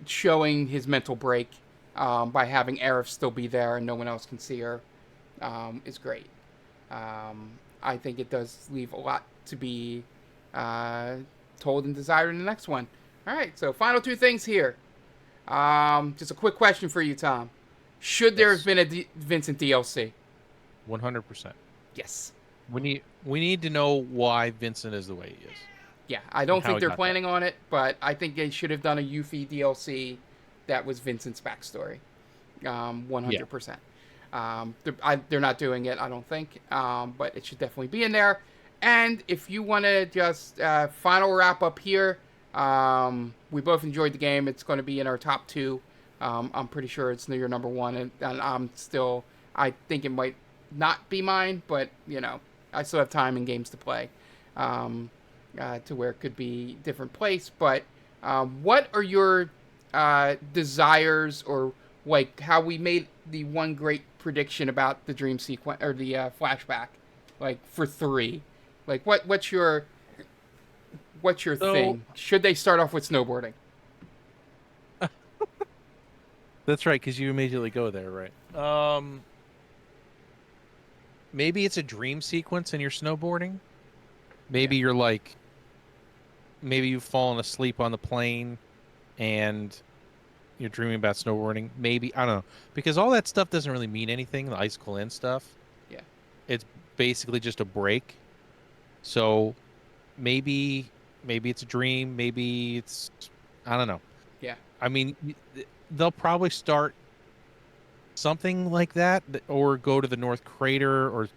showing his mental break by having Aerith still be there and no one else can see her is great. Um, I think it does leave a lot to be uh, told and desired in the next one. All right, so final two things here. Just a quick question for you, Tom. Should there have Yes. been a Vincent DLC? 100%. Yes. We need to know why Vincent is the way he is Yeah, I and don't how think he they're got there. planning on it, but I think they should have done a Yuffie DLC that was Vincent's backstory. Yeah. 100%. They're not doing it, I don't think, but it should definitely be in there. And if you want to just final wrap up here, we both enjoyed the game. It's going to be in our top two. I'm pretty sure it's near your number one, and I think it might not be mine, but you know, I still have time and games to play, to where it could be different place. But what are your desires, or like how we made the one great prediction about the dream sequence or the flashback, like for three, like what's your So thing? Should they start off with snowboarding? that's right, because you immediately go there, right? Maybe it's a dream sequence and you're snowboarding. Yeah, Maybe you're like, maybe you've fallen asleep on the plane and you're dreaming about snowboarding. Maybe, I don't know, because all that stuff doesn't really mean anything. The icicle in stuff, yeah, it's basically just a break. So maybe it's a dream. Maybe it's, I don't know. yeah, I mean, they'll probably start something like that, or go to the North Crater, or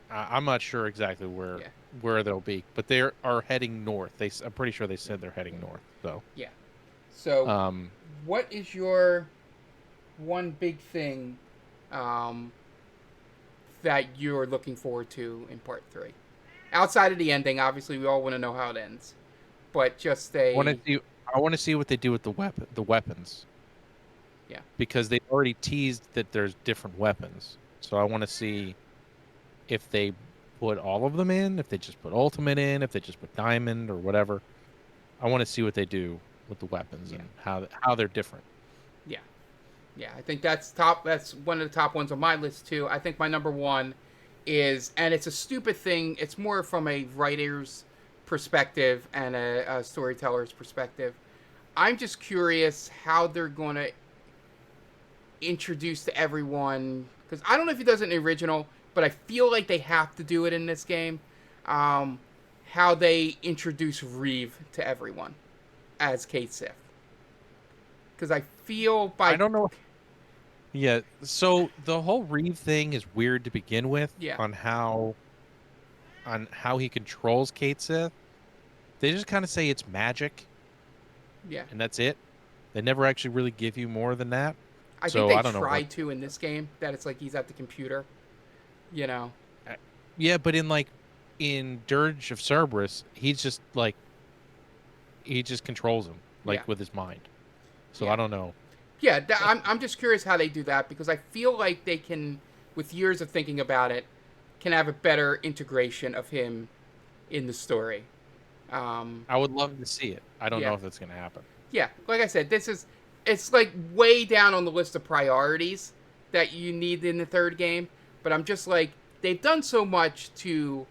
I'm not sure exactly yeah, where they'll be, but they are heading north. I'm pretty sure they said they're heading north. So, yeah. So, um, what is your one big thing um, that you're looking forward to in part three? Outside of the ending, obviously, we all want to know how it ends, but just want to a see I want to see what they do with the weapons, yeah, because they already teased that there's different weapons. So I want to see if they put all of them in, if they just put ultimate in, if they just put diamond or whatever. I want to see what they do with the weapons yeah, and how they're different. yeah. Yeah, I think that's top. That's one of the top ones on my list too. I think my number one is, and it's a stupid thing. It's more from a writer's perspective and a storyteller's perspective. I'm just curious how they're going to introduce to everyone, because I don't know if he does it in the original, but I feel like they have to do it in this game. Um, how they introduce Reeve to everyone as Kate Sith, because I feel I by don't know. Yeah, so the whole Reeve thing is weird to begin with yeah, on how he controls Kate Sith. They just kind of say it's magic yeah. and that's it. They never actually really give you more than that. I think So they I don't know what. tried to in this game, that it's like he's at the computer, you know. uh, Yeah, but in Dirge of Cerberus, he's just like he just controls him Yeah, like with his mind. So yeah, I don't know. yeah. I'm just curious how they do that, because I feel like they can, with years of thinking about it, can have a better integration of him in the story. I would love to see it. I don't Yeah. know if that's going to happen. Yeah, like I said, it's like way down on the list of priorities that you need in the third game. But I'm just like, they've done so much to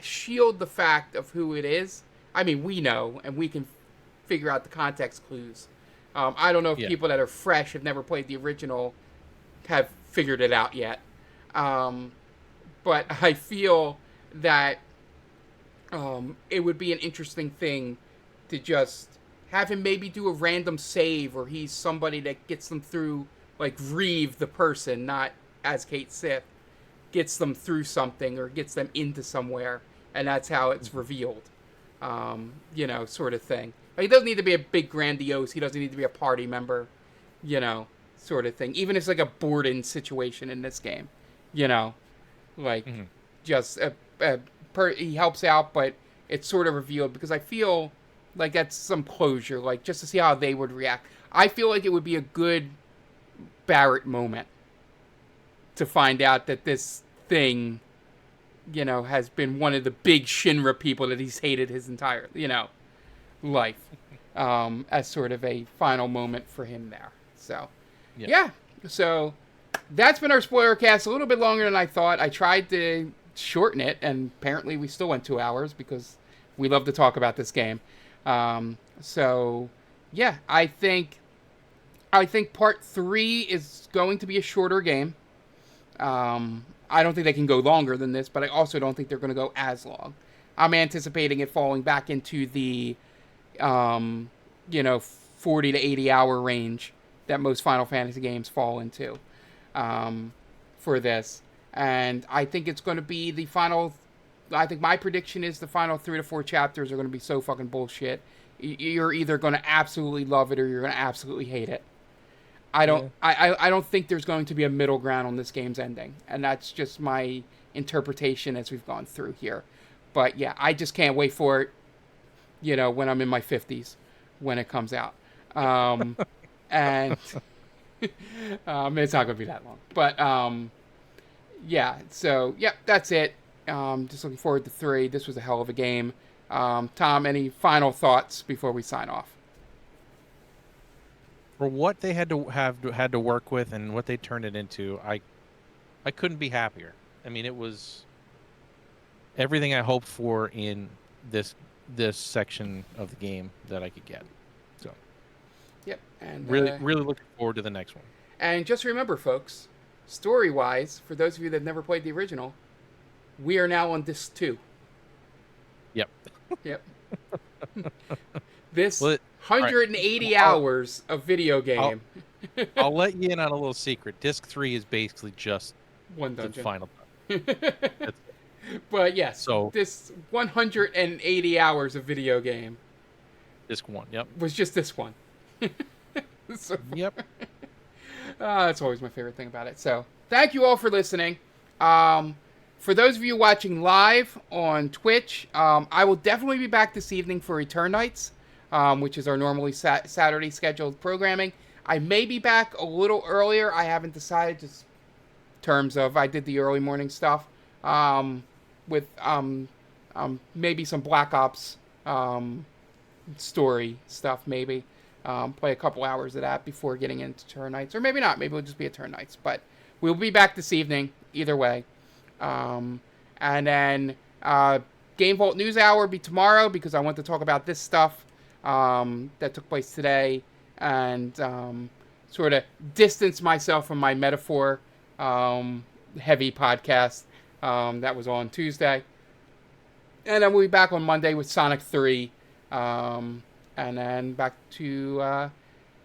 shield the fact of who it is. I mean, we know, and we can figure out the context clues. I don't know if Yeah. people that are fresh, have never played the original, have figured it out yet. Um, but I feel that it would be an interesting thing to just have him maybe do a random save, or he's somebody that gets them through, like Reeve, the person, not as Kate Sith, gets them through something or gets them into somewhere, and that's how it's revealed. Sort of thing. Like, he doesn't need to be a big grandiose. He doesn't need to be a party member, sort of thing. Even if it's like a Borden situation in this game, you know, like just he helps out, but it's sort of revealed because I feel like that's some closure, like just to see how they would react. I feel like it would be a good Barrett moment to find out that this thing, has been one of the big Shinra people that he's hated his entire, life, as sort of a final moment for him there. So, yeah. So that's been our spoiler cast. A little bit longer than I thought. I tried to shorten it, and apparently we still went 2 hours because we love to talk about this game. So, yeah, I think part 3 is going to be a shorter game. I don't think they can go longer than this, but I also don't think they're going to go as long. I'm anticipating it falling back into the, 40 to 80 hour range that most Final Fantasy games fall into, for this. And I think it's going to be the final. I think my prediction is the final 3 to 4 chapters are going to be so fucking bullshit. You're either going to absolutely love it or you're going to absolutely hate it. I don't think there's going to be a middle ground on this game's ending, and that's just my interpretation as we've gone through here. But yeah, I just can't wait for it. When I'm in my 50s, when it comes out, and it's not going to be that long. But yeah, so yeah, that's it. Just looking forward to 3. This was a hell of a game. Tom, any final thoughts before we sign off? For what they had to work with and what they turned it into, I couldn't be happier. I mean, it was everything I hoped for in this section of the game that I could get. So, yep, and really looking forward to the next one. And just remember, folks, story-wise, for those of you that have never played the original, we are now on disc 2. Yep. Yep. This 180 hours of video game. I'll let you in on a little secret. Disc 3 is basically just one dungeon. The final. But yes, so this 180 hours of video game. Disc 1, yep. Was just this one. So, yep. That's always my favorite thing about it. So, thank you all for listening. For those of you watching live on Twitch, I will definitely be back this evening for Return Nights, which is our normally Saturday scheduled programming. I may be back a little earlier. I haven't decided, just in terms of I did the early morning stuff, with maybe some Black Ops story stuff, maybe. Play a couple hours of that before getting into Turn Nights. Or maybe not. Maybe it'll just be a Turn Nights. But we'll be back this evening, either way. And then Game Vault News Hour will be tomorrow because I want to talk about this stuff that took place today and sort of distance myself from my metaphor heavy podcast that was on Tuesday. And then we'll be back on Monday with Sonic 3. And then back to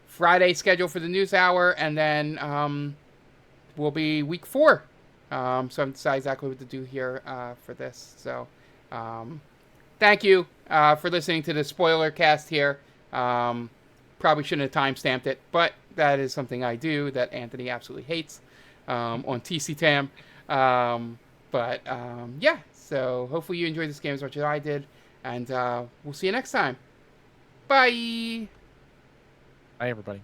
Friday schedule for the news hour. And then will be week 4. So I haven't decided exactly what to do here for this. So thank you for listening to the spoiler cast here. Probably shouldn't have timestamped it, but that is something I do that Anthony absolutely hates on TCTAM. Yeah, so hopefully you enjoyed this game as much as I did. And we'll see you next time. Bye. Bye, everybody.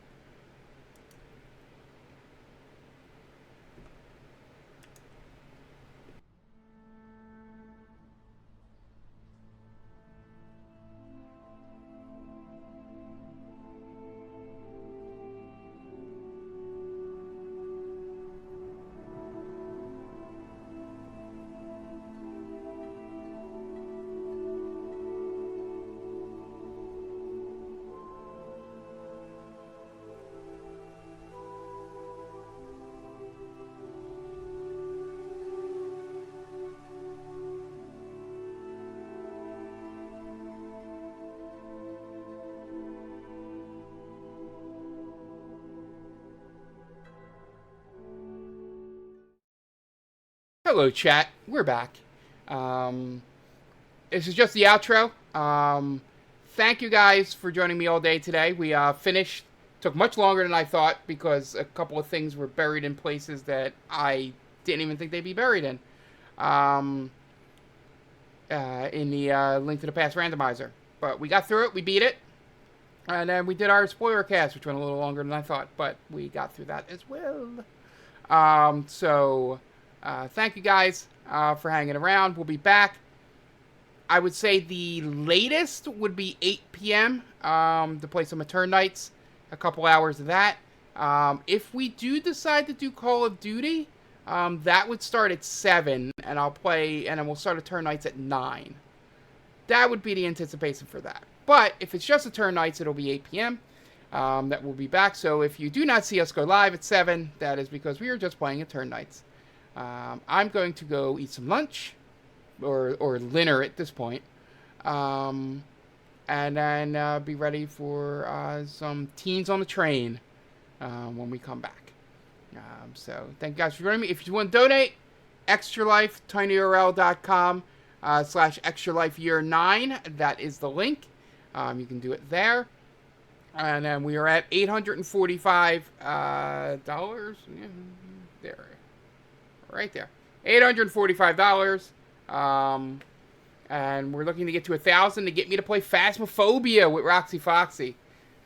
Hello, chat. We're back. This is just the outro. Thank you guys for joining me all day today. We finished. Took much longer than I thought because a couple of things were buried in places that I didn't even think they'd be buried in. In the Link to the Past randomizer. But we got through it. We beat it. And then we did our spoiler cast, which went a little longer than I thought. But we got through that as well. Thank you guys for hanging around. We'll be back. I would say the latest would be 8 p.m. To play some Eternights. A couple hours of that. If we do decide to do Call of Duty, that would start at 7, and I'll play, and then we'll start Eternights at 9. That would be the anticipation for that. But if it's just Eternights, it'll be 8 p.m. That we'll be back. So if you do not see us go live at 7, that is because we are just playing Eternights. I'm going to go eat some lunch, or dinner at this point, and then be ready for some Teens on the Train when we come back. So thank you guys for joining me. If you want to donate, Extra Life, tinyurl.com /extralifeyear9. That is the link. You can do it there. And then we are at $845. There. Right there. $845. And we're looking to get to 1,000 to get me to play Phasmophobia with Roxy Foxy.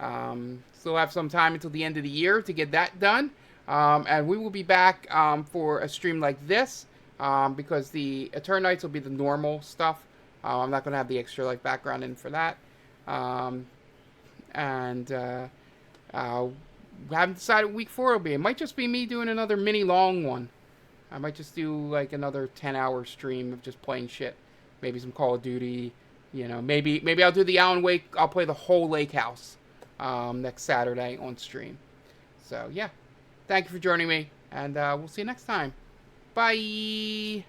Still have some time until the end of the year to get that done. And we will be back for a stream like this because the Eternights will be the normal stuff. I'm not going to have the Extra Life background in for that. We haven't decided what week 4 will be. It might just be me doing another mini long one. I might just do like another 10-hour stream of just playing shit. Maybe some Call of Duty. You know, maybe I'll do the Alan Wake. I'll play the whole Lake House next Saturday on stream. So, yeah. Thank you for joining me, and we'll see you next time. Bye!